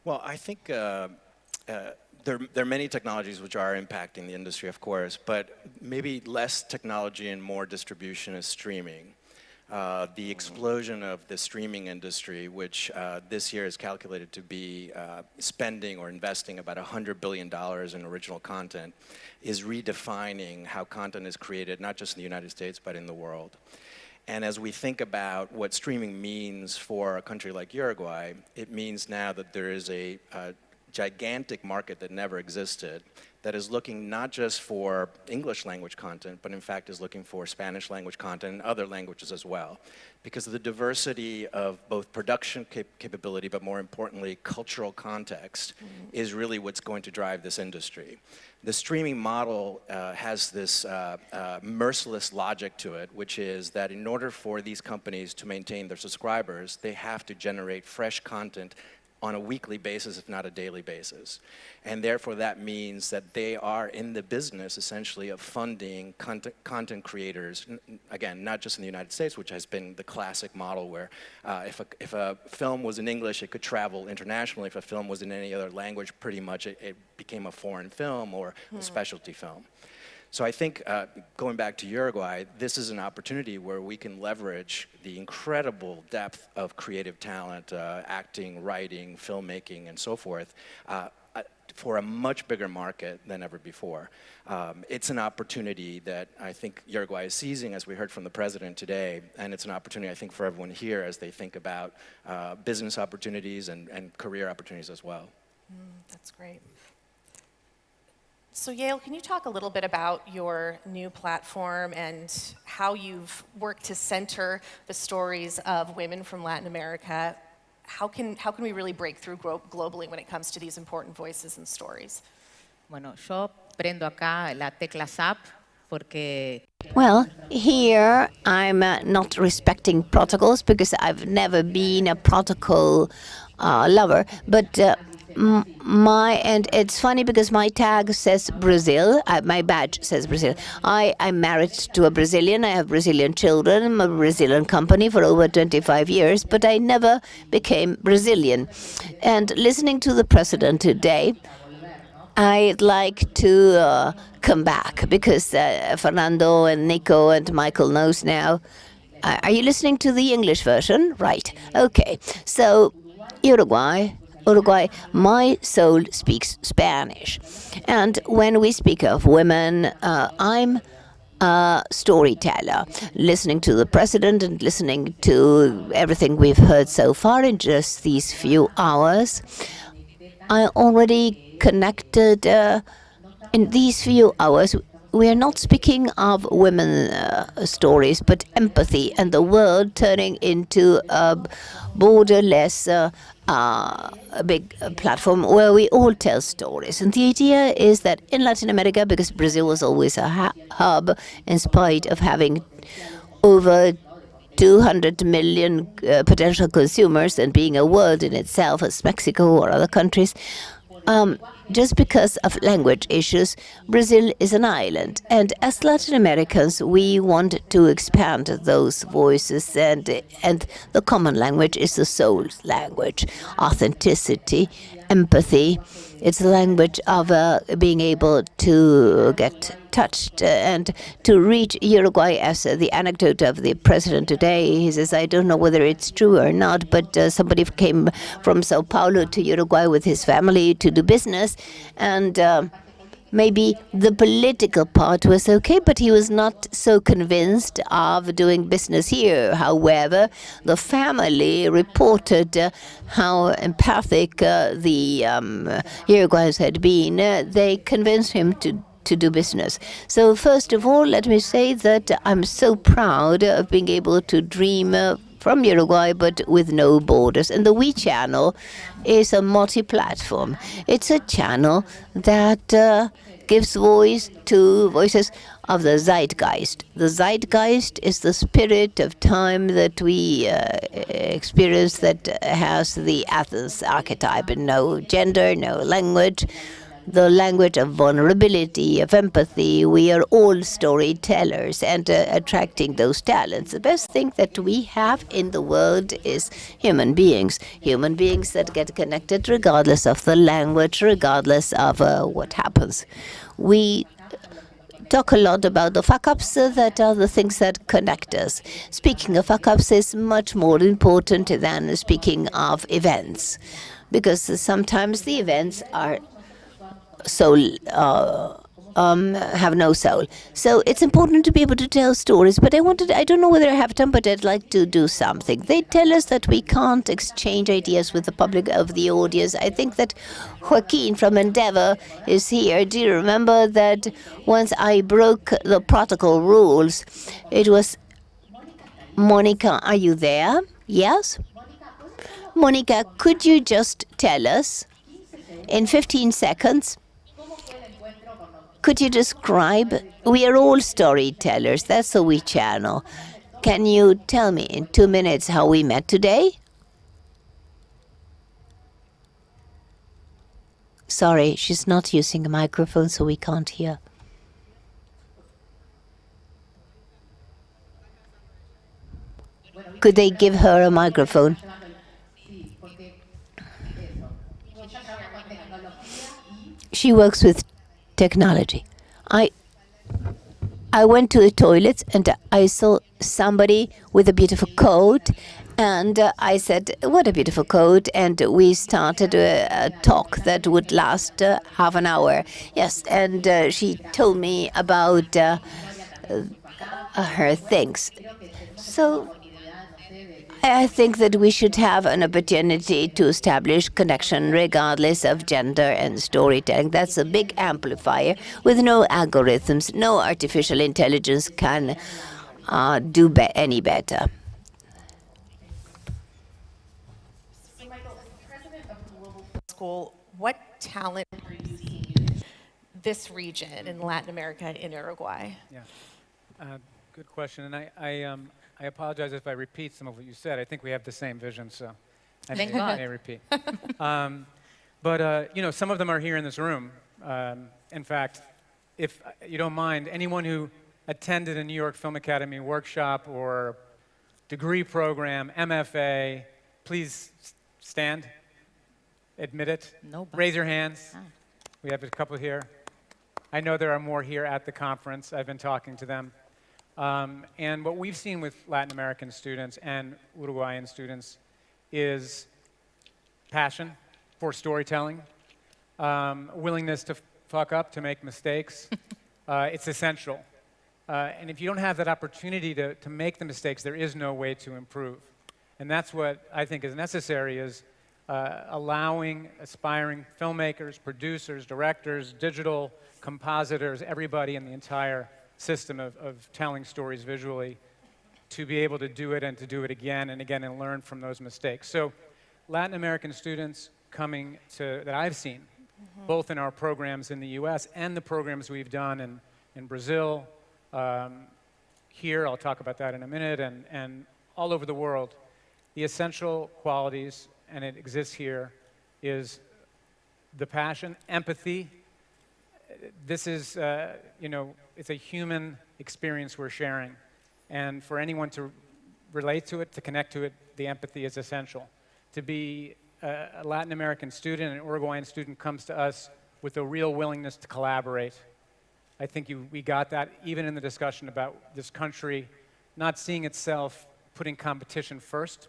Well, I think there are many technologies which are impacting the industry, of course, but maybe less technology and more distribution is streaming. The explosion of the streaming industry, which this year is calculated to be spending or investing about $100 billion in original content, is redefining how content is created, not just in the United States, but in the world. And as we think about what streaming means for a country like Uruguay, it means now that there is a gigantic market that never existed that is looking not just for English language content, but in fact is looking for Spanish language content and other languages as well. Because of the diversity of both production capability, but more importantly, cultural context, is really what's going to drive this industry. The streaming model has this merciless logic to it, which is that in order for these companies to maintain their subscribers, they have to generate fresh content on a weekly basis, if not a daily basis. And therefore that means that they are in the business essentially of funding content creators, again, not just in the United States, which has been the classic model where if a film was in English, it could travel internationally. If a film was in any other language, pretty much it became a foreign film or a specialty film. So I think, going back to Uruguay, this is an opportunity where we can leverage the incredible depth of creative talent, acting, writing, filmmaking, and so forth, for a much bigger market than ever before. It's an opportunity that I think Uruguay is seizing, as we heard from the president today, and it's an opportunity, I think, for everyone here as they think about business opportunities and career opportunities as well. That's great. So Yale, can you talk a little bit about your new platform and how you've worked to center the stories of women from Latin America? How can we really break through globally when it comes to these important voices and stories? Bueno, yo prendo acá la tecla SAP porque... Well, here I'm not respecting protocols because I've never been a protocol lover, but and it's funny because my tag says Brazil, my badge says Brazil. I'm married to a Brazilian, I have Brazilian children, I'm a Brazilian company for over 25 years, but I never became Brazilian. And listening to the president today, I'd like to come back because Fernando and Nico and Michael knows now. Are you listening to the English version? Right, okay. So, Uruguay, my soul speaks Spanish. And when we speak of women, I'm a storyteller, listening to the president and listening to everything we've heard so far in just these few hours. I already connected in these few hours. We are not speaking of women stories, but empathy and the world turning into a borderless a big platform where we all tell stories. And the idea is that in Latin America, because Brazil was always a hub, in spite of having over 200 million potential consumers and being a world in itself as Mexico or other countries, just because of language issues, Brazil is an island. And as Latin Americans, we want to expand those voices, and the common language is the soul's language. Authenticity, empathy. It's the language of being able to get touched and to reach Uruguay. As the anecdote of the president today, he says, I don't know whether it's true or not, but somebody came from Sao Paulo to Uruguay with his family to do business, and maybe the political part was okay, but he was not so convinced of doing business here. However, the family reported how empathic the Uruguayans had been. They convinced him to do business. So first of all, let me say that I'm so proud of being able to dream from Uruguay, but with no borders. And the We channel is a multi-platform. It's a channel that gives voice to voices of the zeitgeist. The zeitgeist is the spirit of time that we experience, that has the Athens archetype, and no gender, no language, the language of vulnerability, of empathy. We are all storytellers, and attracting those talents. The best thing that we have in the world is human beings that get connected regardless of the language, regardless of what happens. We talk a lot about the fuck-ups that are the things that connect us. Speaking of fuck-ups is much more important than speaking of events, because sometimes the events are have no soul. So it's important to be able to tell stories. But I don't know whether I have time, but I'd like to do something. They tell us that we can't exchange ideas with the public of the audience. I think that Joaquin from Endeavor is here. Do you remember that once I broke the protocol rules? It was, Monica, are you there? Yes? Monica, could you just tell us in 15 seconds, could you describe, we are all storytellers, that's the We channel. Can you tell me in 2 minutes how we met today? Sorry, she's not using a microphone, so we can't hear. Could they give her a microphone? She works with technology. I went to the toilet and I saw somebody with a beautiful coat, and I said, what a beautiful coat, and we started a talk that would last half an hour. Yes, and she told me about her things. So I think that we should have an opportunity to establish connection regardless of gender and storytelling. That's a big amplifier. With no algorithms, no artificial intelligence can do any better. School, what talent are you seeing in this region in Latin America, in Uruguay? Yeah, good question. And I apologize if I repeat some of what you said. I think we have the same vision, so I may repeat. But you know, some of them are here in this room. In fact, if you don't mind, anyone who attended a New York Film Academy workshop or degree program, MFA, please stand. Admit it. Nobody. Raise your hands. We have a couple here. I know there are more here at the conference. I've been talking to them. And what we've seen with Latin American students and Uruguayan students is passion for storytelling, willingness to fuck up, to make mistakes. It's essential. And if you don't have that opportunity to make the mistakes, there is no way to improve. And that's what I think is necessary, is allowing aspiring filmmakers, producers, directors, digital compositors, everybody in the entire system of telling stories visually, to be able to do it and to do it again and again and learn from those mistakes. So Latin American students coming that I've seen, both in our programs in the US and the programs we've done in Brazil, here, I'll talk about that in a minute, and all over the world. The essential qualities, and it exists here, is the passion, empathy. This is, it's a human experience we're sharing. And for anyone to relate to it, to connect to it, the empathy is essential. To be a Latin American student, an Uruguayan student comes to us with a real willingness to collaborate. I think we got that even in the discussion about this country not seeing itself putting competition first,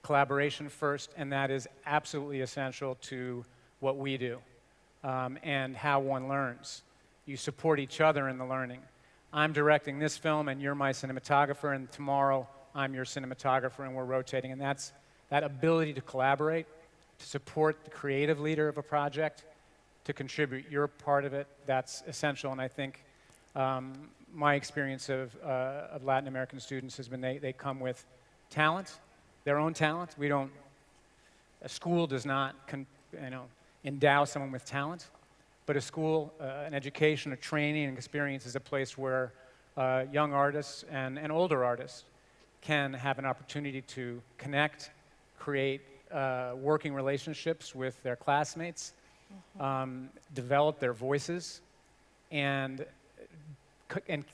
collaboration first, and that is absolutely essential to what we do and how one learns. You support each other in the learning. I'm directing this film and you're my cinematographer, and tomorrow I'm your cinematographer and we're rotating, and that ability to collaborate, to support the creative leader of a project, to contribute your part of it, that's essential. And I think my experience of Latin American students has been they come with talent, their own talent. A school does not endow someone with talent, but a school, an education, a training, and experience is a place where young artists and older artists can have an opportunity to connect, create working relationships with their classmates, develop their voices, and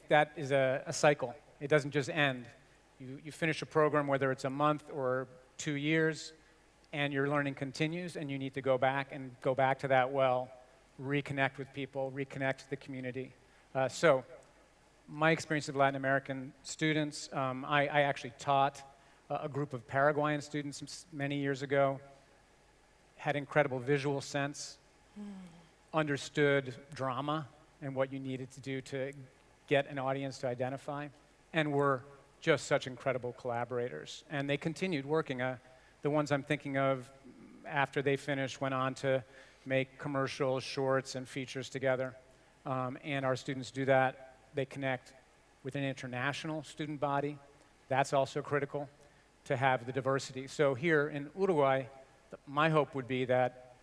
that is a cycle. It doesn't just end. You finish a program, whether it's a month or 2 years, and your learning continues, and you need to go back to that well, reconnect with people, reconnect to the community. So my experience of Latin American students, I actually taught a group of Paraguayan students many years ago, had incredible visual sense, understood drama and what you needed to do to get an audience to identify, and were just such incredible collaborators. And they continued working. The ones I'm thinking of, after they finished, went on to make commercials, shorts, and features together. And our students do that. They connect with an international student body. That's also critical to have the diversity. So here in Uruguay, my hope would be that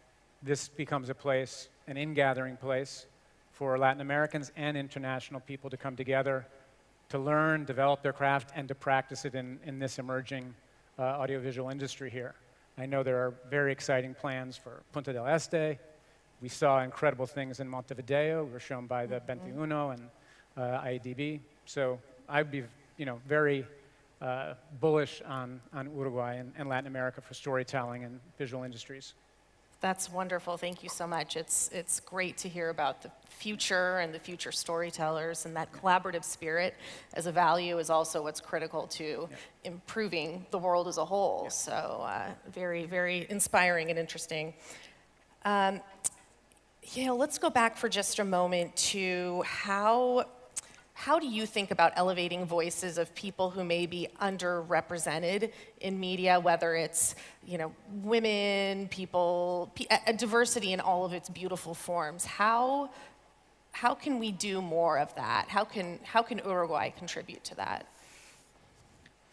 this becomes a place, an in-gathering place for Latin Americans and international people to come together to learn, develop their craft, and to practice it in this emerging audiovisual industry here. I know there are very exciting plans for Punta del Este. We saw incredible things in Montevideo. We were shown by the 21 and IADB. So I'd be very bullish on Uruguay and Latin America for storytelling and visual industries. That's wonderful. Thank you so much. It's great to hear about the future and the future storytellers, and that collaborative spirit as a value is also what's critical to improving the world as a whole. Yeah. So very, very inspiring and interesting. Let's go back for just a moment to how do you think about elevating voices of people who may be underrepresented in media, whether it's women, people, diversity in all of its beautiful forms? How can we do more of that? How can Uruguay contribute to that?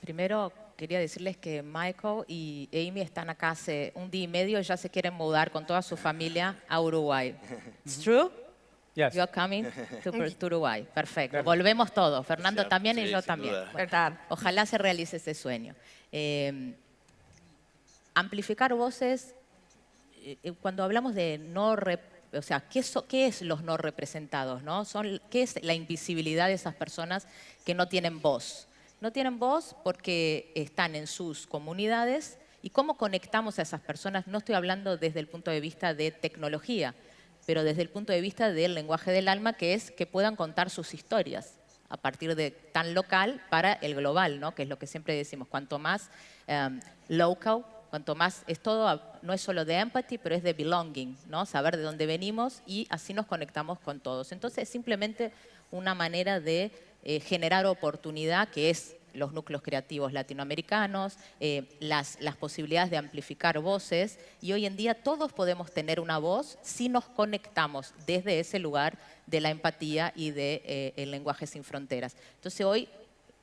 Primero, quería decirles que Michael y Amy están acá hace un día y medio y ya se quieren mudar con toda su familia a Uruguay. It's true? Yes. You're coming to Uruguay. Perfecto. Volvemos todos. Fernando también y yo también. ¿Verdad? Ojalá se realice ese sueño. Amplificar voces, cuando hablamos de ¿qué es los no representados? ¿No? ¿Qué es la invisibilidad de esas personas que no tienen voz? No tienen voz porque están en sus comunidades. ¿Y cómo conectamos a esas personas? No estoy hablando desde el punto de vista de tecnología, pero desde el punto de vista del lenguaje del alma, que es que puedan contar sus historias a partir de tan local para el global, ¿no? Que es lo que siempre decimos, cuanto más local, cuanto más, no es solo de empathy, pero es de belonging, ¿no? Saber de dónde venimos y así nos conectamos con todos. Entonces es simplemente una manera de generar oportunidad, que es los núcleos creativos latinoamericanos, las posibilidades de amplificar voces, y hoy en día todos podemos tener una voz si nos conectamos desde ese lugar de la empatía y del lenguaje sin fronteras. Entonces hoy,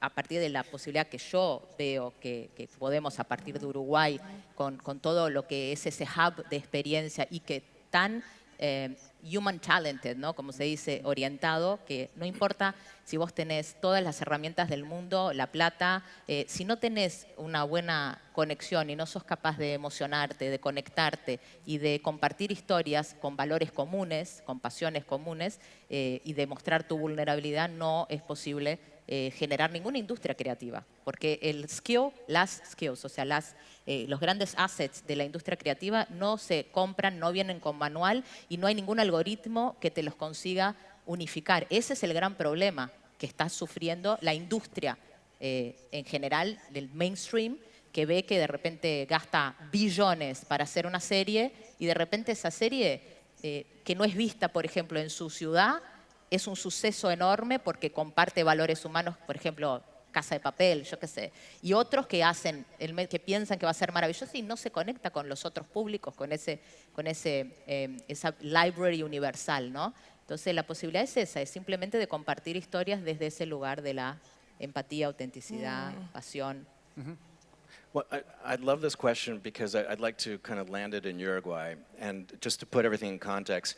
a partir de la posibilidad que yo veo que podemos a partir de Uruguay, con todo lo que es ese hub de experiencia y que tan human talented, ¿no? Como se dice, orientado, que no importa si vos tenés todas las herramientas del mundo, la plata, si no tenés una buena conexión y no sos capaz de emocionarte, de conectarte y de compartir historias con valores comunes, con pasiones comunes y de mostrar tu vulnerabilidad, no es posible generar ninguna industria creativa, porque el skill, las skills, o sea, los grandes assets de la industria creativa no se compran, no vienen con manual y no hay ningún algoritmo que te los consiga unificar. Ese es el gran problema que está sufriendo la industria en general del mainstream, que ve que de repente gasta billones para hacer una serie y de repente esa serie que no es vista, por ejemplo, en su ciudad, es un suceso enorme porque comparte valores humanos, por ejemplo, Casa de Papel, yo qué sé. Y otros que que piensan que va a ser maravilloso y no se conecta con los otros públicos, con esa library universal, ¿no? Entonces la posibilidad es esa, es simplemente de compartir historias desde ese lugar de la empatía, autenticidad, pasión. Well, I'd love this question because I'd like to kind of land it in Uruguay. And just to put everything in context,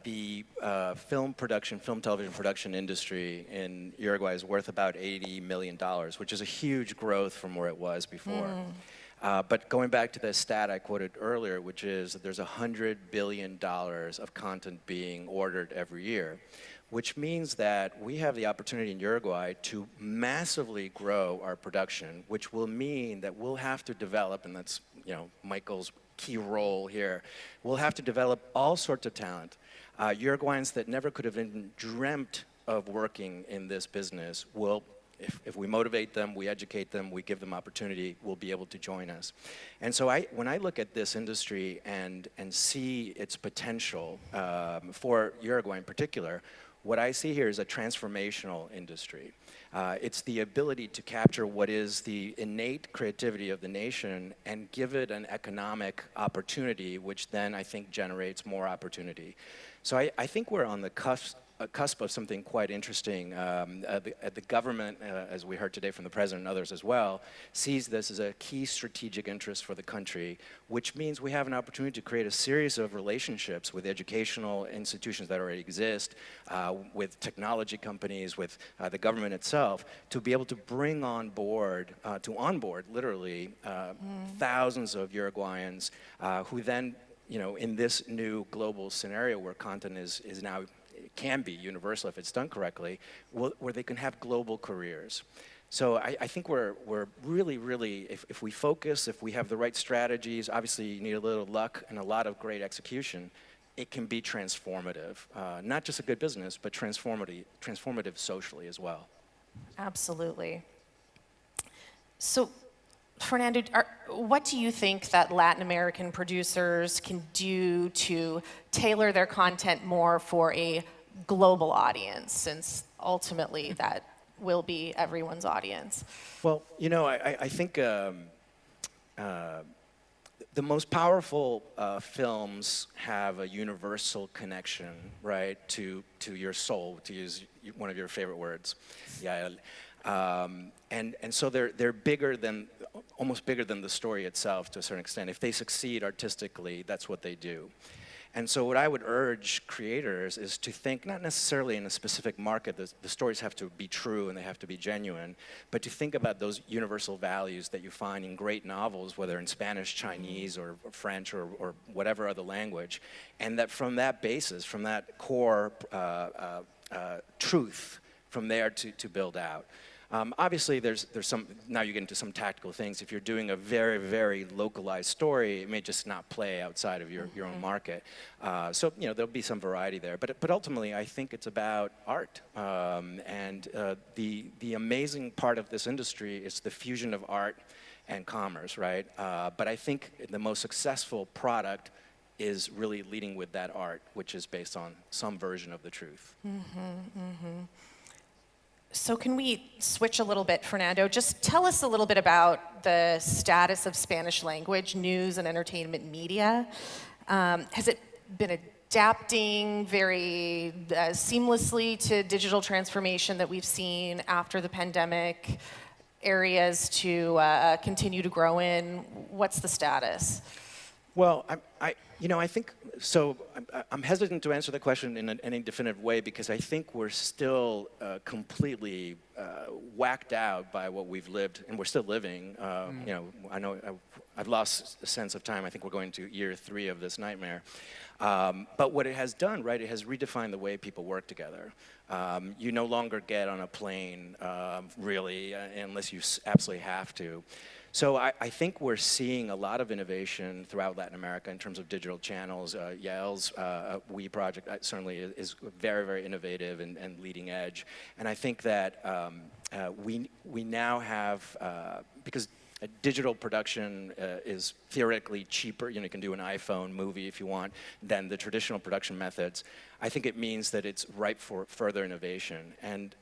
the film television production industry in Uruguay is worth about $80 million, which is a huge growth from where it was before. But going back to the stat I quoted earlier, which is that there's $100 billion of content being ordered every year, which means that we have the opportunity in Uruguay to massively grow our production, which will mean that we'll have to develop, and that's Michael's key role here, we'll have to develop all sorts of talent. Uruguayans that never could have even dreamt of working in this business will, if we motivate them, we educate them, we give them opportunity, will be able to join us. And so when I look at this industry and see its potential for Uruguay in particular, what I see here is a transformational industry. It's the ability to capture what is the innate creativity of the nation and give it an economic opportunity, which then I think generates more opportunity. So I think we're on the cusp of something quite interesting. The government, as we heard today from the president and others as well, sees this as a key strategic interest for the country, which means we have an opportunity to create a series of relationships with educational institutions that already exist, with technology companies, with the government itself, to be able to bring on board, literally, thousands of Uruguayans who then, in this new global scenario where content is now can be universal if it's done correctly, where they can have global careers. So I think we're really, really, if we focus, if we have the right strategies, obviously you need a little luck and a lot of great execution, it can be transformative. Not just a good business, but transformative socially as well. Absolutely. So, Fernando, what do you think that Latin American producers can do to tailor their content more for a global audience, since ultimately that will be everyone's audience? Well, I think the most powerful films have a universal connection, right, to your soul, to use one of your favorite words. Yeah. And so they're bigger than, almost bigger than the story itself to a certain extent. If they succeed artistically, that's what they do. And so what I would urge creators is to think not necessarily in a specific market, the stories have to be true and they have to be genuine, but to think about those universal values that you find in great novels, whether in Spanish, Chinese, or French, or whatever other language, and that from that basis, from that core truth, from there to build out. Obviously, there's some, now you get into some tactical things. If you're doing a very, very localized story, it may just not play outside of your own market. So, there'll be some variety there. But ultimately, I think it's about art. And the amazing part of this industry is the fusion of art and commerce, right? But I think the most successful product is really leading with that art, which is based on some version of the truth. So can we switch a little bit, Fernando? Just tell us a little bit about the status of Spanish language news and entertainment media. Has it been adapting very seamlessly to digital transformation that we've seen after the pandemic, areas to continue to grow in? What's the status? Well, I think so. I'm hesitant to answer the question in any definitive way because I think we're still completely whacked out by what we've lived, and we're still living. I know I've lost a sense of time. I think we're going to year 3 of this nightmare. But what it has done, right? It has redefined the way people work together. You no longer get on a plane, really, unless you absolutely have to. So I think we're seeing a lot of innovation throughout Latin America in terms of digital channels. Yael's We project certainly is very, very innovative and leading edge. And I think that we now have, because digital production is theoretically cheaper, you can do an iPhone movie if you want, than the traditional production methods. I think it means that it's ripe for further innovation. And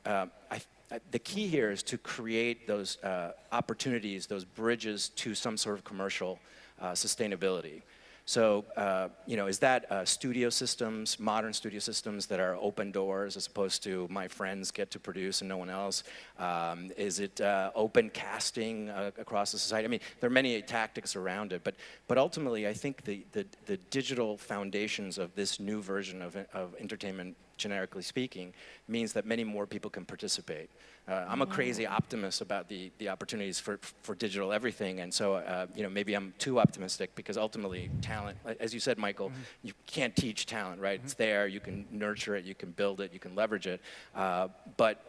the key here is to create those opportunities, those bridges to some sort of commercial sustainability. So, is that studio systems, modern studio systems that are open doors as opposed to my friends get to produce and no one else? Is it open casting across the society? I mean, there are many tactics around it, but ultimately, I think the digital foundations of this new version of entertainment, generically speaking, means that many more people can participate. I'm a crazy optimist about the opportunities for digital everything, and so maybe I'm too optimistic because ultimately talent, as you said, Michael, you can't teach talent, right? It's there, you can nurture it, you can build it, you can leverage it, but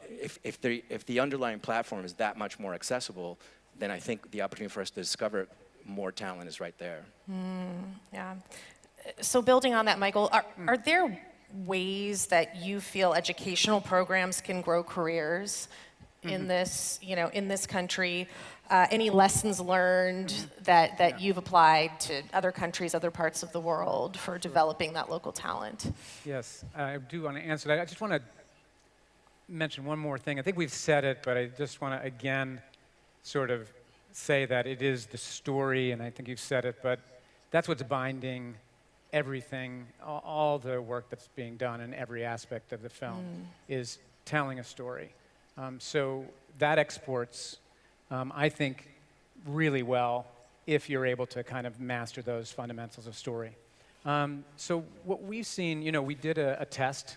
if the underlying platform is that much more accessible, then I think the opportunity for us to discover more talent is right there. Yeah. So building on that, Michael, are there ways that you feel educational programs can grow careers in this, in this country? Any lessons learned that you've applied to other countries, other parts of the world for developing that local talent? Yes, I do want to answer that. I just want to mention one more thing. I think we've said it, but I just want to again sort of say that it is the story, and I think you've said it, but that's what's binding everything, all the work that's being done in every aspect of the film is telling a story. So that exports, I think, really well if you're able to kind of master those fundamentals of story. So what we've seen, we did a test,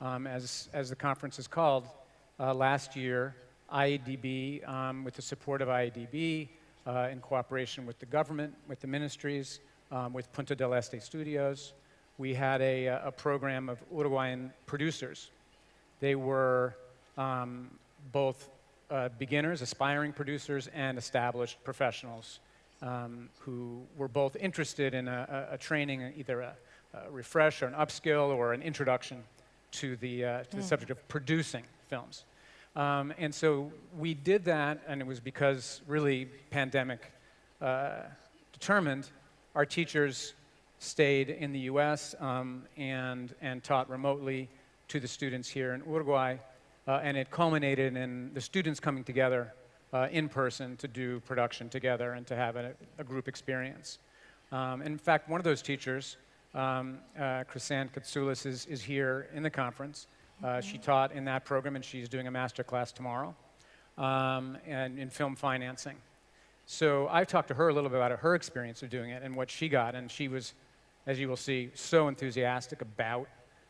as the conference is called, last year, IADB, with the support of IADB, in cooperation with the government, with the ministries, with Punta del Este Studios. We had a program of Uruguayan producers. They were both beginners, aspiring producers, and established professionals who were both interested in a training, either a refresh or an upskill or an introduction to the subject of producing films. And so we did that, and it was because really pandemic determined. Our teachers stayed in the US and taught remotely to the students here in Uruguay, and it culminated in the students coming together in person to do production together and to have a group experience. In fact, one of those teachers, Krisan Katsoulis, is here in the conference. She taught in that program, and she's doing a master class tomorrow and in film financing. So I've talked to her a little bit about her experience of doing it and what she got, and she was, as you will see, so enthusiastic about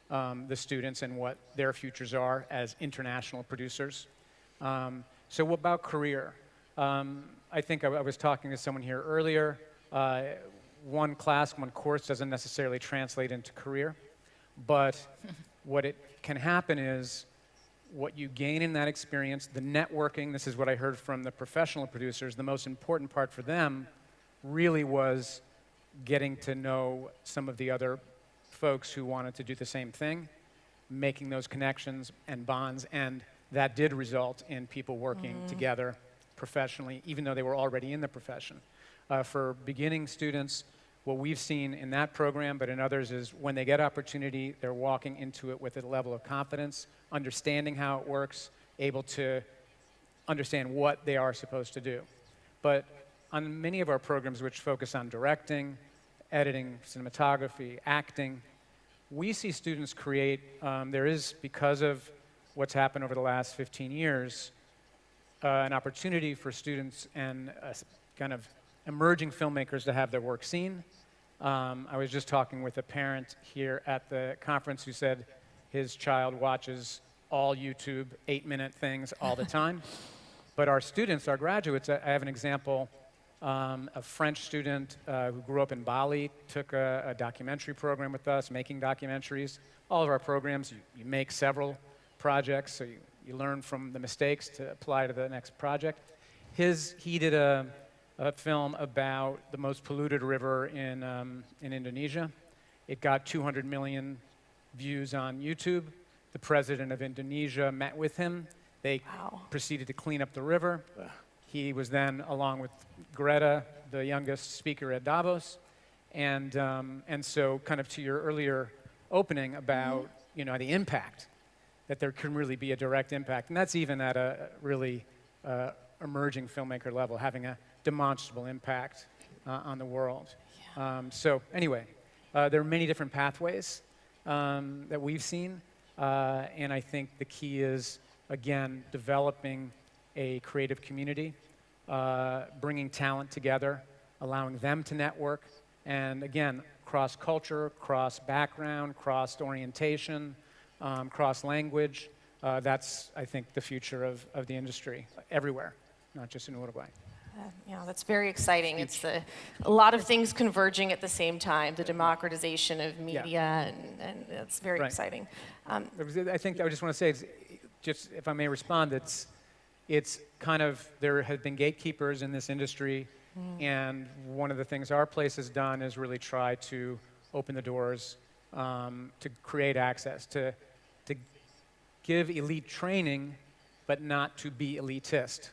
the students and what their futures are as international producers. So what about career? I think I was talking to someone here earlier. One class, one course doesn't necessarily translate into career, but what it can happen is what you gain in that experience, the networking, this is what I heard from the professional producers, the most important part for them really was getting to know some of the other folks who wanted to do the same thing, making those connections and bonds, and that did result in people working together professionally, even though they were already in the profession. For beginning students, what we've seen in that program, but in others, is when they get opportunity, they're walking into it with a level of confidence, understanding how it works, able to understand what they are supposed to do. But on many of our programs which focus on directing, editing, cinematography, acting, we see students create, there is, because of what's happened over the last 15 years, an opportunity for students and kind of emerging filmmakers to have their work seen I was just talking with a parent here at the conference who said his child watches all YouTube 8-minute things all the time. But our students, our graduates, I have an example. A French student who grew up in Bali took a documentary program with us, making documentaries. All of our programs, you make several projects, so you learn from the mistakes to apply to the next project. He did a film about the most polluted river in Indonesia. It got 200 million views on YouTube. The president of Indonesia met with him. They proceeded to clean up the river. He was then, along with Greta, the youngest speaker at Davos. And so kind of to your earlier opening about the impact, that there can really be a direct impact. And that's even at a really emerging filmmaker level, having a demonstrable impact on the world. So anyway, there are many different pathways that we've seen. And I think the key is, again, developing a creative community, bringing talent together, allowing them to network, and again, cross-culture, cross-background, cross-orientation, cross-language. That's, I think, the future of the industry everywhere, not just in Uruguay. Yeah, that's very exciting. It's a lot of things converging at the same time, the democratization of media, and it's very exciting. I think I just want to say, just if I may respond, it's kind of, there have been gatekeepers in this industry, and one of the things our place has done is really try to open the doors to create access, to give elite training, but not to be elitist,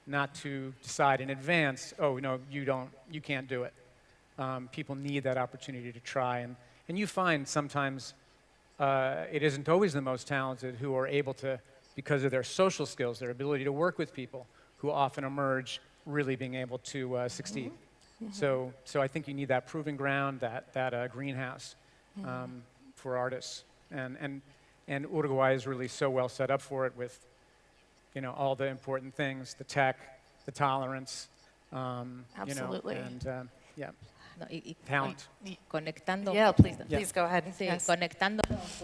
not to decide in advance, oh, no, you can't do it. People need that opportunity to try, and you find sometimes it isn't always the most talented who are able to, because of their social skills, their ability to work with people, who often emerge really being able to succeed. So I think you need that proving ground, that greenhouse for artists. And Uruguay is really so well set up for it with all the important things, the tech, the tolerance, Absolutely. Talent. Conectando. Yeah, please go ahead. Sí, conectando.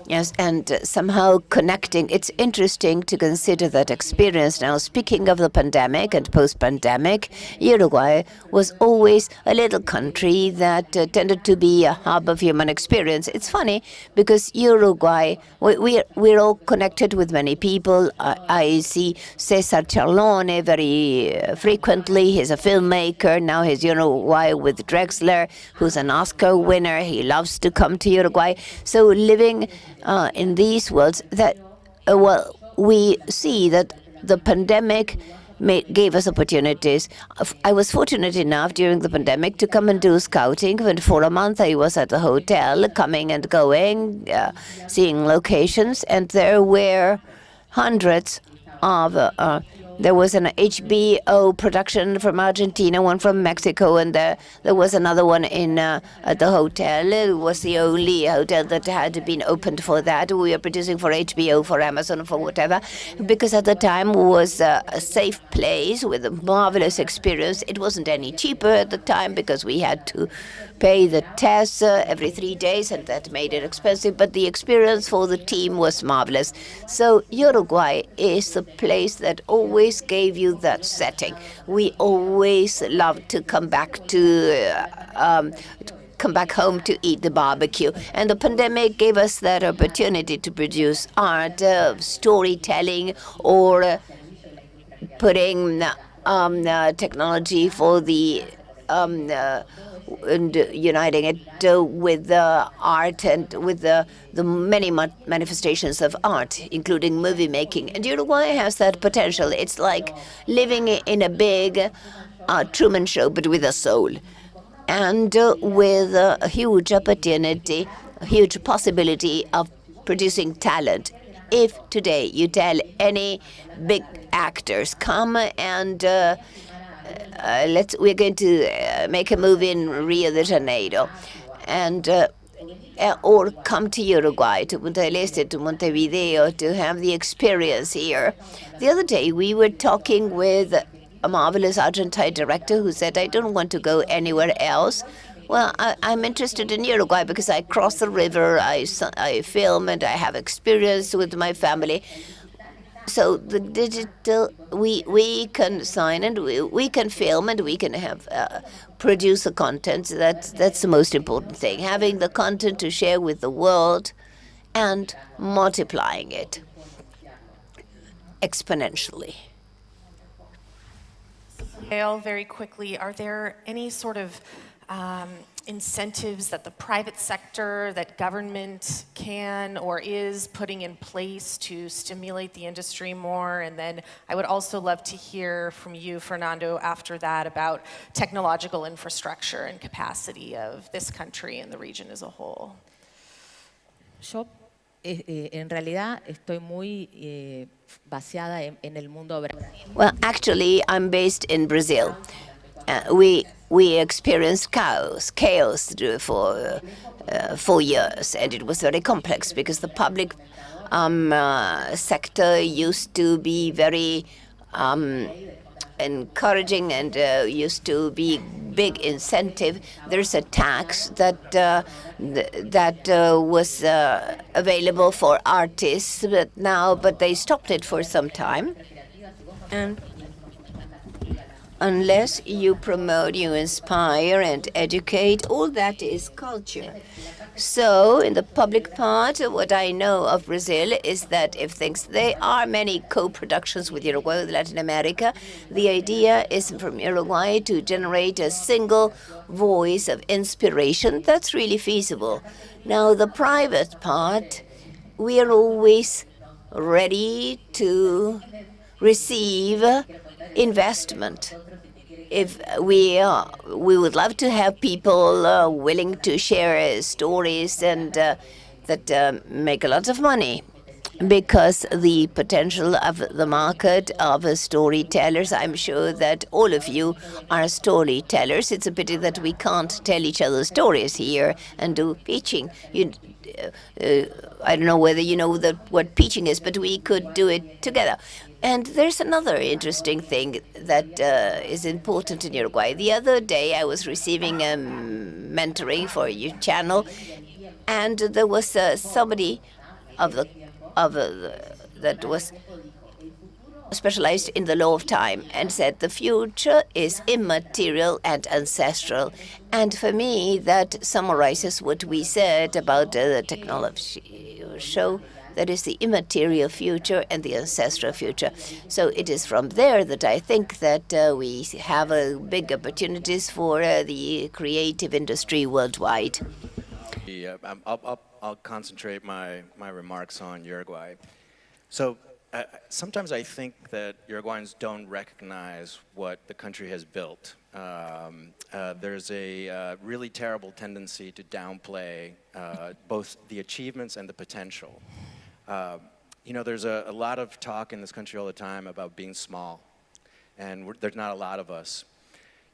Yes, and somehow connecting. It's interesting to consider that experience now. Speaking of the pandemic and post-pandemic, Uruguay was always a little country that tended to be a hub of human experience. It's funny because Uruguay, we're all connected with many people. I see Cesar Charlone very frequently. He's a filmmaker. Now he's Uruguay with Drexler, who's an Oscar winner. He loves to come to Uruguay. So living in these worlds, that we see that the pandemic gave us opportunities. I was fortunate enough during the pandemic to come and do scouting, and for a month I was at the hotel, coming and going, seeing locations, and there were hundreds of there was an HBO production from Argentina, one from Mexico, and there was another one at the hotel. It was the only hotel that had been opened for that. We were producing for HBO, for Amazon, for whatever, because at the time it was a safe place with a marvelous experience. It wasn't any cheaper at the time because we had to pay the tests every 3 days, and that made it expensive, but the experience for the team was marvelous. So Uruguay is the place that always gave you that setting. We always loved to come back home to eat the barbecue. And the pandemic gave us that opportunity to produce art, storytelling, or putting technology for the and uniting it with art and with the many manifestations of art, including movie making. And Uruguay has that potential. It's like living in a big Truman Show, but with a soul, and with a huge opportunity, a huge possibility of producing talent. If today you tell any big actors, come and we're going to make a movie in Rio de Janeiro, and or come to Uruguay, to Punta del Este, to Montevideo, to have the experience here. The other day we were talking with a marvelous Argentine director who said, I don't want to go anywhere else Well, I'm interested in Uruguay because I cross the river, I film, and I have experience with my family. So the digital, we can sign and we can film and we can have produce the content. That's the most important thing. Having the content to share with the world and multiplying it exponentially. Gail, very quickly, are there any sort of incentives that the private sector, that government can or is putting in place to stimulate the industry more? And then I would also love to hear from you, Fernando, after that about technological infrastructure and capacity of this country and the region as a whole. Yo, en realidad, estoy muy vaciada en el mundo brasileño. Well, actually, I'm based in Brazil. We experienced chaos for 4 years, and it was very complex because the public sector used to be very encouraging and used to be big incentive. There's a tax that was available for artists, but they stopped it for some time. And unless you promote, you inspire and educate, all that is culture. So in the public part, what I know of Brazil is that there are many co-productions with Uruguay, with Latin America. The idea is from Uruguay to generate a single voice of inspiration. That's really feasible. Now the private part, we are always ready to receive investment. If we would love to have people willing to share stories and that make a lot of money, because the potential of the market of storytellers, I'm sure that all of you are storytellers. It's a pity that we can't tell each other stories here and do pitching. I don't know whether you know what pitching is, but we could do it together. And there's another interesting thing that is important in Uruguay. The other day I was receiving mentoring for your channel, and there was somebody that was specialized in the law of time and said the future is immaterial and ancestral. And for me, that summarizes what we said about the technology show. That is the immaterial future and the ancestral future. So it is from there that I think that we have big opportunities for the creative industry worldwide. I'll concentrate my remarks on Uruguay. So sometimes I think that Uruguayans don't recognize what the country has built. There's a really terrible tendency to downplay both the achievements and the potential. There's a lot of talk in this country all the time about being small, and there's not a lot of us.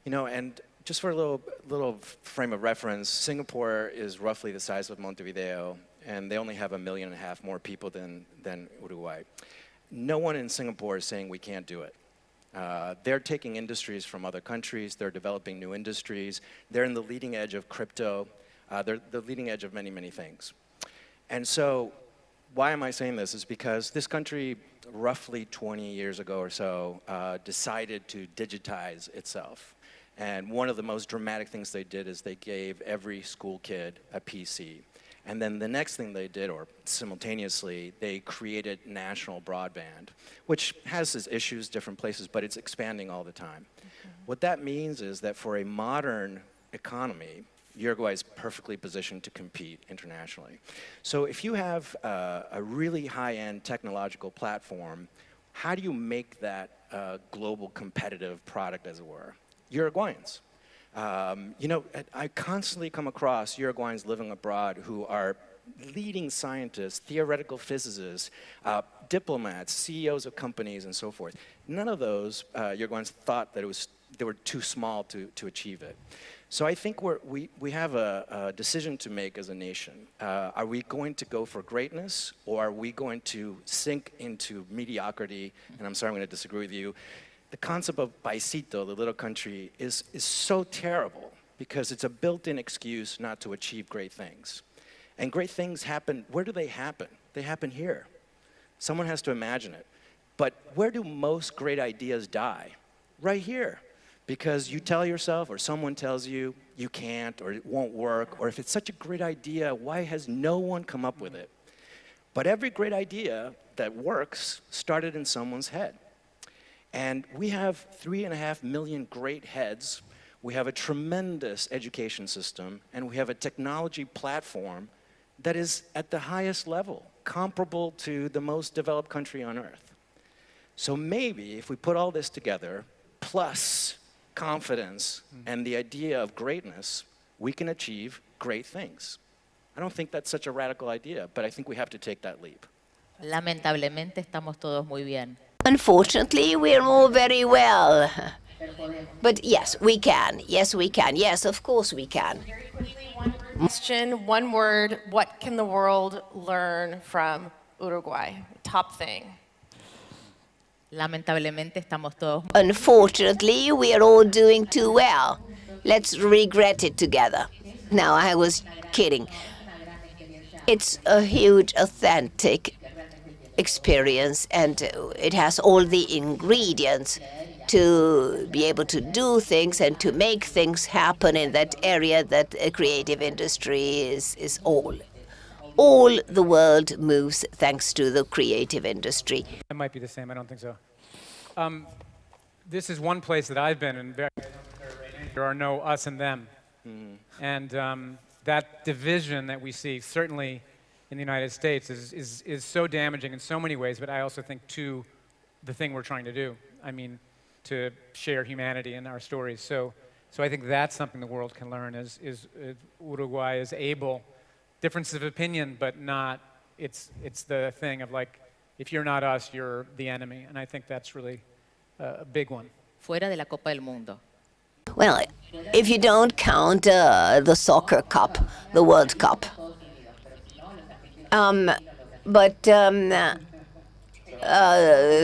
And just for a little frame of reference, Singapore is roughly the size of Montevideo, and they only have 1.5 million more people than Uruguay. No one in Singapore is saying we can't do it. They're taking industries from other countries, they're developing new industries, they're in the leading edge of crypto, they're the leading edge of many, many things. And so, why am I saying this? Is because this country, roughly 20 years ago or so, decided to digitize itself. And one of the most dramatic things they did is they gave every school kid a PC. And then the next thing they did, or simultaneously, they created national broadband, which has its issues, different places, but it's expanding all the time. What that means is that for a modern economy, Uruguay is perfectly positioned to compete internationally. So if you have a really high-end technological platform, how do you make that a global competitive product, as it were? Uruguayans. I constantly come across Uruguayans living abroad who are leading scientists, theoretical physicists, diplomats, CEOs of companies, and so forth. None of those Uruguayans thought that they were too small to achieve it. So I think we have a decision to make as a nation. Are we going to go for greatness, or are we going to sink into mediocrity? And I'm sorry, I'm going to disagree with you. The concept of paisito, the little country, is so terrible. because it's a built-in excuse not to achieve great things. And great things happen, where do they happen? They happen here. Someone has to imagine it. But where do most great ideas die? Right here. Because you tell yourself, or someone tells you, you can't, or it won't work, or if it's such a great idea, why has no one come up with it? But every great idea that works started in someone's head. And we have 3.5 million great heads. We have a tremendous education system, and we have a technology platform that is at the highest level, comparable to the most developed country on earth. So maybe if we put all this together, plus confidence and the idea of greatness, we can achieve great things. I don't think that's such a radical idea, but I think we have to take that leap. Lamentablemente estamos todos muy bien. Unfortunately, we're all very well. But yes, we can. Yes, we can. Yes, of course we can. Question, one word, what can the world learn from Uruguay? Top thing. Lamentablemente estamos todos. Unfortunately, we are all doing too well. Let's regret it together. No, I was kidding. It's a huge, authentic experience, and it has all the ingredients to be able to do things and to make things happen in that area that a creative industry is all. All the world moves thanks to the creative industry. It might be the same, I don't think so. This is one place that I've been in. There are no us and them. And that division that we see, certainly in the United States, is so damaging in so many ways, but I also think to the thing we're trying to do. I mean, to share humanity in our stories. So I think that's something the world can learn, is Uruguay is able, differences of opinion, but not, it's the thing of like, if you're not us, you're the enemy. And I think that's really a big one. Fuera de la Copa del Mundo. Well, if you don't count the soccer cup, the World Cup.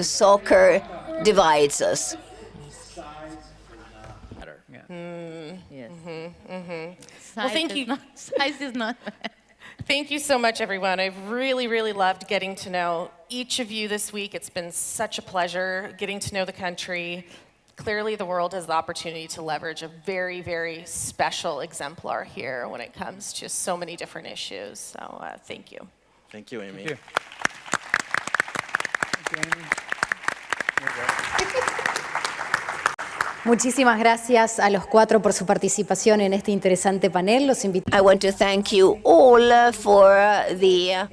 Soccer divides us. Yes. Well, thank you. Size is not. Thank you so much, everyone. I've really, really loved getting to know each of you this week. It's been such a pleasure getting to know the country. Clearly, the world has the opportunity to leverage a very, very special exemplar here when it comes to so many different issues. So thank you. Thank you, Amy. Thank you. Thank you, Amy. Muchísimas gracias a los cuatro por su participación en este interesante panel. Los I want to thank you all for the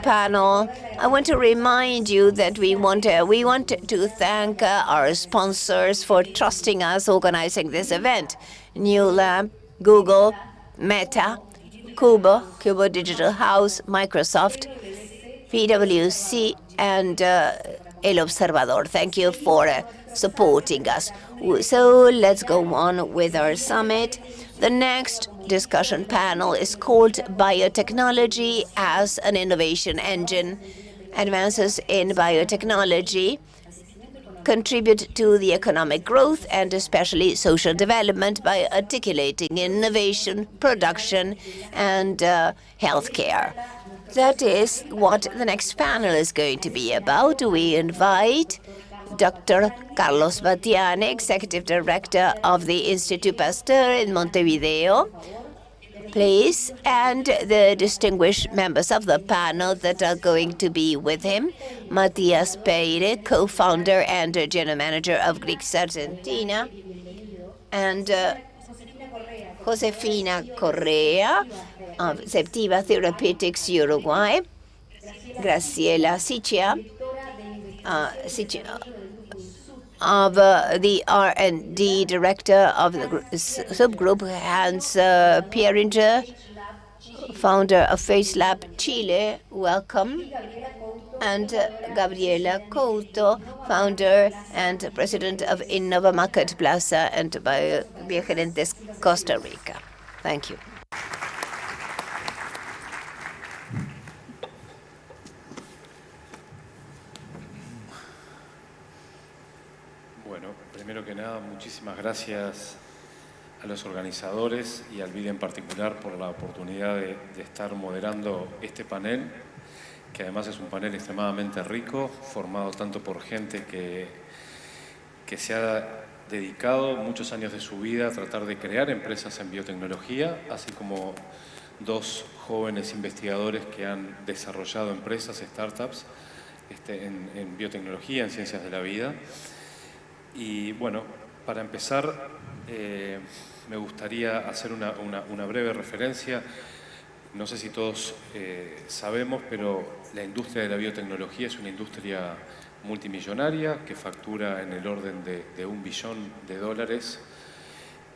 panel. I want to remind you that we want to thank our sponsors for trusting us organizing this event. New Lab, Google, Meta, Cubo Digital House, Microsoft, PwC, and El Observador. Thank you for supporting us. So let's go on with our summit. The next discussion panel is called Biotechnology as an Innovation Engine. Advances in biotechnology contribute to the economic growth and especially social development by articulating innovation, production, and healthcare. That is what the next panel is going to be about. We invite Dr. Carlos Battiani, Executive Director of the Institut Pasteur in Montevideo, please, and the distinguished members of the panel that are going to be with him, Matias Peire, co-founder and general manager of Grix Argentina, and Josefina Correa of Septiva Therapeutics Uruguay, Graciela Sichia, of the R&D director of the subgroup, Hans Pieringer, founder of FaceLab Chile, welcome, and Gabriela Couto, founder and president of Innova Market Plaza and Biogerentes Costa Rica. Thank you. Bueno, primero que nada, muchísimas gracias a los organizadores y al BID en particular por la oportunidad de estar moderando este panel, que además es un panel extremadamente rico, formado tanto por gente que se ha dedicado muchos años de su vida a tratar de crear empresas en biotecnología, así como dos jóvenes investigadores que han desarrollado empresas, startups, en biotecnología, en ciencias de la vida. Y bueno, para empezar, me gustaría hacer una breve referencia. No sé si todos sabemos, pero la industria de la biotecnología es una industria multimillonaria que factura en el orden de $1 billón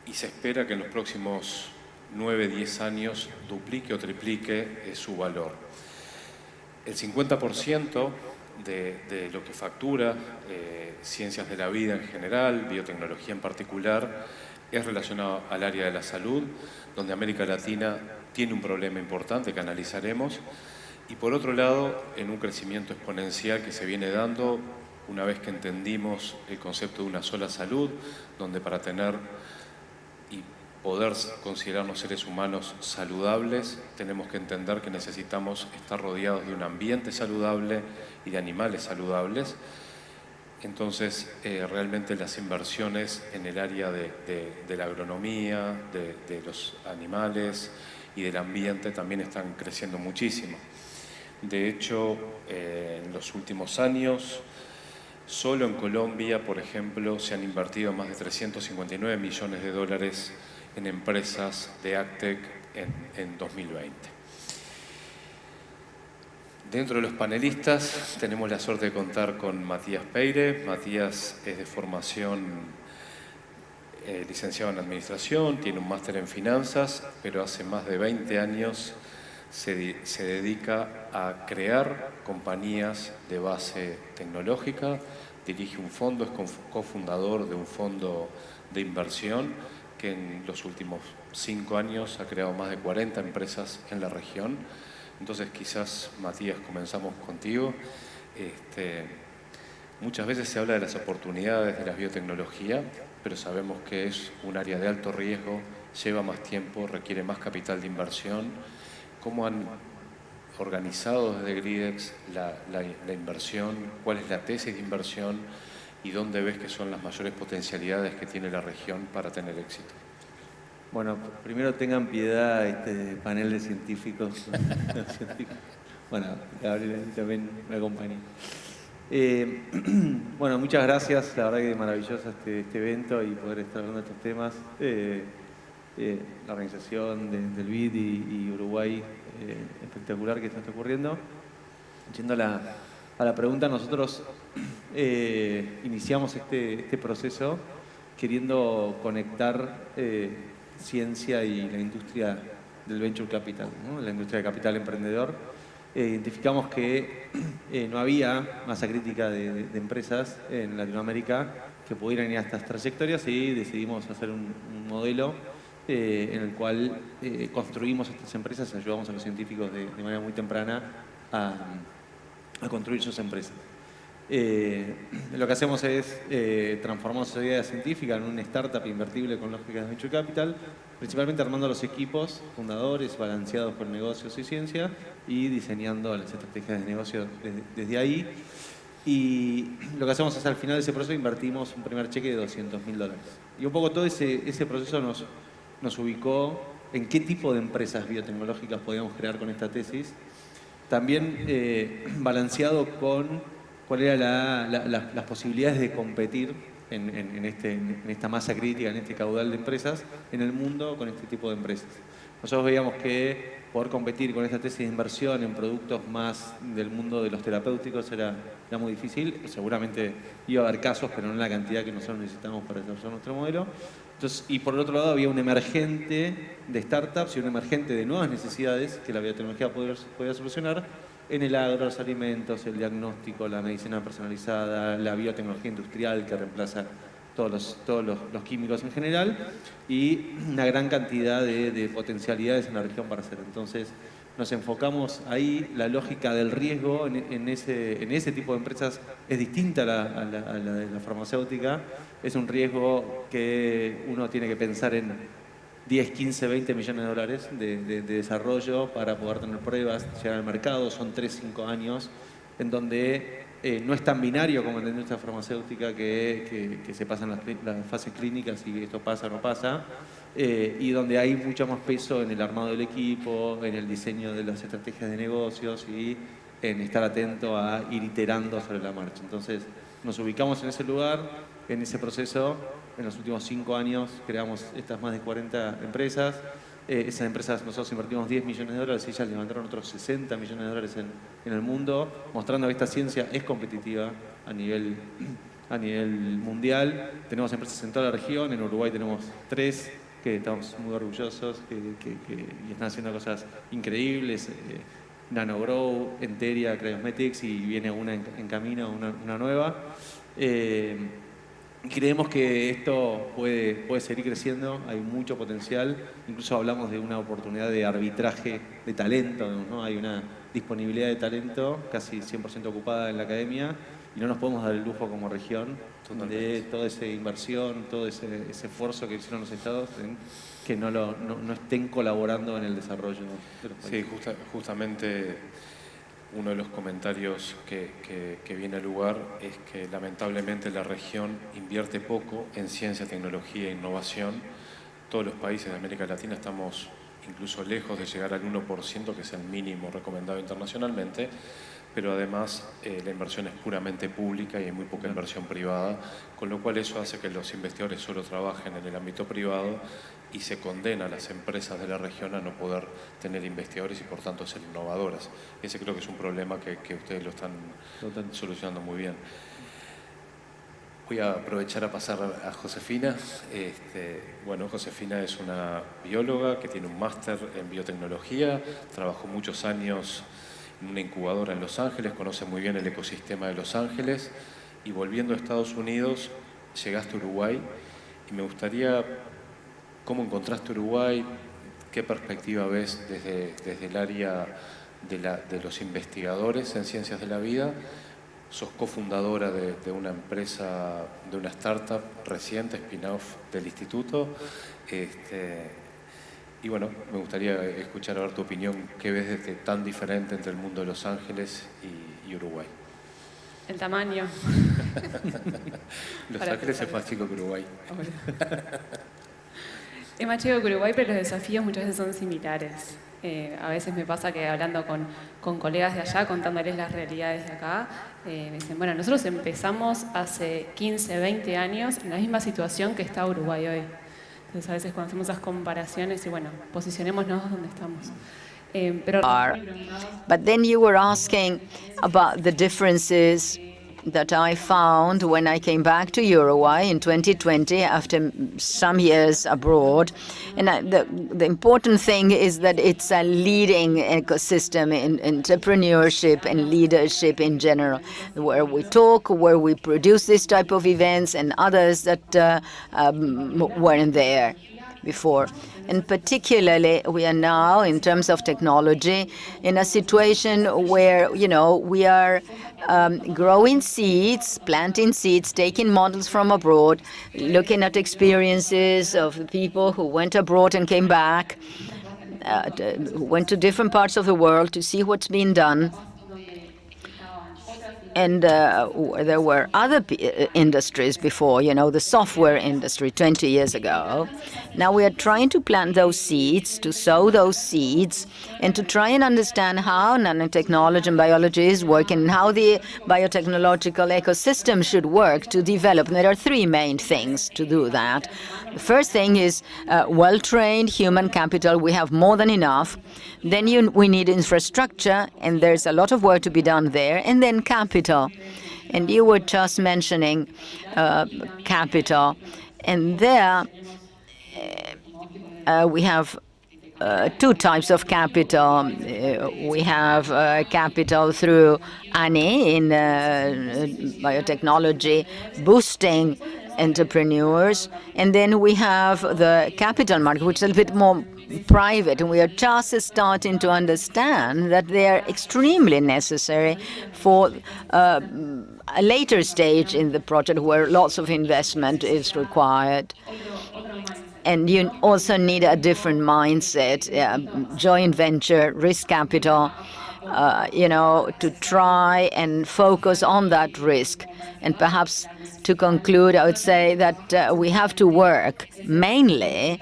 y se espera que en los próximos 9-10 años duplique o triplique su valor. El 50% de lo que factura ciencias de la vida en general, biotecnología en particular, es relacionado al área de la salud, donde América Latina tiene un problema importante que analizaremos, y por otro lado, en un crecimiento exponencial que se viene dando una vez que entendimos el concepto de una sola salud, donde para tener y poder considerarnos seres humanos saludables, tenemos que entender que necesitamos estar rodeados de un ambiente saludable y de animales saludables. Entonces, realmente las inversiones en el área de la agronomía, de los animales y del ambiente también están creciendo muchísimo. De hecho, en los últimos años, solo en Colombia, por ejemplo, se han invertido más de $359 millones en empresas de AgTech en 2020. Dentro de los panelistas tenemos la suerte de contar con Matías Peire. Matías es de formación licenciado en Administración, tiene un máster en Finanzas, pero hace más de 20 años se dedica a crear compañías de base tecnológica, dirige un fondo, es cofundador de un fondo de inversión que en los últimos 5 años ha creado más de 40 empresas en la región. Entonces quizás, Matías, comenzamos contigo. Muchas veces se habla de las oportunidades de la biotecnología, pero sabemos que es un área de alto riesgo, lleva más tiempo, requiere más capital de inversión. ¿Cómo han organizado desde Gridex la inversión? ¿Cuál es la tesis de inversión? ¿Y dónde ves que son las mayores potencialidades que tiene la región para tener éxito? Bueno, primero tengan piedad este panel de científicos. Bueno, Gabriel también me acompaña. Bueno, muchas gracias. La verdad que es maravilloso este evento y poder estar hablando de estos temas. La organización del BID y Uruguay, espectacular que esto está ocurriendo. Yendo a la pregunta, nosotros iniciamos este proceso queriendo conectar ciencia y la industria del venture capital, ¿no? La industria de capital emprendedor. Identificamos que no había masa crítica de empresas en Latinoamérica que pudieran ir a estas trayectorias y decidimos hacer un modelo en el cual construimos estas empresas y ayudamos a los científicos de manera muy temprana a construir sus empresas. Lo que hacemos es transformar esa idea científica en una startup invertible con lógicas de venture capital, principalmente armando los equipos fundadores balanceados por negocios y ciencia y diseñando las estrategias de negocio desde ahí. Y lo que hacemos es, al final de ese proceso, invertimos un primer cheque de $200.000. Y un poco todo ese proceso nos ubicó en qué tipo de empresas biotecnológicas podíamos crear con esta tesis. También balanceado con cuáles eran las posibilidades de competir en esta masa crítica, en este caudal de empresas, en el mundo con este tipo de empresas. Nosotros veíamos que poder competir con esta tesis de inversión en productos más del mundo de los terapéuticos era muy difícil. Seguramente iba a haber casos, pero no en la cantidad que nosotros necesitamos para desarrollar nuestro modelo. Entonces, y por el otro lado había un emergente de startups y un emergente de nuevas necesidades que la biotecnología podía solucionar en el agro, los alimentos, el diagnóstico, la medicina personalizada, la biotecnología industrial que reemplaza todos los químicos en general y una gran cantidad de potencialidades en la región para hacer. Entonces, nos enfocamos ahí. La lógica del riesgo en ese tipo de empresas es distinta a la de la farmacéutica. Es un riesgo que uno tiene que pensar en 10, 15, 20 millones de dólares de desarrollo para poder tener pruebas, llegar al mercado. Son 3, 5 años en donde no es tan binario como en la industria farmacéutica que se pasan las fases clínicas y esto pasa o no pasa, y donde hay mucho más peso en el armado del equipo, en el diseño de las estrategias de negocios y en estar atento a ir iterando sobre la marcha. Entonces nos ubicamos en ese lugar, en ese proceso. En los últimos 5 años creamos estas más de 40 empresas. Esas empresas nosotros invertimos 10 millones de dólares y ellas levantaron otros 60 millones de dólares en el mundo, mostrando que esta ciencia es competitiva a nivel mundial. Tenemos empresas en toda la región. En Uruguay tenemos 3 que estamos muy orgullosos y están haciendo cosas increíbles. NanoGrow, Enteria, Cryosmetics, y viene una en camino, una nueva. Creemos que esto puede seguir creciendo, hay mucho potencial. Incluso hablamos de una oportunidad de arbitraje de talento, ¿no? Hay una disponibilidad de talento casi 100% ocupada en la academia y no nos podemos dar el lujo como región de toda esa inversión, todo ese esfuerzo que hicieron los estados en que no estén colaborando en el desarrollo de los países. Sí, justamente uno de los comentarios que viene al lugar es que lamentablemente la región invierte poco en ciencia, tecnología e innovación. Todos los países de América Latina estamos incluso lejos de llegar al 1%, que es el mínimo recomendado internacionalmente, pero además la inversión es puramente pública y hay muy poca inversión privada, con lo cual eso hace que los investigadores solo trabajen en el ámbito privado y se condena a las empresas de la región a no poder tener investigadores y por tanto ser innovadoras. Ese creo que es un problema que ustedes lo están solucionando muy bien. Voy a aprovechar a pasar a Josefina. Bueno, Josefina es una bióloga que tiene un máster en biotecnología, trabajó muchos años en una incubadora en Los Ángeles, conoce muy bien el ecosistema de Los Ángeles y volviendo a Estados Unidos llegaste a Uruguay y me gustaría cómo encontraste Uruguay, qué perspectiva ves desde el área de los investigadores en ciencias de la vida. Sos cofundadora de una empresa, de una startup reciente, spin-off del instituto. Y bueno, me gustaría escuchar a ver tu opinión, qué ves desde tan diferente entre el mundo de Los Ángeles y Uruguay. El tamaño. Los Ángeles es más chico que Uruguay. Es más chico que Uruguay, pero los desafíos muchas veces son similares. A veces me pasa que hablando con colegas de allá, contándoles las realidades de acá, me dicen, bueno, nosotros empezamos hace 15, 20 años en la misma situación que está Uruguay hoy. Entonces a veces cuando hacemos esas comparaciones, y bueno, posicionémonos donde estamos. But then you were asking about the differences that I found when I came back to Uruguay in 2020 after some years abroad. And the important thing is that it's a leading ecosystem in entrepreneurship and leadership in general, where we talk, where we produce this type of events and others that weren't there before. And particularly, we are now, in terms of technology, in a situation where, you know, we are growing seeds, planting seeds, taking models from abroad, looking at experiences of people who went abroad and came back, who went to different parts of the world to see what's being done. And there were other industries before, you know, the software industry 20 years ago. Now we are trying to plant those seeds, to sow those seeds, and to try and understand how nanotechnology and biology is working, and how the biotechnological ecosystem should work to develop. And there are 3 main things to do that. The first thing is well-trained human capital. We have more than enough. Then we need infrastructure, and there's a lot of work to be done there. And then capital. And you were just mentioning capital. And there we have 2 types of capital. We have capital through ANI in biotechnology, boosting entrepreneurs. And then we have the capital market, which is a little bit more private, and we are just starting to understand that they are extremely necessary for a later stage in the project where lots of investment is required. And you also need a different mindset, joint venture, risk capital, to try and focus on that risk. And perhaps to conclude, I would say that we have to work mainly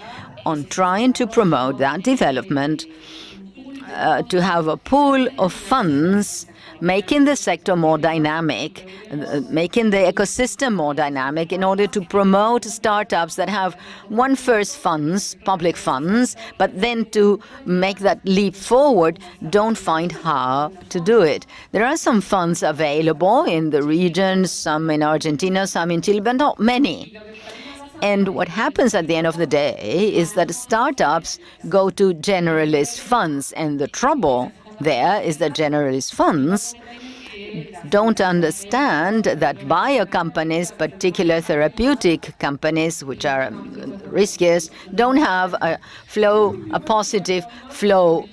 on trying to promote that development, to have a pool of funds, making the sector more dynamic, making the ecosystem more dynamic in order to promote startups that have first funds, public funds, but then to make that leap forward, don't find how to do it. There are some funds available in the region, some in Argentina, some in Chile, but not many. And what happens at the end of the day is that startups go to generalist funds, and the trouble there is that generalist funds don't understand that bio companies, particular therapeutic companies, which are riskiest, don't have a positive flow,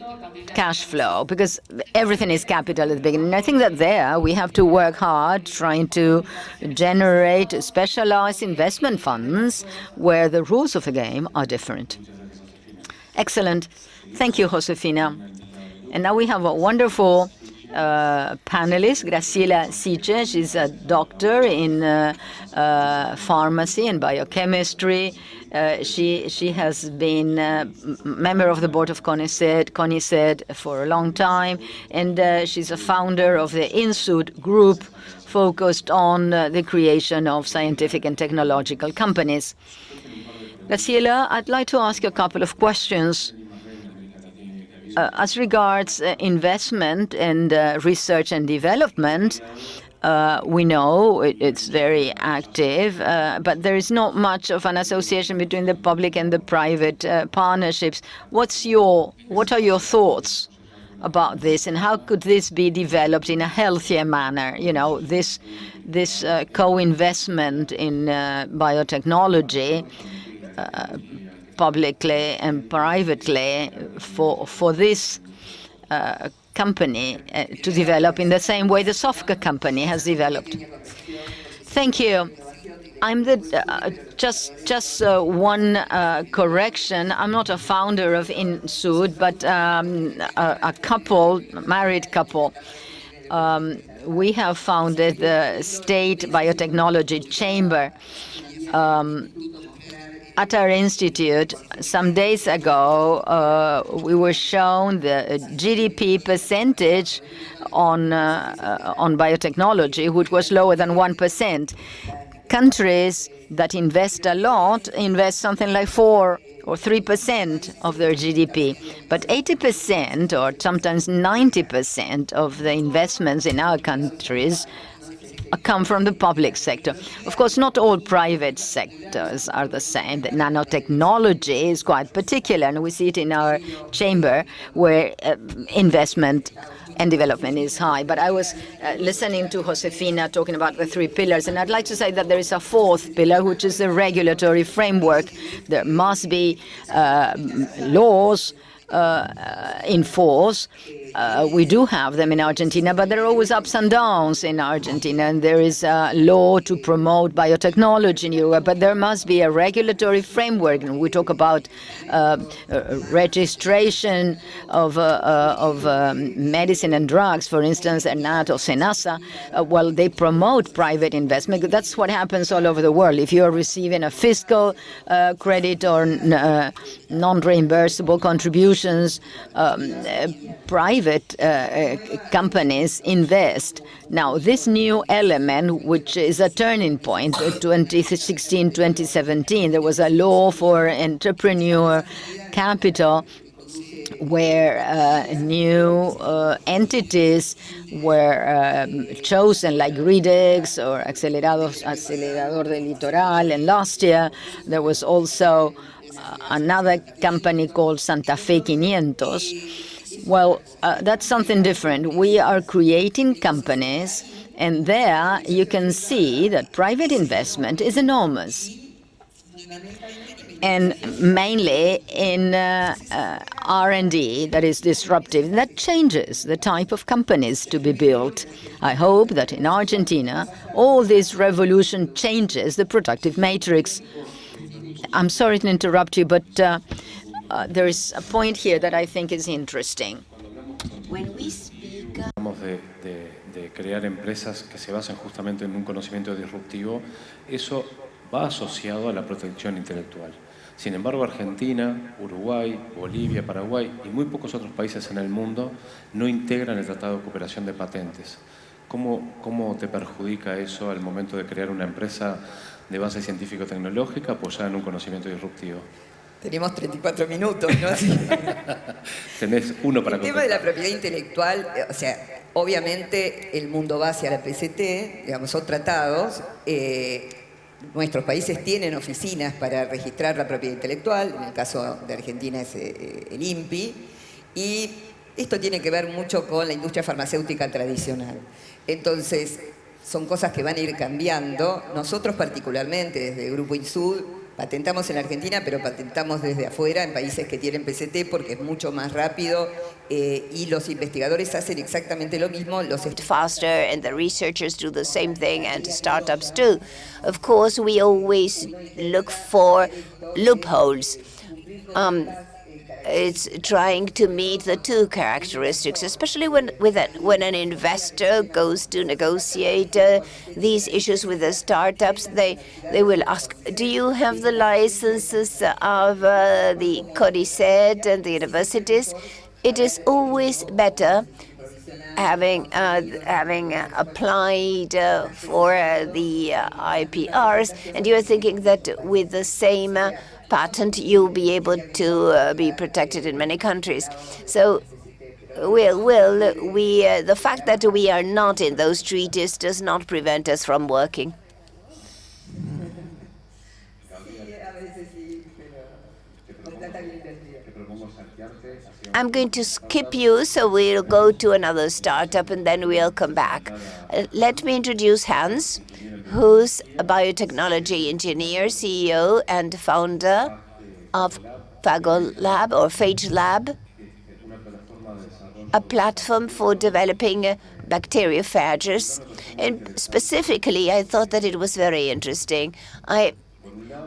cash flow, because everything is capital at the beginning. I think that there we have to work hard trying to generate specialized investment funds where the rules of the game are different. Excellent. Thank you, Josefina. And now we have a wonderful panelist, Graciela Siche. She's a doctor in pharmacy and biochemistry. She has been a member of the board of CONICET for a long time, and she's a founder of the INSUD group focused on the creation of scientific and technological companies. Graciela, I'd like to ask you a couple of questions. As regards investment and research and development, we know it's very active, but there is not much of an association between the public and the private partnerships. What are your thoughts about this, and how could this be developed in a healthier manner? This co-investment in biotechnology, publicly and privately, for this company to develop in the same way the software company has developed. Thank you. I'm just one correction. I'm not a founder of INSUD, but a married couple. We have founded the State Biotechnology Chamber. At our institute, some days ago, we were shown the GDP percentage on biotechnology, which was lower than 1%. Countries that invest a lot invest something like 4 or 3% of their GDP. But 80% or sometimes 90% of the investments in our countries come from the public sector. Of course, not all private sectors are the same. The nanotechnology is quite particular, and we see it in our chamber where investment and development is high. But I was listening to Josefina talking about the 3 pillars, and I'd like to say that there is a 4th pillar, which is the regulatory framework. There must be laws in force. We do have them in Argentina, but there are always ups and downs in Argentina, and there is a law to promote biotechnology in Europe, but there must be a regulatory framework. And we talk about registration of medicine and drugs, for instance, ENAT or SENASA. Well, they promote private investment. That's what happens all over the world. If you are receiving a fiscal credit or non-reimbursable contributions, private companies invest. Now, this new element, which is a turning point, 2016-2017, there was a law for entrepreneur capital where new entities were chosen, like GRIDEX or Acelerador del Litoral. And last year, there was also another company called Santa Fe 500. Well, that's something different. We are creating companies And there you can see that private investment is enormous, and mainly in R&D that is disruptive. That changes the type of companies to be built. I hope that in Argentina, all this revolution changes the productive matrix. I'm sorry to interrupt you, but there is a point here that I think is interesting. When we speak... Hablamos de crear empresas que se basan justamente en un conocimiento disruptivo, eso va asociado a la protección intelectual. Sin embargo, Argentina, Uruguay, Bolivia, Paraguay y muy pocos otros países en el mundo no integran el Tratado de Cooperación de Patentes. ¿Cómo te perjudica eso al momento de crear una empresa de base científico-tecnológica apoyada en un conocimiento disruptivo? Tenemos 34 minutos, ¿no? Tenés uno para El tema de la propiedad intelectual, o sea, obviamente el mundo va hacia la PCT, digamos, son tratados. Nuestros países tienen oficinas para registrar la propiedad intelectual, en el caso de Argentina es el INPI, y esto tiene que ver mucho con la industria farmacéutica tradicional. Entonces, son cosas que van a ir cambiando. Nosotros particularmente, desde el Grupo INSUD, patentamos en la Argentina, pero patentamos desde afuera en países que tienen PCT porque es mucho más rápido y los investigadores hacen exactamente lo mismo. Faster, and the researchers do the same thing, and startups too. Of course, we always look for loopholes. It's trying to meet the two characteristics, especially when an investor goes to negotiate these issues with the startups. They will ask, do you have the licenses of the CODICET and the universities? It is always better having applied for the IPRs, and you're thinking that with the same patent, you'll be able to be protected in many countries. So, the fact that we are not in those treaties does not prevent us from working. I'm going to skip you, so we'll go to another startup and then we'll come back. Let me introduce Hans, who's a biotechnology engineer, CEO, and founder of Phage Lab, a platform for developing bacteriophages. And specifically, I thought that it was very interesting.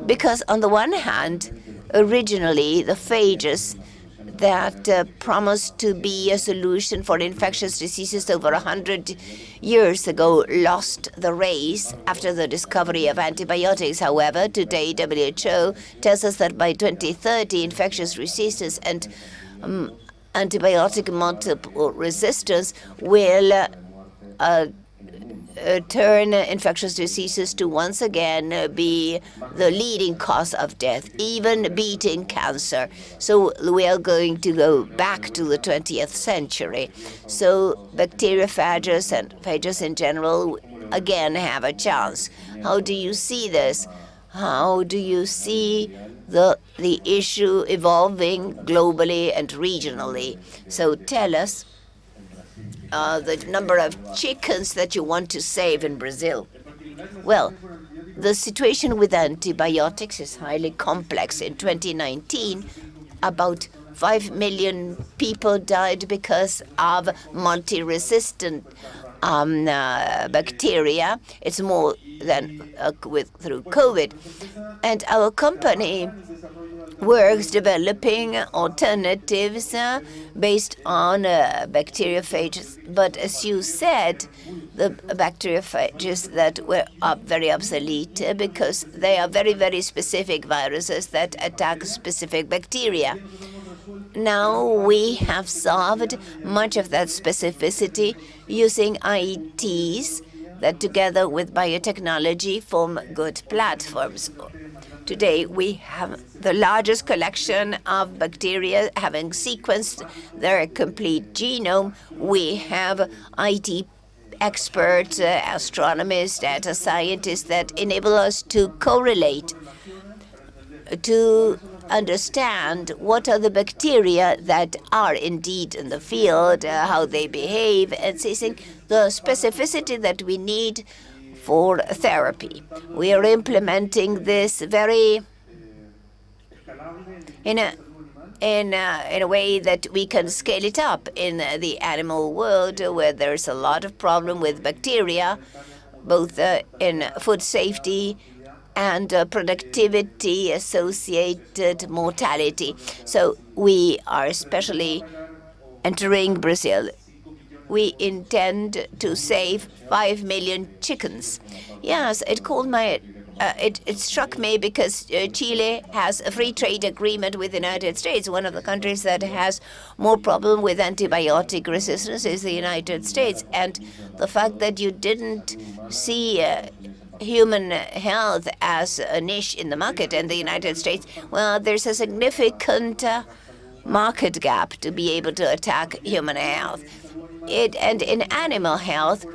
Because on the one hand, originally, the phages that promised to be a solution for infectious diseases over 100 years ago lost the race after the discovery of antibiotics. However, today WHO tells us that by 2030, infectious diseases and antibiotic multiple resistance will turn infectious diseases to once again be the leading cause of death, even beating cancer. So we are going to go back to the 20th century. So bacteriophages and phages in general again have a chance. How do you see this? How do you see the issue evolving globally and regionally? So tell us the number of chickens that you want to save in Brazil. Well, the situation with antibiotics is highly complex. In 2019, about 5 million people died because of multi-resistant bacteria. It's more than through COVID. And our company works developing alternatives based on bacteriophages. But as you said, the bacteriophages that were very obsolete because they are very, very specific viruses that attack specific bacteria. Now we have solved much of that specificity using IETs that together with biotechnology form good platforms. Today, we have the largest collection of bacteria, having sequenced their complete genome. We have IT experts, astronomers, data scientists that enable us to correlate, to understand what are the bacteria that are indeed in the field, how they behave, and saying the specificity that we need for therapy. We are implementing this very in a way that we can scale it up in the animal world, where there's a lot of problem with bacteria, both in food safety and productivity associated mortality. So we are especially entering Brazil. We intend to save 5 million chickens. Yes, it struck me because Chile has a free trade agreement with the United States. One of the countries that has more problem with antibiotic resistance is the United States. And the fact that you didn't see human health as a niche in the market in the United States, well, there's a significant market gap to be able to attack human health. And in animal health,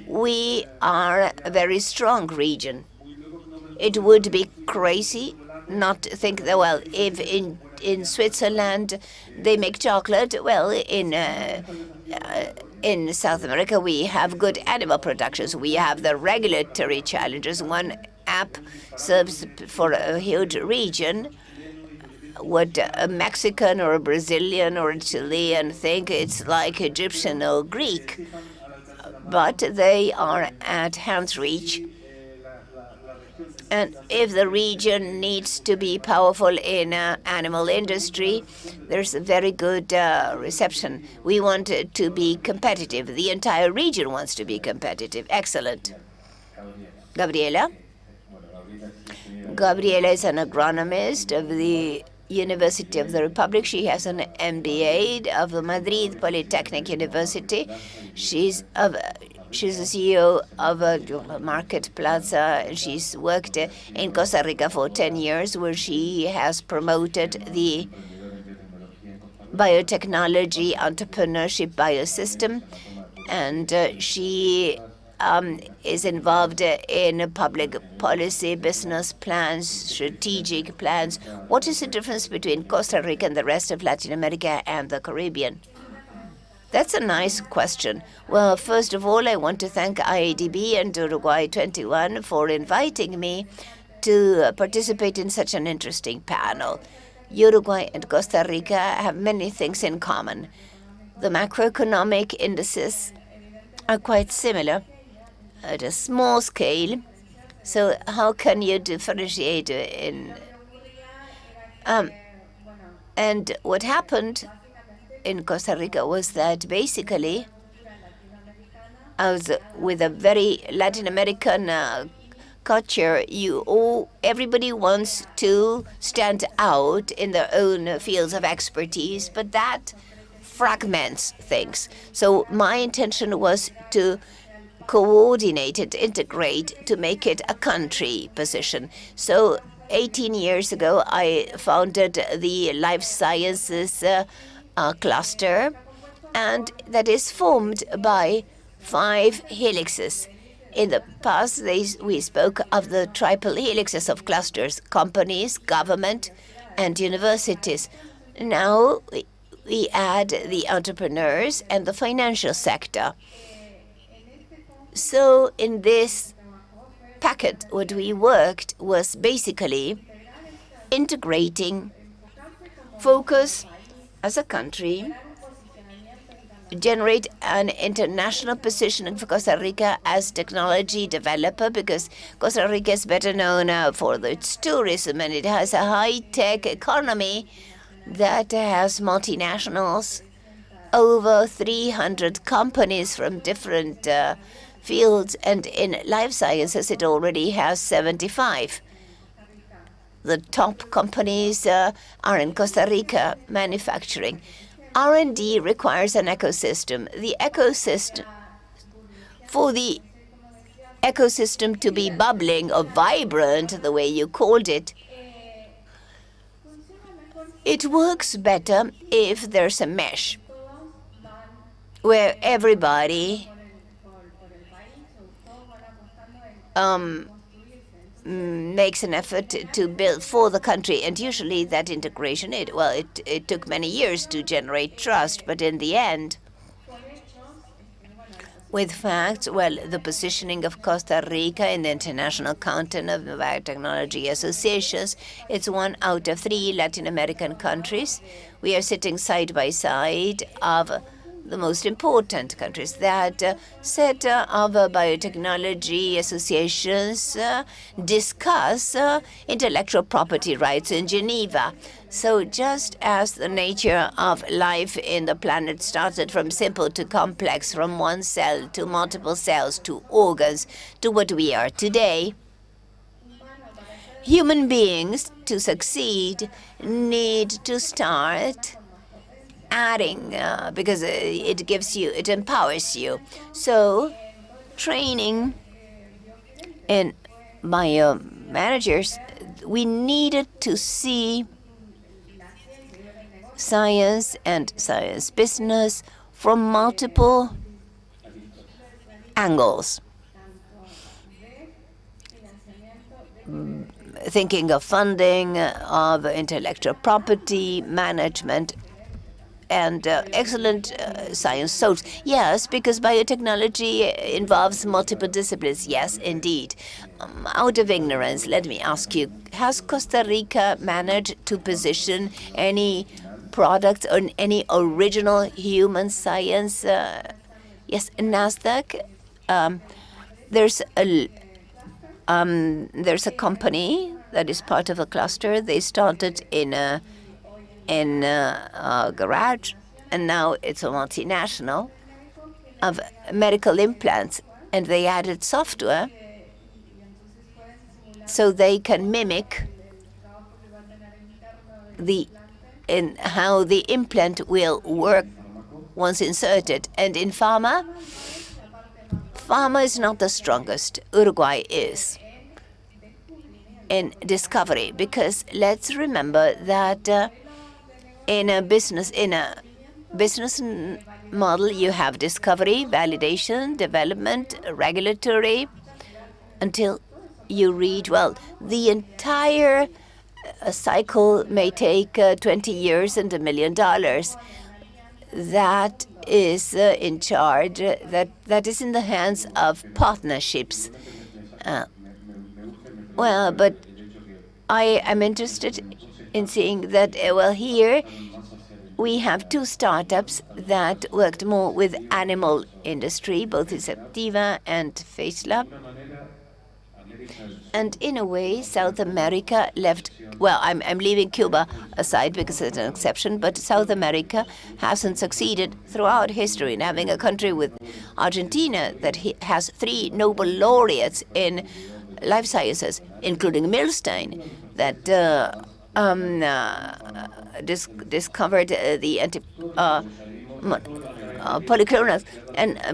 we are a very strong region. It would be crazy not to think that, well, if in Switzerland they make chocolate, well, in South America we have good animal productions. We have the regulatory challenges. One app serves for a huge region. What a Mexican or a Brazilian or a Chilean think it's like Egyptian or Greek, but they are at hand's reach. And if the region needs to be powerful in animal industry, there's a very good reception. We want it to be competitive. The entire region wants to be competitive. Excellent. Gabriela? Gabriela is an agronomist of the University of the Republic. She has an MBA of the Madrid Polytechnic University. She's the CEO of a Market Plaza, and she's worked in Costa Rica for 10 years, where she has promoted the biotechnology entrepreneurship biosystem, and she is involved in public policy, business plans, strategic plans. What is the difference between Costa Rica and the rest of Latin America and the Caribbean? That's a nice question. Well, first of all, I want to thank IADB and Uruguay 21 for inviting me to participate in such an interesting panel. Uruguay and Costa Rica have many things in common. The macroeconomic indices are quite similar at a small scale. So how can you differentiate in... and what happened in Costa Rica was that basically, with a very Latin American culture, everybody wants to stand out in their own fields of expertise, but that fragments things. So my intention was to coordinate it, integrate, to make it a country position. So 18 years ago, I founded the Life Sciences cluster, and that is formed by 5 helixes. In the past, we spoke of the triple helixes of clusters: companies, government, and universities. Now we add the entrepreneurs and the financial sector. So in this packet, what we worked was basically integrating, focus as a country, generate an international positioning for Costa Rica as technology developer, because Costa Rica is better known for its tourism, and it has a high-tech economy that has multinationals, over 300 companies from different fields, and in life sciences it already has 75. The top companies are in Costa Rica manufacturing. R&D requires an ecosystem. For the ecosystem to be bubbling or vibrant, the way you called it, it works better if there's a mesh where everybody makes an effort to build for the country. And usually that integration, it took many years to generate trust, but in the end, with facts, well, the positioning of Costa Rica in the international content of biotechnology associations, it's 1 out of 3 Latin American countries. We are sitting side by side of the most important countries. That set of biotechnology associations discuss intellectual property rights in Geneva. So just as the nature of life in the planet started from simple to complex, from one cell to multiple cells to organs to what we are today, human beings, to succeed, need to start adding, because it empowers you. So training in biomanagers, we needed to see science and science business from multiple angles. Thinking of funding, of intellectual property management, and excellent science source. Yes, because biotechnology involves multiple disciplines. Yes, indeed. Out of ignorance, let me ask you, has Costa Rica managed to position any products on any original human science? Yes, NASDAQ. There's a company that is part of a cluster. They started in a garage, and now it's a multinational of medical implants, and they added software so they can mimic how the implant will work once inserted. And in pharma is not the strongest. Uruguay is in discovery, because let's remember that in a business model, you have discovery, validation, development, regulatory, until you reach, well, the entire cycle may take 20 years and $1 million. That is in charge, that is in the hands of partnerships. Well, but I am interested in seeing that, well, here we have 2 startups that worked more with animal industry, both Inceptiva and FaceLab. And in a way, South America left, well, I'm leaving Cuba aside because it's an exception, but South America hasn't succeeded throughout history in having a country with Argentina that has 3 Nobel laureates in life sciences, including Milstein, that discovered the polyclonals,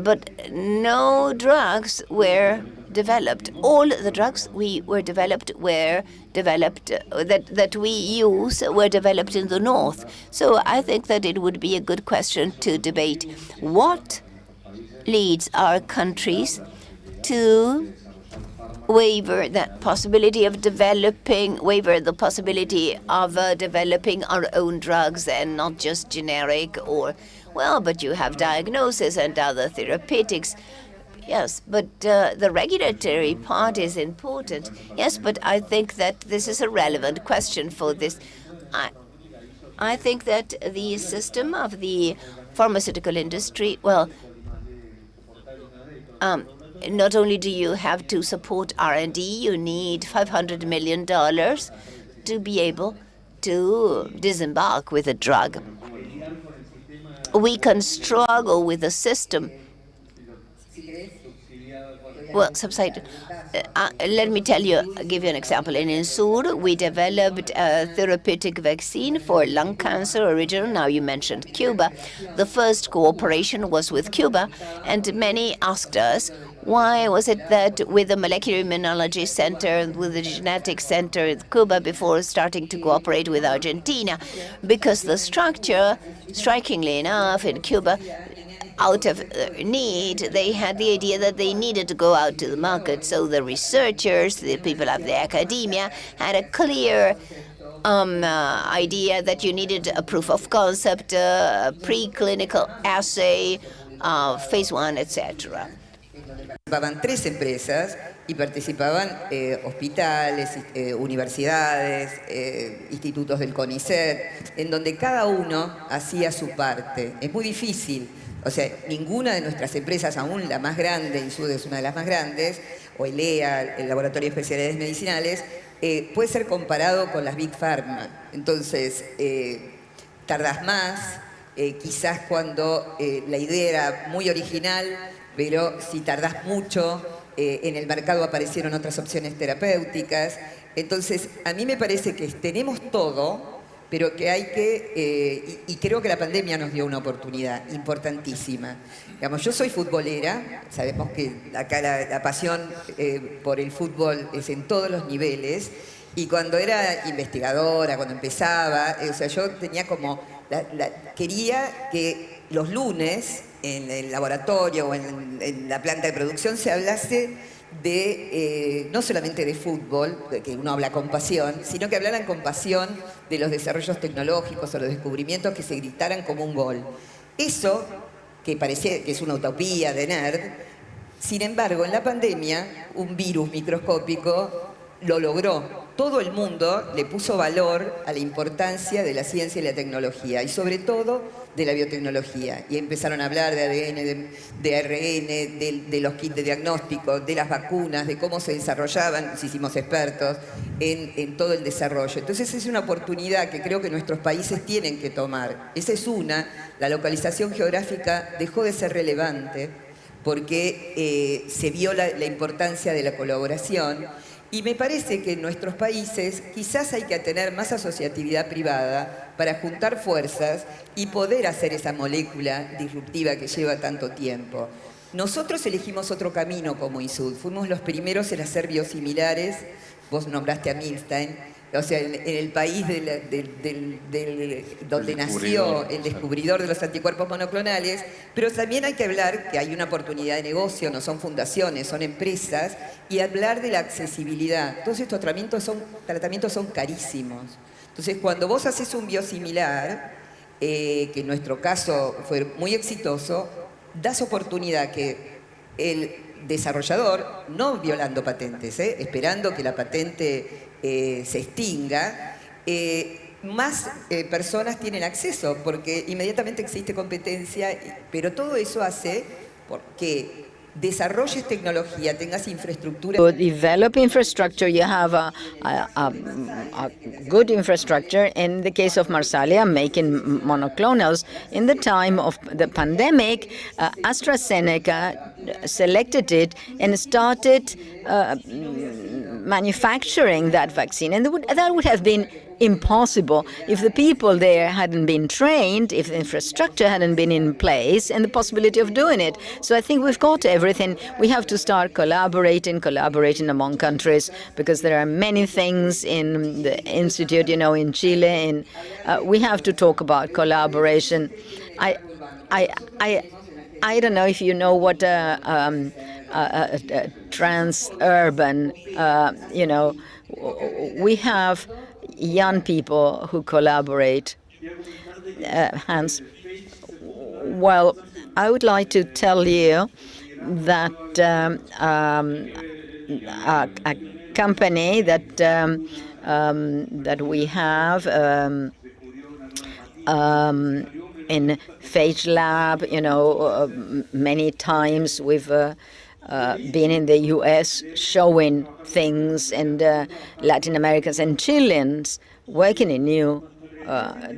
but no drugs were developed. All the drugs were developed that we use were developed in the north. So I think that it would be a good question to debate what leads our countries to waiver the possibility of developing our own drugs, and not just generic, or, well, but you have diagnosis and other therapeutics. Yes, but the regulatory part is important. Yes, but I think that this is a relevant question for this. I think that the system of the pharmaceutical industry, well, not only do you have to support R&D, you need $500 million to be able to disembark with a drug. We can struggle with the system. Well, let me give you an example. In Insur, we developed a therapeutic vaccine for lung cancer original. Now you mentioned Cuba. The first cooperation was with Cuba, and many asked us, why was it that with the Molecular Immunology Center, with the Genetics Center in Cuba, before starting to cooperate with Argentina? Because the structure, strikingly enough, in Cuba, out of need, they had the idea that they needed to go out to the market. So the researchers, the people of the academia, had a clear idea that you needed a proof of concept, a preclinical assay, phase 1, etc. Participaban 3 empresas y participaban hospitales, universidades, institutos del CONICET, en donde cada uno hacía su parte. Es muy difícil, o sea, ninguna de nuestras empresas, aún la más grande, INSUD es una de las más grandes, o el EA, el Laboratorio de Especialidades Medicinales, puede ser comparado con las Big Pharma. Entonces, tardás más, quizás cuando la idea era muy original, pero si tardás mucho, en el mercado aparecieron otras opciones terapéuticas. Entonces, a mí me parece que tenemos todo, pero que hay que, y creo que la pandemia nos dio una oportunidad importantísima. Digamos, yo soy futbolera, sabemos que acá la pasión por el fútbol es en todos los niveles, y cuando era investigadora, cuando empezaba, o sea, yo tenía como, quería que los lunes en el laboratorio o en la planta de producción se hablase de, no solamente de fútbol, que uno habla con pasión, sino que hablaran con pasión de los desarrollos tecnológicos o los descubrimientos que se gritaran como un gol. Eso, que parecía que es una utopía de nerd, sin embargo, en la pandemia, un virus microscópico lo logró. Todo el mundo le puso valor a la importancia de la ciencia y la tecnología, y sobre todo de la biotecnología. Y empezaron a hablar de ADN, de ARN, de los kits de diagnóstico, de las vacunas, de cómo se desarrollaban, nos hicimos expertos en todo el desarrollo. Entonces es una oportunidad que creo que nuestros países tienen que tomar. Esa es una, la localización geográfica dejó de ser relevante porque se vio la importancia de la colaboración. Y me parece que en nuestros países quizás hay que tener más asociatividad privada para juntar fuerzas y poder hacer esa molécula disruptiva que lleva tanto tiempo. Nosotros elegimos otro camino como INSUD. Fuimos los primeros en hacer biosimilares. Vos nombraste a Milstein. O sea, en el país donde nació el descubridor de los anticuerpos monoclonales, pero también hay que hablar que hay una oportunidad de negocio, no son fundaciones, son empresas, y hablar de la accesibilidad. Todos estos tratamientos son carísimos. Entonces, cuando vos haces un biosimilar, que en nuestro caso fue muy exitoso, das oportunidad que el desarrollador, no violando patentes, esperando que la patente se extinga, más personas tienen acceso, porque inmediatamente existe competencia, pero todo eso hace porque desarrolles tecnología, tengas infraestructura. To develop infrastructure, you have a good infrastructure. In the case of Marsalia, making monoclonals, in the time of the pandemic, AstraZeneca selected it and started manufacturing that vaccine. And that would have been impossible if the people there hadn't been trained, if the infrastructure hadn't been in place, and the possibility of doing it. So I think we've got everything. We have to start collaborating among countries, because there are many things in the institute, you know, in Chile, and we have to talk about collaboration. I don't know if you know what trans-urban, you know, we have young people who collaborate. Hans, well, I would like to tell you that a company that that we have in Phage Lab, you know, many times we've been in the U.S. showing things, and Latin Americans and Chileans working in new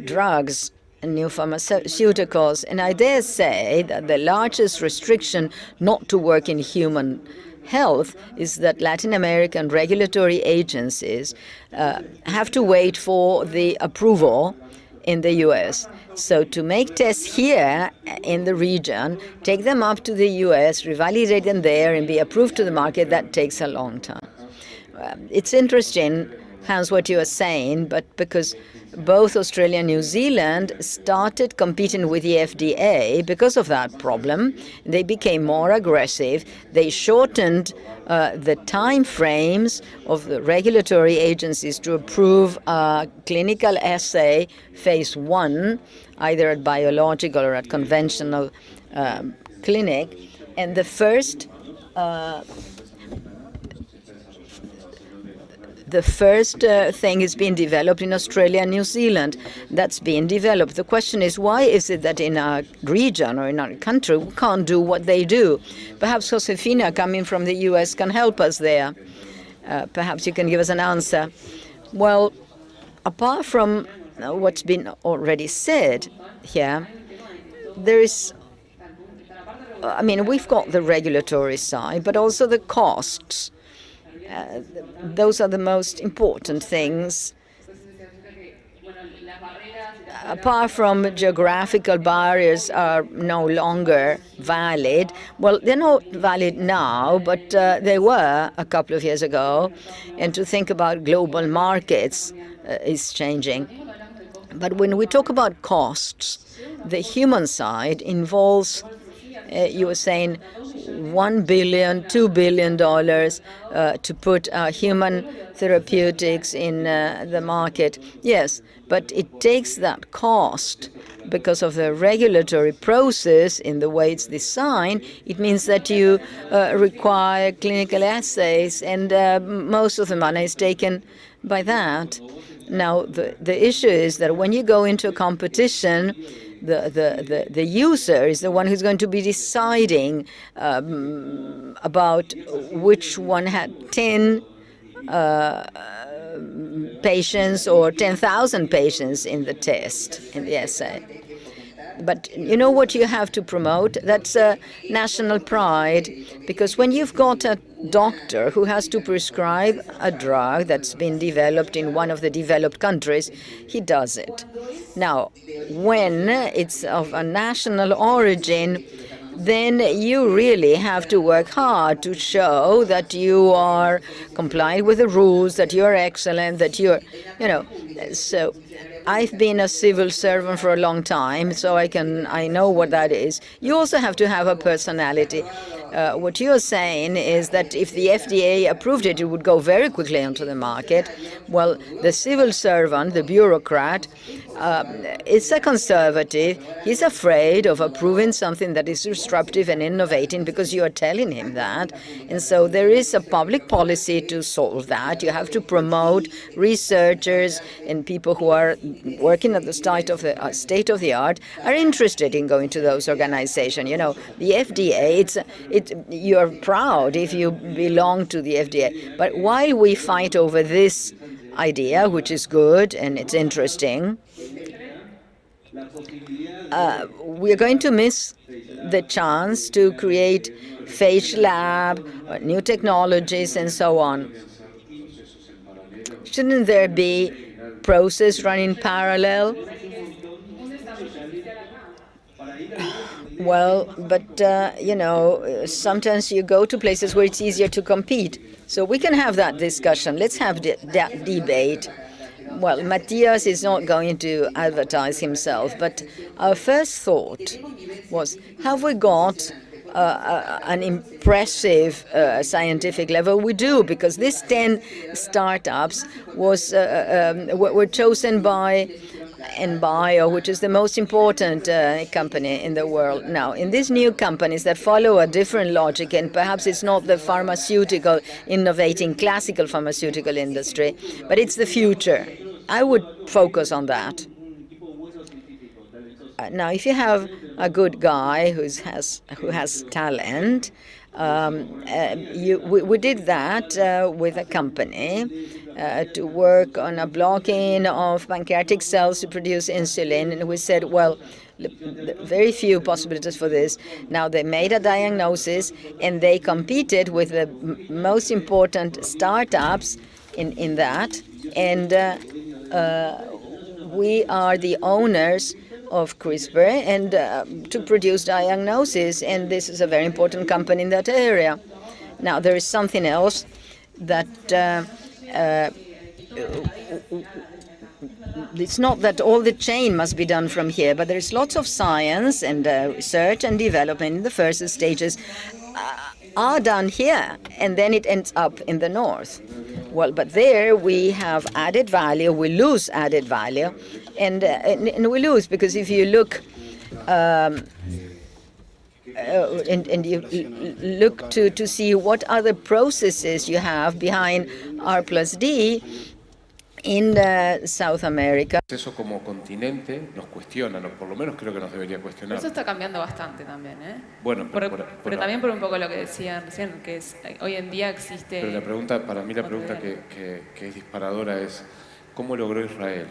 drugs and new pharmaceuticals. And I dare say that the largest restriction not to work in human health is that Latin American regulatory agencies have to wait for the approval in the U.S. So to make tests here in the region, take them up to the U.S., revalidate them there, and be approved to the market, that takes a long time. It's interesting, Hans, what you are saying, but because both Australia and New Zealand started competing with the FDA because of that problem, they became more aggressive. They shortened the time frames of the regulatory agencies to approve a clinical assay phase 1, either at biological or at conventional clinic, and the first thing is being developed in Australia and New Zealand. That's being developed. The question is, why is it that in our region or in our country we can't do what they do? Perhaps Josefina, coming from the US, can help us there. Perhaps you can give us an answer. Well, apart from what's been already said here, there is, I mean, we've got the regulatory side, but also the costs. Those are the most important things. Apart from geographical barriers are no longer valid. Well, they're not valid now, but they were a couple of years ago. And to think about global markets is changing. But when we talk about costs, the human side involves, you were saying, $1 billion, $2 billion to put human therapeutics in the market. Yes, but it takes that cost because of the regulatory process in the way it's designed. It means that you require clinical assays, and most of the money is taken by that. Now, the issue is that when you go into a competition, the user is the one who's going to be deciding about which one had 10 patients or 10,000 patients in the test, in the essay. But you know what you have to promote? That's national pride, because when you've got a doctor who has to prescribe a drug that's been developed in one of the developed countries, he does it. Now, when it's of a national origin, then you really have to work hard to show that you are compliant with the rules, that you're excellent, that you're, so I've been a civil servant for a long time, so I know what that is. You also have to have a personality. What you're saying is that if the FDA approved it, it would go very quickly onto the market. Well, the civil servant, the bureaucrat, is a conservative. He's afraid of approving something that is disruptive and innovating because you are telling him that. And so there is a public policy to solve that. You have to promote researchers and people who are working at the state of the art are interested in going to those organizations. You know, the FDA, you're proud if you belong to the FDA. But while we fight over this idea, which is good and it's interesting, we're going to miss the chance to create phage lab, new technologies, and so on. Shouldn't there be process running parallel? Well, but, sometimes you go to places where it's easier to compete. So we can have that discussion. Let's have that debate. Well, Matthias is not going to advertise himself, but our first thought was, have we got an impressive scientific level? We do, because these 10 startups were chosen by Bio, which is the most important company in the world. Now, in these new companies that follow a different logic, and perhaps it's not the pharmaceutical, innovating classical pharmaceutical industry, but it's the future. I would focus on that. Now, if you have a good guy who has talent, we did that with a company to work on a blocking of pancreatic cells to produce insulin. And we said, well, very few possibilities for this. Now, they made a diagnosis, and they competed with the most important startups in that. And we are the owners of CRISPR and to produce diagnosis. And this is a very important company in that area. Now, there is something else that it's not that all the chain must be done from here, but there's lots of science and research and development in the first stages are done here, and then it ends up in the north. Well, but there we have added value, we lose added value, and we lose because if you look and you look to see what other processes you have behind R+D in South America. Eso como continente nos cuestiona, por lo menos creo que nos debería Pero cuestionar. eso está cambiando bastante también, ¿eh? Bueno, pero también por un poco lo que decían recién, que es, hoy en día existe... Pero la pregunta, para mí la pregunta que es disparadora es, ¿cómo logró Israel,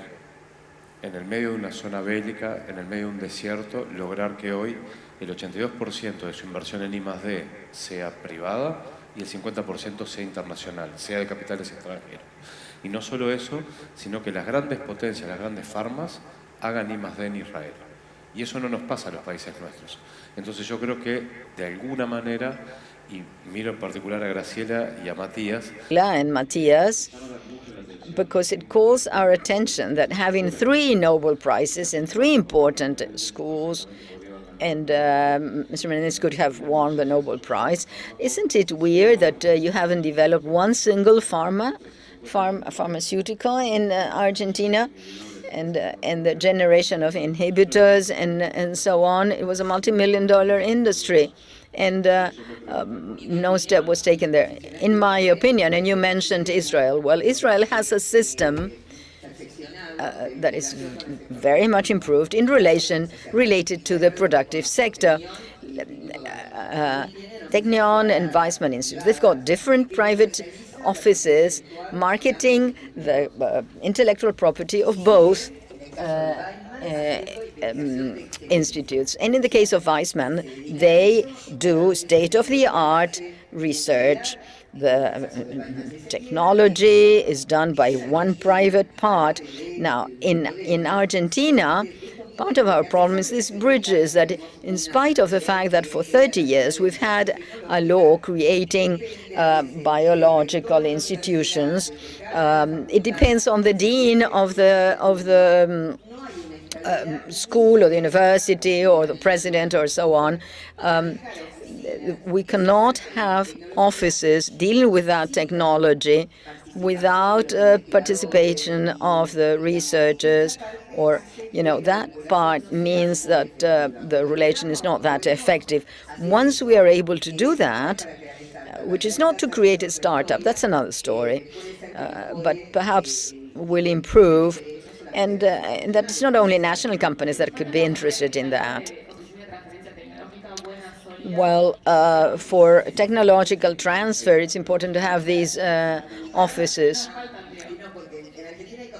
en el medio de una zona bélica, en el medio de un desierto, lograr que hoy el 82% de su inversión en I+D sea privada y el 50% sea internacional, sea de capitales extranjeros? Y no solo eso, sino que las grandes potencias, las grandes farmas, hagan I+D en Israel. Y eso no nos pasa a los países nuestros. Entonces yo creo que, de alguna manera, y miro en particular a Graciela y a Matías, and Matthias, because it calls our attention that having 3 Nobel Prizes in 3 important schools, and Mr. Menendez could have won the Nobel Prize, isn't it weird that you haven't developed one single pharmaceutical in Argentina? And the generation of inhibitors and so on, it was a multi-million-dollar industry. And no step was taken there, in my opinion. And you mentioned Israel. Well, Israel has a system that is very much improved in related to the productive sector. Technion and Weizmann Institute, they've got different private offices marketing the intellectual property of both institutes. And in the case of Weizmann, they do state-of-the-art research. The technology is done by one private part. Now, in Argentina, part of our problem is these bridges that, in spite of the fact that for 30 years we've had a law creating biological institutions, it depends on the dean of the school or the university or the president or so on. We cannot have offices dealing with that technology without participation of the researchers, or, that part means that the relation is not that effective. Once we are able to do that, which is not to create a startup, that's another story, but perhaps will improve, and that it's not only national companies that could be interested in that. Well, for technological transfer, it's important to have these offices.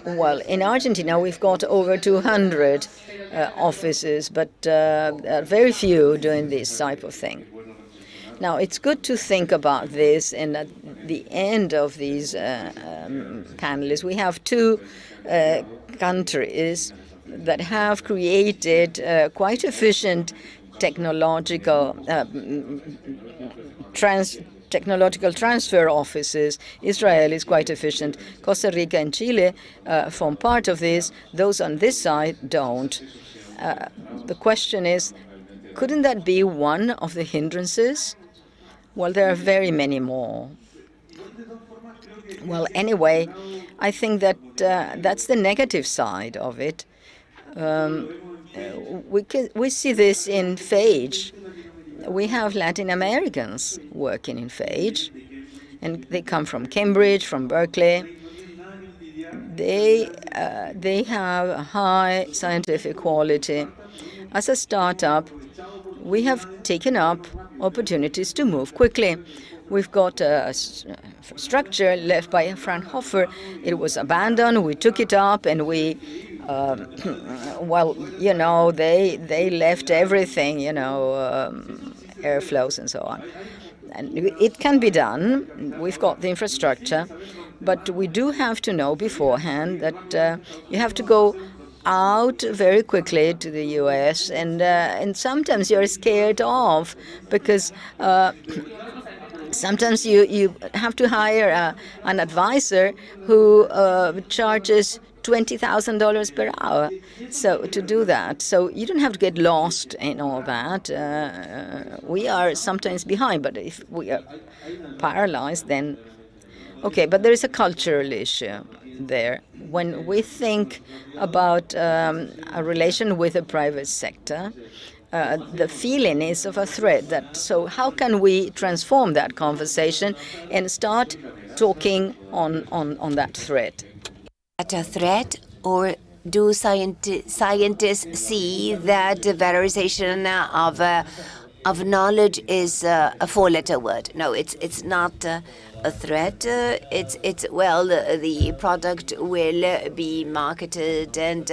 Well, in Argentina, we've got over 200 offices, but very few doing this type of thing. Now, it's good to think about this, and at the end of these panelists, we have 2 countries that have created quite efficient technological transfer offices. Israel is quite efficient. Costa Rica and Chile form part of this. Those on this side don't. The question is, couldn't that be one of the hindrances? Well, there are very many more. Well, anyway, I think that that's the negative side of it. We see this in phage. We have Latin Americans working in phage, and they come from Cambridge, from Berkeley. They have a high scientific quality. As a startup, we have taken up opportunities to move quickly. We've got a structure left by Fraunhofer. It was abandoned. We took it up, and we, they left everything, airflows and so on. And it can be done. We've got the infrastructure, but we do have to know beforehand that you have to go out very quickly to the U.S. and sometimes you're scared off because sometimes you have to hire an advisor who charges $20,000 per hour. So to do that, so you don't have to get lost in all that. We are sometimes behind, but if we are paralyzed, then okay. But there is a cultural issue there. When we think about a relation with the private sector, the feeling is of a threat. So how can we transform that conversation and start talking on that threat? At a threat, or do scientists see that the valorization of knowledge is a four-letter word? No, it's not a threat. The product will be marketed, and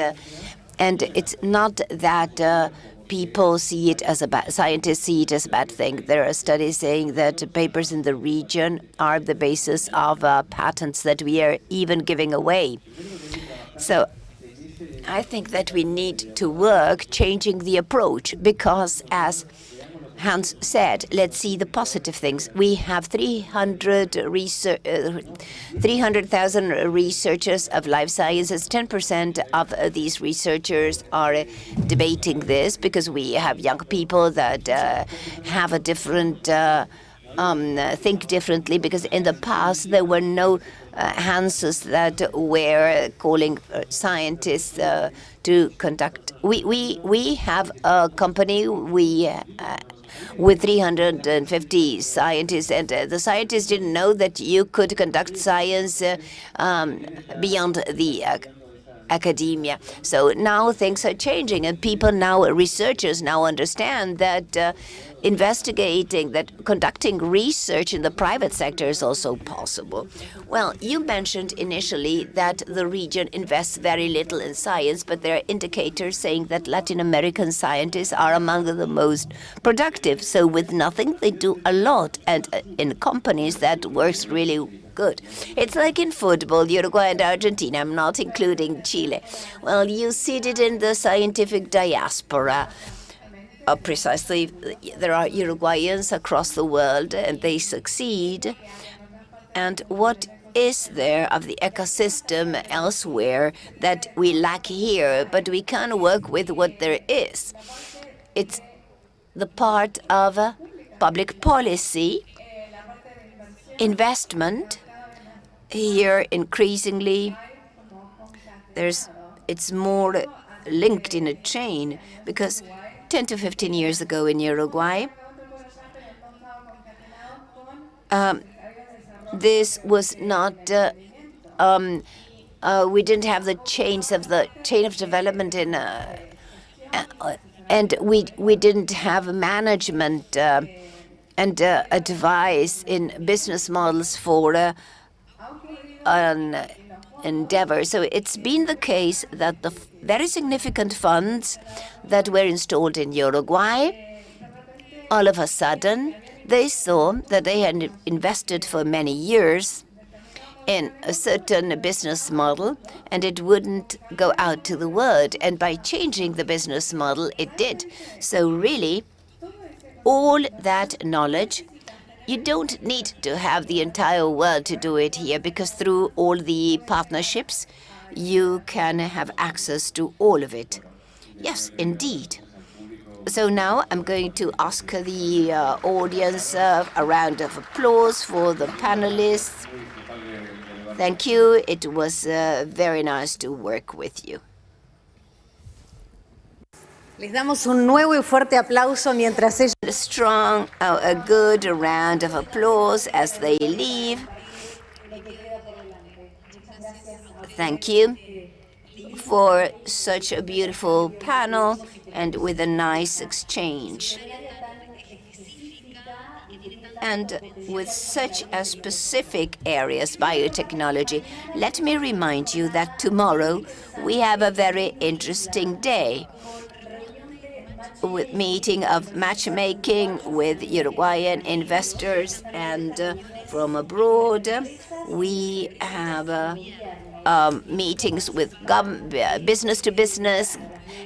it's not that people see it as scientists see it as a bad thing. There are studies saying that papers in the region are the basis of patents that we are even giving away. So I think that we need to work changing the approach because, as Hans said, let's see the positive things. We have 300,000 researchers of life sciences. 10% of these researchers are debating this because we have young people that have a different think differently, because in the past there were no Hanses that were calling scientists to conduct. We have a company with 350 scientists, and the scientists didn't know that you could conduct science beyond the academia. So now things are changing, and researchers now understand that conducting research in the private sector is also possible. Well, you mentioned initially that the region invests very little in science, but there are indicators saying that Latin American scientists are among the most productive. So with nothing, they do a lot, and in companies that works really good. It's like in football, Uruguay and Argentina. I'm not including Chile. Well, you see it in the scientific diaspora. Precisely, there are Uruguayans across the world, and they succeed. And what is there of the ecosystem elsewhere that we lack here, but we can work with what there is? It's the part of public policy, investment. Here, increasingly, it's more linked in a chain, because 10 to 15 years ago in Uruguay, this was not, we didn't have the chain of development and we didn't have management and advice in business models for an endeavor. So it's been the case that the very significant funds that were installed in Uruguay, all of a sudden, they saw that they had invested for many years in a certain business model, and it wouldn't go out to the world. And by changing the business model, it did. So really, all that knowledge, you don't need to have the entire world to do it here, because through all the partnerships, you can have access to all of it. Yes, indeed. So now I'm going to ask the audience a round of applause for the panelists. Thank you. It was very nice to work with you. Les damos un nuevo y fuerte aplauso mientras ellos... A good round of applause as they leave. Thank you for such a beautiful panel and with a nice exchange. And with such a specific areas, biotechnology, let me remind you that tomorrow we have a very interesting day, with meeting of matchmaking with Uruguayan investors and from abroad. We have meetings with business to business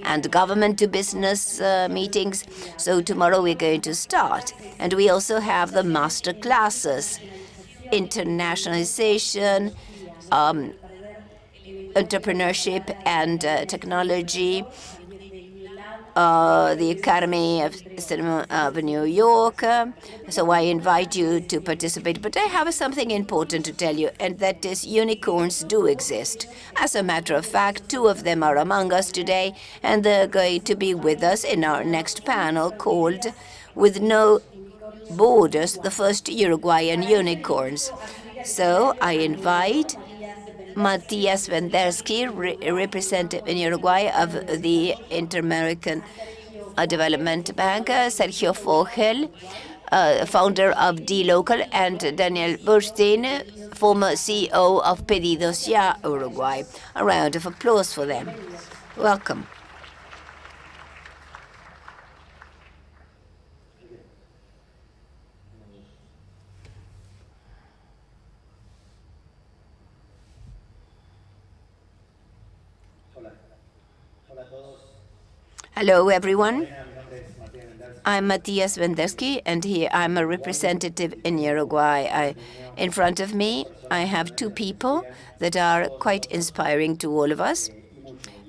and government to business meetings. So tomorrow we're going to start. And we also have the master classes, internationalization, entrepreneurship and technology. the Academy of Cinema of New York. So I invite you to participate. But I have something important to tell you, and that is unicorns do exist. As a matter of fact, 2 of them are among us today, and they're going to be with us in our next panel called With No Borders, the first Uruguayan unicorns. So I invite Matías Vendersky, representative in Uruguay of the Inter-American Development Bank, Sergio Fogel, founder of D-Local, and Daniel Burstein, former CEO of Pedidos Ya Uruguay. A round of applause for them. Welcome. Hello, everyone. I'm Matías Vendersky, and here I'm a representative in Uruguay. In front of me, I have 2 people that are quite inspiring to all of us,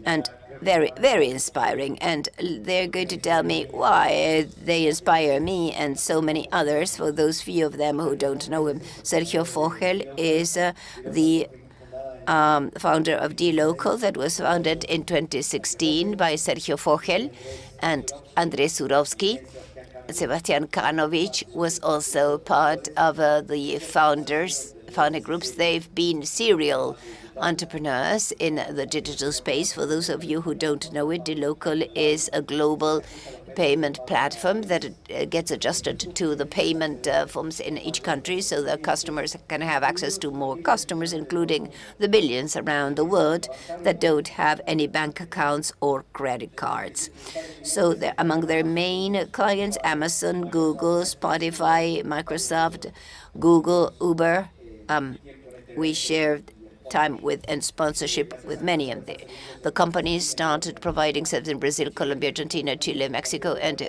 and very, very inspiring. And they're going to tell me why they inspire me and so many others, for those few of them who don't know him. Sergio Fogel is the founder of D-Local, that was founded in 2016 by Sergio Fogel and Andrés Surovsky. Sebastian Karnovich was also part of the founder groups. They've been serial entrepreneurs in the digital space. For those of you who don't know it, D-Local is a global payment platform that gets adjusted to the payment forms in each country, so that customers can have access to more customers, including the billions around the world that don't have any bank accounts or credit cards. So among their main clients, Amazon, Google, Spotify, Microsoft, Google, Uber. We share time with and sponsorship with many of them. The company started providing services in Brazil, Colombia, Argentina, Chile, Mexico, and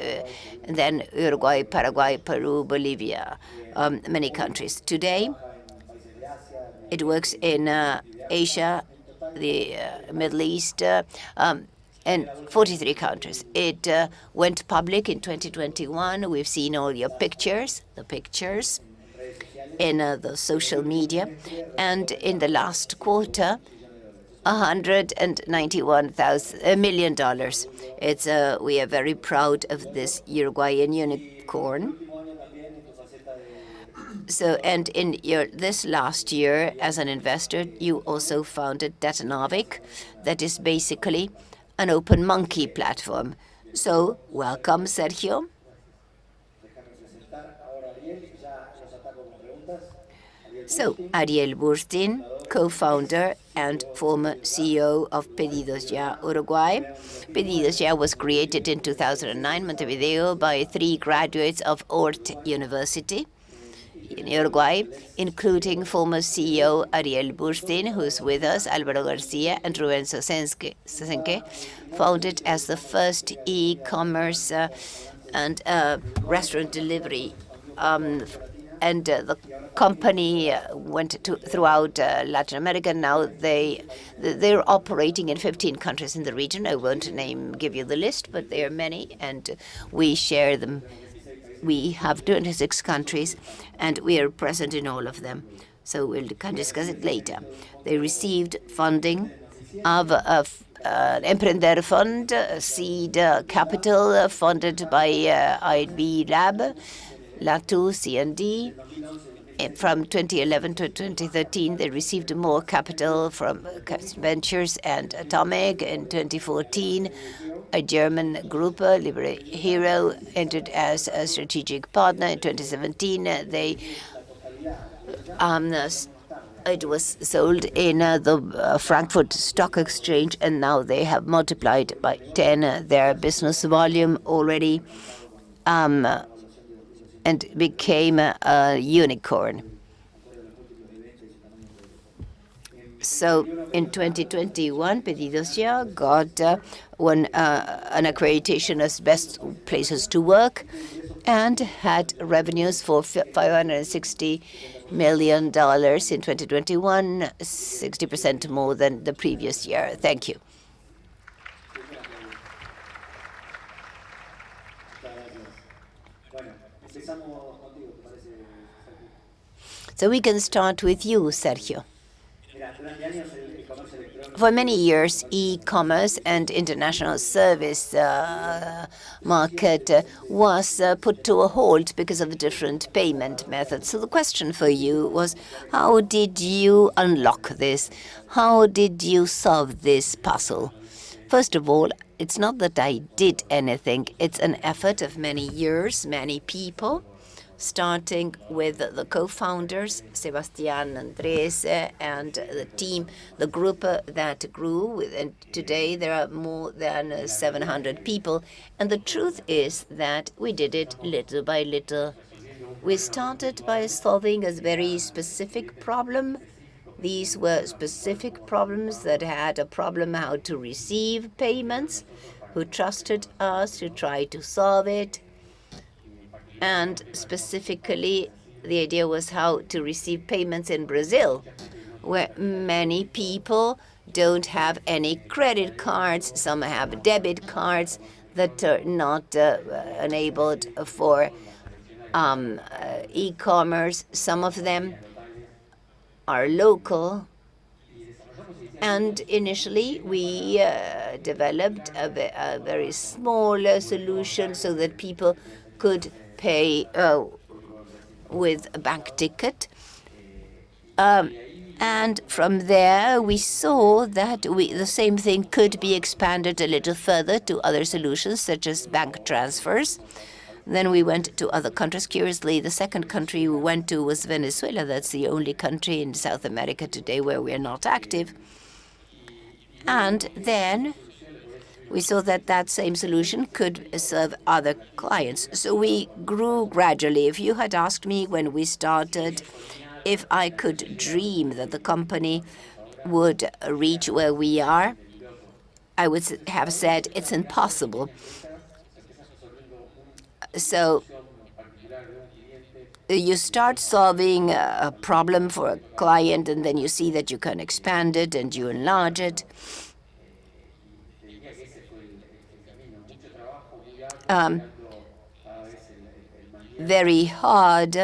then Uruguay, Paraguay, Peru, Bolivia, many countries. Today, it works in Asia, the Middle East, and 43 countries. It went public in 2021. We've seen all your pictures, in the social media, and in the last quarter, $191 million. We are very proud of this Uruguayan unicorn. So, and in this last year, as an investor, you also founded Datanovic, that is basically an open monkey platform. So, welcome, Sergio. So, Ariel Burstein, co-founder and former CEO of Pedidos Ya Uruguay. Pedidos Ya was created in 2009 Montevideo by 3 graduates of Ort University in Uruguay, including former CEO Ariel Burstein, who's with us, Álvaro Garcia, and Rubén Sosenke, founded as the first e-commerce and restaurant delivery. And the company went throughout Latin America. Now they're operating in 15 countries in the region. I won't give you the list, but there are many, and we share them. We have 26 countries, and we are present in all of them. So we'll discuss it later. They received funding of Emprender Fund, seed capital funded by IB Lab, Latu, C&D. From 2011 to 2013, they received more capital from Ventures and Atomic. In 2014, a German group, Libre Hero, entered as a strategic partner. In 2017, it was sold in the Frankfurt Stock Exchange, and now they have multiplied by 10 their business volume already. And became a unicorn. So in 2021, Pedidos Ya got an accreditation as best places to work and had revenues for $560 million in 2021, 60% more than the previous year. Thank you. So we can start with you, Sergio. For many years, e-commerce and international service market was put to a halt because of the different payment methods. So the question for you was, how did you unlock this? How did you solve this puzzle? First of all, it's not that I did anything. It's an effort of many years, many people, starting with the co-founders, Sebastián, Andrés, and the team, the group that grew. And today there are more than 700 people. And the truth is that we did it little by little. We started by solving a very specific problem. These were specific problems that had a problem how to receive payments, who trusted us to try to solve it. And specifically, the idea was how to receive payments in Brazil, where many people don't have any credit cards. Some have debit cards that are not enabled for e-commerce. Some of them are local. And initially, we developed a very small solution so that people could pay with a bank ticket. And from there, we saw that the same thing could be expanded a little further to other solutions, such as bank transfers. Then we went to other countries. Curiously, the second country we went to was Venezuela. That's the only country in South America today where we are not active. And then we saw that that same solution could serve other clients. So we grew gradually. If you had asked me when we started if I could dream that the company would reach where we are, I would have said it's impossible. So you start solving a problem for a client, and then you see that you can expand it and you enlarge it. Very hard,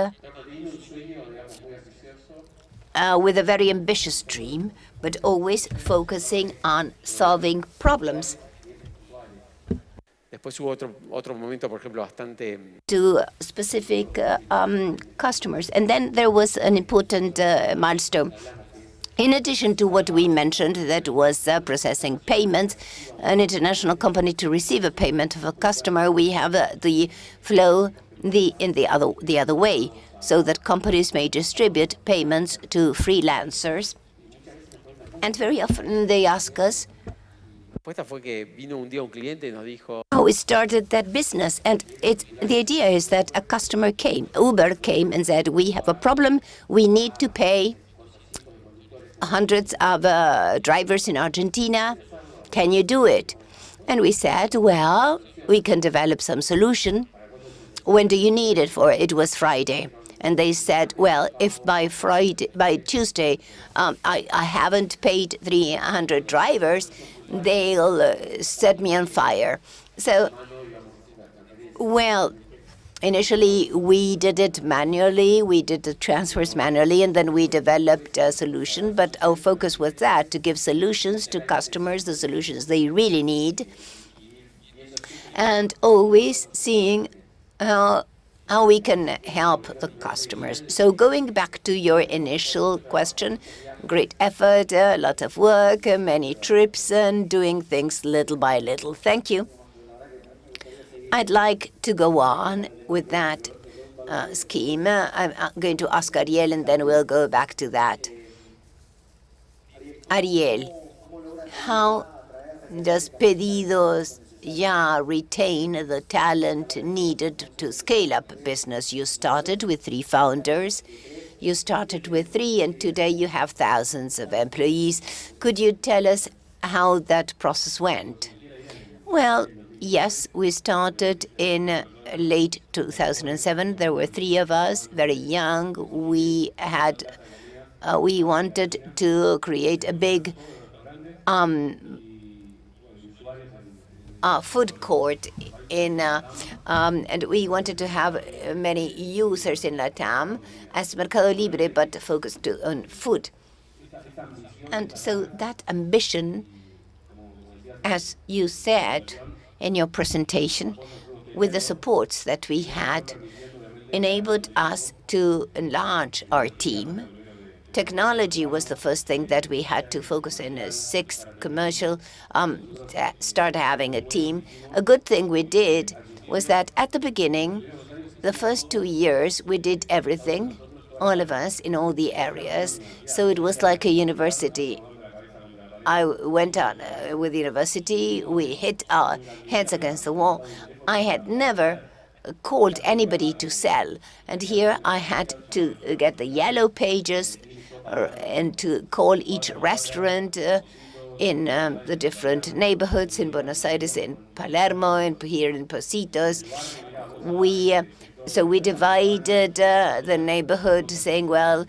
with a very ambitious dream, but always focusing on solving problems. To specific customers. And then there was an important milestone. In addition to what we mentioned, that was processing payments, an international company to receive a payment of a customer, we have the flow the other way, so that companies may distribute payments to freelancers. And very often they ask us how we started that business. And the idea is that a customer came, Uber came and said, we have a problem, we need to pay hundreds of drivers in Argentina. Can you do it? And we said, well, we can develop some solution. When do you need it for? It was Friday. And they said, well, if by Tuesday, I haven't paid 300 drivers, they'll set me on fire. So, well, initially we did it manually, we did the transfers manually, and then we developed a solution. But our focus was that, to give solutions to customers, the solutions they really need, and always seeing how we can help the customers. So going back to your initial question, great effort, a lot of work, many trips, and doing things little by little. Thank you. I'd like to go on with that scheme. I'm going to ask Ariel, and then we'll go back to that. Ariel, how does Pedidos Ya retain the talent needed to scale up business? You started with 3 founders. You started with 3, and today you have thousands of employees. Could you tell us how that process went? Well, yes, we started in late 2007. There were 3 of us, very young. We wanted to create a big food court and we wanted to have many users in Latam as Mercado Libre, but focused on food. And so that ambition, as you said in your presentation, with the supports that we had, enabled us to enlarge our team. Technology was the first thing that we had to focus in. A sixth commercial, start having a team. A good thing we did was that at the beginning, the first 2 years, we did everything, all of us in all the areas. So it was like a university. I went on with university. We hit our heads against the wall. I had never called anybody to sell. And here I had to get the yellow pages and to call each restaurant in the different neighborhoods in Buenos Aires, in Palermo, and here in Positos. So we divided the neighborhood, saying, well,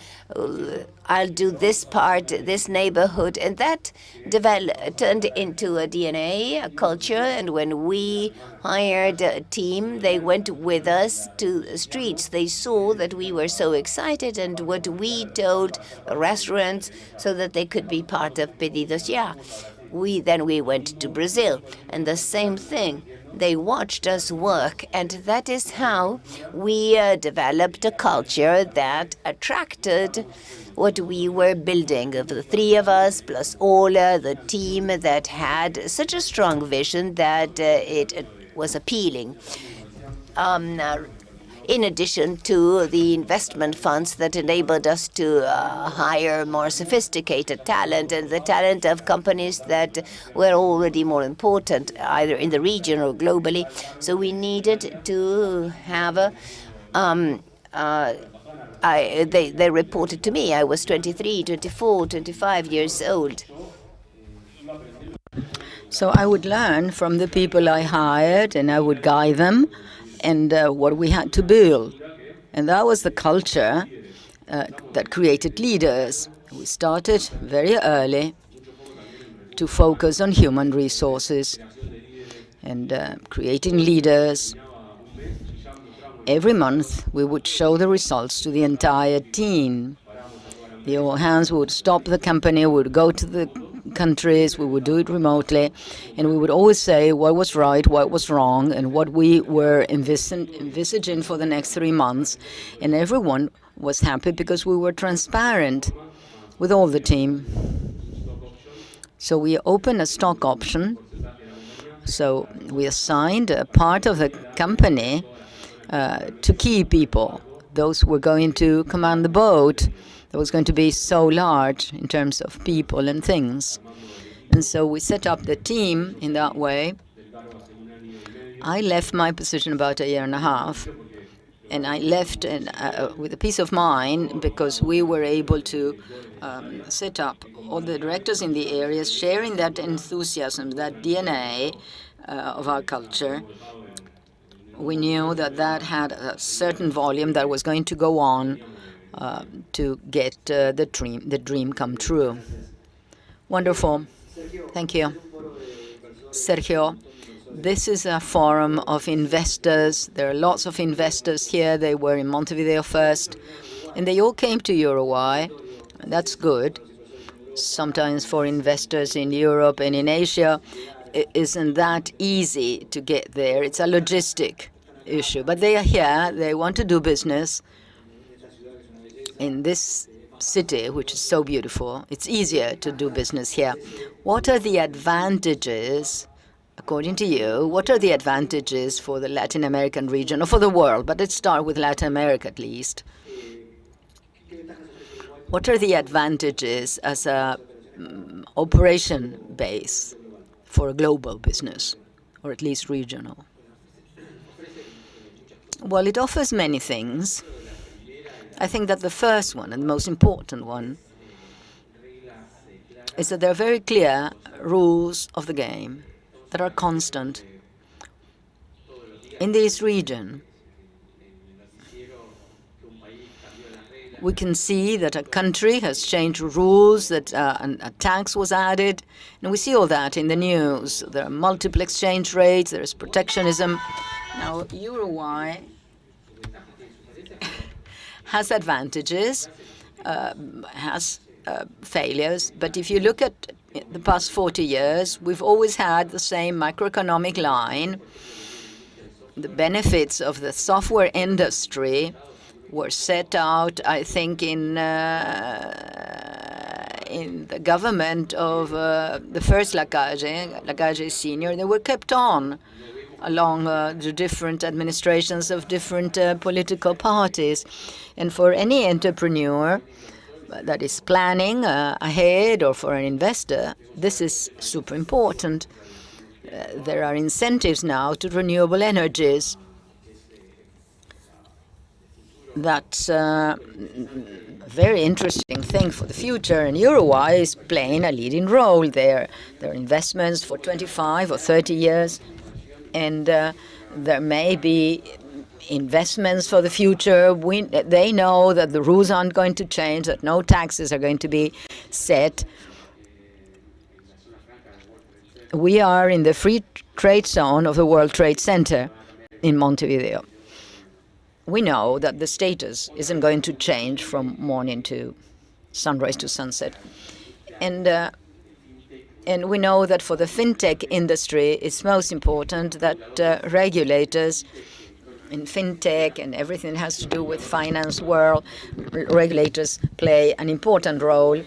I'll do this part, this neighborhood, and that turned into a DNA, a culture, and when we hired a team, they went with us to the streets. They saw that we were so excited, and what we told the restaurants so that they could be part of Pedidos Ya. Then we went to Brazil, and the same thing. They watched us work, and that is how we developed a culture that attracted what we were building, of the three of us, plus Ola, the team that had such a strong vision that it was appealing. In addition to the investment funds that enabled us to hire more sophisticated talent and the talent of companies that were already more important, either in the region or globally. So we needed to have they reported to me. I was 23, 24, 25 years old. So I would learn from the people I hired, and I would guide them, and what we had to build. And that was the culture that created leaders. We started very early to focus on human resources and creating leaders. Every month, we would show the results to the entire team. The all hands would stop the company, we would go to the countries, we would do it remotely, and we would always say what was right, what was wrong, and what we were envisaging for the next 3 months. And everyone was happy because we were transparent with all the team. So we opened a stock option. So we assigned a part of the company to key people, those who were going to command the boat. That was going to be so large in terms of people and things. And so we set up the team in that way. I left my position about a year and a half, and I left with a peace of mind because we were able to set up all the directors in the areas sharing that enthusiasm, that DNA of our culture. We knew that that had a certain volume that was going to go on to get the dream come true. Wonderful. Thank you. Sergio, this is a forum of investors. There are lots of investors here. They were in Montevideo first, and they all came to Uruguay. That's good. Sometimes for investors in Europe and in Asia, it isn't that easy to get there. It's a logistic issue. But they are here. They want to do business in this city, which is so beautiful. It's easier to do business here. What are the advantages, according to you, what are the advantages for the Latin American region, or for the world? But let's start with Latin America at least. What are the advantages as a operation base for a global business, or at least regional? Well, it offers many things. I think that the first one, and the most important one, is that there are very clear rules of the game that are constant. In this region, we can see that a country has changed rules, that a tax was added, and we see all that in the news. There are multiple exchange rates, there is protectionism. Now, Uruguay has advantages, has failures, but if you look at the past 40 years, we've always had the same macroeconomic line. The benefits of the software industry were set out, I think, in the government of the first Lacalle Senior. They were kept on along the different administrations of different political parties. And for any entrepreneur that is planning ahead, or for an investor, this is super important. There are incentives now to renewable energies. That's a very interesting thing for the future, and Uruguay is playing a leading role there. There are investments for 25 or 30 years, and there may be investments for the future. They know that the rules aren't going to change, that no taxes are going to be set. We are in the free trade zone of the World Trade Center in Montevideo. We know that the status isn't going to change from morning to sunrise to sunset. And we know that for the fintech industry, it's most important that regulators in fintech and everything that has to do with finance world, regulators play an important role.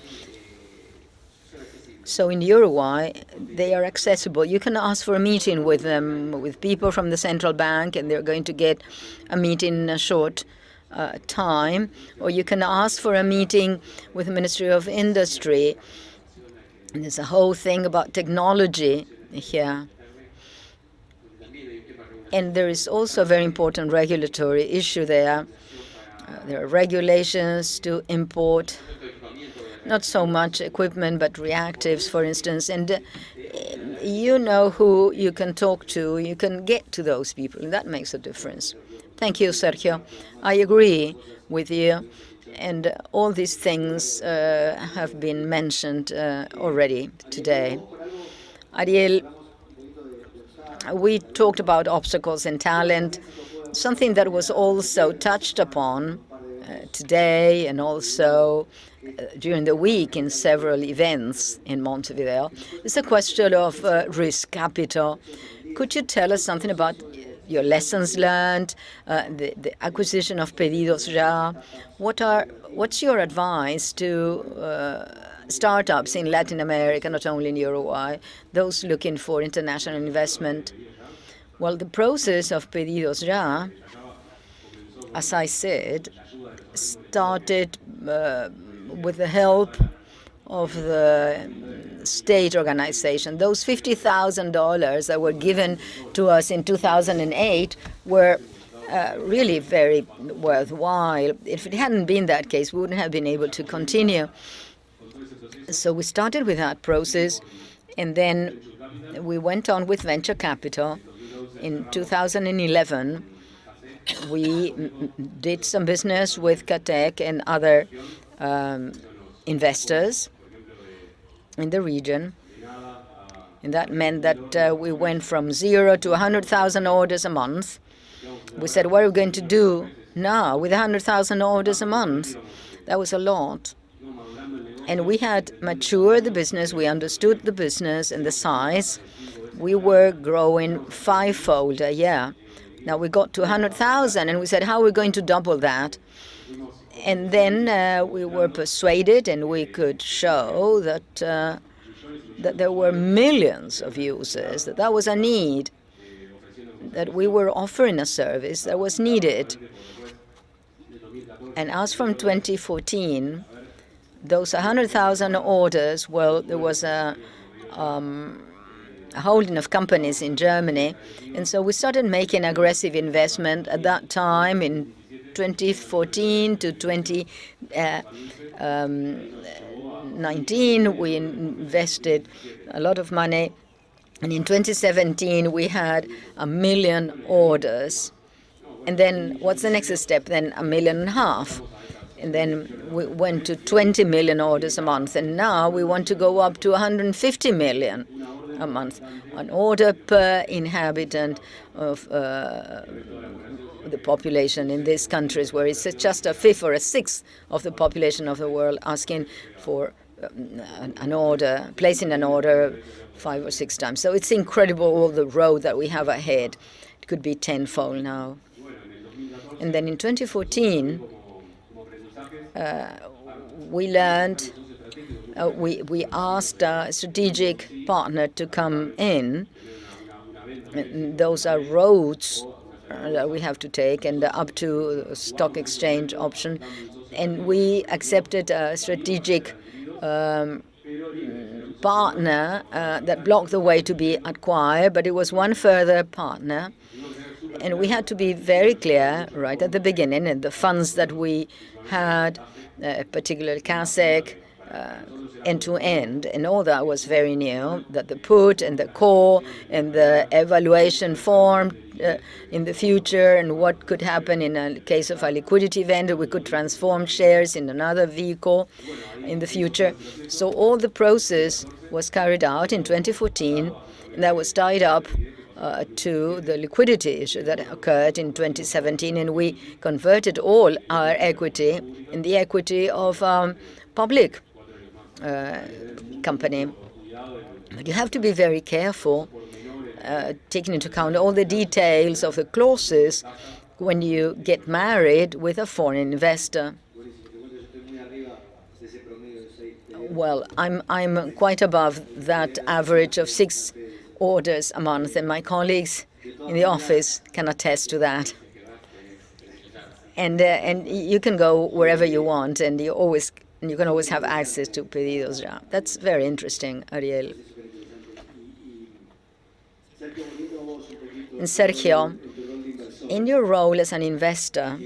So in Uruguay, they are accessible. You can ask for a meeting with them, with people from the central bank, and they're going to get a meeting in a short time. Or you can ask for a meeting with the Ministry of Industry. And there's a whole thing about technology here. And there is also a very important regulatory issue there. There are regulations to import not so much equipment, but reactives, for instance. And you know who you can talk to. You can get to those people, and that makes a difference. Thank you, Sergio. I agree with you. And all these things have been mentioned already today. Ariel, we talked about obstacles and talent, something that was also touched upon today and also during the week in several events in Montevideo. It's a question of risk capital. Could you tell us something about your lessons learned, the acquisition of Pedidos Ya? What's your advice to startups in Latin America, not only in Uruguay, those looking for international investment? Well, the process of Pedidos Ya, as I said, started with the help of the state organization. Those $50,000 that were given to us in 2008 were really very worthwhile. If it hadn't been that case, we wouldn't have been able to continue. So we started with that process, and then we went on with venture capital. In 2011, we did some business with Catec and other investors in the region. And that meant that we went from 0 to 100,000 orders a month. We said, what are we going to do now with 100,000 orders a month? That was a lot. And we had matured the business. We understood the business and the size. We were growing fivefold a year. Now we got to 100,000, and we said, how are we going to double that? And then we were persuaded, and we could show that that there were millions of users, that was a need, that we were offering a service that was needed. And as from 2014, those 100,000 orders, well, there was a holding of companies in Germany. And so we started making aggressive investment at that time in 2014 to 2019. We invested a lot of money. And in 2017, we had 1 million orders. And then what's the next step? Then 1.5 million. And then we went to 20 million orders a month, and now we want to go up to 150 million a month. An order per inhabitant of the population in these countries, where it's just a fifth or a sixth of the population of the world asking for an order, placing an order 5 or 6 times. So it's incredible all the road that we have ahead. It could be tenfold now. And then in 2014, we learned, we asked a strategic partner to come in. Those are roads that we have to take, and up to stock exchange option. And we accepted a strategic partner that blocked the way to be acquired, but it was one further partner. And we had to be very clear right at the beginning, and the funds that we had, particularly CASEC, end-to-end, and all that was very new, that the put and the call and the evaluation form in the future, and what could happen in a case of a liquidity event. We could transform shares in another vehicle in the future. So all the process was carried out in 2014, and that was tied up to the liquidity issue that occurred in 2017, and we converted all our equity in the equity of public company. But you have to be very careful, taking into account all the details of the clauses when you get married with a foreign investor. Well, I'm quite above that average of 6 orders a month, and my colleagues in the office can attest to that. And you can go wherever you want, and you can always have access to pedidos ya. That's very interesting, Ariel. And Sergio, in your role as an investor,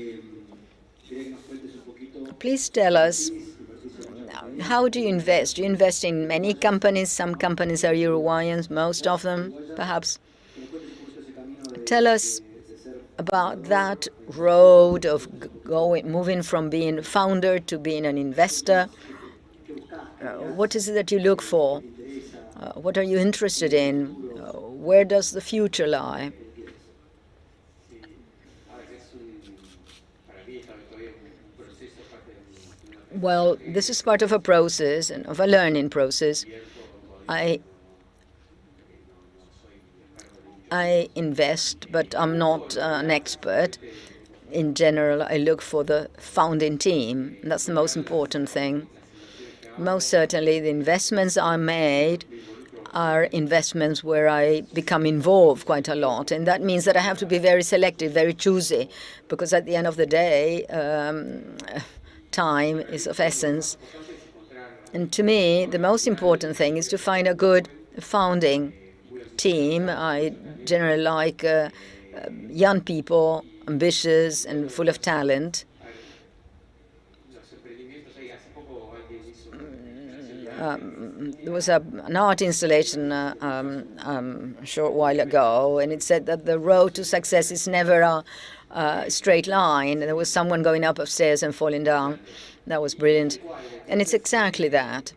please tell us, how do you invest? Do you invest in many companies? Some companies are Uruguayans, most of them, perhaps. Tell us about that road of moving from being a founder to being an investor. What is it that you look for? What are you interested in? Where does the future lie? Well, this is part of a process and of a learning process. I invest, but I'm not an expert. In general, I look for the founding team. That's the most important thing. Most certainly, the investments I made are investments where I become involved quite a lot. And that means that I have to be very selective, very choosy, because at the end of the day, time is of essence. And to me, the most important thing is to find a good founding team. I generally like young people, ambitious and full of talent. There was an art installation a short while ago, and it said that the road to success is never a straight line. There was someone going up upstairs and falling down. That was brilliant. And it's exactly that.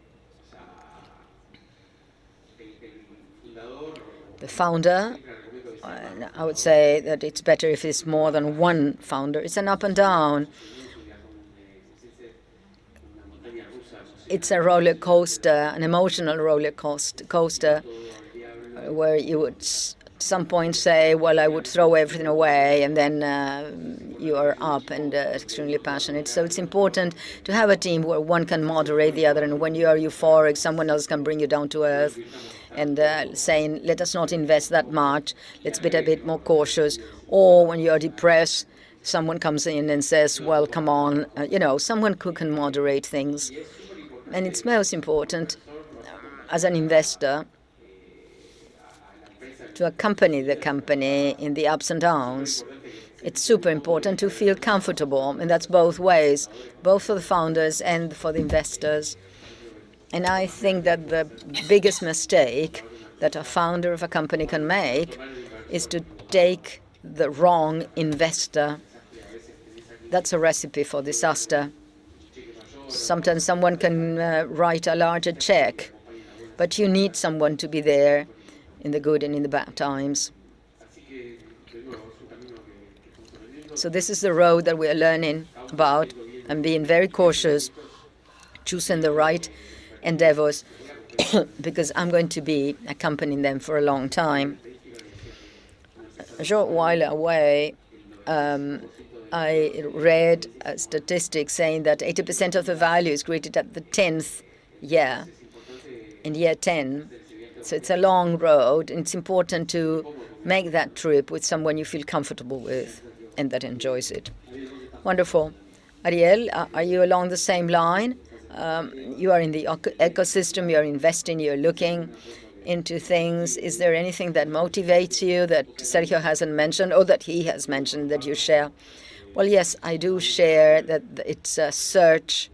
The founder, I would say that it's better if it's more than one founder. It's an up and down. It's a roller coaster, an emotional roller coaster, where you would at some point say, well, I would throw everything away, and then you are up and extremely passionate. So it's important to have a team where one can moderate the other, and when you are euphoric, someone else can bring you down to earth and saying, let us not invest that much, let's be a bit more cautious. Or when you are depressed, someone comes in and says, well, come on, someone who can moderate things. And it's most important, as an investor, to accompany the company in the ups and downs. It's super important to feel comfortable, and that's both ways, both for the founders and for the investors. And I think that the biggest mistake that a founder of a company can make is to take the wrong investor. That's a recipe for disaster. Sometimes someone can write a larger check, but you need someone to be there in the good and in the bad times. So this is the road that we are learning about and being very cautious, choosing the right endeavors, because I'm going to be accompanying them for a long time. A short while away, I read a statistic saying that 80% of the value is created at the 10th year, in year 10. So it's a long road, and it's important to make that trip with someone you feel comfortable with and that enjoys it. Wonderful. Ariel, are you along the same line? You are in the ecosystem, you're investing, you're looking into things. Is there anything that motivates you that Sergio hasn't mentioned or that he has mentioned that you share? Well, yes, I do share that it's a search,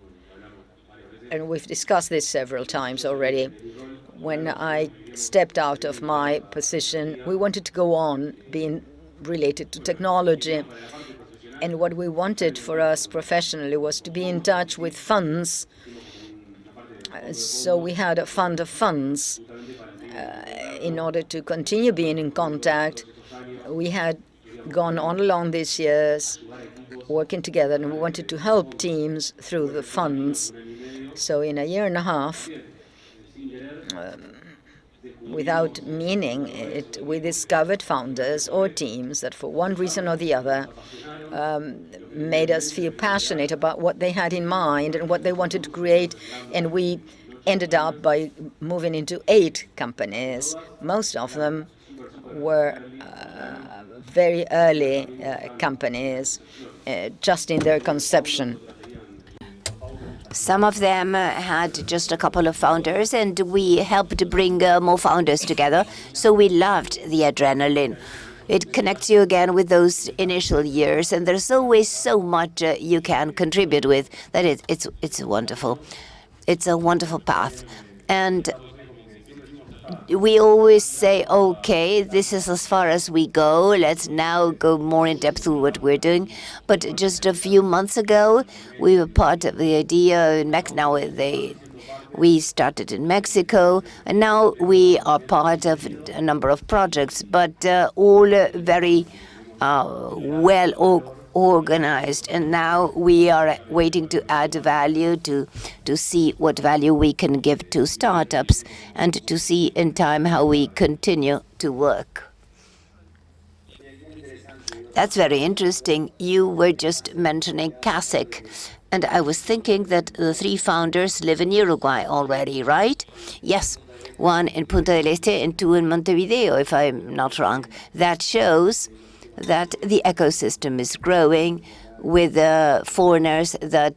and we've discussed this several times already. When I stepped out of my position, we wanted to go on being related to technology. And what we wanted for us professionally was to be in touch with funds. So we had a fund of funds in order to continue being in contact. We had gone on along these years working together, and we wanted to help teams through the funds. So in a year and a half, without meaning it, we discovered founders or teams that for one reason or the other made us feel passionate about what they had in mind and what they wanted to create. And we ended up by moving into 8 companies. Most of them were very early companies, just in their conception. Some of them had just a couple of founders, and we helped bring more founders together. So we loved the adrenaline. It connects you again with those initial years, and there's always so much you can contribute with. That it's wonderful. It's a wonderful path, and we always say, okay, this is as far as we go. Let's now go more in depth with what we're doing. But just a few months ago, we were part of the idea in Mexico. We started in Mexico, and now we are part of a number of projects, but all very well organized. And now we are waiting to add value, to see what value we can give to startups, and to see in time how we continue to work. That's very interesting. You were just mentioning CASIC, and I was thinking that the 3 founders live in Uruguay already, right? Yes. 1 in Punta del Este and 2 in Montevideo, if I'm not wrong. That shows that the ecosystem is growing with foreigners that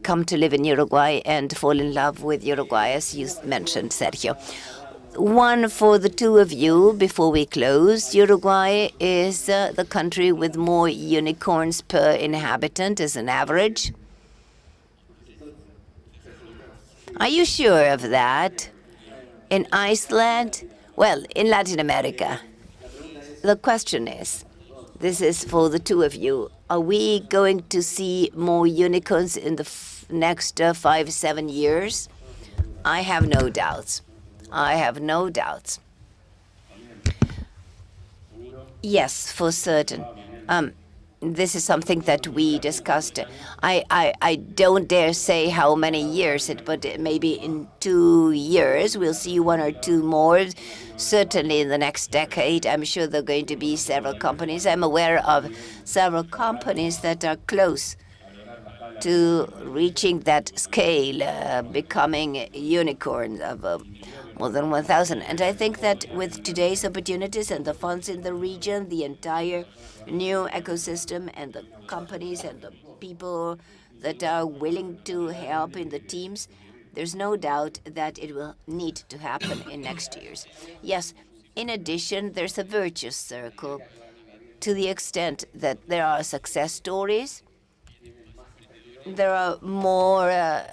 come to live in Uruguay and fall in love with Uruguay, as you mentioned, Sergio. One for the 2 of you before we close. Uruguay is the country with more unicorns per inhabitant as an average. Are you sure of that? In Iceland? Well, in Latin America. The question is, this is for the 2 of you, are we going to see more unicorns in the next 5-7 years? I have no doubts. I have no doubts. Yes, for certain. This is something that we discussed. I don't dare say how many years, but maybe in 2 years we'll see 1 or 2 more. Certainly in the next decade, I'm sure there are going to be several companies. I'm aware of several companies that are close to reaching that scale, becoming unicorns of more than 1,000. And I think that with today's opportunities and the funds in the region, the entire new ecosystem and the companies and the people that are willing to help in the teams, there's no doubt that it will need to happen in next years. Yes, in addition, there's a virtuous circle to the extent that there are success stories. There are more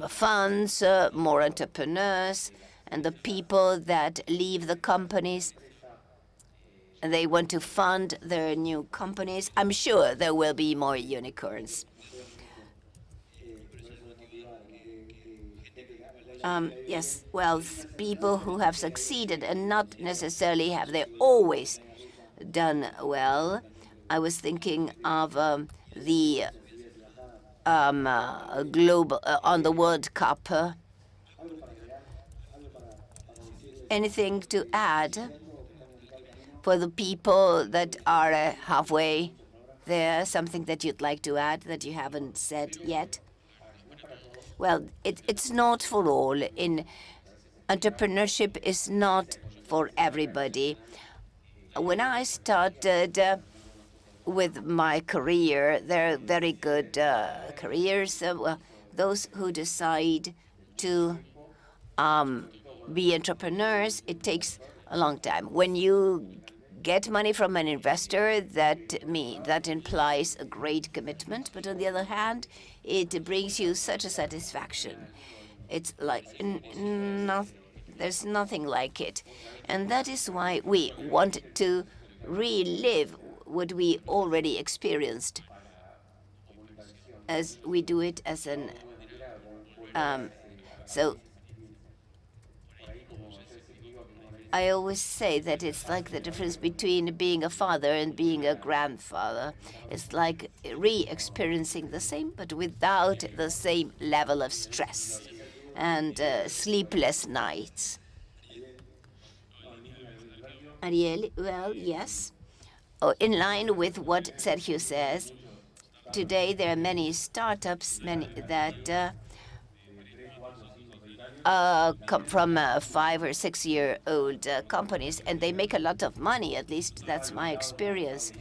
funds, more entrepreneurs, and the people that leave the companies, and they want to fund their new companies. I'm sure there will be more unicorns. Yes, well, people who have succeeded and not necessarily have they always done well. I was thinking of the global on the World Cup. Anything to add for the people that are halfway there? Something that you'd like to add that you haven't said yet? Well, it's not for all. Entrepreneurship is not for everybody. When I started with my career, they're very good careers. Well, those who decide to be entrepreneurs, it takes a long time. When you get money from an investor, that implies a great commitment. But on the other hand, it brings you such a satisfaction. It's like there's nothing like it, and that is why we want to relive what we already experienced, as we do it as an. So I always say that it's like the difference between being a father and being a grandfather. It's like re-experiencing the same, but without the same level of stress and sleepless nights. Ariel, well, yes. Oh, in line with what Sergio says, today there are many startups, that come from 5 or 6 year old companies, and they make a lot of money. At least that's my experience.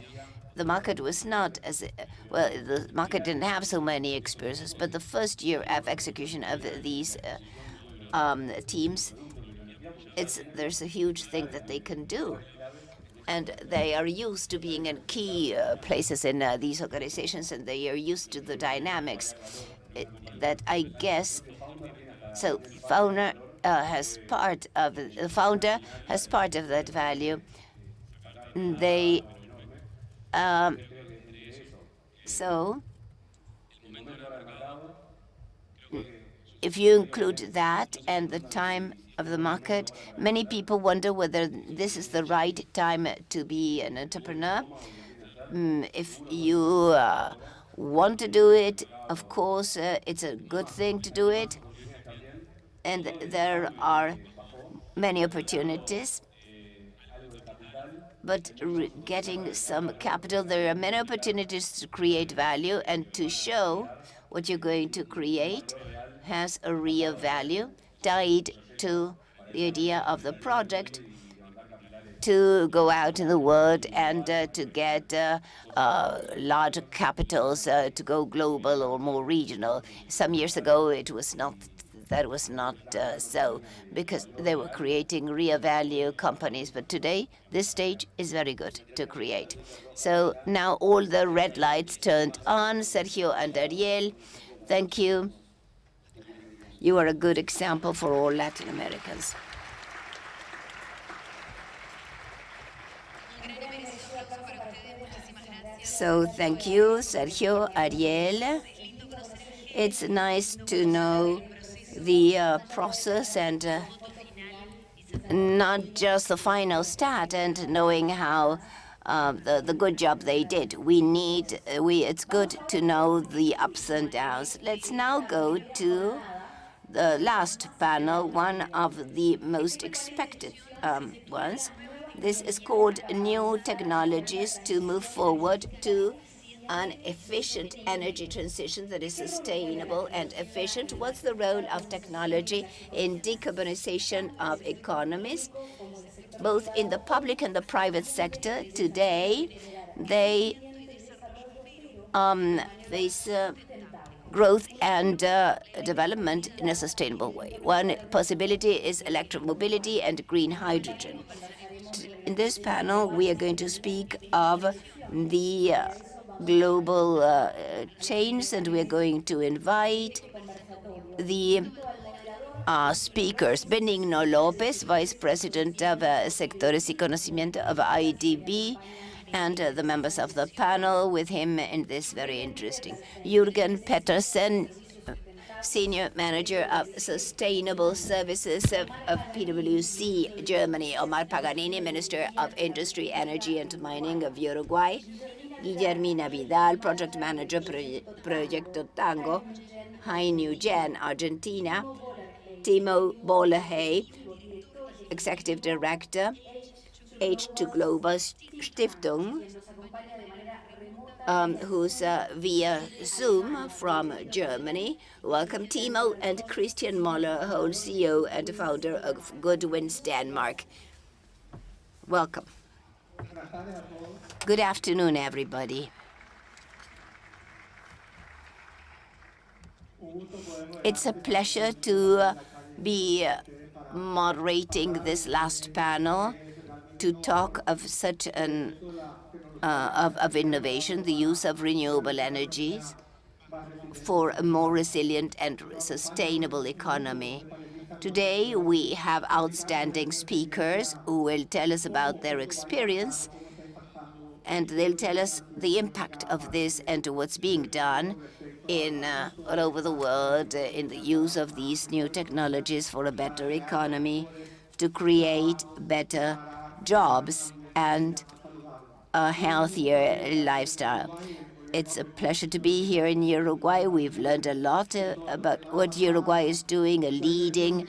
The market was not as well. The market didn't have so many experiences, but the first year of execution of these teams, there's a huge thing that they can do, and they are used to being in key places in these organizations, and they are used to the dynamics that I guess. So founder has part of the founder has part of that value. They so if you include that and the time of the market, many people wonder whether this is the right time to be an entrepreneur. If you want to do it, of course, it's a good thing to do it. And there are many opportunities. But getting some capital, there are many opportunities to create value, and to show what you're going to create has a real value tied to the idea of the project to go out in the world and to get larger capitals to go global or more regional. Some years ago, that was not so, because they were creating real value companies. But today, this stage is very good to create. So now all the red lights turned on. Sergio and Ariel, thank you. You are a good example for all Latin Americans. So thank you, Sergio, Ariel. It's nice to know the process and not just the final stat, and knowing how the good job they did. It's good to know the ups and downs. Let's now go to the last panel, one of the most expected ones. This is called New Technologies to Move Forward to an Efficient Energy Transition that is sustainable and efficient. What's the role of technology in decarbonization of economies, both in the public and the private sector? Today, they face growth and development in a sustainable way. One possibility is electromobility and green hydrogen. In this panel, we are going to speak of the global change, and we are going to invite the speakers. Benigno Lopez, Vice President of Sectores y Conocimiento of IDB, and the members of the panel with him in this very interesting. Jürgen Petersen, Senior Manager of Sustainable Services of PwC Germany, Omar Paganini, Minister of Industry, Energy and Mining of Uruguay, Guillermina Vidal, Project Manager, Proyecto Tango, Hainu Gen, Argentina, Timo Bolehey, Executive Director, H2 Global Stiftung, who's via Zoom from Germany. Welcome, Timo, and Christian Moller, whole CEO and founder of Goodwins Denmark. Welcome. Good afternoon, everybody. It's a pleasure to be moderating this last panel to talk of such an of innovation, the use of renewable energies for a more resilient and sustainable economy. Today, we have outstanding speakers who will tell us about their experience, and they'll tell us the impact of this and what's being done in all over the world in the use of these new technologies for a better economy, to create better jobs and a healthier lifestyle. It's a pleasure to be here in Uruguay. We've learned a lot about what Uruguay is doing, a leading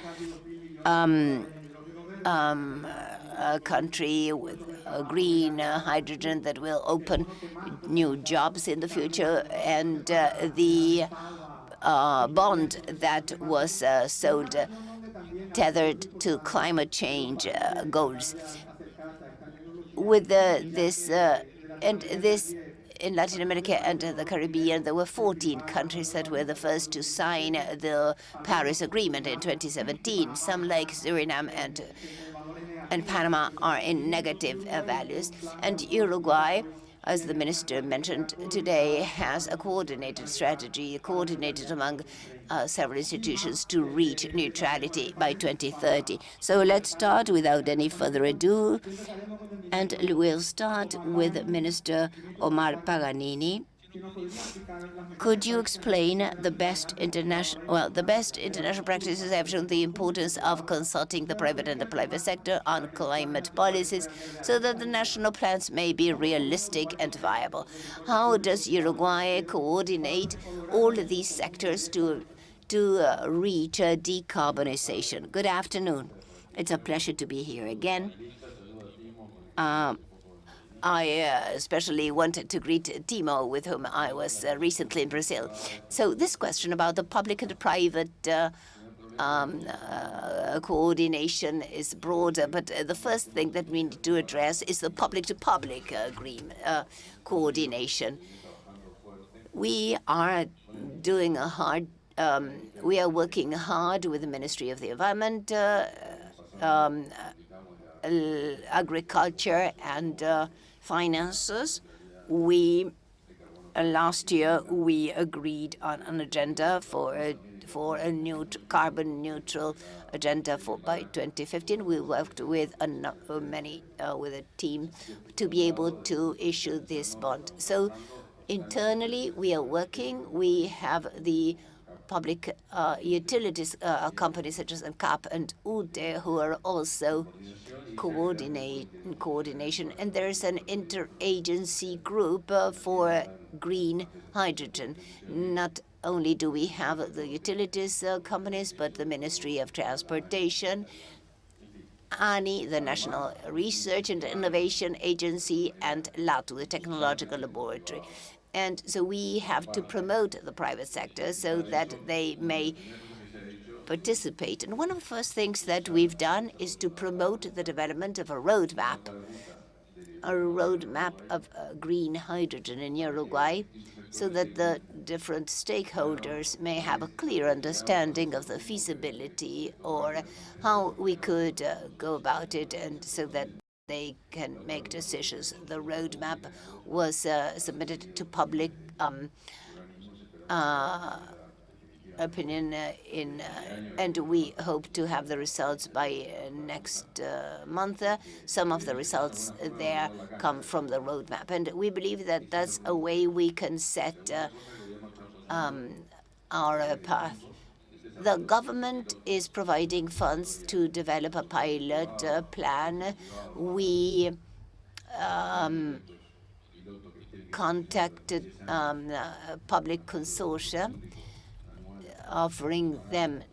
country with green hydrogen that will open new jobs in the future, and the bond that was sold tethered to climate change goals. With this in Latin America and the Caribbean, there were 14 countries that were the first to sign the Paris Agreement in 2017. Some, like Suriname and Panama, are in negative values. And Uruguay, as the minister mentioned today, has a coordinated strategy, coordinated among several institutions to reach neutrality by 2030. So let's start without any further ado, and we'll start with Minister Omar Paganini. Could you explain the best international practices have shown the importance of consulting the private and the private sector on climate policies so that the national plans may be realistic and viable? How does Uruguay coordinate all of these sectors to reach decarbonization? Good afternoon. It's a pleasure to be here again. I especially wanted to greet Timo, with whom I was recently in Brazil. So this question about the public and private coordination is broader, but the first thing that we need to address is the public-to-public coordination. We are doing we are working hard with the Ministry of the Environment, Agriculture, and Finances. Last year we agreed on an agenda for a carbon neutral agenda by 2015. We worked with with a team to be able to issue this bond. So internally we are working. We have the public utilities companies such as ANCAP and UTE, who are also coordination, and there is an interagency group for green hydrogen. Not only do we have the utilities companies, but the Ministry of Transportation, ANI, the National Research and Innovation Agency, and LATU, the Technological Laboratory. And so we have to promote the private sector so that they may participate. And one of the first things that we've done is to promote the development of a roadmap of green hydrogen in Uruguay, so that the different stakeholders may have a clear understanding of the feasibility or how we could go about it, and so that they can make decisions. The roadmap was submitted to public opinion and we hope to have the results by next month. Some of the results there come from the roadmap, and we believe that that's a way we can set our path The government is providing funds to develop a pilot plan. We contacted public consortia, offering them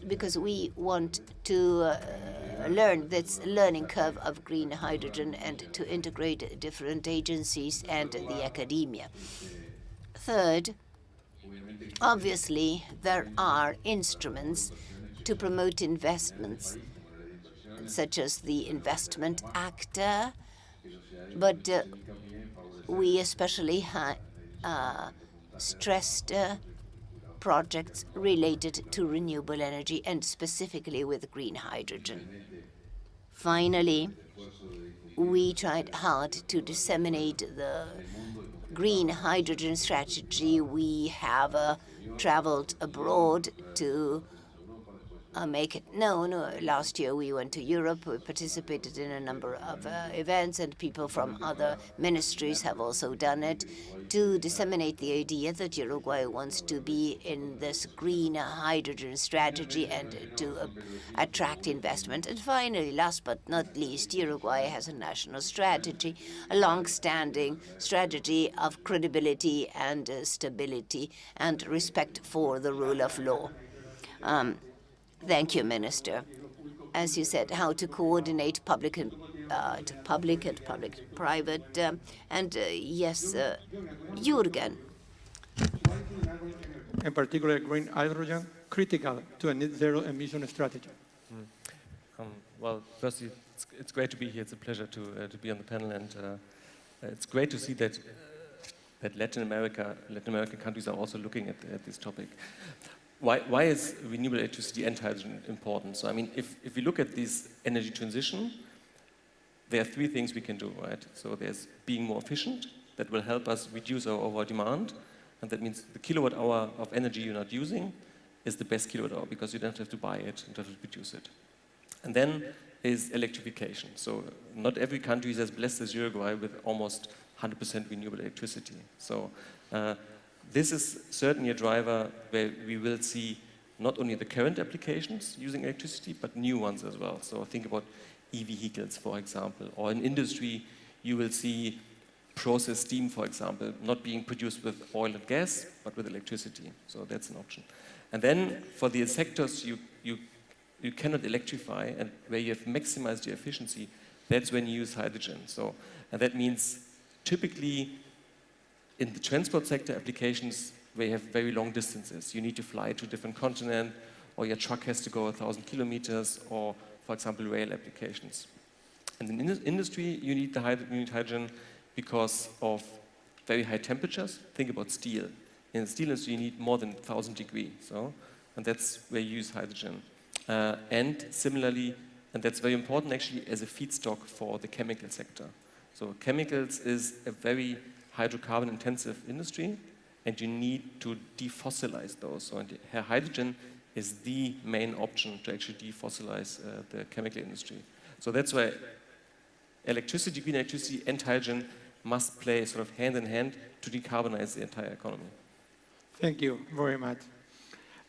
because we want to learn this learning curve of green hydrogen and to integrate different agencies and the academia. Third, obviously, there are instruments to promote investments, such as the Investment Act, but we especially stressed projects related to renewable energy and specifically with green hydrogen. Finally, we tried hard to disseminate the green hydrogen strategy. We have traveled abroad to make it known. Last year we went to Europe, we participated in a number of events, and people from other ministries have also done it to disseminate the idea that Uruguay wants to be in this green hydrogen strategy and to attract investment. And finally, last but not least, Uruguay has a national strategy, a long-standing strategy of credibility and stability and respect for the rule of law. Thank you, Minister. As you said, how to coordinate public and public-private. Yes, Jürgen. In particular, green hydrogen, critical to a net zero emission strategy. Well, firstly, it's great to be here. It's a pleasure to be on the panel, and it's great to see that Latin American countries are also looking at this topic. Why is renewable electricity and hydrogen important? So, I mean, if we look at this energy transition, there are three things we can do, right? So there's being more efficient, that will help us reduce our overall demand, and that means the kilowatt hour of energy you're not using is the best kilowatt hour because you don't have to buy it, you don't have to produce it. And then is electrification. So not every country is as blessed as Uruguay with almost 100% renewable electricity. So this is certainly a driver where we will see not only the current applications using electricity, but new ones as well. So think about e-vehicles, for example, or in industry, you will see process steam, for example, not being produced with oil and gas, but with electricity. So that's an option. And then for the sectors you cannot electrify and where you have maximized your efficiency, that's when you use hydrogen. So, and that means typically in the transport sector applications where you have very long distances, you need to fly to a different continent, or your truck has to go 1,000 kilometers, or for example, rail applications. And in industry, you need hydrogen because of very high temperatures. Think about steel. In the steel industry, you need more than 1,000 degrees. And that's where you use hydrogen. And similarly, and that's very important actually, as a feedstock for the chemical sector. So chemicals is a very hydrocarbon intensive industry, and you need to defossilize those. So hydrogen is the main option to actually defossilize the chemical industry. So that's why electricity, green electricity and hydrogen must play sort of hand in hand to decarbonize the entire economy. Thank you very much.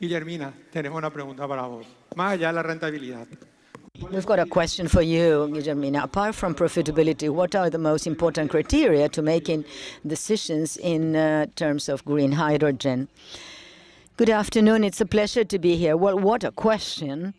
Guillermina, tenemos una pregunta para vos. Más allá de la rentabilidad. We've got a question for you, Guillermina. Apart from profitability, what are the most important criteria to making decisions in terms of green hydrogen? Good afternoon. It's a pleasure to be here. Well, what a question.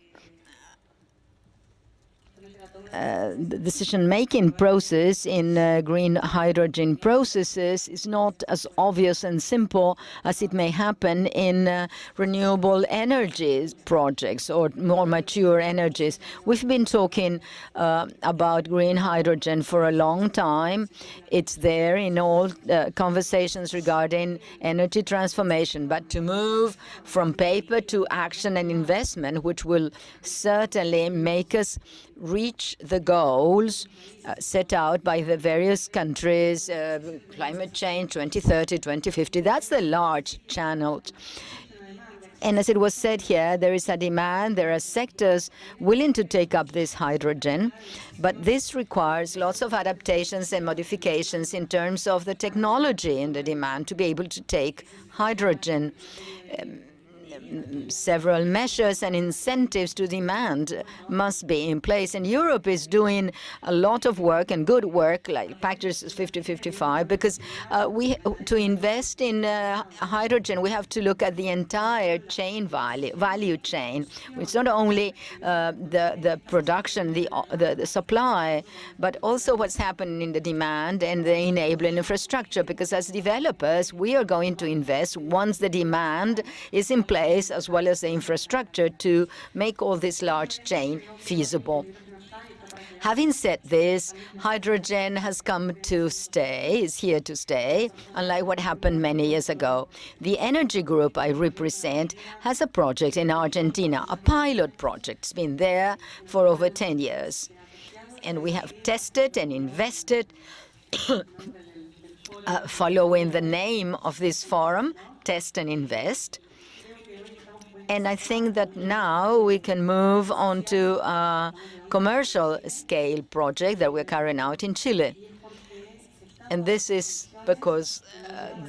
The decision-making process in green hydrogen processes is not as obvious and simple as it may happen in renewable energies projects or more mature energies. We've been talking about green hydrogen for a long time. It's there in all conversations regarding energy transformation. But to move from paper to action and investment, which will certainly make us reach the goals set out by the various countries, climate change, 2030, 2050. That's the large channel. And as it was said here, there is a demand, there are sectors willing to take up this hydrogen, but this requires lots of adaptations and modifications in terms of the technology and the demand to be able to take hydrogen. several measures and incentives to demand must be in place. And Europe is doing a lot of work and good work, like Pact 50/55, because to invest in hydrogen, we have to look at the entire value chain. It's not only the production, the supply, but also what's happening in the demand and the enabling infrastructure. Because as developers, we are going to invest once the demand is in place, as well as the infrastructure to make all this large chain feasible. Having said this, hydrogen has come to stay, is here to stay, unlike what happened many years ago. The energy group I represent has a project in Argentina, a pilot project. It's been there for over 10 years. And we have tested and invested, following the name of this forum, Test and Invest. And I think that now we can move on to a commercial scale project that we're carrying out in Chile. And this is because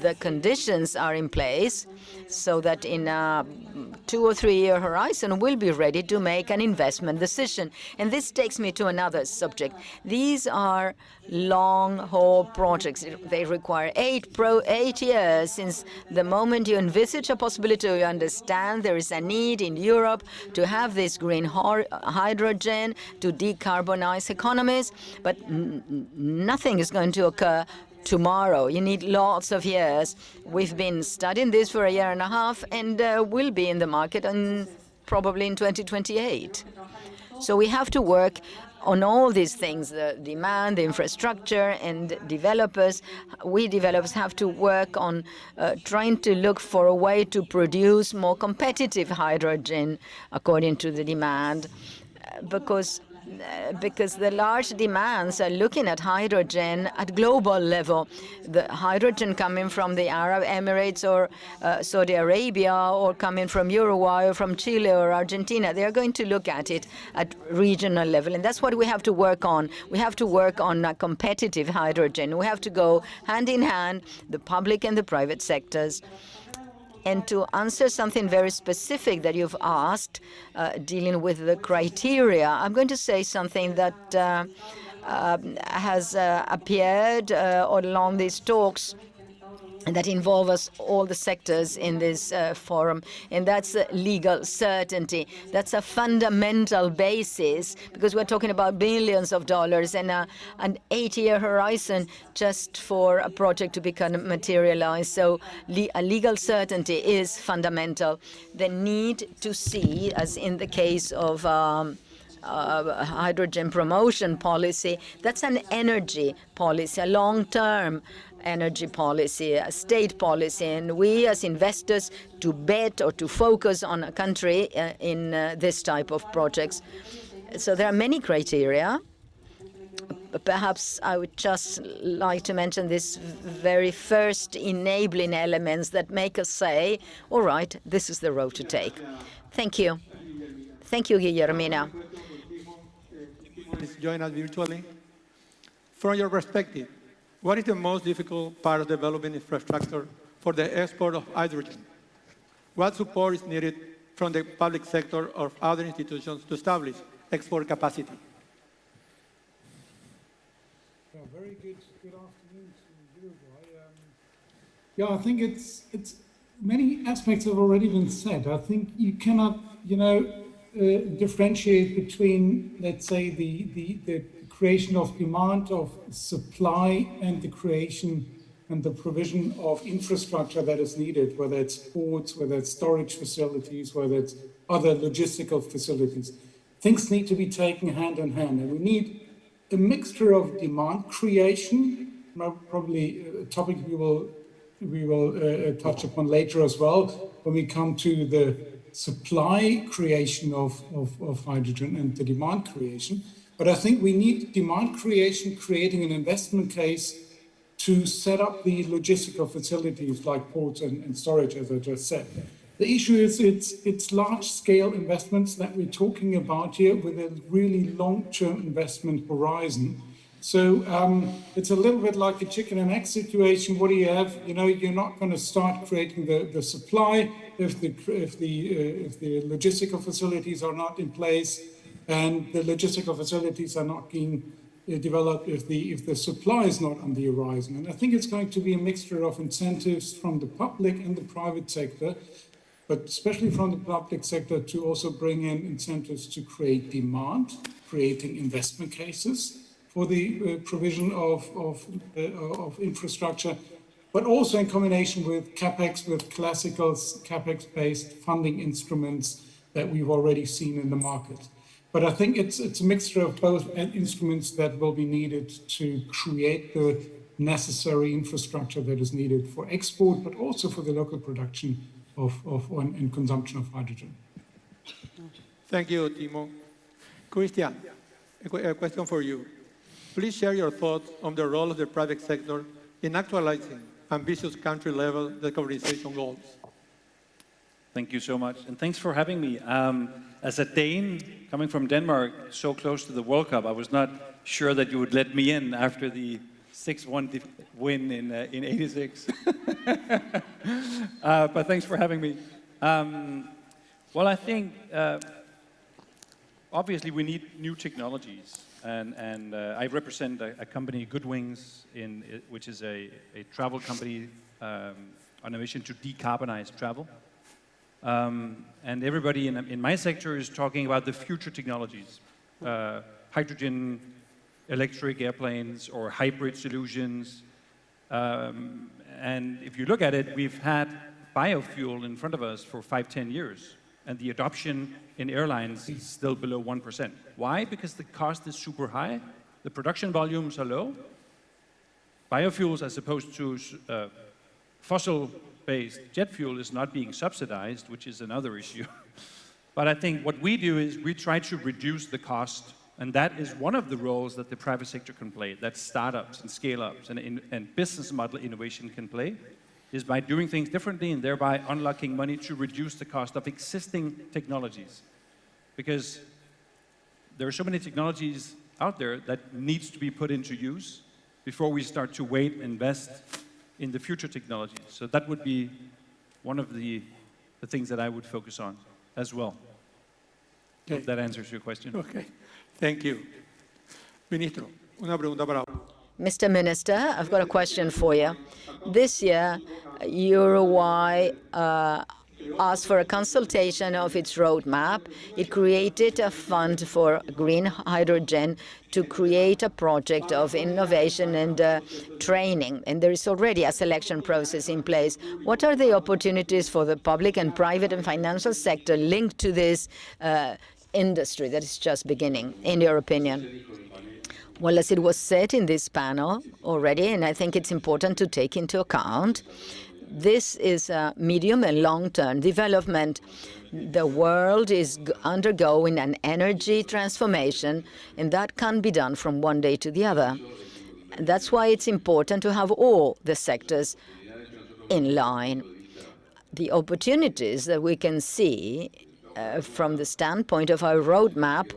the conditions are in place so that in a 2 or 3 year horizon we'll be ready to make an investment decision. And this takes me to another subject. These are long-haul projects. They require 8 years since the moment you envisage a possibility, you understand there is a need in Europe to have this green hydrogen to decarbonize economies, but nothing is going to occur tomorrow. You need lots of years. We've been studying this for a year and a half, and will be in the market probably in 2028. So we have to work on all these things, the demand, the infrastructure, and developers. We developers have to work on trying to look for a way to produce more competitive hydrogen according to the demand, because the large demands are looking at hydrogen at global level. The hydrogen coming from the Arab Emirates or Saudi Arabia, or coming from Uruguay or from Chile or Argentina, they are going to look at it at regional level. And that's what we have to work on. We have to work on a competitive hydrogen. We have to go hand in hand, the public and the private sectors. And to answer something very specific that you've asked, dealing with the criteria, I'm going to say something that has appeared along these talks, and that involve us, all the sectors in this forum, and that's legal certainty. That's a fundamental basis, because we're talking about billions of dollars and an 8-year horizon just for a project to become materialized. So a legal certainty is fundamental. The need to see, as in the case of hydrogen promotion policy, that's an energy policy, a long-term energy policy, a state policy, and we as investors to bet or to focus on a country in this type of projects. So there are many criteria. Perhaps I would just like to mention this very first enabling elements that make us say, all right, this is the road to take. Thank you. Thank you, Guillermina. Please join us virtually. From your perspective, what is the most difficult part of developing infrastructure for the export of hydrogen? What support is needed from the public sector or other institutions to establish export capacity? Very good afternoon to Uruguay. Yeah, I think it's many aspects have already been said. I think you cannot, differentiate between, let's say, the creation of demand, of supply, and the creation and the provision of infrastructure that is needed, whether it's ports, whether it's storage facilities, whether it's other logistical facilities. Things need to be taken hand in hand, and we need a mixture of demand creation, probably a topic we will touch upon later as well, when we come to the supply creation of hydrogen and the demand creation. But I think we need demand creation, creating an investment case to set up the logistical facilities like ports and storage, as I just said. The issue is it's large-scale investments that we're talking about here with a really long-term investment horizon. So it's a little bit like a chicken and egg situation. What do you have? You know, you're not going to start creating the supply if the logistical facilities are not in place, and the logistical facilities are not being developed if the supply is not on the horizon. And I think it's going to be a mixture of incentives from the public and the private sector, but especially from the public sector to also bring in incentives to create demand, creating investment cases for the provision of infrastructure, but also in combination with CapEx, with classical CapEx-based funding instruments that we've already seen in the market. But I think it's a mixture of both instruments that will be needed to create the necessary infrastructure that is needed for export, but also for the local production and consumption of hydrogen. Thank you, Timo. Christian, a question for you. Please share your thoughts on the role of the private sector in actualizing ambitious country-level decarbonization goals. Thank you so much, and thanks for having me. As a Dane coming from Denmark, so close to the World Cup, I was not sure that you would let me in after the 6-1 win in '86. But thanks for having me. Well, I think obviously we need new technologies, and I represent a company, Goodwings, which is a travel company on a mission to decarbonize travel. And everybody in my sector is talking about the future technologies, hydrogen, electric airplanes, or hybrid solutions. And if you look at it, we've had biofuel in front of us for 5-10 years, and the adoption in airlines is still below 1%. Why? Because the cost is super high, the production volumes are low. Biofuels, as opposed to fossil-based jet fuel, is not being subsidized, which is another issue. But I think what we do is we try to reduce the cost, and that is one of the roles that the private sector can play, that startups and scale-ups and business model innovation can play, is by doing things differently and thereby unlocking money to reduce the cost of existing technologies. Because there are so many technologies out there that needs to be put into use before we start to wait and invest in the future technologies. So that would be one of the things that I would focus on as well. Okay. Hope that answers your question. Okay, thank you. Ministro, una pregunta para Mr. Minister, I've got a question for you. This year, Uruguay asked for a consultation of its roadmap. It created a fund for green hydrogen to create a project of innovation and training. And there is already a selection process in place. What are the opportunities for the public and private and financial sector linked to this industry that is just beginning, in your opinion? Well, as it was said in this panel already, and I think it's important to take into account, this is a medium and long-term development. The world is undergoing an energy transformation, and that can't be done from one day to the other. And that's why it's important to have all the sectors in line. The opportunities that we can see from the standpoint of our roadmap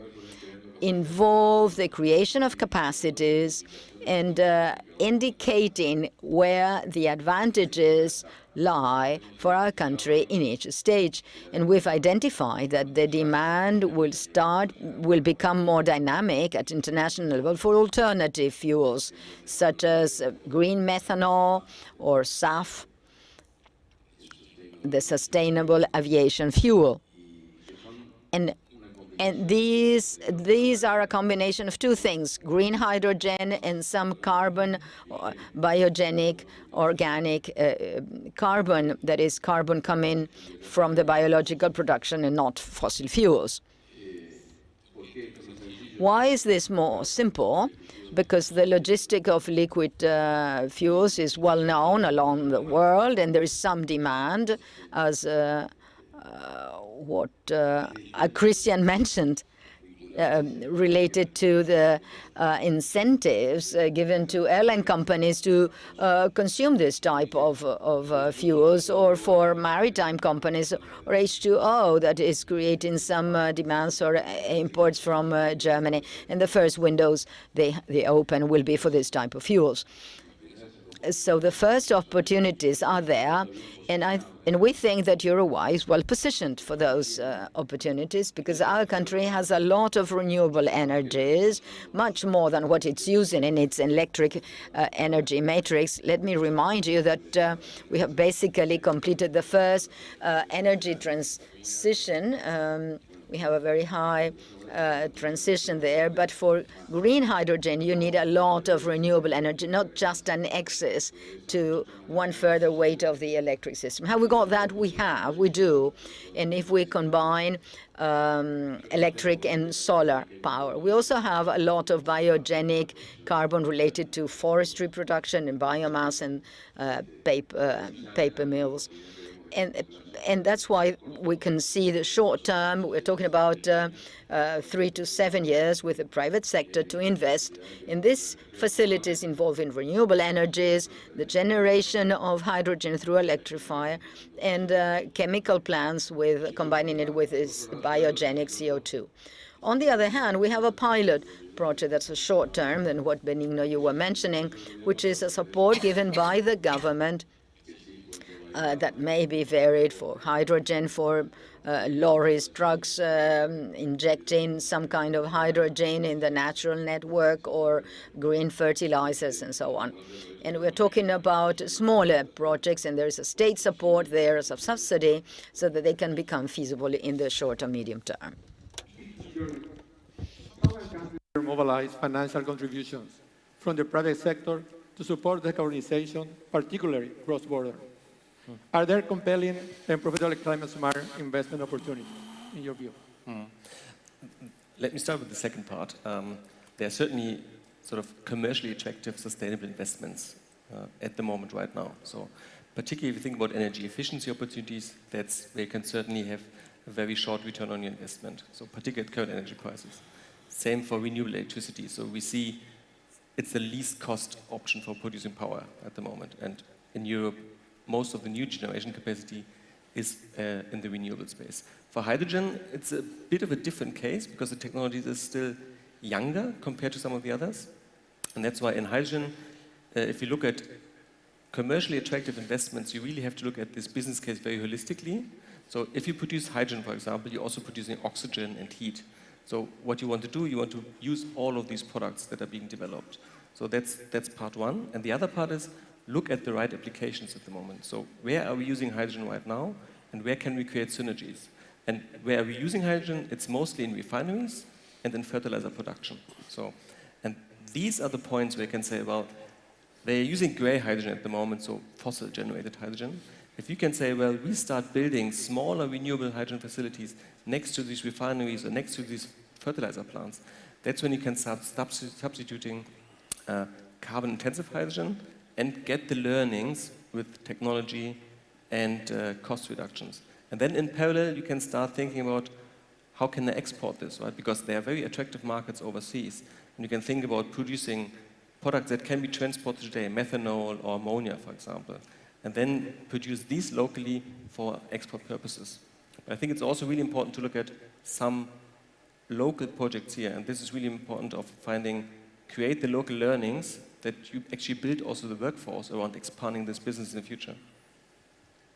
involve the creation of capacities and indicating where the advantages lie for our country in each stage. And we've identified that the demand will become more dynamic at international level for alternative fuels, such as green methanol or SAF, the sustainable aviation fuel. And these are a combination of two things, green hydrogen and some carbon, biogenic, organic carbon, that is carbon coming from the biological production and not fossil fuels. Why is this more simple? Because the logistic of liquid fuels is well known along the world, and there is some demand, as what Christian mentioned. related to the incentives given to airline companies to consume this type of fuels, or for maritime companies, or H2O that is creating some demands or imports from Germany. And the first windows they open will be for this type of fuels. So the first opportunities are there, and we think that Uruguay is well positioned for those opportunities, because our country has a lot of renewable energies, much more than what it's using in its electric energy matrix. Let me remind you that we have basically completed the first energy transition. We have a very high transition there, but for green hydrogen you need a lot of renewable energy, not just an excess to one further weight of the electric system. Have we got that? We do. And if we combine electric and solar power, we also have a lot of biogenic carbon related to forestry production and biomass and paper mills. And that's why we can see the short term. We're talking about 3 to 7 years with the private sector to invest in these facilities involving renewable energies, the generation of hydrogen through electrifier, and chemical plants with combining it with this biogenic CO2. On the other hand, we have a pilot project that's a short term, and what Benigno you were mentioning, which is a support given by the government that may be varied for hydrogen, for lorries, trucks injecting some kind of hydrogen in the natural network, or green fertilizers and so on. And we're talking about smaller projects, and there's a state support there as a subsidy so that they can become feasible in the short or medium term. Mobilize financial contributions from the private sector to support decarbonization, particularly cross-border. Are there compelling and profitable climate-smart investment opportunities, in your view? Let me start with the second part. There are certainly sort of commercially attractive, sustainable investments at the moment right now. So particularly if you think about energy efficiency opportunities, that's where you can certainly have a very short return on your investment. So particularly at current energy prices. Same for renewable electricity. So we see it's the least cost option for producing power at the moment. And in Europe, most of the new generation capacity is in the renewable space. For hydrogen, it's a bit of a different case because the technology is still younger compared to some of the others. And that's why in hydrogen, if you look at commercially attractive investments, you really have to look at this business case very holistically. So if you produce hydrogen, for example, you're also producing oxygen and heat. So what you want to do, you want to use all of these products that are being developed. So that's part one. And the other part is look at the right applications at the moment. So where are we using hydrogen right now, and where can we create synergies? And where are we using hydrogen? It's mostly in refineries and in fertilizer production. So, and these are the points where you can say, well, they're using gray hydrogen at the moment, so fossil-generated hydrogen. If you can say, well, we start building smaller renewable hydrogen facilities next to these refineries or next to these fertilizer plants, that's when you can start substituting carbon-intensive hydrogen and get the learnings with technology and cost reductions. And then in parallel, you can start thinking about how can I export this, right? Because they are very attractive markets overseas. And you can think about producing products that can be transported today, methanol or ammonia, for example, and then produce these locally for export purposes. But I think it's also really important to look at some local projects here, and this is really important of create the local learnings that you actually build also the workforce around expanding this business in the future.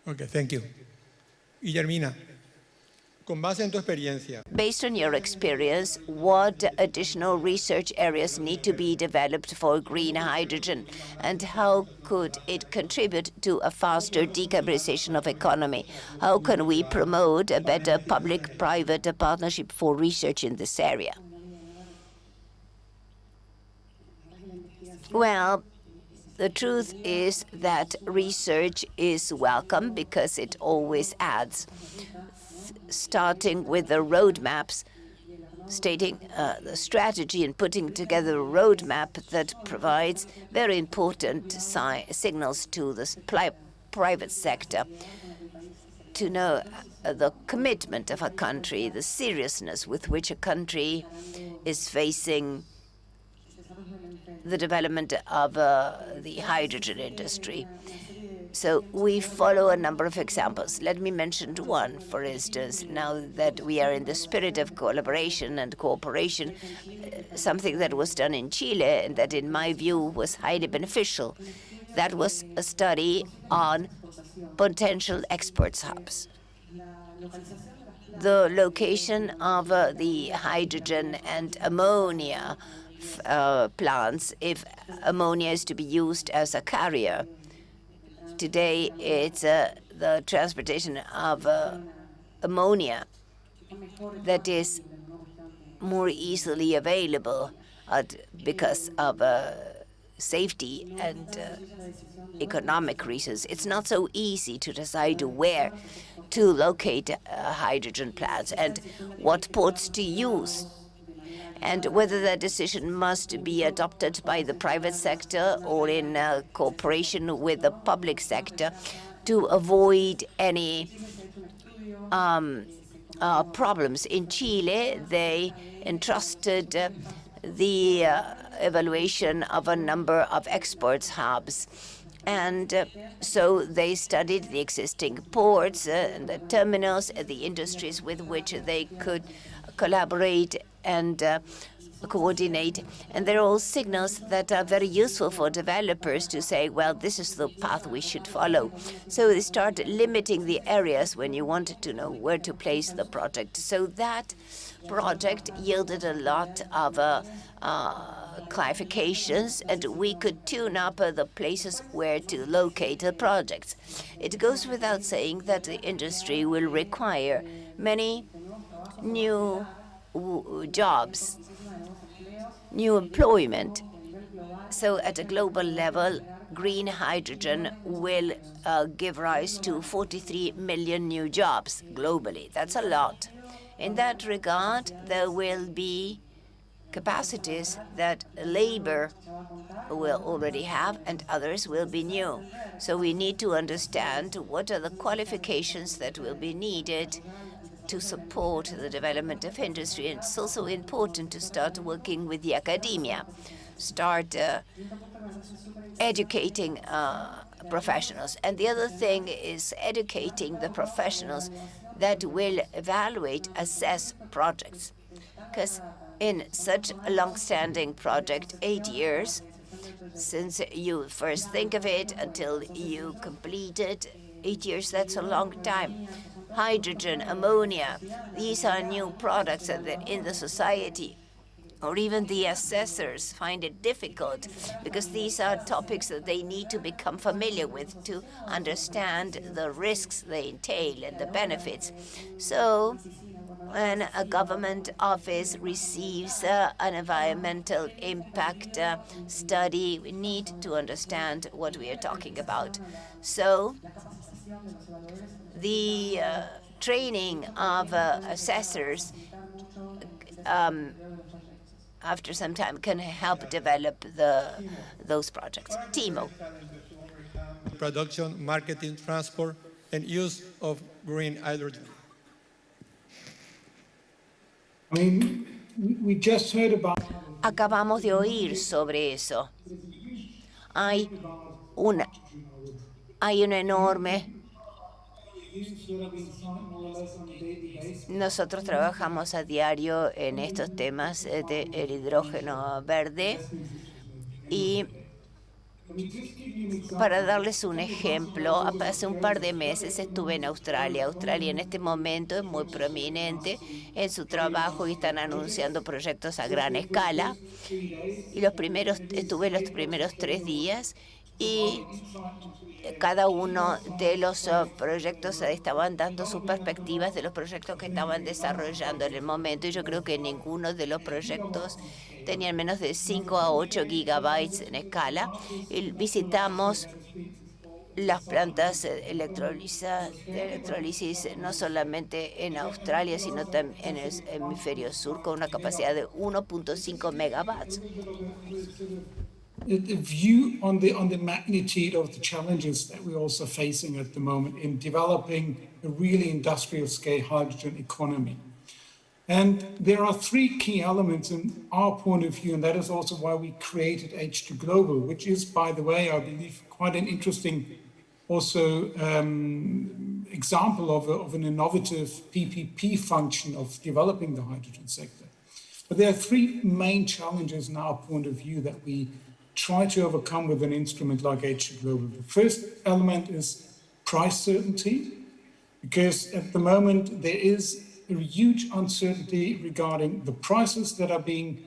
Okay, thank you. Guillermina, con base en tu experiencia, Based on your experience, what additional research areas need to be developed for green hydrogen, and how could it contribute to a faster decarbonization of economy? How can we promote a better public-private partnership for research in this area? Well, the truth is that research is welcome because it always adds. Starting with the roadmaps, stating the strategy and putting together a roadmap that provides very important signals to the private sector to know the commitment of a country, the seriousness with which a country is facing the development of the hydrogen industry. So we follow a number of examples. Let me mention one, for instance, now that we are in the spirit of collaboration and cooperation, something that was done in Chile and that in my view was highly beneficial. That was a study on potential export hubs. The location of the hydrogen and ammonia plants, if ammonia is to be used as a carrier. Today, it's the transportation of ammonia that is more easily available because of safety and economic reasons. It's not so easy to decide where to locate hydrogen plants and what ports to use, and whether that decision must be adopted by the private sector or in cooperation with the public sector to avoid any problems. In Chile, they entrusted the evaluation of a number of export hubs. And so they studied the existing ports and the terminals and the industries with which they could collaborate and coordinate. And they're all signals that are very useful for developers to say, well, this is the path we should follow. So they start limiting the areas when you wanted to know where to place the project. So that project yielded a lot of clarifications, and we could tune up the places where to locate the projects. It goes without saying that the industry will require many new jobs, new employment. So at a global level, green hydrogen will give rise to 43 million new jobs globally. That's a lot. In that regard, there will be capacities that labor will already have and others will be new. So we need to understand what are the qualifications that will be needed to support the development of industry. And it's also important to start working with the academia, start educating professionals. And the other thing is educating the professionals that will evaluate, assess projects. Because in such a long-standing project, 8 years, since you first think of it until you complete it, 8 years, that's a long time. Hydrogen, ammonia, these are new products that in the society, or even the assessors find it difficult because these are topics that they need to become familiar with to understand the risks they entail and the benefits. So when a government office receives an environmental impact study, we need to understand what we are talking about. So the training of assessors after some time can help develop those projects. Timo. Production, marketing, transport, and use of green hydrogen. I mean, we just heard about. Acabamos de oír sobre eso. Hay una enorme. Nosotros trabajamos a diario en estos temas del hidrógeno verde y para darles un ejemplo, hace un par de meses estuve en Australia. Australia en este momento es muy prominente en su trabajo y están anunciando proyectos a gran escala. Y estuve los primeros 3 días y cada uno de los proyectos estaban dando sus perspectivas de los proyectos que estaban desarrollando en el momento. Y yo creo que ninguno de los proyectos tenían menos de 5 a 8 gigabytes en escala. Y visitamos las plantas de electrólisis no solamente en Australia, sino también en el hemisferio sur, con una capacidad de 1.5 megawatts. a view on the magnitude of the challenges that we're also facing at the moment in developing a really industrial scale hydrogen economy. And there are three key elements in our point of view, and that is also why we created H2 Global, which is, by the way, I believe, quite an interesting also example of an innovative PPP function of developing the hydrogen sector. But there are three main challenges in our point of view that we try to overcome with an instrument like H2 Global. The first element is price certainty, because at the moment there is a huge uncertainty regarding the prices that are being,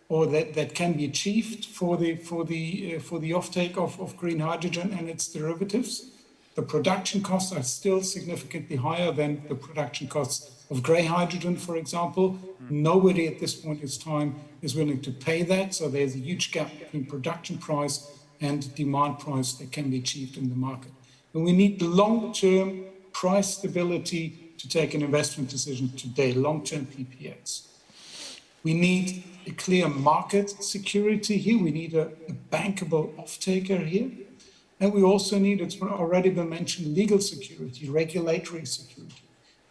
or that can be achieved for the offtake of green hydrogen and its derivatives. The production costs are still significantly higher than the production costs of grey hydrogen, for example. Nobody at this point in time is willing to pay that, so there's a huge gap between production price and demand price that can be achieved in the market. And we need long-term price stability to take an investment decision today, long-term PPAs. We need a clear market security here. We need a bankable off-taker here. And we also need, it's already been mentioned, legal security, regulatory security.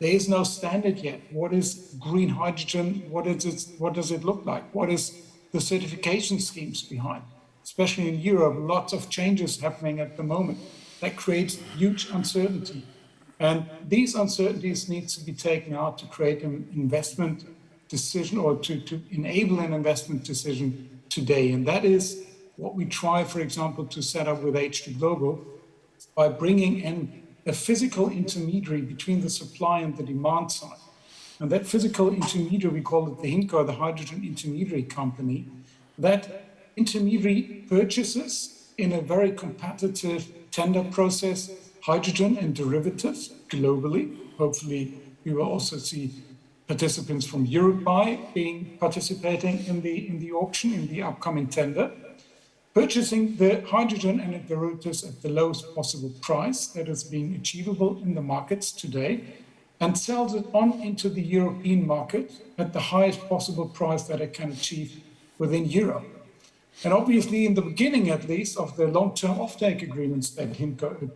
There is no standard yet. What is green hydrogen? What does it look like? What is the certification schemes behind? Especially in Europe, lots of changes happening at the moment. That creates huge uncertainty. And these uncertainties need to be taken out to create an investment decision, or to enable an investment decision today. And that is what we try, for example, to set up with H2 Global by bringing in a physical intermediary between the supply and the demand side. And that physical intermediary, we call it the HINCO, the Hydrogen Intermediary Company. That intermediary purchases in a very competitive tender process hydrogen and derivatives globally. Hopefully, we will also see participants from Uruguay participating in the auction, in the upcoming tender, purchasing the hydrogen and the derivatives at the lowest possible price that is being achievable in the markets today, and sells it on into the European market at the highest possible price that it can achieve within Europe. And obviously, in the beginning, at least, of the long-term offtake agreements that HINCO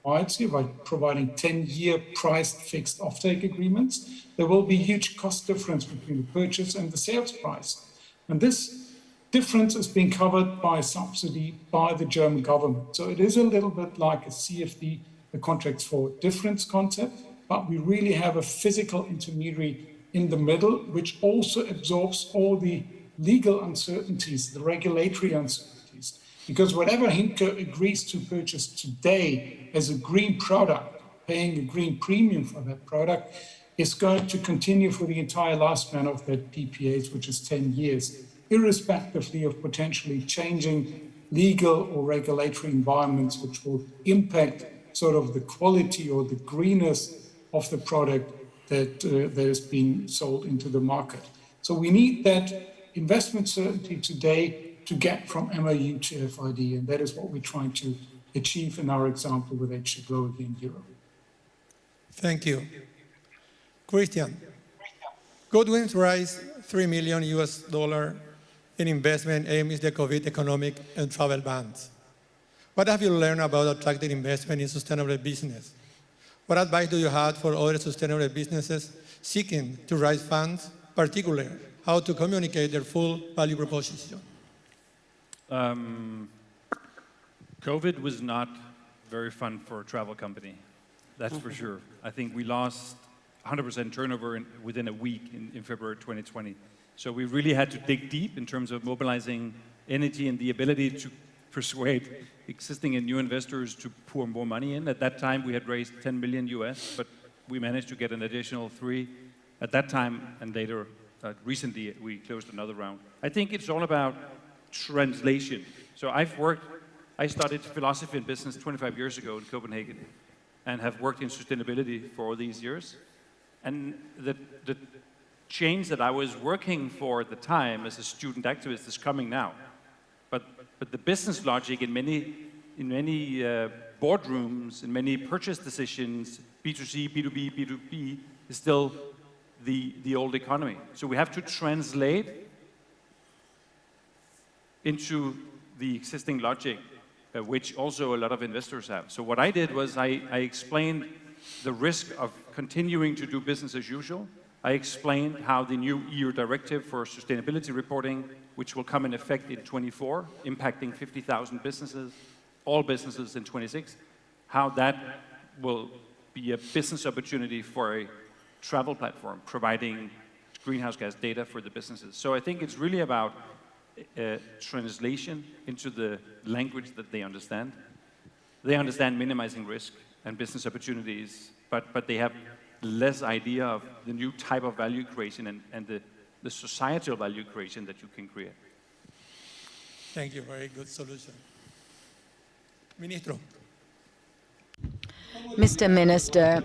provides here, by providing 10-year priced fixed offtake agreements, there will be huge cost difference between the purchase and the sales price. And this difference is being covered by subsidy by the German government. So it is a little bit like a CFD, the contracts for difference concept, but we really have a physical intermediary in the middle, which also absorbs all the legal uncertainties, the regulatory uncertainties. Because whatever HINCO agrees to purchase today as a green product, paying a green premium for that product, is going to continue for the entire lifespan of that PPAs, which is 10 years, irrespectively of potentially changing legal or regulatory environments, which will impact sort of the quality or the greenness of the product that is being sold into the market. So we need that investment certainty today to get from MOU to FID, and that is what we're trying to achieve in our example with H2 Global in Europe. Thank you. Christian, Goodwin raised $3 million in investment amidst the COVID economic and travel bans. What have you learned about attracting investment in sustainable business? What advice do you have for other sustainable businesses seeking to raise funds, particularly how to communicate their full value proposition? COVID was not very fun for a travel company, that's for sure. I think we lost 100% turnover within a week in February 2020. So we really had to dig deep in terms of mobilizing energy and the ability to persuade existing and new investors to pour more money in. At that time, we had raised 10 million US, but we managed to get an additional 3 at that time, and later, recently, we closed another round. I think it's all about translation. So I studied philosophy and business 25 years ago in Copenhagen and have worked in sustainability for all these years. And the change that I was working for at the time as a student activist is coming now. But the business logic in many boardrooms, in many purchase decisions, B2C, B2B, B2B, is still the old economy. So we have to translate into the existing logic, which also a lot of investors have. So what I did was I explained the risk of continuing to do business as usual. I explained how the new EU directive for sustainability reporting, which will come in effect in 24, impacting 50,000 businesses, all businesses in 26, how that will be a business opportunity for a travel platform, providing greenhouse gas data for the businesses. So I think it's really about translation into the language that they understand. They understand minimizing risk and business opportunities, but they have less idea of the new type of value creation and the societal value creation that you can create. Thank you. Very good solution. Ministro. Mr. Minister,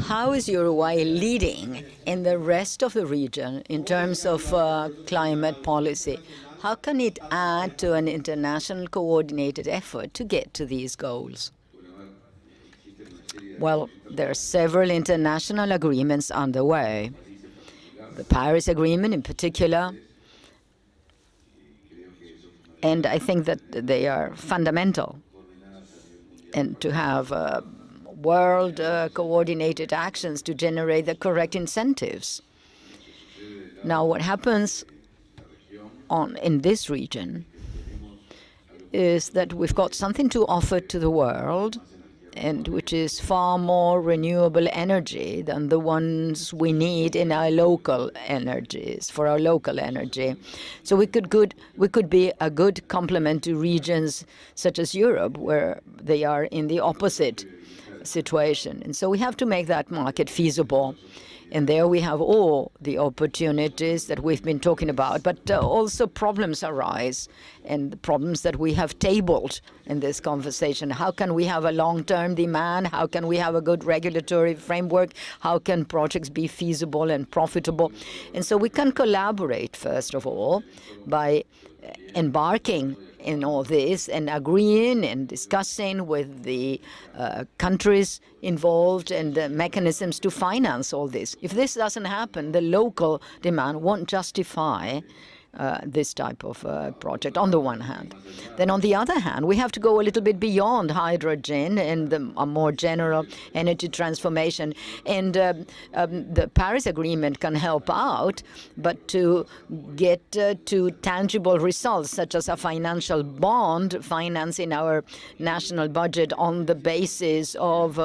how is Uruguay leading in the rest of the region in terms of climate policy? How can it add to an international coordinated effort to get to these goals? Well, there are several international agreements underway. The Paris Agreement in particular, and I think that they are fundamental. And to have world coordinated actions to generate the correct incentives. Now, what happens in this region is that we've got something to offer to the world, and which is far more renewable energy than the ones we need in our local energies, for our local energy. So we could be a good complement to regions such as Europe, where they are in the opposite situation. And so we have to make that market feasible. And there we have all the opportunities that we've been talking about, but also problems arise, and the problems that we have tabled in this conversation. How can we have a long-term demand? How can we have a good regulatory framework? How can projects be feasible and profitable? And so we can collaborate, first of all, by embarking in all this and agreeing and discussing with the countries involved and the mechanisms to finance all this. If this doesn't happen, the local demand won't justify this type of project, on the one hand. Then on the other hand, we have to go a little bit beyond hydrogen and a more general energy transformation. And the Paris Agreement can help out, but to get to tangible results, such as a financial bond financing our national budget on the basis of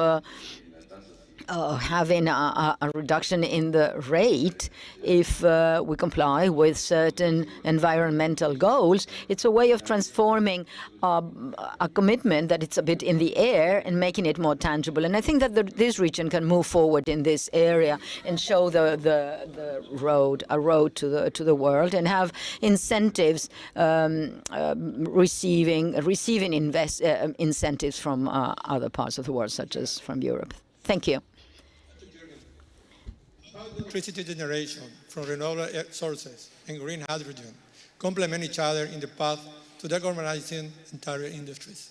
having a reduction in the rate if we comply with certain environmental goals. It's a way of transforming a commitment that it's a bit in the air and making it more tangible. And I think that this region can move forward in this area and show a road to the world, and have incentives receiving incentives from other parts of the world, such as from Europe. Thank you. Electricity generation from renewable sources and green hydrogen complement each other in the path to decarbonizing entire industries?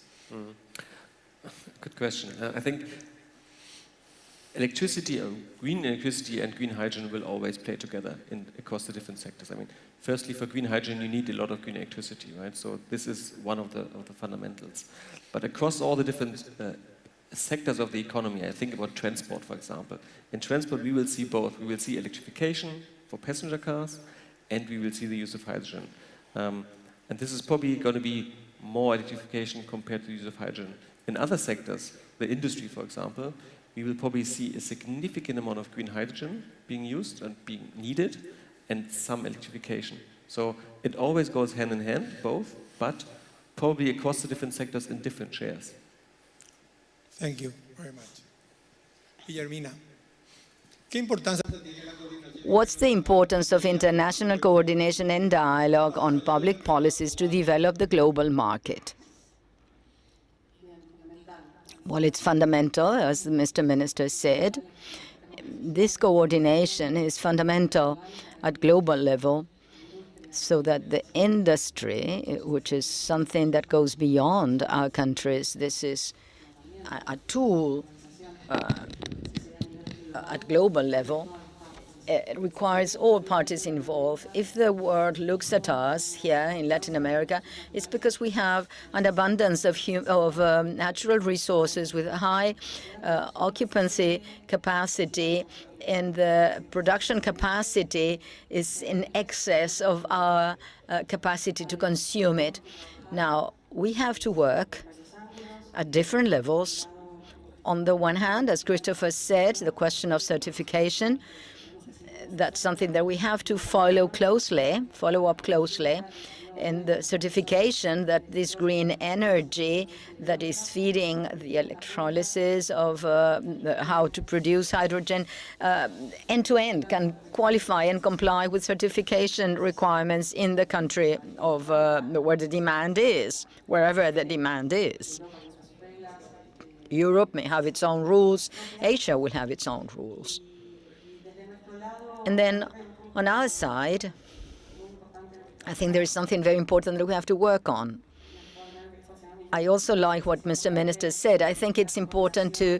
Good question. I think electricity, green electricity and green hydrogen will always play together across the different sectors. I mean, firstly, for green hydrogen, you need a lot of green electricity, right? So this is one of the fundamentals. But across all the different sectors of the economy, I think about transport, for example. In transport, we will see both. We will see electrification for passenger cars, and we will see the use of hydrogen. And this is probably going to be more electrification compared to the use of hydrogen. In other sectors, the industry, for example, we will probably see a significant amount of green hydrogen being used and being needed, and some electrification. So it always goes hand in hand, both, but probably across the different sectors in different shares. Thank you very much. Guillermina, ¿qué importancia? What's the importance of international coordination and dialogue on public policies to develop the global market? Well, it's fundamental, as Mr. Minister said. This coordination is fundamental at global level, so that the industry, which is something that goes beyond our countries, this is a tool at global level, it requires all parties involved. If the world looks at us here in Latin America, it's because we have an abundance of natural resources with high occupancy capacity, and the production capacity is in excess of our capacity to consume it. Now, we have to work at different levels. On the one hand, as Christopher said, the question of certification, that's something that we have to follow up closely. And the certification that this green energy that is feeding the electrolysis of how to produce hydrogen end-to-end can qualify and comply with certification requirements in the country of where the demand is, wherever the demand is. Europe may have its own rules. Asia will have its own rules. And then on our side, I think there is something very important that we have to work on. I also like what Mr. Minister said. I think it's important to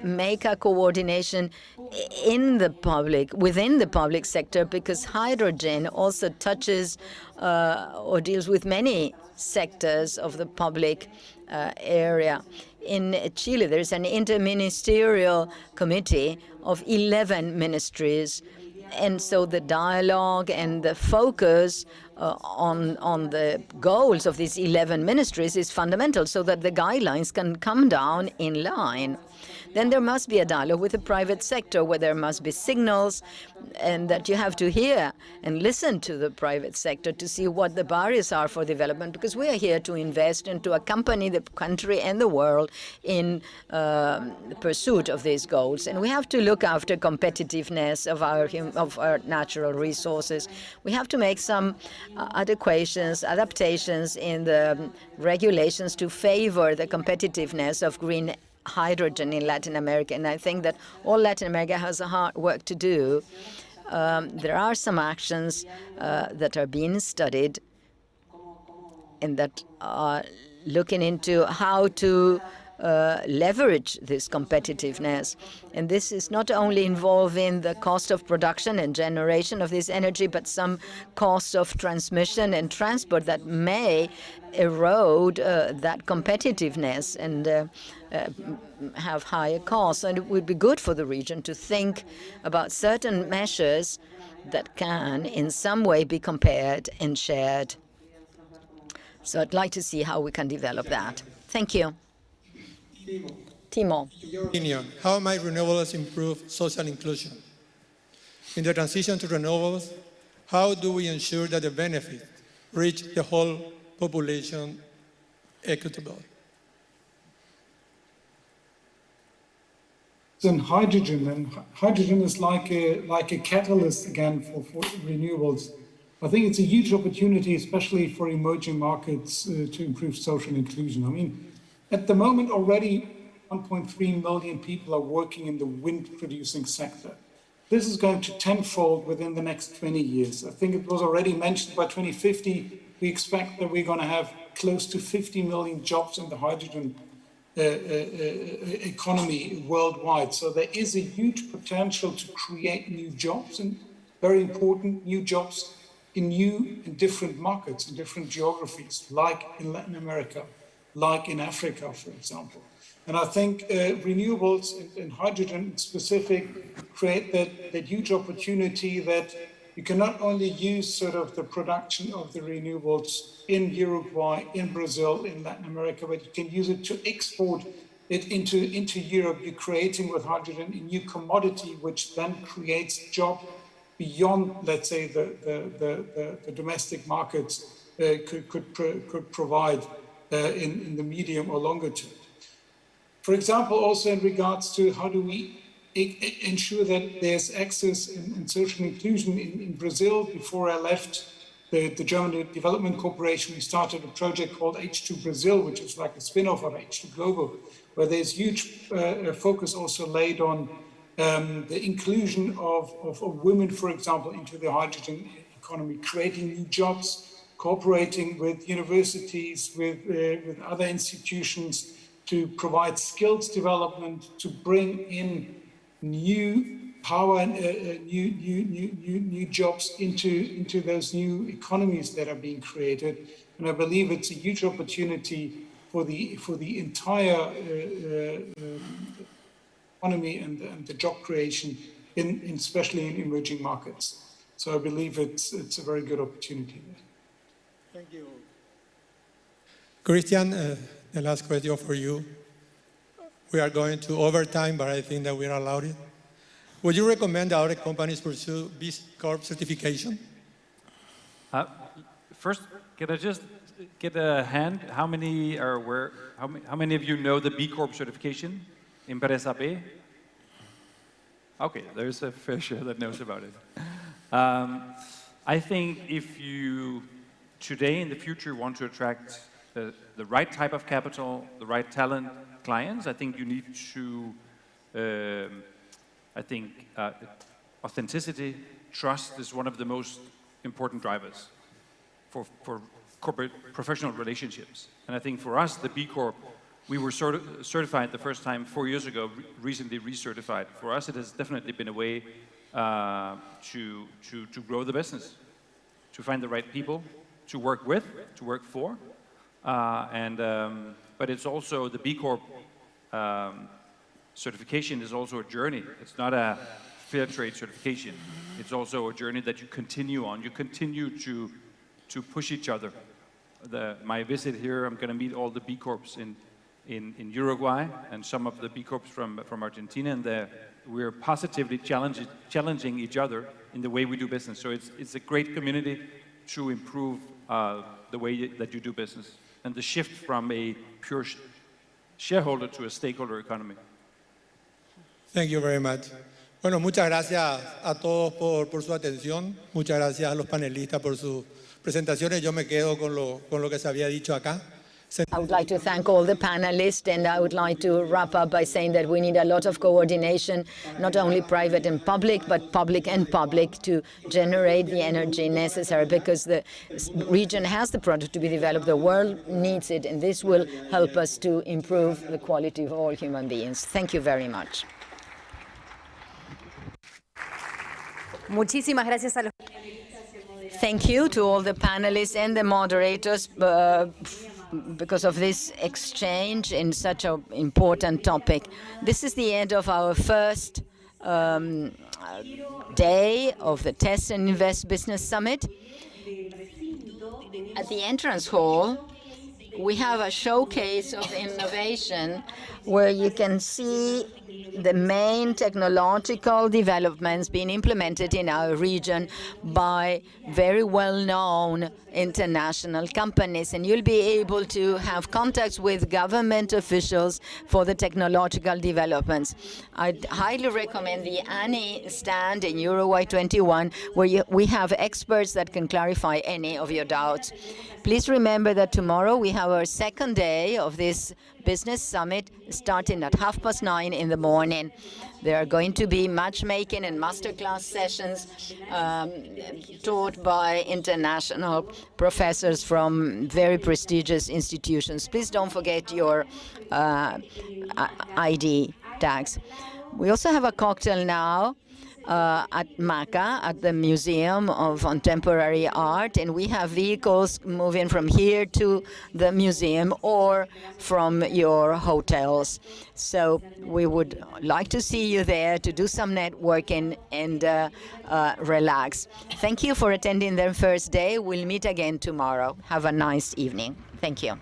make a coordination within the public sector, because hydrogen also touches or deals with many sectors of the public area. In Chile, there is an interministerial committee of 11 ministries. And so the dialogue and the focus on the goals of these 11 ministries is fundamental, so that the guidelines can come down in line. Then there must be a dialogue with the private sector, where there must be signals, and that you have to hear and listen to the private sector to see what the barriers are for development, because we are here to invest and to accompany the country and the world in the pursuit of these goals. And we have to look after competitiveness of our natural resources. We have to make some adaptations in the regulations to favor the competitiveness of green hydrogen in Latin America. And I think that all Latin America has a hard work to do. There are some actions that are being studied and that are looking into how to leverage this competitiveness. And this is not only involving the cost of production and generation of this energy, but some costs of transmission and transport that may erode that competitiveness and have higher costs. And it would be good for the region to think about certain measures that can in some way be compared and shared. So I'd like to see how we can develop that. Thank you. Timo. In your opinion, how might renewables improve social inclusion? In the transition to renewables, how do we ensure that the benefits reach the whole population equitably? In hydrogen, and hydrogen is like a catalyst again for renewables. I think it's a huge opportunity, especially for emerging markets, to improve social inclusion. I mean, at the moment already 1.3 million people are working in the wind-producing sector. This is going to tenfold within the next 20 years. I think it was already mentioned by 2050, we expect that we're going to have close to 50 million jobs in the hydrogen economy worldwide. So there is a huge potential to create new jobs, and very important new jobs in different markets, in different geographies, like in Latin America, like in Africa, for example. And I think renewables and hydrogen specific create that huge opportunity that you can not only use sort of the production of the renewables in Uruguay, in Brazil, in Latin America, but you can use it to export it into Europe. You're creating with hydrogen a new commodity, which then creates jobs beyond, let's say, the domestic markets could provide in the medium or longer term. For example, also in regards to how do we ensure that there's access and social inclusion in Brazil. Before I left the German Development Corporation, we started a project called H2 Brazil, which is like a spin-off of H2 Global, where there's huge focus also laid on the inclusion of women, for example, into the hydrogen economy, creating new jobs, cooperating with universities, with other institutions to provide skills development, to bring in new power new jobs into those new economies that are being created. And I believe it's a huge opportunity for the entire economy and the job creation, especially in emerging markets. So I believe it's a very good opportunity there. Thank you. Christian, the last question for you. We are going to overtime, but I think that we are allowed it. Would you recommend other companies pursue B Corp certification? First, can I just get a hand? How many are aware? How many of you know the B Corp certification? Empresa B? Okay, there's a fair share that knows about it. I think if you today in the future want to attract the right type of capital, the right talent clients, I think you need to, authenticity, trust is one of the most important drivers for corporate professional relationships. And I think for us, the B Corp, we were certified the first time 4 years ago, recently recertified. For us, it has definitely been a way to grow the business, to find the right people, to work with, to work for. But it's also the B Corp certification is also a journey. It's not a fair trade certification. It's also a journey that you continue on. You continue to push each other. My visit here, I'm going to meet all the B Corps in Uruguay and some of the B Corps from Argentina, and we're positively challenging each other in the way we do business. So it's a great community to improve the way that you do business and the shift from a pure shareholder to a stakeholder economy. Thank you very much. Bueno, muchas gracias a todos por su atención. Muchas gracias a los panelistas por sus presentaciones. Yo me quedo con lo que se había dicho acá. I would like to thank all the panelists, and I would like to wrap up by saying that we need a lot of coordination, not only private and public, but public and public, to generate the energy necessary, because the region has the product to be developed, the world needs it, and this will help us to improve the quality of all human beings. Thank you very much. Muchísimas gracias a los. Thank you to all the panelists and the moderators because of this exchange in such an important topic. This is the end of our first day of the Test and Invest Business Summit. At the entrance hall, we have a showcase of innovation where you can see the main technological developments being implemented in our region by very well-known international companies. And you'll be able to have contacts with government officials for the technological developments. I'd highly recommend the ANI stand in Uruguay 21, where we have experts that can clarify any of your doubts. Please remember that tomorrow we have our second day of this business summit starting at 9:30 in the morning. There are going to be matchmaking and masterclass sessions taught by international professors from very prestigious institutions. Please don't forget your ID tags. We also have a cocktail now at MACA, at the Museum of Contemporary Art, and we have vehicles moving from here to the museum or from your hotels. So we would like to see you there to do some networking and relax. Thank you for attending the first day. We'll meet again tomorrow. Have a nice evening. Thank you.